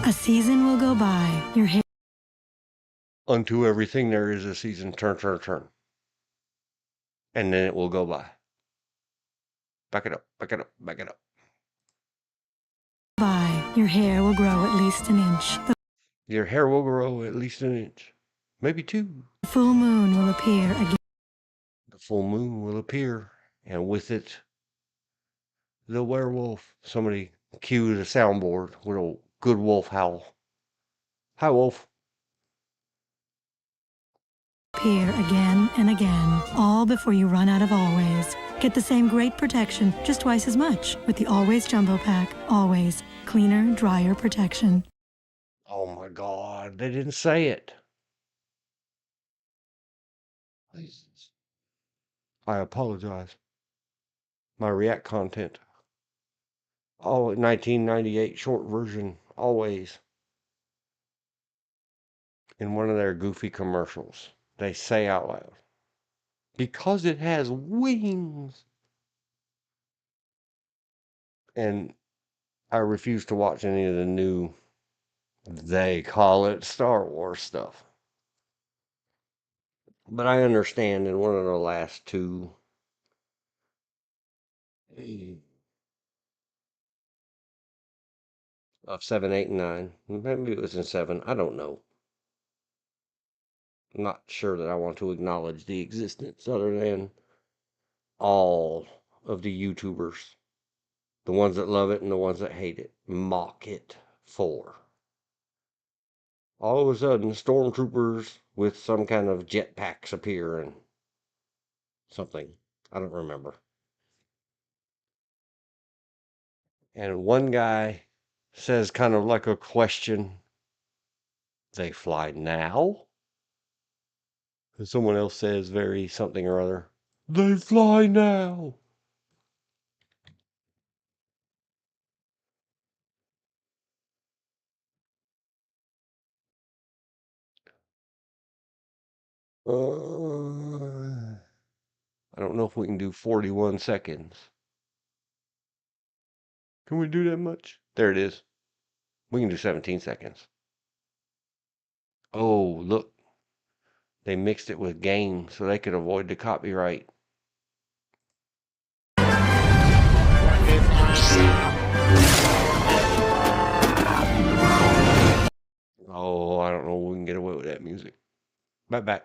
A season will go by. Your hair. Unto everything there is a season. Turn. And then it will go by. Back it up. By your hair will grow at least an inch. Your hair will grow at least an inch. Maybe 2. The full moon will appear again. The full moon will appear. And with it, the werewolf. Somebody cue the soundboard with a good wolf howl. Hi, wolf. Appear again and again, all before you run out of Always. Get the same great protection, just twice as much, with the Always Jumbo Pack. Always. Cleaner, drier protection. Oh my God, they didn't say it. I apologize. my React content. All 1998 short version, always. In one of their goofy commercials, they say out loud, because it has wings. And I refuse to watch any of the new, they call it Star Wars stuff. But I understand in one of the last two, of 7, 8, and 9, maybe it was in 7, I don't know. I'm not sure that I want to acknowledge the existence other than all of the YouTubers, the ones that love it and the ones that hate it, mock it for. All of a sudden, stormtroopers with some kind of jetpacks appear and something. I don't remember. And one guy says, kind of like a question, they fly now? And someone else says, very something or other, they fly now. I don't know if we can do 41 seconds. Can we do that much? There it is. We can do 17 seconds. Oh, look. They mixed it with game so they could avoid the copyright. Oh, I don't know if we can get away with that music. Back.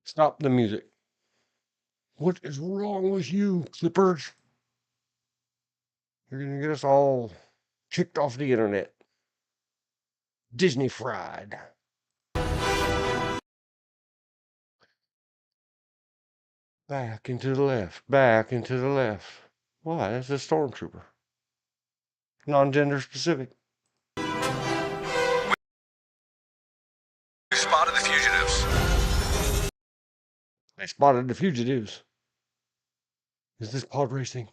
Stop the music. What is wrong with you, Clippers? You're going to get us all kicked off the internet. Disney fried. Back into the left. Back into the left. Why? That's a stormtrooper. Non-gender specific. We spotted the fugitives. They spotted the fugitives. Is this pod racing?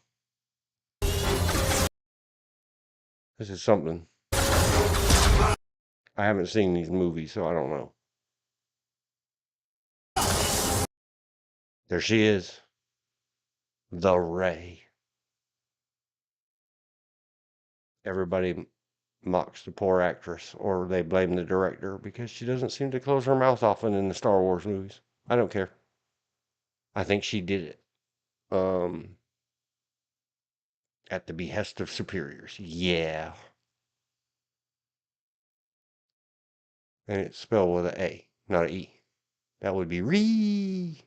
This is something. I haven't seen these movies, so I don't know. There she is. The Ray. Everybody mocks the poor actress, or they blame the director because she doesn't seem to close her mouth often in the Star Wars movies. I don't care. I think she did it. At the behest of superiors. Yeah. And it's spelled with an A, not an E. That would be Ree.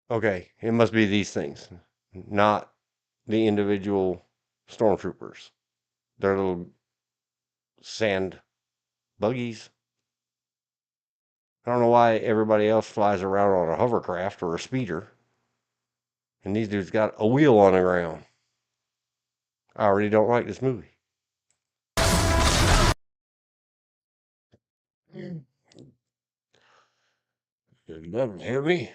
Okay, it must be these things, not the individual stormtroopers. They're little sand buggies. I don't know why everybody else flies around on a hovercraft or a speeder. And these dudes got a wheel on the ground. I already don't like this movie. It doesn't hear me.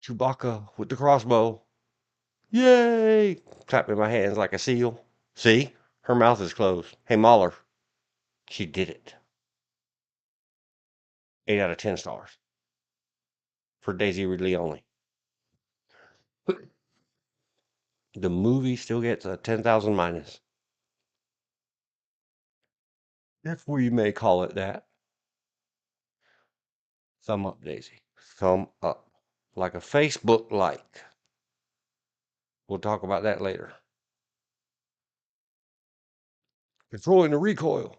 Chewbacca with the crossbow. Yay! Clapping my hands like a seal. See? Her mouth is closed. Hey, Mahler. She did it. 8 out of 10 stars. For Daisy Ridley only. The movie still gets a 10,000 minus. If we may call it that. Thumb up, Daisy. Thumb up. Like a Facebook like. We'll talk about that later. Controlling the recoil.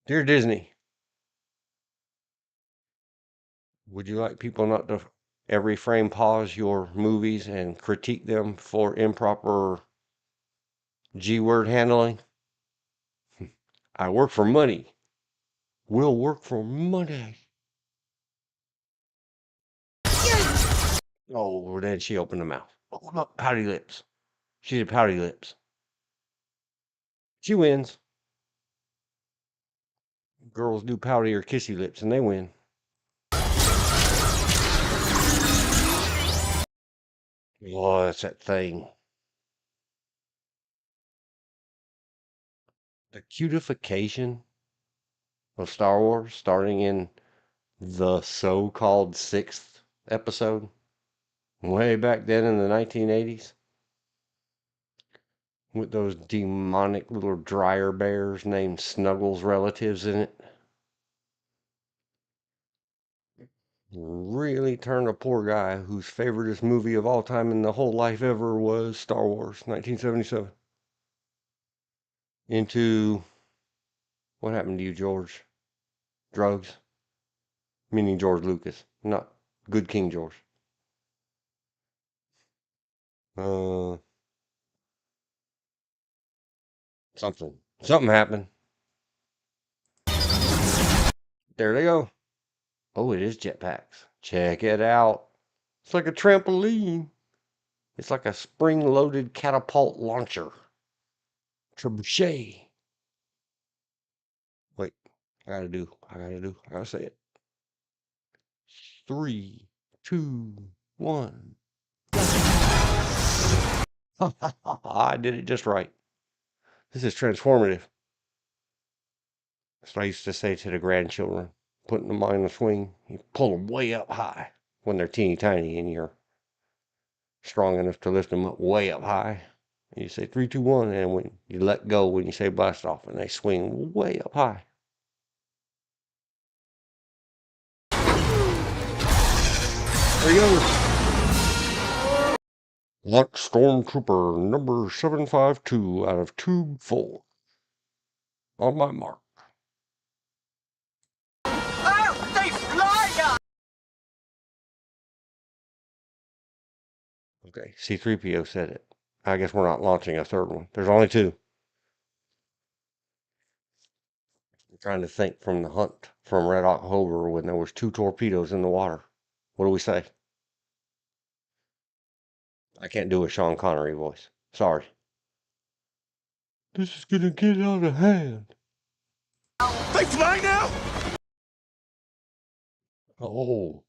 Dear Disney, would you like people not to every frame pause your movies and critique them for improper G-word handling? I work for money. We'll work for money. Oh, then she opened her mouth. Oh, look, pouty lips. She did pouty lips. She wins. Girls do pouty or kissy lips, and they win. Oh, that's that thing. The cutification of Star Wars, starting in the so-called 6th episode, way back then in the 1980s, with those demonic little dryer bears named Snuggles relatives in it. Really turned a poor guy whose favoriteest movie of all time in the whole life ever was Star Wars, 1977, into, what happened to you, George? Drugs? Meaning George Lucas, not good King George. Uh, Something happened. There they go. Oh, it is jetpacks. Check it out. It's like a trampoline. It's like a spring-loaded catapult launcher. Trebuchet. Wait, I gotta say it. 3, 2, 1. I did it just right. This is transformative. That's what I used to say to the grandchildren. Putting them on the swing, you pull them way up high when they're teeny tiny and you're strong enough to lift them up way up high. And you say 3, 2, 1, and when you let go when you say blast off, and they swing way up high. There he goes. Luck Stormtrooper number 752 out of Tube 4. On my mark. Oh, they fly now! Okay, C-3PO said it. I guess we're not launching a third one. There's only 2. I'm trying to think from the hunt from Red October when there was 2 torpedoes in the water. What do we say? I can't do a Sean Connery voice. Sorry. This is gonna get out of hand. They fly now! Oh.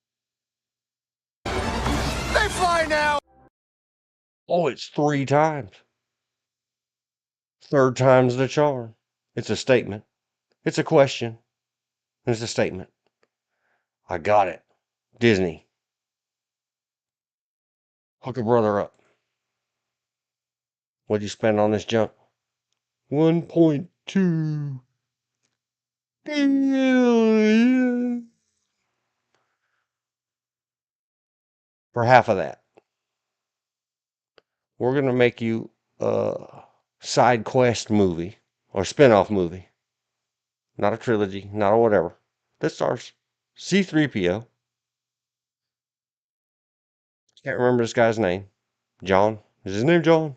They fly now! Oh, it's 3 times. Third time's the charm. It's a statement. It's a question. It's a statement. I got it. Disney. Hook a brother up. What'd you spend on this junk? 1.2 billion. For half of that. We're going to make you a side quest movie or spin-off movie. Not a trilogy, not a whatever. That stars C-3PO. Can't remember this guy's name. John? Is his name John?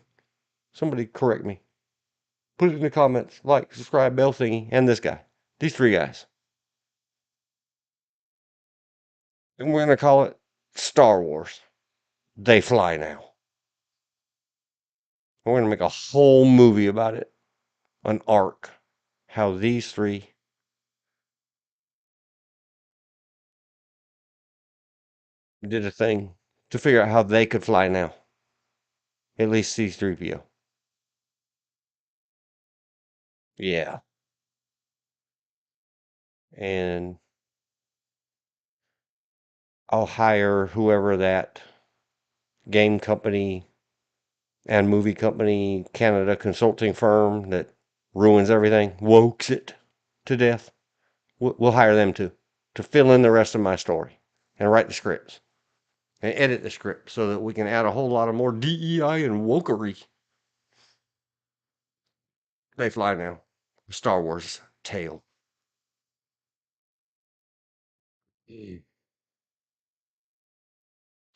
Somebody correct me. Put it in the comments. Like, subscribe, bell thingy, and this guy. These 3 guys. And we're going to call it Star Wars. They fly now. We're going to make a whole movie about it. An arc. How these 3 did a thing to figure out how they could fly now. At least C-3PO. Yeah. And I'll hire whoever that game company and movie company Canada consulting firm that ruins everything, wokes it to death. We'll hire them to fill in the rest of my story and write the scripts and edit the script so that we can add a whole lot of more DEI and wokery. They fly now. Star Wars tale.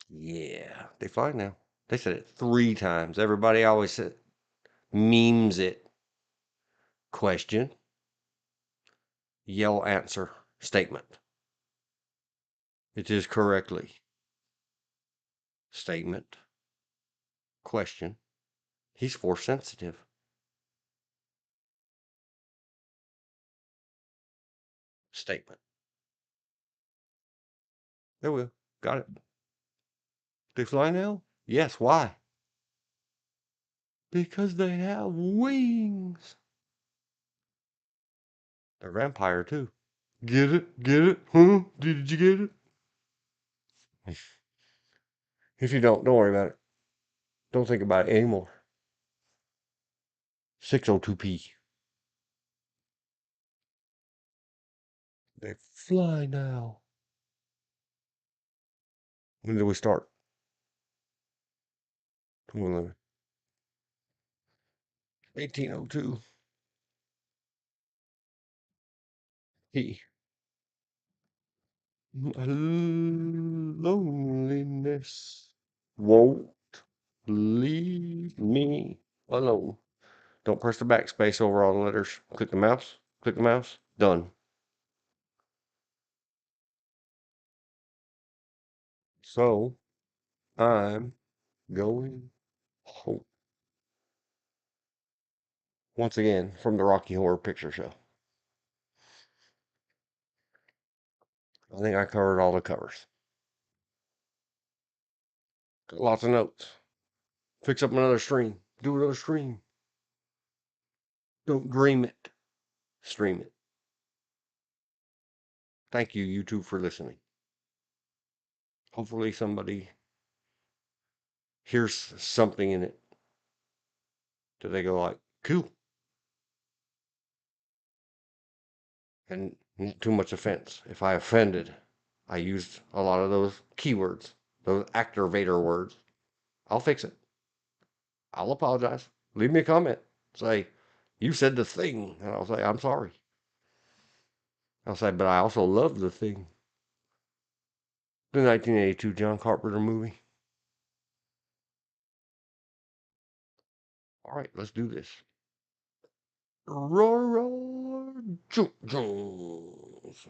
Yeah, they fly now. They said it 3 times. Everybody always said, memes it. Question. Yell answer. Statement. It is correctly. Statement. Question. He's force sensitive. Statement. There we go. Got it. They fly now? Yes. Why? Because they have wings. They're vampire too. Get it? Get it? Huh? Did you get it? If you don't worry about it. Don't think about it anymore. 602p. They fly now. When did we start? 1802. P. Loneliness won't leave me alone. Don't press the backspace over all the letters. Click the mouse. Click the mouse. Done. So, I'm going home. Once again, from the Rocky Horror Picture Show. I think I covered all the covers. Got lots of notes. Fix up another stream. Do another stream. Don't dream it. Stream it. Thank you, YouTube, for listening. Hopefully somebody hears something in it that they go like, cool. And not too much offense. If I offended, I used a lot of those keywords, those activator words. I'll fix it. I'll apologize. Leave me a comment. Say, you said the thing. And I'll say, I'm sorry. I'll say, but I also love the thing. The 1982 John Carpenter movie. All right, let's do this. Roar, roar, Jones.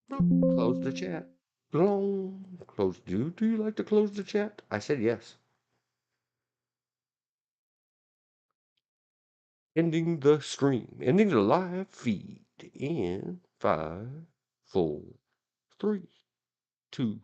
Close the chat. Close. Do you like to close the chat? I said yes. Ending the stream. Ending the live feed in 5, 4, 3, 2,